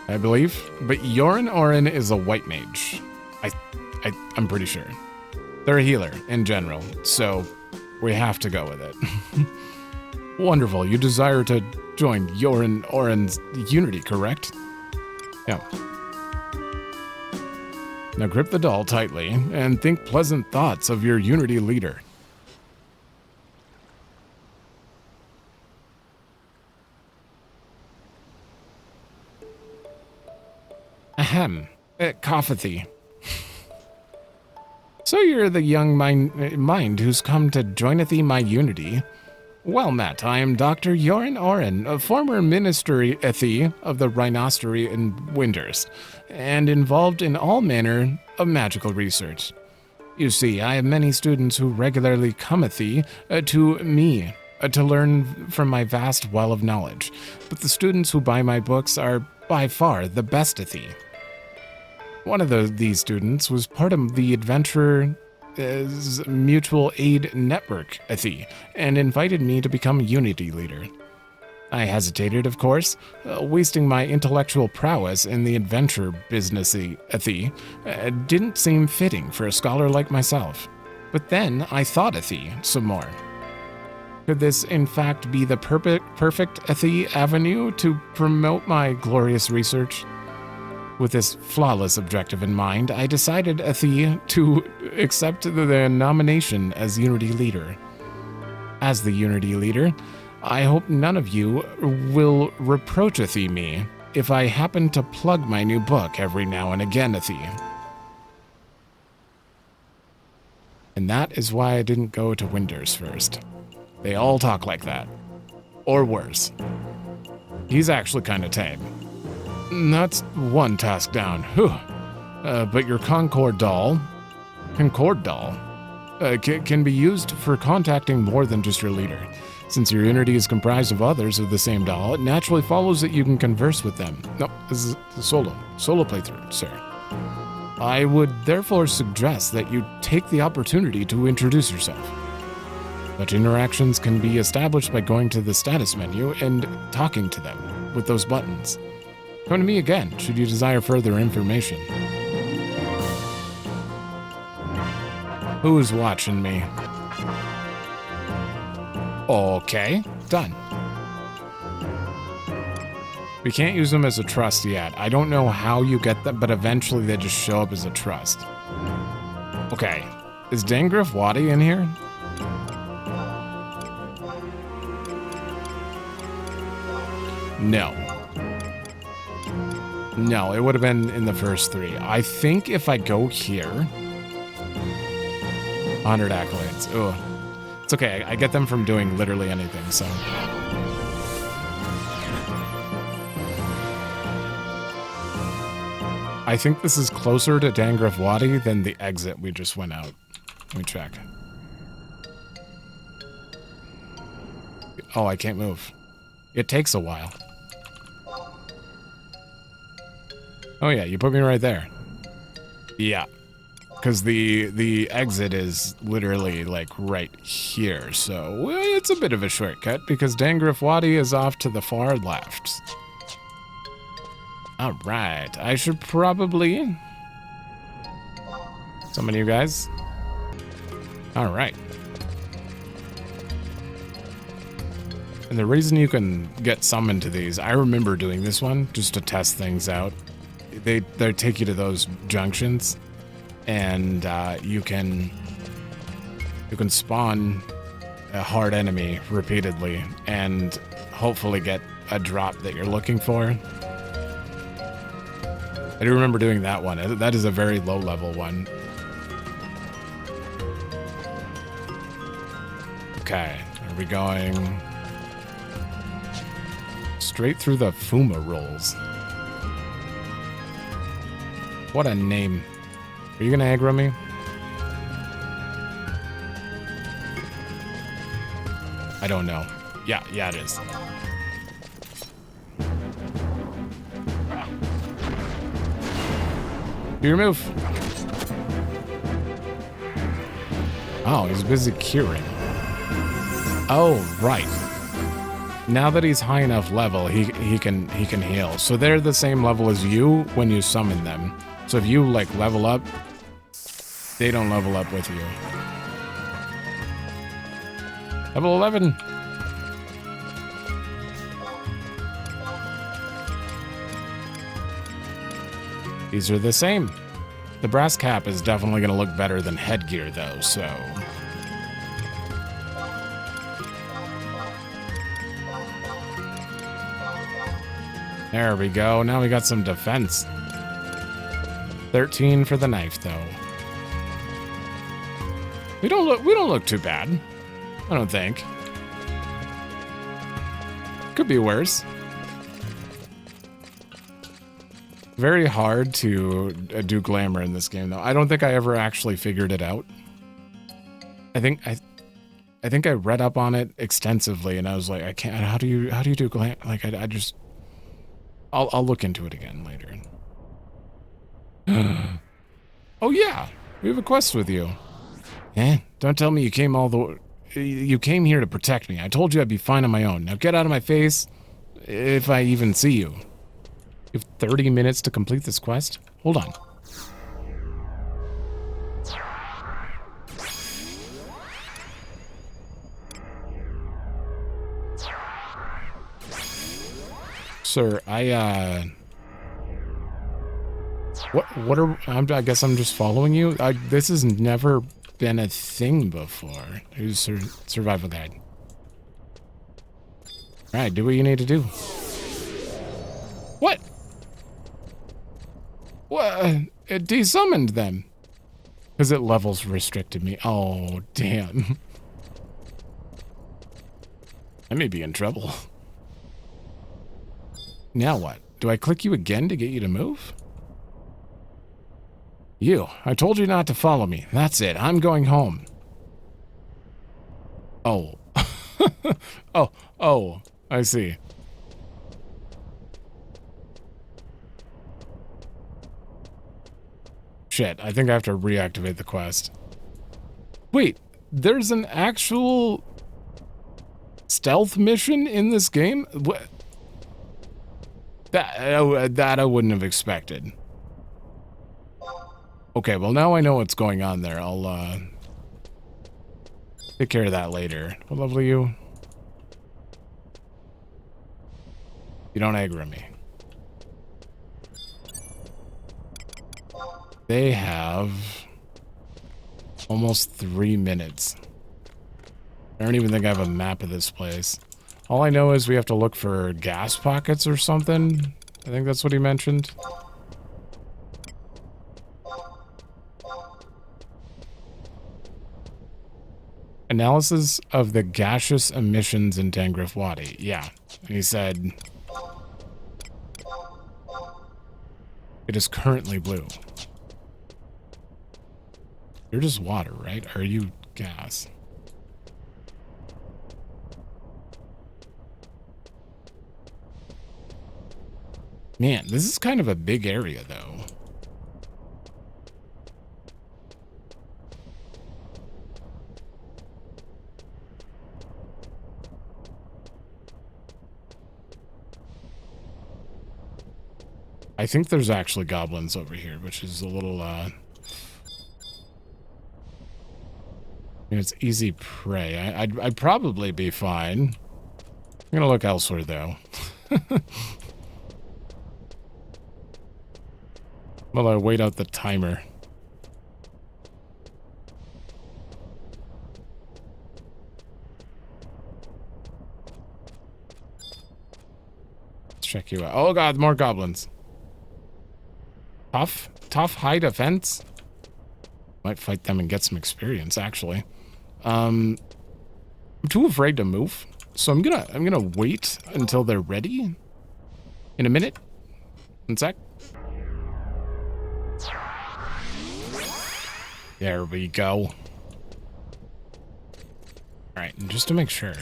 I believe. But Yorin Orin is a white mage. I'm pretty sure. They're a healer in general, so we have to go with it. Wonderful. You desire to join Yorin Orin's Unity, correct? Yeah. Now grip the doll tightly and think pleasant thoughts of your Unity leader. Ahem. Cophathy. So you're the young mind who's come to joineth my Unity. Well met, I am Dr. Yorin Orin, a former ministry of the Rhinostery in Winters, and involved in all manner of magical research. You see, I have many students who regularly cometh to me to learn from my vast well of knowledge, but the students who buy my books are by far the best of thee. One of these students was part of the Adventure Mutual Aid Network, and invited me to become Unity leader. I hesitated, of course, wasting my intellectual prowess in the adventure business. Didn't seem fitting for a scholar like myself. But then I thought some more. Could this, in fact, be the perfect avenue to promote my glorious research? With this flawless objective in mind, I decided, to accept the nomination as Unity Leader. As the Unity Leader, I hope none of you will reproach me if I happen to plug my new book every now and again, And that is why I didn't go to Winters first. They all talk like that. Or worse. He's actually kind of tame. That's one task down. Whew. But your Concord doll can be used for contacting more than just your leader. Since your Unity is comprised of others of the same doll, it naturally follows that you can converse with them. No, this is a solo playthrough, sir. I would therefore suggest that you take the opportunity to introduce yourself. Such interactions can be established by going to the status menu and talking to them with those buttons. Come to me again, should you desire further information. Who's watching me? Okay, done. We can't use them as a trust yet. I don't know how you get them, but eventually they just show up as a trust. Okay, is Dangriff Wadi in here? No. No, it would have been in the first 3. I think if I go here... 100 accolades. Ugh. It's okay. I get them from doing literally anything, so. I think this is closer to Dangrif Wadi than the exit we just went out. Let me check. Oh, I can't move. It takes a while. Oh yeah, you put me right there. Yeah. Because the exit is literally like right here, so it's a bit of a shortcut because Dangrif Wadi is off to the far left. All right, I should probably summon you guys. All right. And the reason you can get summoned to these, I remember doing this one just to test things out. They take you to those junctions, and you can spawn a hard enemy repeatedly and hopefully get a drop that you're looking for. I do remember doing that one. That is a very low level one. Okay, are we going straight through the Fuma rolls? What a name. Are you gonna aggro me? I don't know. Yeah, it is. Do your move. Oh, he's busy curing. Oh, right. Now that he's high enough level, he can heal. So they're the same level as you when you summon them. So if you like level up, they don't level up with you. Level 11. These are the same. The brass cap is definitely going to look better than headgear though, so. There we go. Now we got some defense. 13 for the knife, though. We don't look too bad. I don't think. Could be worse. Very hard to do glamour in this game, though. I don't think I ever actually figured it out. I think I read up on it extensively, and I was like, I can't. How do you do glam? Like I just. I'll look into it again later. Oh yeah, we have a quest with you. Eh? Don't tell me you came you came here to protect me. I told you I'd be fine on my own. Now get out of my face, if I even see you. You have 30 minutes to complete this quest? Hold on. Sir, I I guess I'm just following you? This has never been a thing before. Who's survival guide? Alright, do what you need to do. What? What? It desummoned them. Because it levels restricted me. Oh, damn. I may be in trouble. Now what? Do I click you again to get you to move? You, I told you not to follow me. That's it. I'm going home. Oh. oh, I see. Shit, I think I have to reactivate the quest. Wait, there's an actual stealth mission in this game? What? That I wouldn't have expected. Okay, well now I know what's going on there. I'll take care of that later. What level are you? You don't aggro me. They have almost 3 minutes. I don't even think I have a map of this place. All I know is we have to look for gas pockets or something. I think that's what he mentioned. Analysis of the gaseous emissions in Tangrif Wadi. Yeah. And he said it is currently blue. You're just water, right? Or are you gas? Man, this is kind of a big area, though. I think there's actually goblins over here, which is a little, it's easy prey. I'd probably be fine. I'm gonna look elsewhere, though. While I wait out the timer. Let's check you out. Oh god, more goblins. Tough high defense. Might fight them and get some experience, actually. I'm too afraid to move, so I'm gonna wait until they're ready. In a minute. 1 sec. There we go. Alright, and just to make sure.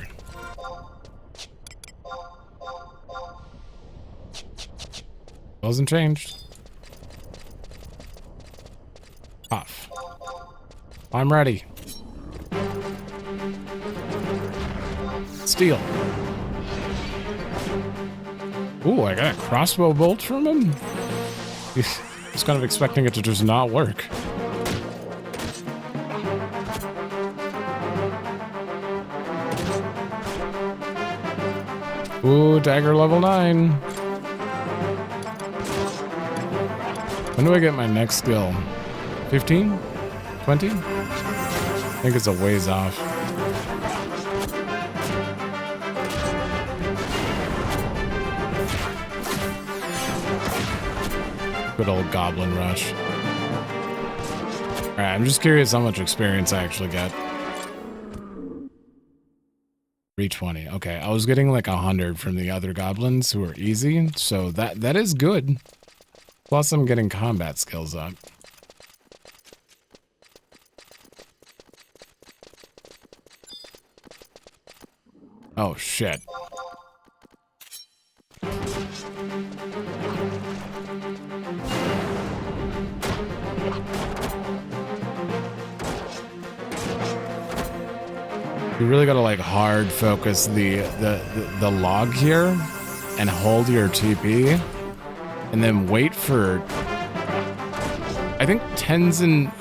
Wasn't changed. Off. I'm ready. Steel. Ooh, I got a crossbow bolt from him? I was kind of expecting it to just not work. Ooh, dagger level 9. When do I get my next skill? 15? 20? I think it's a ways off. Good old goblin rush. Alright, I'm just curious how much experience I actually get. 320. Okay, I was getting like 100 from the other goblins who are easy, so that is good. Plus, I'm getting combat skills up. Oh, shit. You really gotta like hard focus the log here and hold your TP and then wait for, I think Tenzin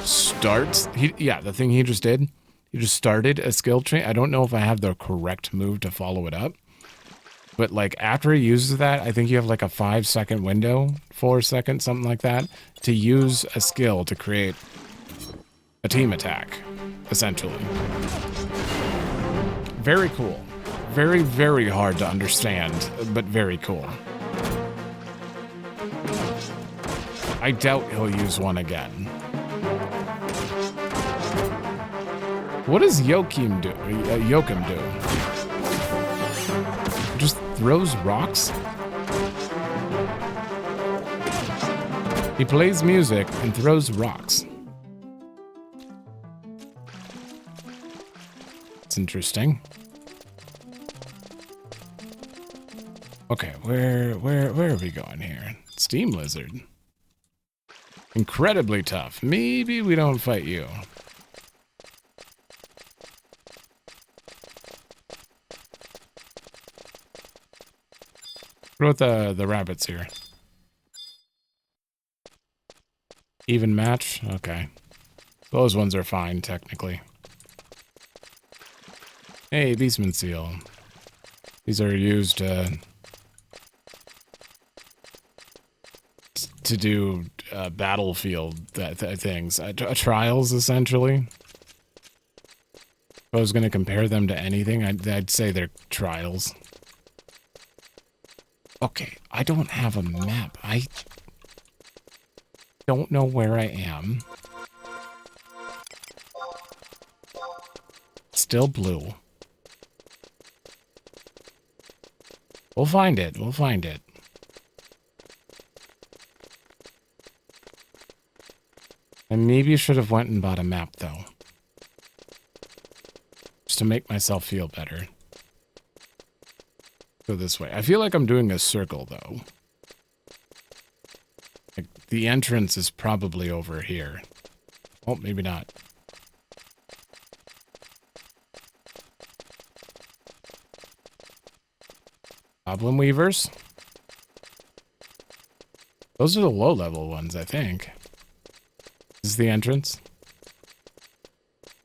starts, the thing he just did, he just started a skill chain. I don't know if I have the correct move to follow it up, but like after he uses that, I think you have like a 5-second window, 4 seconds, something like that, to use a skill to create a team attack, essentially. Very cool. Very, very hard to understand, but very cool. I doubt he'll use one again. What does Joachim do? Just throws rocks? He plays music and throws rocks. It's interesting. Okay, where are we going here? Steam Lizard. Incredibly tough. Maybe we don't fight you. What about the rabbits here? Even match? Okay. Those ones are fine, technically. Hey, Beastman Seal. These are used to do battlefield things. Trials, essentially. If I was going to compare them to anything, I'd say they're trials. Okay, I don't have a map. I don't know where I am. still blue. We'll find it. We'll find it. I maybe should have went and bought a map, though. Just to make myself feel better. Go this way. I feel like I'm doing a circle, though. Like, the entrance is probably over here. Oh, maybe not. Goblin Weavers. Those are the low-level ones, I think. Is this the entrance?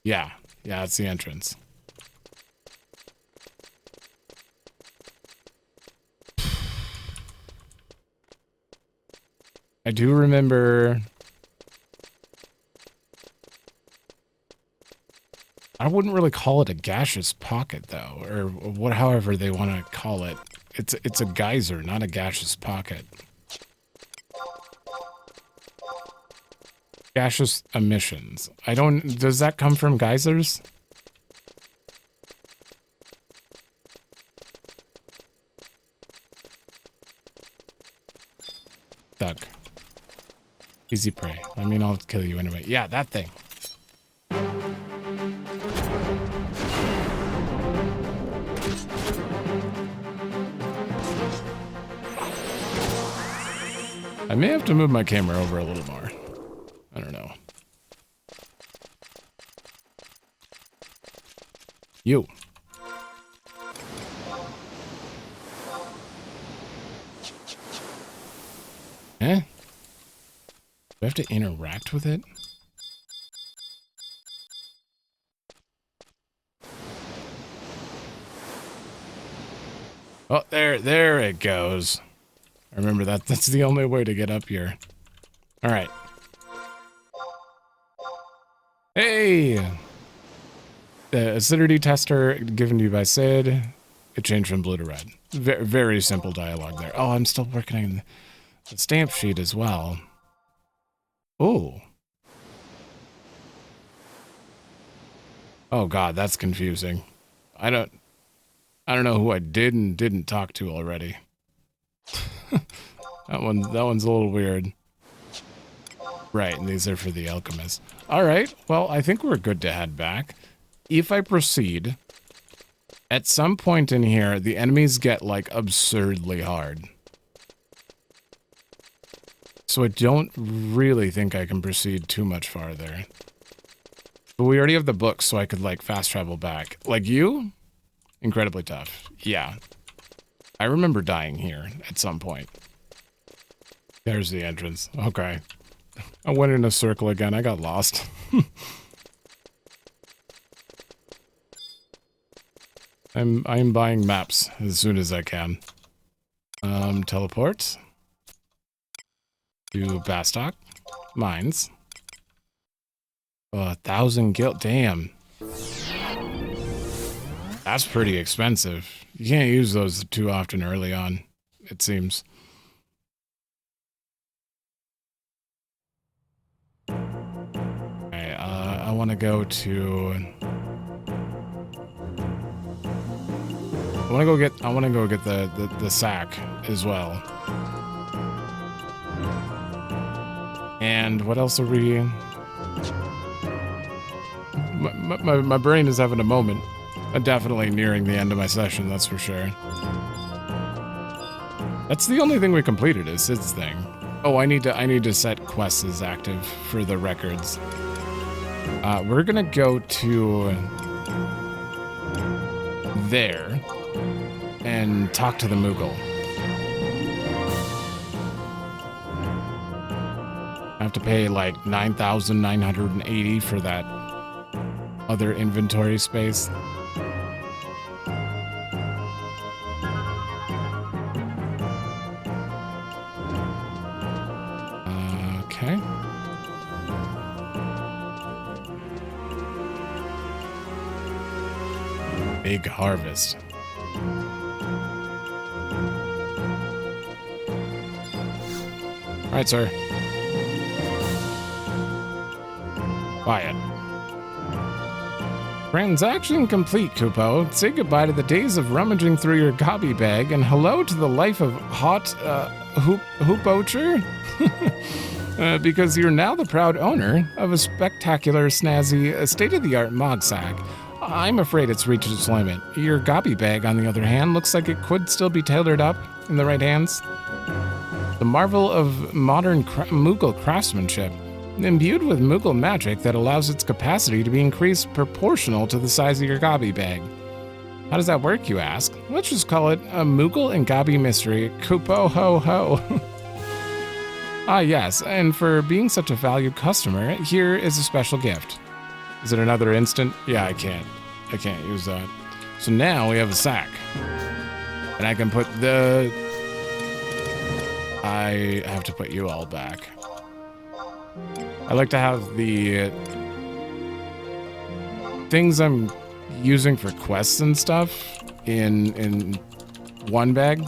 Yeah. Yeah, it's the entrance. I do remember... I wouldn't really call it a gaseous pocket, though, or what, however they want to call it. It's a geyser, not a gaseous pocket. Gaseous emissions. I don't... Does that come from geysers? Duck. Easy prey. I mean, I'll kill you anyway. Yeah, that thing. I may have to move my camera over a little more. I don't know. You. Eh? Do I have to interact with it? Oh, there it goes. I remember that. That's the only way to get up here. All right. Hey! The acidity tester given to you by Sid. It changed from blue to red. Very simple dialogue there. Oh, I'm still working on the stamp sheet as well. Oh. Oh God, that's confusing. I don't know who I did and didn't talk to already. That one's a little weird. Right, and these are for the alchemist. All right, well, I think we're good to head back. If I proceed, at some point in here, the enemies get, like, absurdly hard. So I don't really think I can proceed too much farther. But we already have the books, so I could, like, fast travel back. Like you? Incredibly tough. Yeah. I remember dying here at some point. There's the entrance. Okay. I went in a circle again. I got lost. I'm buying maps as soon as I can. Teleport to Bastok Mines. 1,000 gil. Damn. That's pretty expensive. You can't use those too often early on, it seems. Okay, I want to go to... I want to go get the sack as well. And what else are we... My brain is having a moment. I'm definitely nearing the end of my session, that's for sure. That's the only thing we completed is Sid's thing. Oh, I need to set quests as active for the records. We're gonna go to there and talk to the Moogle. I have to pay like 9,980 for that other inventory space. Okay. Big harvest. All right, sir. Buy it. Transaction complete, Kupo. Say goodbye to the days of rummaging through your gobby bag and hello to the life of hot, hoopoacher? Because you're now the proud owner of a spectacular, snazzy, state-of-the-art Mog sack. I'm afraid it's reached its limit. Your gobby bag, on the other hand, looks like it could still be tailored up in the right hands. The marvel of modern Moogle craftsmanship, imbued with Moogle magic that allows its capacity to be increased proportional to the size of your gobby bag. How does that work, you ask? Let's just call it a Moogle and gobby mystery. Kupo ho ho. Ah yes, and for being such a valued customer, here is a special gift. Is it another instant? Yeah, I can't use that. So now we have a sack. And I can put the... I have to put you all back. I like to have the things I'm using for quests and stuff in one bag,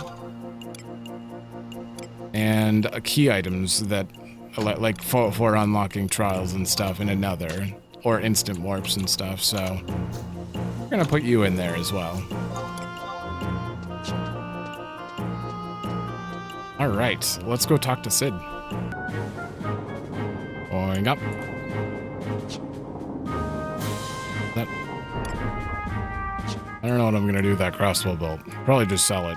and key items that like for unlocking trials and stuff in another, or instant warps and stuff. So we're gonna put you in there as well. All right, let's go talk to Sid. Going up. That. I don't know what I'm gonna do with that crossbow bolt. Probably just sell it.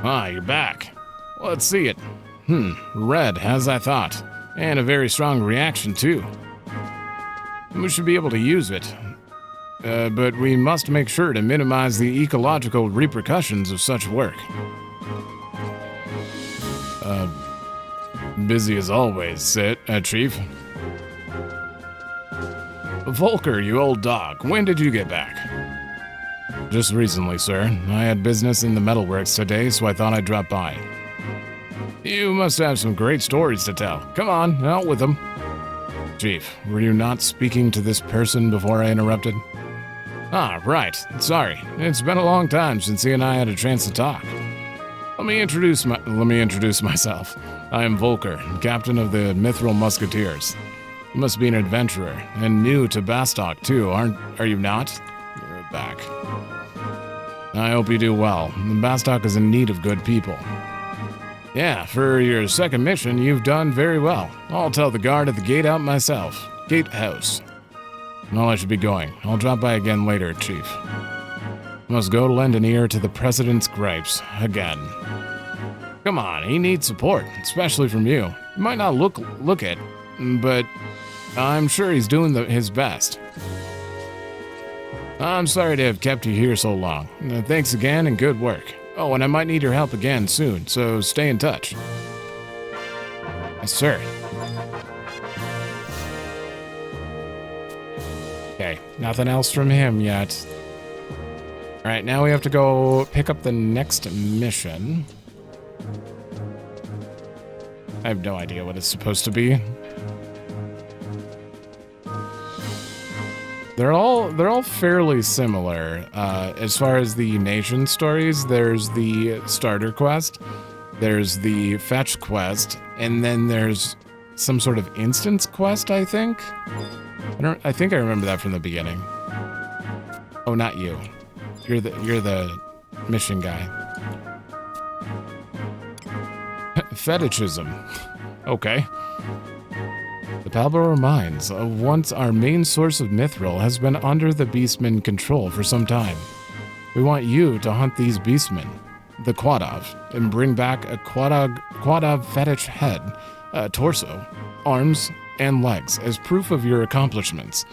Ah, you're back. Let's see it. Red, as I thought. And a very strong reaction, too. We should be able to use it. But we must make sure to minimize the ecological repercussions of such work. Busy as always, Chief. Volker, you old dog, when did you get back? Just recently, sir. I had business in the Metalworks today, so I thought I'd drop by. You must have some great stories to tell. Come on, out with them. Chief, were you not speaking to this person before I interrupted? Ah, right. Sorry. It's been a long time since he and I had a chance to talk. Let me introduce myself. I am Volker, captain of the Mithril Musketeers. You must be an adventurer, and new to Bastok too, are you not? You're back. I hope you do well. Bastok is in need of good people. Yeah, for your second mission, you've done very well. I'll tell the guard at the gatehouse. Well, I should be going. I'll drop by again later, Chief. Must go lend an ear to the President's gripes, again. Come on, he needs support, especially from you. You might not look it, but I'm sure he's doing his best. I'm sorry to have kept you here so long. Thanks again and good work. Oh, and I might need your help again soon, so stay in touch. Yes, sir. Okay, nothing else from him yet. Alright, now we have to go pick up the next mission. I have no idea what it's supposed to be. They're all fairly similar. As far as the nation stories, there's the starter quest, there's the fetch quest, and then there's some sort of instance quest, I think. I think I remember that from the beginning. Oh, not you. You're the mission guy. Fetichism. Okay. The Palbo reminds, once our main source of mithril has been under the beastmen control for some time. We want you to hunt these beastmen, the Quadov, and bring back a Quadov fetish head, torso, arms, and legs as proof of your accomplishments.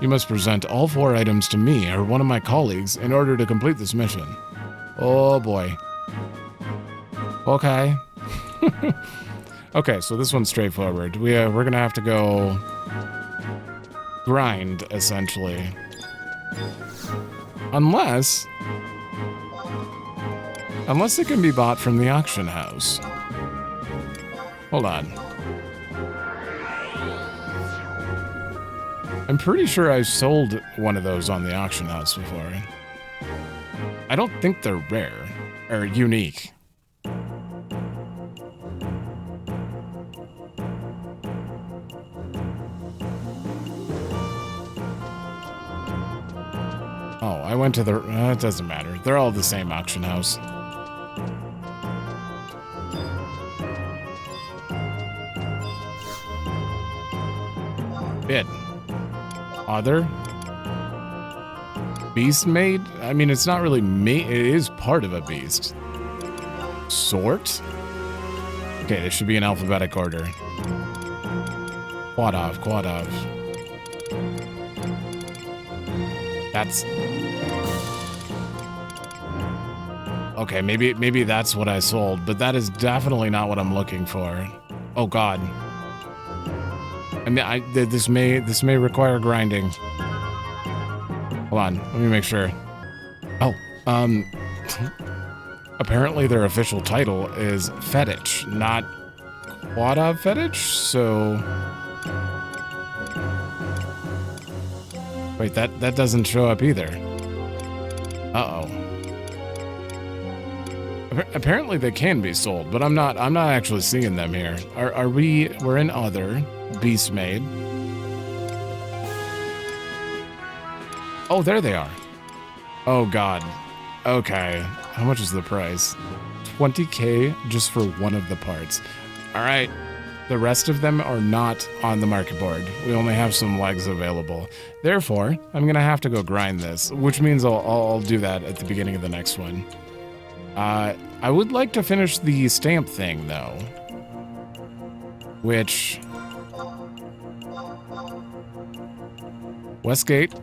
You must present all 4 items to me or one of my colleagues in order to complete this mission. Oh boy. Okay. Okay, so this one's straightforward. We're gonna have to go grind, essentially. Unless it can be bought from the auction house. Hold on. I'm pretty sure I sold one of those on the auction house before. I don't think they're rare or unique. Oh, I went to the... it doesn't matter. They're all the same auction house. Bid. Other? Beast made? I mean, it's not really made. It is part of a beast. Sort? Okay, this should be in alphabetic order. Quadov. That's... Okay, maybe that's what I sold, but that is definitely not what I'm looking for. Oh God. I mean, this may require grinding. Hold on, let me make sure. Oh, apparently their official title is Fetish, not Quadov Fetish, so... Wait, that doesn't show up either. Uh-oh. Apparently they can be sold, but I'm not actually seeing them here. We're in other, Beast Made. Oh, there they are. Oh God. Okay. How much is the price? 20K just for one of the parts. All right. The rest of them are not on the market board. We only have some legs available. Therefore, I'm gonna have to go grind this, which means I'll do that at the beginning of the next one. I would like to finish the stamp thing though, which Westgate,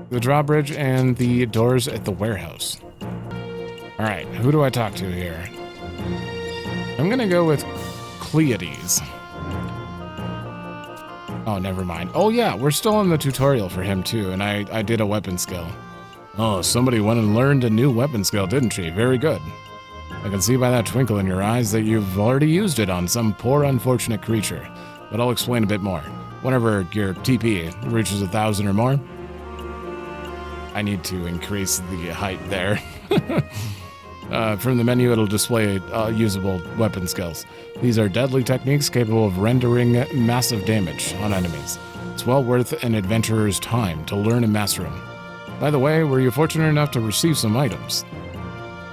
the drawbridge, and the doors at the warehouse. All right, who do I talk to here? I'm gonna go with Cleiades. Oh, never mind. Oh yeah, we're still in the tutorial for him too, and I did a weapon skill. Oh, somebody went and learned a new weapon skill, didn't she? Very good. I can see by that twinkle in your eyes that you've already used it on some poor unfortunate creature, but I'll explain a bit more. Whenever your TP reaches 1,000 or more, I need to increase the height there. From the menu, it'll display usable weapon skills. These are deadly techniques capable of rendering massive damage on enemies. It's well worth an adventurer's time to learn and master them. By the way, were you fortunate enough to receive some items?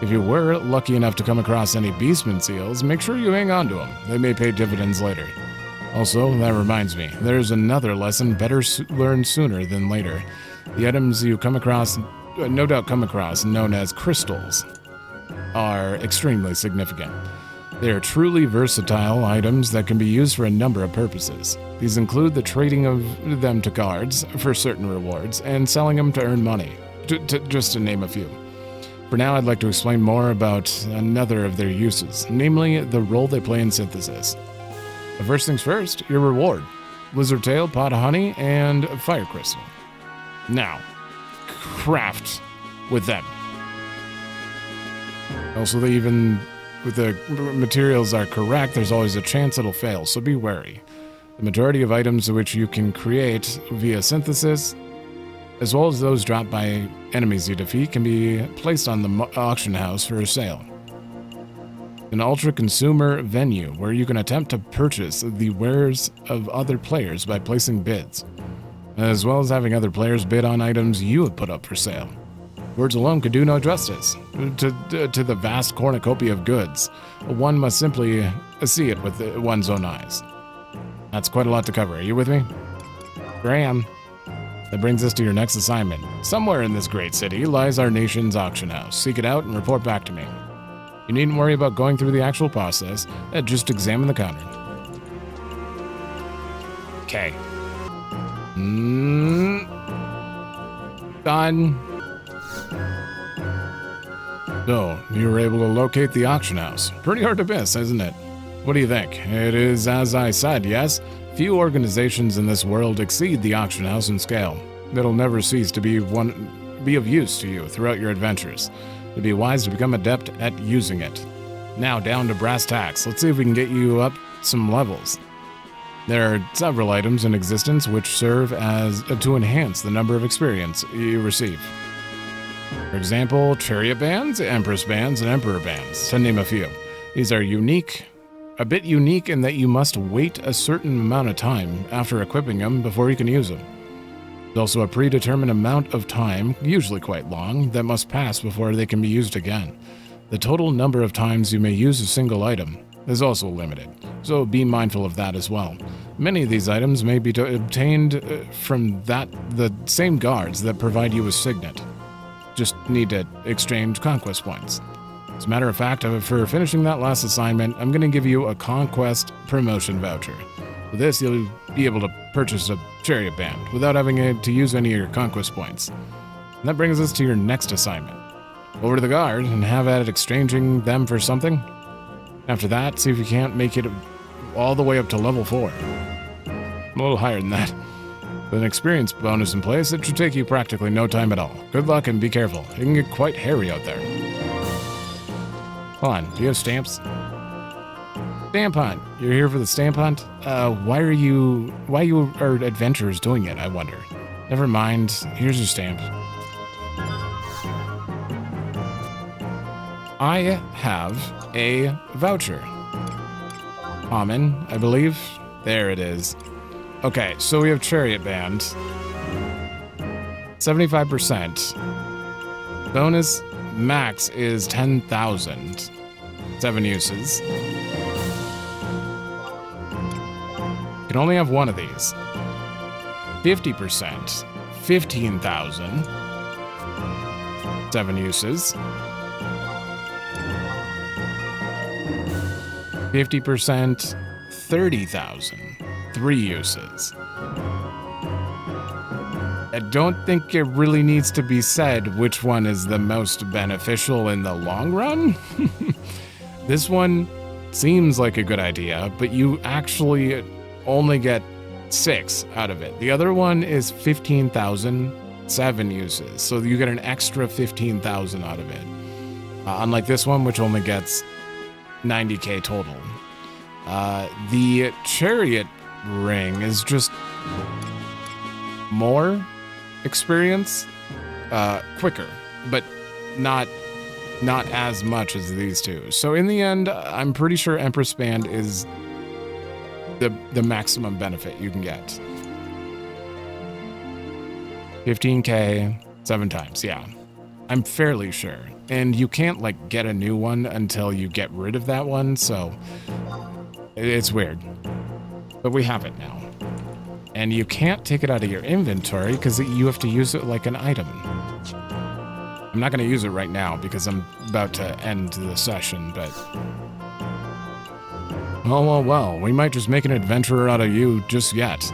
If you were lucky enough to come across any beastman seals, make sure you hang on to them. They may pay dividends later. Also, that reminds me, there's another lesson better learned sooner than later. The items you come across, no doubt come across, known as crystals, are extremely significant. They are truly versatile items that can be used for a number of purposes. These include the trading of them to guards for certain rewards and selling them to earn money, just to name a few. For now, I'd like to explain more about another of their uses, namely the role they play in synthesis. But first things first, your reward. Lizard tail, pot of honey, and fire crystal. Now, craft with them. Also, if the materials are correct, there's always a chance it'll fail, so be wary. The majority of items which you can create via synthesis, as well as those dropped by enemies you defeat, can be placed on the auction house for sale. An ultra-consumer venue where you can attempt to purchase the wares of other players by placing bids, as well as having other players bid on items you have put up for sale. Words alone could do no justice to the vast cornucopia of goods. One must simply see it with one's own eyes. That's quite a lot to cover. Are you with me? Graham. That brings us to your next assignment. Somewhere in this great city lies our nation's auction house. Seek it out and report back to me. You needn't worry about going through the actual process. Just examine the counter. Okay. Done. So, you were able to locate the auction house. Pretty hard to miss, isn't it? What do you think? It is as I said, yes? Few organizations in this world exceed the auction house in scale. It'll never cease to be of use to you throughout your adventures. It'd be wise to become adept at using it. Now, down to brass tacks. Let's see if we can get you up some levels. There are several items in existence which serve as to enhance the number of experience you receive. For example, chariot bands, empress bands, and emperor bands, to name a few. These are unique, a bit unique in that you must wait a certain amount of time after equipping them before you can use them. There's also a predetermined amount of time, usually quite long, that must pass before they can be used again. The total number of times you may use a single item is also limited, so be mindful of that as well. Many of these items may be obtained from the same guards that provide you with signet. Just need to exchange conquest points. As a matter of fact, for finishing that last assignment, I'm going to give you a conquest promotion voucher. With this, you'll be able to purchase a chariot band without having to use any of your conquest points. And that brings us to your next assignment. Over to the guard and have at it exchanging them for something. After that, see if you can't make it all the way up to level 4. I'm a little higher than that. With an experience bonus in place, it should take you practically no time at all. Good luck and be careful. It can get quite hairy out there. Hold on, do you have stamps? Stamp hunt. You're here for the stamp hunt? Why are you adventurers doing it, I wonder? Never mind, here's your stamp. I have a voucher. Common, I believe. There it is. Okay, so we have chariot band. 75%. Bonus max is 10,000. 7 uses. Can only have one of these. 50%. 15,000. 7 uses. 50%, 30,000, 3 uses. I don't think it really needs to be said which one is the most beneficial in the long run. This one seems like a good idea, but you actually only get 6 out of it. The other one is 15,000, 7 uses, so you get an extra 15,000 out of it. Unlike this one, which only gets 90k total. The chariot ring is just more experience, quicker, but not as much as these two. So in the end, I'm pretty sure Empress Band is the maximum benefit you can get. 15k 7 times, yeah. I'm fairly sure. And you can't, get a new one until you get rid of that one, so it's weird. But we have it now. And you can't take it out of your inventory because you have to use it like an item. I'm not going to use it right now because I'm about to end the session, but... Well, we might just make an adventurer out of you just yet.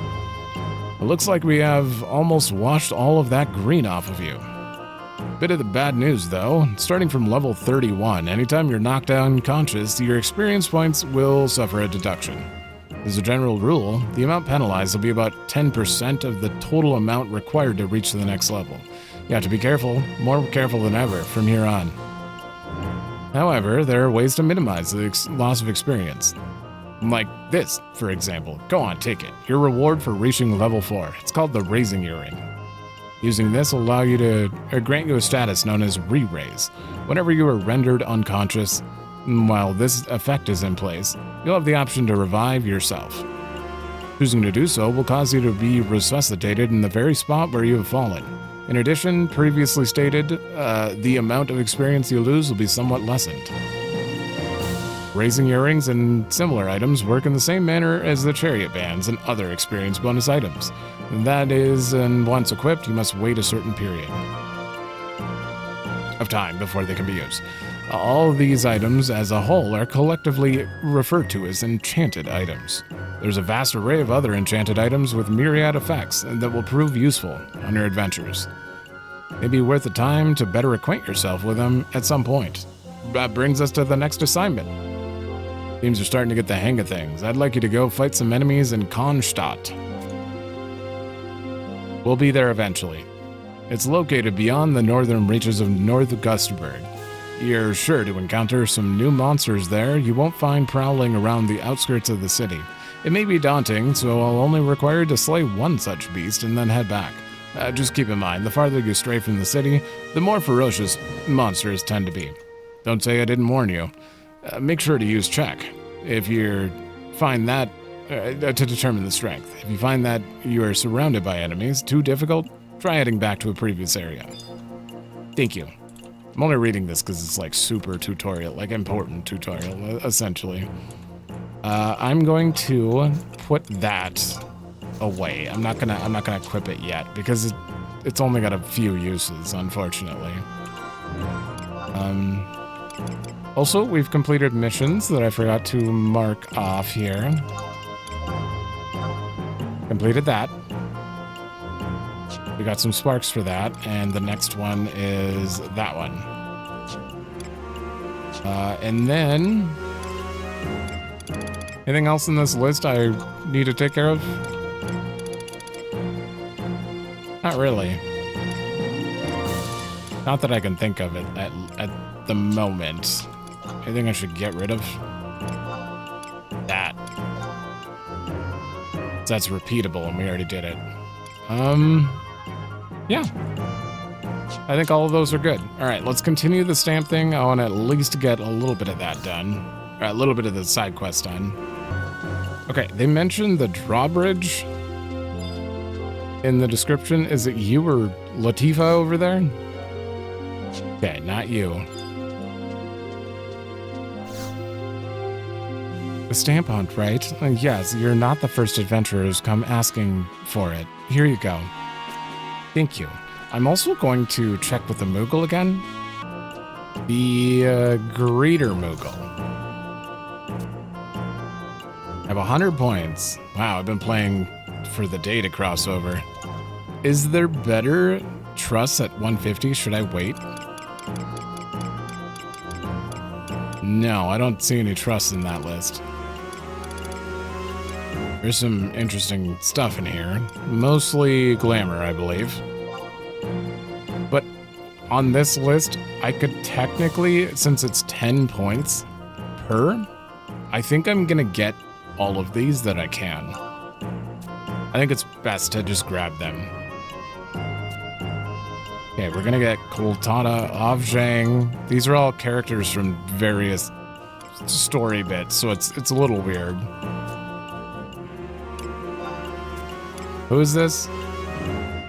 It looks like we have almost washed all of that green off of you. Bit of the bad news, though. Starting from level 31, anytime you're knocked down unconscious, your experience points will suffer a deduction. As a general rule, the amount penalized will be about 10% of the total amount required to reach the next level. You have to be careful, more careful than ever, from here on. However, there are ways to minimize the loss of experience. Like this, for example. Go on, take it. Your reward for reaching level 4. It's called the Raising Earring. Using this will allow you to grant you a status known as Re-Raise. Whenever you are rendered unconscious, while this effect is in place, you'll have the option to revive yourself. Choosing to do so will cause you to be resuscitated in the very spot where you have fallen. In addition, previously stated, the amount of experience you lose will be somewhat lessened. Raising Earrings and similar items work in the same manner as the chariot bands and other experience bonus items. That is, and once equipped, you must wait a certain period of time before they can be used. All of these items as a whole are collectively referred to as enchanted items. There's a vast array of other enchanted items with myriad effects that will prove useful on your adventures. It may be worth the time to better acquaint yourself with them at some point. That brings us to the next assignment. Seems you're starting to get the hang of things. I'd like you to go fight some enemies in Kronstadt. We'll be there eventually. It's located beyond the northern reaches of North Gustaberg. You're sure to encounter some new monsters there you won't find prowling around the outskirts of the city. It may be daunting, so I'll only require you to slay one such beast and then head back. Just keep in mind, the farther you stray from the city, the more ferocious monsters tend to be. Don't say I didn't warn you. Make sure to use check if you find that to determine the strength. If you find that you are surrounded by enemies too difficult, try heading back to a previous area. Thank you. I'm only reading this because it's like super tutorial, like important tutorial, essentially. I'm going to put that away. I'm not gonna equip it yet because it's only got a few uses, unfortunately. Also, we've completed missions that I forgot to mark off here. Completed that. We got some sparks for that, and the next one is that one. And then... anything else in this list I need to take care of? Not really. Not that I can think of it at the moment. Anything I should get rid of? That. That's repeatable, and we already did it. Yeah. I think all of those are good. All right, let's continue the stamp thing. I want to at least get a little bit of that done. Or a little bit of the side quest done. Okay, they mentioned the drawbridge in the description. Is it you or Latifa over there? Okay, not you. The stamp hunt, right? Yes, you're not the first adventurer who's come asking for it. Here you go. Thank you. I'm also going to check with the Moogle again. The Greater Moogle. I have 100 points. Wow, I've been playing for the data crossover. Is there better trust at 150? Should I wait? No, I don't see any trust in that list. There's some interesting stuff in here. Mostly glamour, I believe. But on this list, I could technically, since it's 10 points per, I think I'm gonna get all of these that I can. I think it's best to just grab them. Okay, we're gonna get Kultana, Avjang. These are all characters from various story bits, so it's a little weird. Who is this?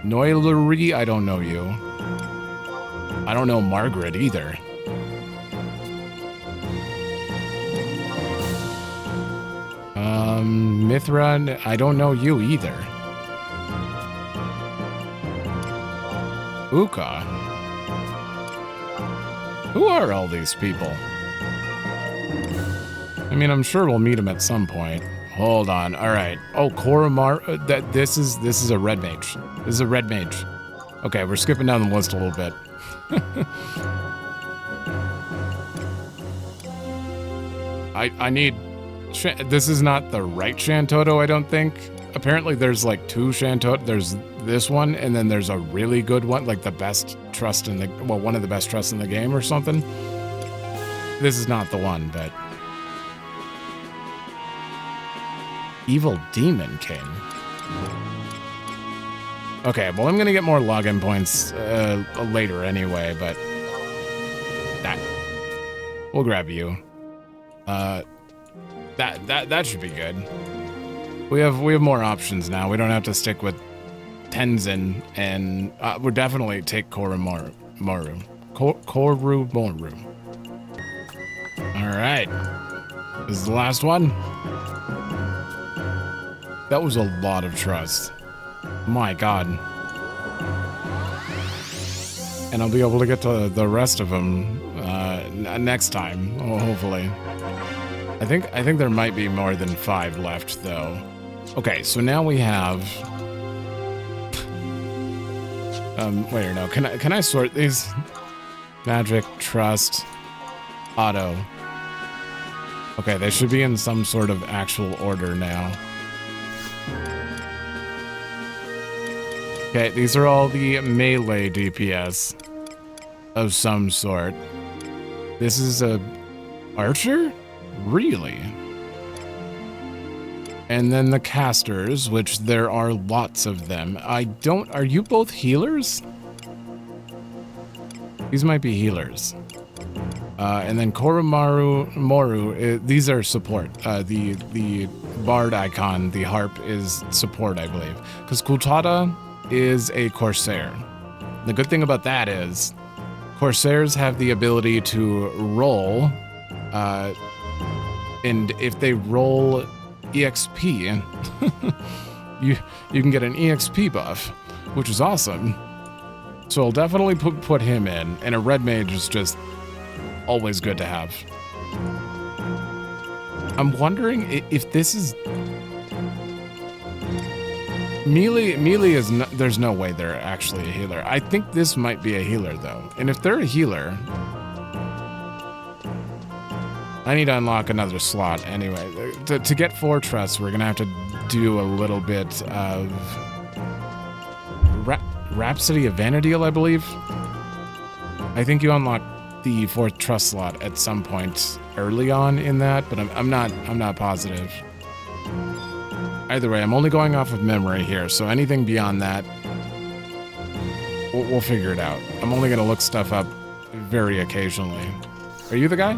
Noilery? I don't know you. I don't know Margaret either. Mithra, I don't know you either. Uka? Who are all these people? I mean, I'm sure we'll meet them at some point. Hold on. All right. Oh, Koramar. This is a red mage. This is a red mage. Okay, we're skipping down the list a little bit. I need. This is not the right Shantoto, I don't think. Apparently, there's like two Shantoto. There's this one, and then there's a really good one, like the best trust in the one of the best trusts in the game or something. This is not the one, but. Evil Demon King. Okay, well, I'm gonna get more login points later anyway, but that we'll grab you. That should be good. We have more options now. We don't have to stick with Tenzin, and we'll definitely take Korumoru. Korumoru. All right, this is the last one. That was a lot of trust. My God. And I'll be able to get to the rest of them next time, hopefully. I think there might be more than 5 left, though. Okay, so now we have. Wait or no? Can I sort these? Magic, trust, auto. Okay, they should be in some sort of actual order now. Okay, these are all the melee DPS of some sort. This is a archer? Really? And then the casters, which there are lots of them. Are you both healers? These might be healers. And then Moru, these are support. The bard icon, the harp, is support, I believe. Because Kultada is a corsair. The good thing about that is corsairs have the ability to roll, and if they roll EXP, you can get an EXP buff, which is awesome. So I'll definitely put him in, and a red mage is just always good to have. I'm wondering if this is melee is not, there's no way they're actually a healer. I think this might be a healer though, and if they're a healer, I need to unlock another slot anyway. To get 4 trusts, we're gonna have to do a little bit of Rhapsody of Vana'diel, I believe. I think you unlock the 4th trust slot at some point early on in that, but I'm not positive. Either way, I'm only going off of memory here, so anything beyond that, we'll figure it out. I'm only gonna look stuff up very occasionally. Are you the guy?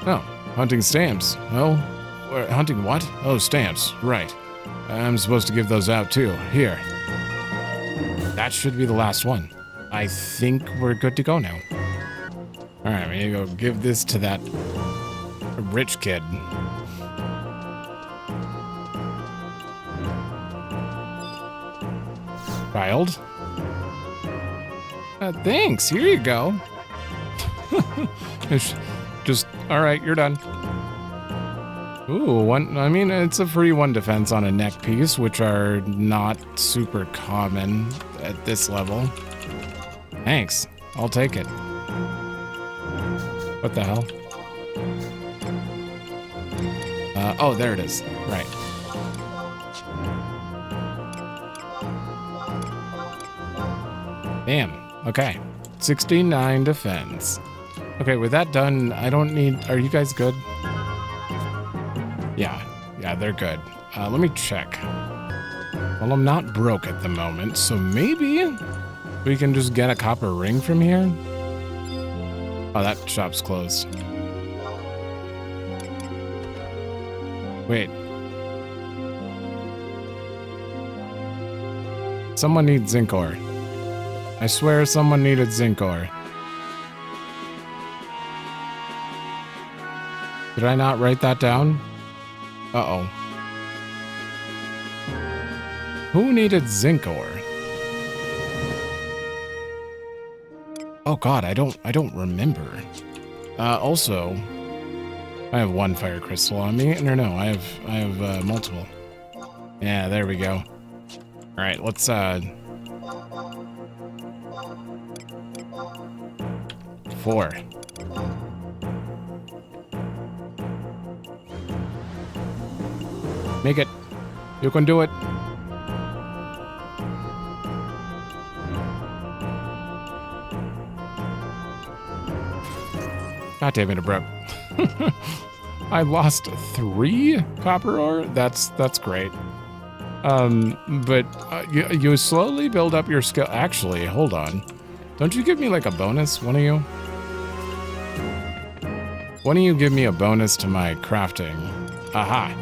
Oh, hunting stamps. Oh, hunting what? Oh, stamps. Right. I'm supposed to give those out too. Here. That should be the last one. I think we're good to go now. All right, we need to go give this to that rich kid. Child. Thanks. Here you go. Just, all right, you're done. Ooh, one. I mean, it's a free 1 defense on a neck piece, which are not super common at this level. Thanks. I'll take it. What the hell? Oh, there it is. Right. Damn. Okay. 69 defense. Okay, with that done, I don't need... Are you guys good? Yeah, they're good. Let me check. Well, I'm not broke at the moment, so maybe we can just get a copper ring from here? Oh, that shop's closed. Wait. Someone needs zinc ore. I swear someone needed zinc ore. Did I not write that down? Uh-oh. Who needed zinc ore? Oh god, I don't remember. Also, I have 1 fire crystal on me. No, I have multiple. Yeah, there we go. All right, let's 4. Make it. You can do it. God damn it, it broke. I lost 3 copper ore? That's great. But you slowly build up your skill. Actually, hold on. Don't you give me like a bonus, one of you? One of you give me a bonus to my crafting. Aha.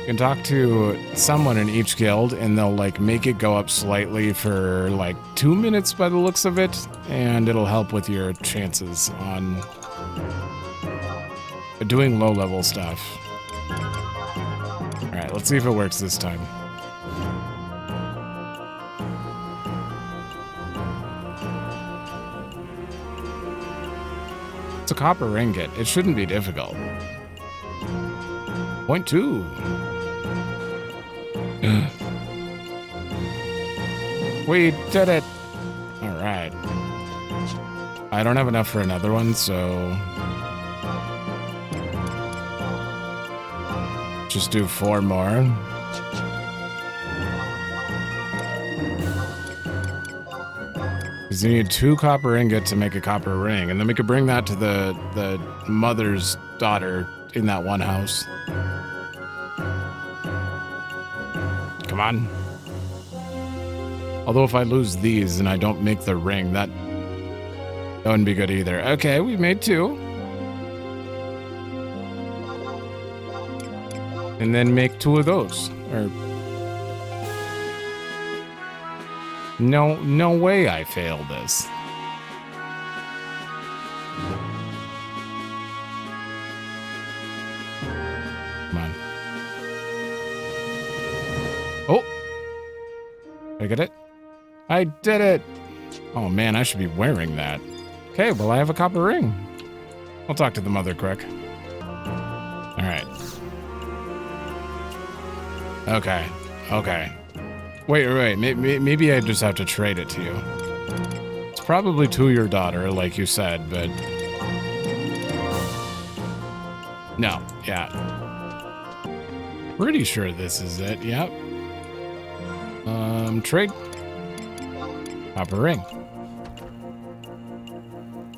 You can talk to someone in each guild and they'll like make it go up slightly for like 2 minutes by the looks of it, and it'll help with your chances on doing low level stuff. All right, let's see if it works this time. It's a copper ingot. It shouldn't be difficult. Point 2. We did it! Alright. I don't have enough for another one, so... just do 4 more. Because you need 2 copper ingot to make a copper ring, and then we could bring that to the mother's daughter in that one house. Come on. Although if I lose these and I don't make the ring, that wouldn't be good either. Okay, we made 2. And then make 2 of those. Or no way I failed this. Come on. Oh! Did I get it? I did it! Oh man, I should be wearing that. Okay, well I have a copper ring. I'll talk to the mother quick. Alright. Okay. Wait. Maybe I just have to trade it to you. It's probably to your daughter, like you said, but... No, yeah. Pretty sure this is it, yep. Trade. Copper ring.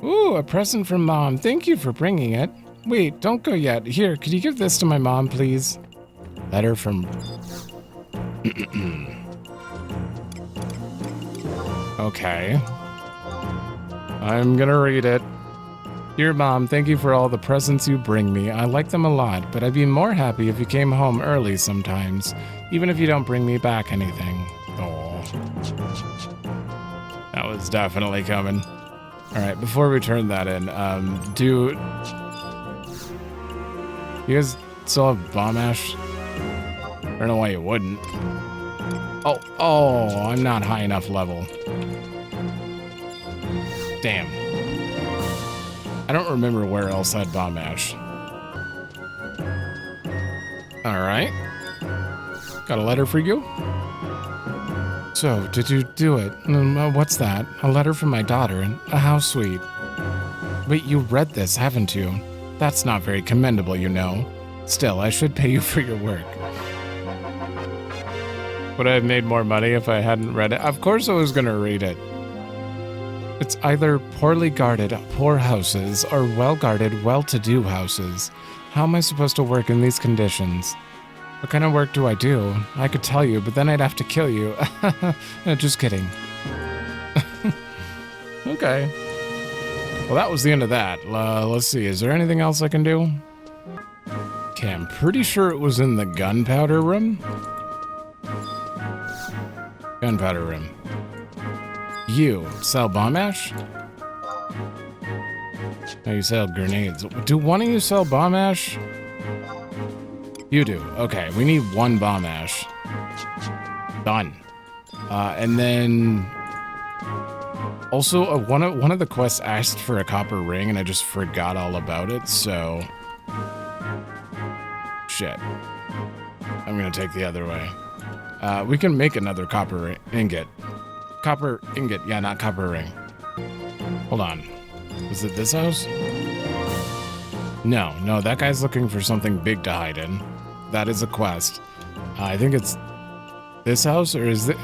Ooh, a present from Mom. Thank you for bringing it. Wait, don't go yet. Here, could you give this to my mom, please? Letter from... Okay. I'm gonna read it. Dear Mom, thank you for all the presents you bring me. I like them a lot, but I'd be more happy if you came home early sometimes, even if you don't bring me back anything. Oh. That was definitely coming. Alright, before we turn that in, you guys still have bomb ash? I don't know why you wouldn't. Oh, I'm not high enough level. Damn. I don't remember where else I had bomb ash. Alright. Got a letter for you? So, did you do it? What's that? A letter from my daughter. How sweet. Wait, you read this, haven't you? That's not very commendable, you know. Still, I should pay you for your work. Would I have made more money if I hadn't read it? Of course I was going to read it. It's either poorly guarded, poor houses, or well-guarded, well-to-do houses. How am I supposed to work in these conditions? What kind of work do I do? I could tell you, but then I'd have to kill you. Just kidding. Okay. Well, that was the end of that. Let's see, is there anything else I can do? Okay, I'm pretty sure it was in the gunpowder room. Gunpowder room. You sell bomb ash? No, you sell grenades. Do one of you sell bomb ash? You do. Okay, we need 1 bomb ash. Done. And then... Also, one of the quests asked for a copper ring, and I just forgot all about it, so... Shit. I'm gonna take the other way. We can make another copper ingot. Copper ingot, yeah, not copper ring. Hold on. Is it this house? No, that guy's looking for something big to hide in. That is a quest. I think it's this house, or is it?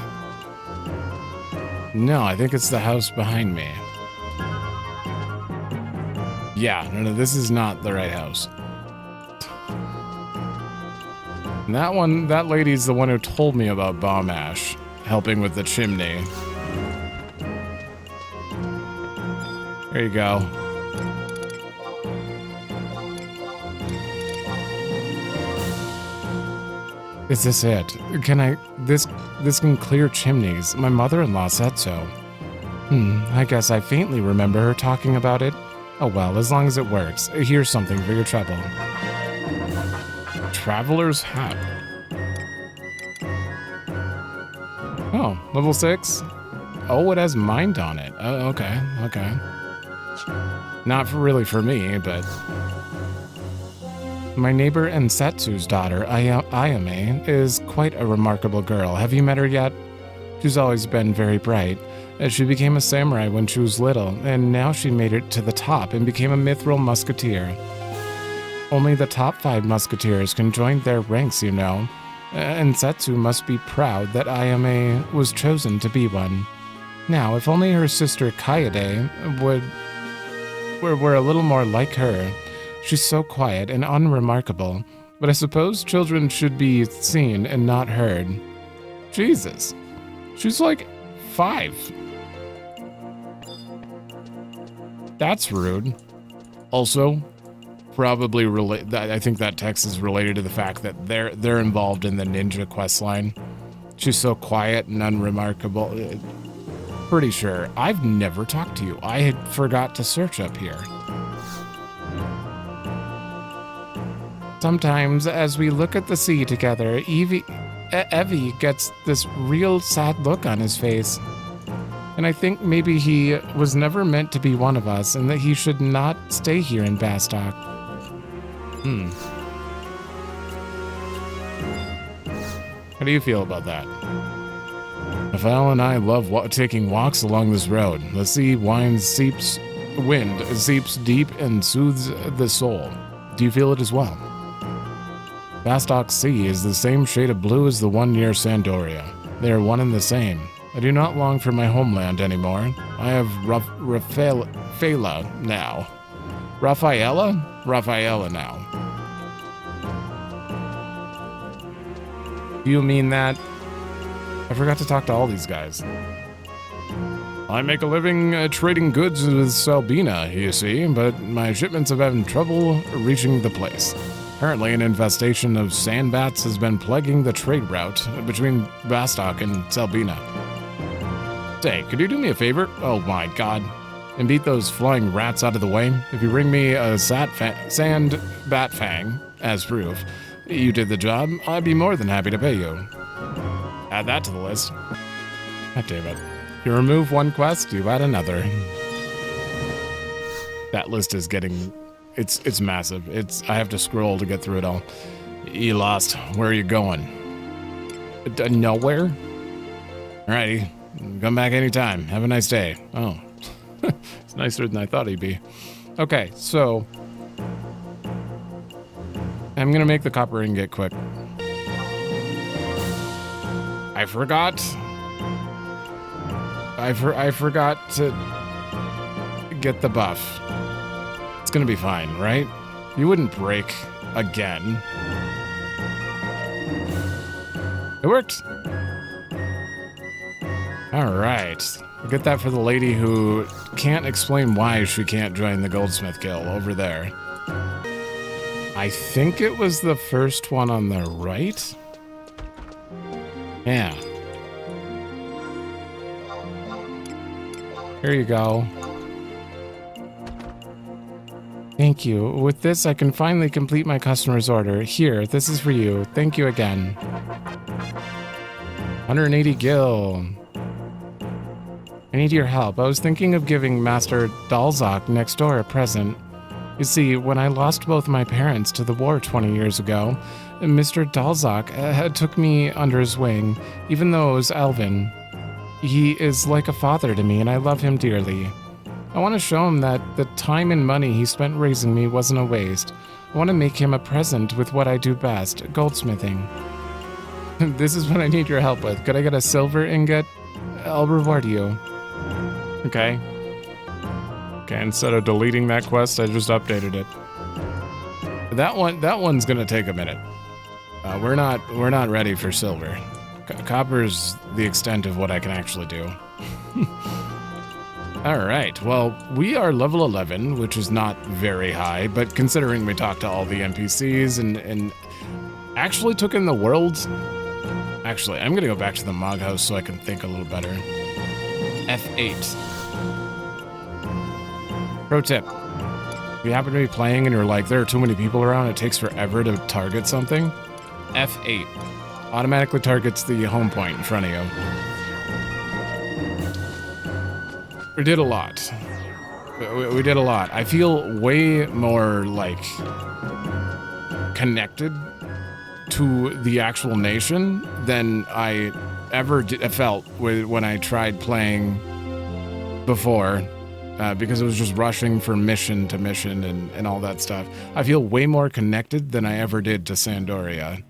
No, I think it's the house behind me. Yeah, no, this is not the right house. And that lady's the one who told me about bomb ash, helping with the chimney. There you go. Is this it? This can clear chimneys. My mother-in-law said so. I guess I faintly remember her talking about it. Oh well, as long as it works. Here's something for your trouble. Traveler's hat. Oh, level 6? Oh, it has mind on it. Oh, okay. Not really for me, but... My neighbor Ensatsu's daughter, Ayame, is quite a remarkable girl. Have you met her yet? She's always been very bright. She became a samurai when she was little, and now she made it to the top and became a mithril musketeer. Only the top 5 musketeers can join their ranks, you know. Ensatsu must be proud that Ayame was chosen to be one. Now, if only her sister Kaede were a little more like her, She's so quiet and unremarkable, but I suppose children should be seen and not heard. Jesus. She's like 5. That's rude. Also, probably I think that text is related to the fact that they're involved in the ninja quest line. She's so quiet and unremarkable. Pretty sure. I've never talked to you. I had forgot to search up here. Sometimes, as we look at the sea together, Evie gets this real sad look on his face. And I think maybe he was never meant to be one of us and that he should not stay here in Bastok. How do you feel about that? Raphael and I love taking walks along this road. The sea wind seeps deep and soothes the soul. Do you feel it as well? Bastok Sea is the same shade of blue as the one near Sandoria. They are one and the same. I do not long for my homeland anymore. I have Rafaela now. Rafaela now. Do you mean that? I forgot to talk to all these guys. I make a living trading goods with Selbina, you see, but my shipments have had trouble reaching the place. Apparently, an infestation of sandbats has been plaguing the trade route between Bastok and Selbina. Say, could you do me a favor? Oh my god. And beat those flying rats out of the way? If you bring me a sand bat fang as proof you did the job, I'd be more than happy to pay you. Add that to the list. God damn it. You remove one quest, you add another. That list is getting... It's massive. I have to scroll to get through it all. You lost. Where are you going? Nowhere? Alrighty. Come back anytime. Have a nice day. Oh. It's nicer than I thought he'd be. Okay, so... I'm gonna make the copper ingot quick. I forgot. I forgot to get the buff. It's gonna be fine, right? You wouldn't break again. It worked. All right. Get that for the lady who can't explain why she can't join the Goldsmith Guild over there. I think it was the first one on the right. Yeah. Here you go. Thank you. With this, I can finally complete my customer's order. Here, this is for you. Thank you again. 180 gil. I need your help. I was thinking of giving Master Dalzok next door a present. You see, when I lost both my parents to the war 20 years ago, Mr. Dalzok took me under his wing, even though it was Elvin. He is like a father to me, and I love him dearly. I want to show him that the time and money he spent raising me wasn't a waste. I want to make him a present with what I do best, goldsmithing. This is what I need your help with. Could I get a silver ingot? I'll reward you. Okay. Okay, instead of deleting that quest, I just updated it. That one's gonna take a minute. We're not ready for silver. Copper's the extent of what I can actually do. All right, well, we are level 11, which is not very high, but considering we talked to all the NPCs and actually took in the worlds. Actually, I'm gonna go back to the Mog House so I can think a little better. F8. Pro tip. If you happen to be playing and you're like, there are too many people around, it takes forever to target something, F8. Automatically targets the home point in front of you. We did a lot. We did a lot. I feel way more, like, connected to the actual nation than I ever felt when I tried playing before. Because it was just rushing from mission to mission and all that stuff. I feel way more connected than I ever did to Sandoria.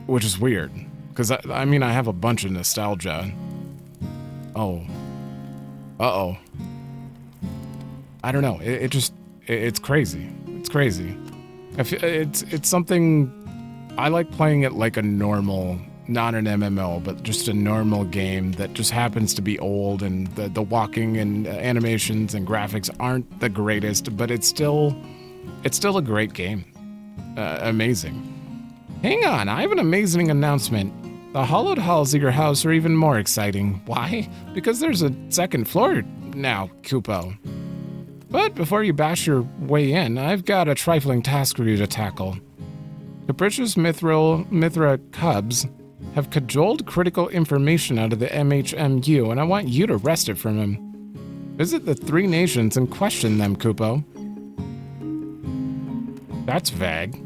Which is weird. Because, I mean, I have a bunch of nostalgia. Oh. Uh-oh. I don't know. It It's crazy. It's crazy. It's something I like playing it like a normal, not an MMO, but just a normal game that just happens to be old, and the walking and animations and graphics aren't the greatest, but it's still a great game. Amazing. Hang on, I have an amazing announcement. The hollowed halls of your house are even more exciting. Why? Because there's a second floor now, Kupo. But before you bash your way in, I've got a trifling task for you to tackle. Capricious Mithra cubs have cajoled critical information out of the MHMU, and I want you to wrest it from him. Visit the 3 nations and question them, Kupo. That's vague.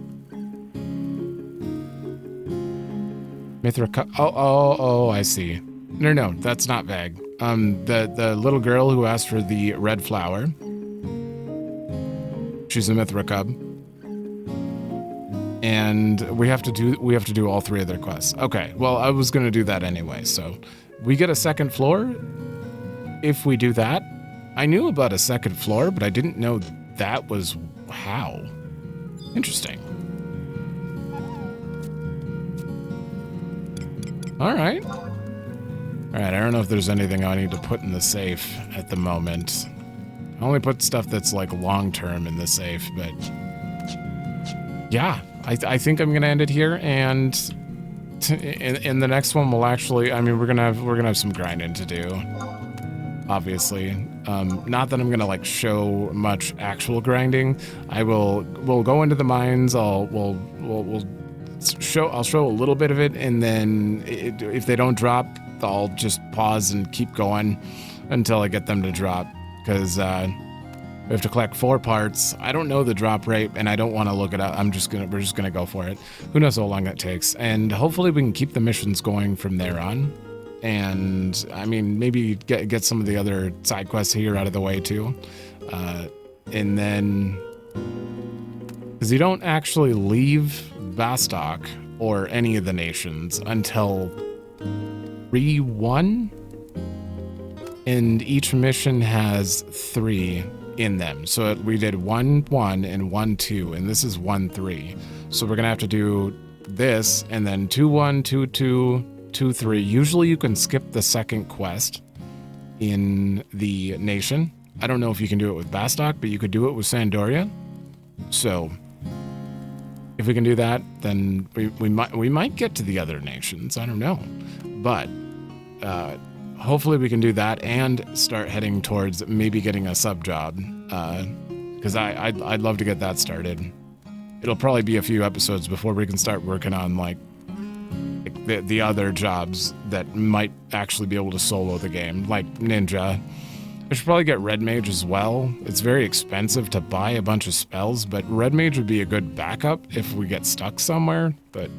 Mithra oh, I see. No, that's not vague. The little girl who asked for the red flower. She's a Mithra cub. And we have to do all 3 of their quests. Okay, well, I was gonna do that anyway, so we get a second floor if we do that. I knew about a second floor, but I didn't know that was how. Interesting. All right, I don't know if there's anything I need to put in the safe at the moment. I only put stuff that's like long-term in the safe, but yeah, I think I'm gonna end it here, and in the next one we'll actually, I mean, we're gonna have some grinding to do, obviously. Not that I'm gonna like show much actual grinding. We'll go into the mines. I'll show a little bit of it, and then if they don't drop, I'll just pause and keep going until I get them to drop, because we have to collect 4 parts. I don't know the drop rate, and I don't want to look it up. We're just gonna go for it. Who knows how long that takes, and hopefully we can keep the missions going from there on. And I mean, maybe get some of the other side quests here out of the way too, and then because you don't actually leave Bastok or any of the nations until Re-1, and each mission has 3 in them. So we did 1-1 and 1-2, and this is 1-3. So we're gonna have to do this, and then 2-1, 2-2, 2-3. Usually you can skip the second quest in the nation. I don't know if you can do it with Bastok, but you could do it with Sandoria. So if we can do that, then we might get to the other nations. I don't know, but hopefully we can do that and start heading towards maybe getting a sub job, because I'd love to get that started. It'll probably be a few episodes before we can start working on like the other jobs that might actually be able to solo the game, like Ninja. I should probably get Red Mage as well. It's very expensive to buy a bunch of spells, but Red Mage would be a good backup if we get stuck somewhere. But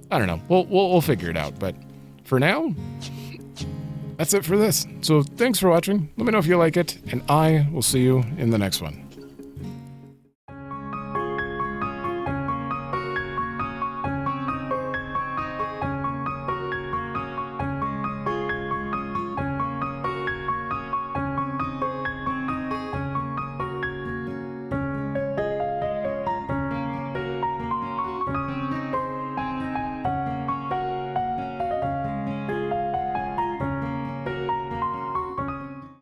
I don't know. We'll figure it out. But for now, that's it for this. So thanks for watching. Let me know if you like it, and I will see you in the next one.